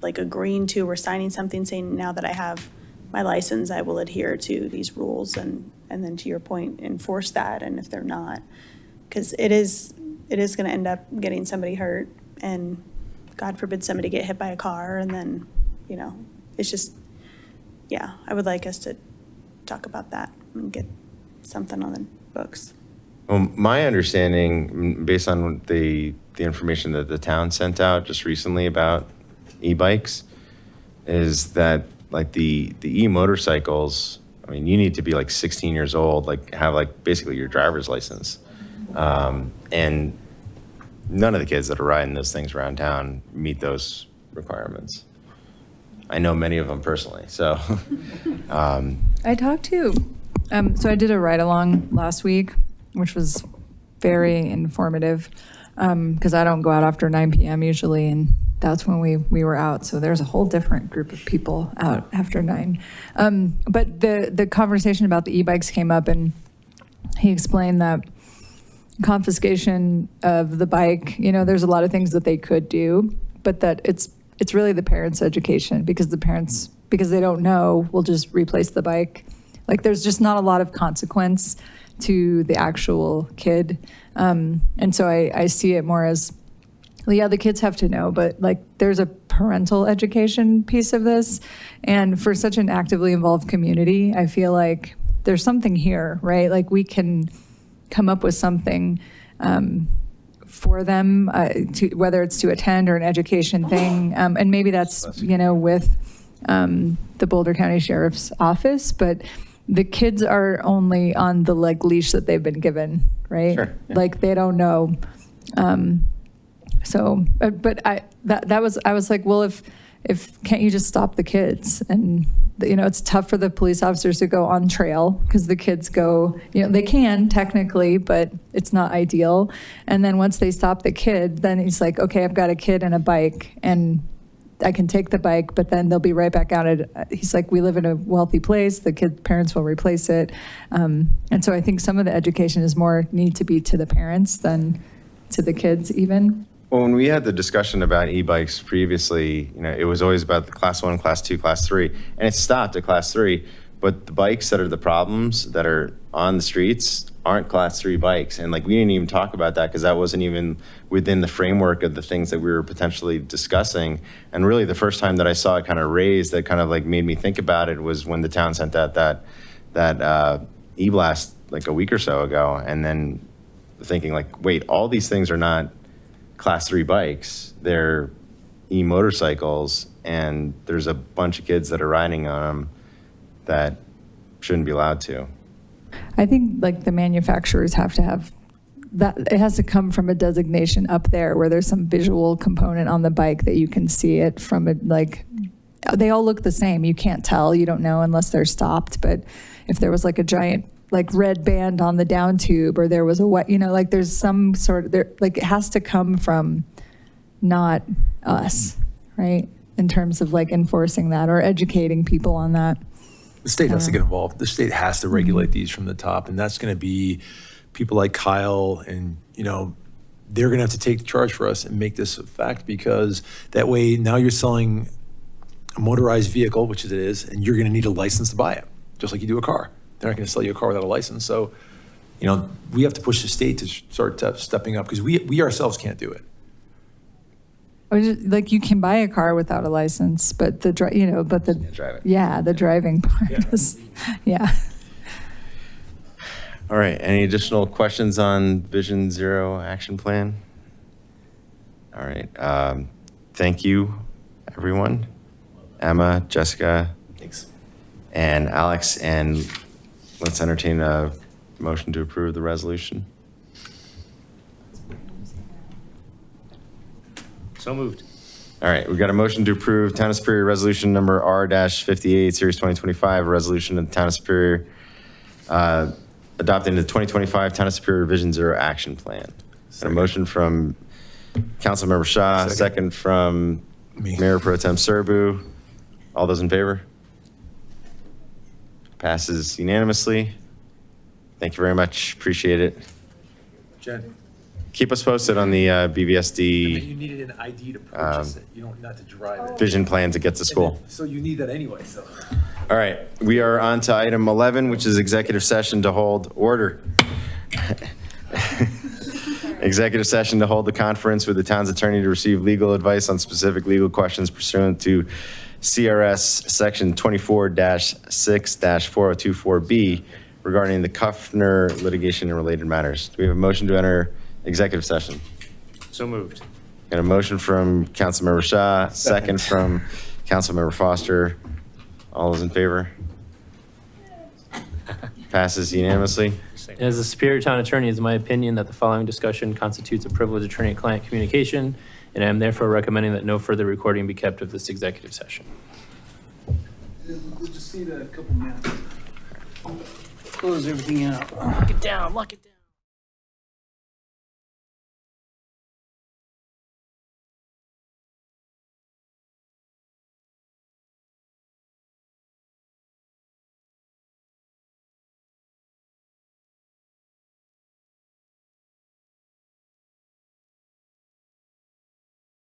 like agreeing to or signing something saying, now that I have my license, I will adhere to these rules, and then to your point, enforce that. And if they're not, because it is going to end up getting somebody hurt, and God forbid somebody get hit by a car, and then, it's just, yeah, I would like us to talk about that and get something on the books. Well, my understanding, based on the information that the town sent out just recently about e-bikes, is that like the e-motorcycles, I mean, you need to be like 16 years old, like have like basically your driver's license. And none of the kids that are riding those things around town meet those requirements. I know many of them personally, so. I talked to, so I did a ride-along last week, which was very informative, because I don't go out after 9 p.m. usually, and that's when we were out. So there's a whole different group of people out after 9. But the conversation about the e-bikes came up, and he explained that confiscation of the bike, there's a lot of things that they could do, but that it's really the parents' education, because the parents, because they don't know, will just replace the bike. Like, there's just not a lot of consequence to the actual kid. And so I see it more as, well, yeah, the kids have to know, but like there's a parental education piece of this. And for such an actively involved community, I feel like there's something here, right? Like we can come up with something for them, to, whether it's to attend or an education thing. And maybe that's, with the Boulder County Sheriff's Office, but the kids are only on the leash that they've been given, right? Sure, yeah. Like they don't know. So, but I was like, well, if can't you just stop the kids? And it's tough for the police officers to go on trail because the kids go, they can technically, but it's not ideal. And then once they stop the kid, then he's like, okay, I've got a kid and a bike, and I can take the bike, but then they'll be right back out. He's like, we live in a wealthy place. The parents will replace it. And so I think some of the education is more need to be to the parents than to the kids even. Well, when we had the discussion about e-bikes previously, it was always about the class 1, class 2, class 3, and it stopped at class 3. but the bikes that are the problems that are on the streets aren't class 3 bikes. And like, we didn't even talk about that because that wasn't even within the framework of the things that we were potentially discussing. And really the first time that I saw it kind of raised that kind of like made me think about it was when the town sent out that e-blast like a week or so ago. And then thinking like, wait, all these things are not class 3 bikes, they're e-motorcycles, and there's a bunch of kids that are riding on them that shouldn't be allowed to. I think like the manufacturers have to have that, it has to come from a designation up there where there's some visual component on the bike that you can see it from it. Like, they all look the same. You can't tell, you don't know unless they're stopped. But if there was like a giant like red band on the down tube, or there was a what, like there's some sort of, like it has to come from not us, right? In terms of like enforcing that or educating people on that. The state has to get involved. The state has to regulate these from the top, and that's going to be people like Kyle, and they're going to have to take the charge for us and make this a fact, because that way now you're selling a motorized vehicle, which it is, and you're going to need a license to buy it, just like you do a car. They're not going to sell you a car without a license. So, we have to push the state to start stepping up, because we ourselves can't do it. Or just, like, you can buy a car without a license, but the drive it. Yeah, the driving part is, yeah. All right, any additional questions on Vision Zero action plan? All right, thank you, everyone. Emma, Jessica. Thanks. And Alex, and let's entertain a motion to approve the resolution. So moved. All right, we got a motion to approve Town of Superior Resolution number R-58, Series 2025, a resolution of the Town of Superior adopting the 2025 Town of Superior Vision Zero Action Plan. Got a motion from Councilmember Shah, second from Mayor Pro Tem Serbu. All those in favor? Passes unanimously. Thank you very much. Appreciate it. Jen, Keep us posted on the BVSD you needed an ID to purchase it. You don't, not to drive it. vision plan to get to school. So you need that anyway, so. All right, we are on to item 11, which is executive session to hold order. Executive session to hold the conference with the town's attorney to receive legal advice on specific legal questions pursuant to CRS section 24-6-4024B regarding the Kuffner litigation and related matters. Do we have a motion to enter executive session? So moved. Got a motion from Councilmember Shah, second from Councilmember Foster. All those in favor? Passes unanimously. As a Superior Town Attorney, it is my opinion that the following discussion constitutes a privileged attorney-client communication, and I am therefore recommending that no further recording be kept of this executive session. We'll just need a couple minutes. Close everything out. Lock it down, lock it down.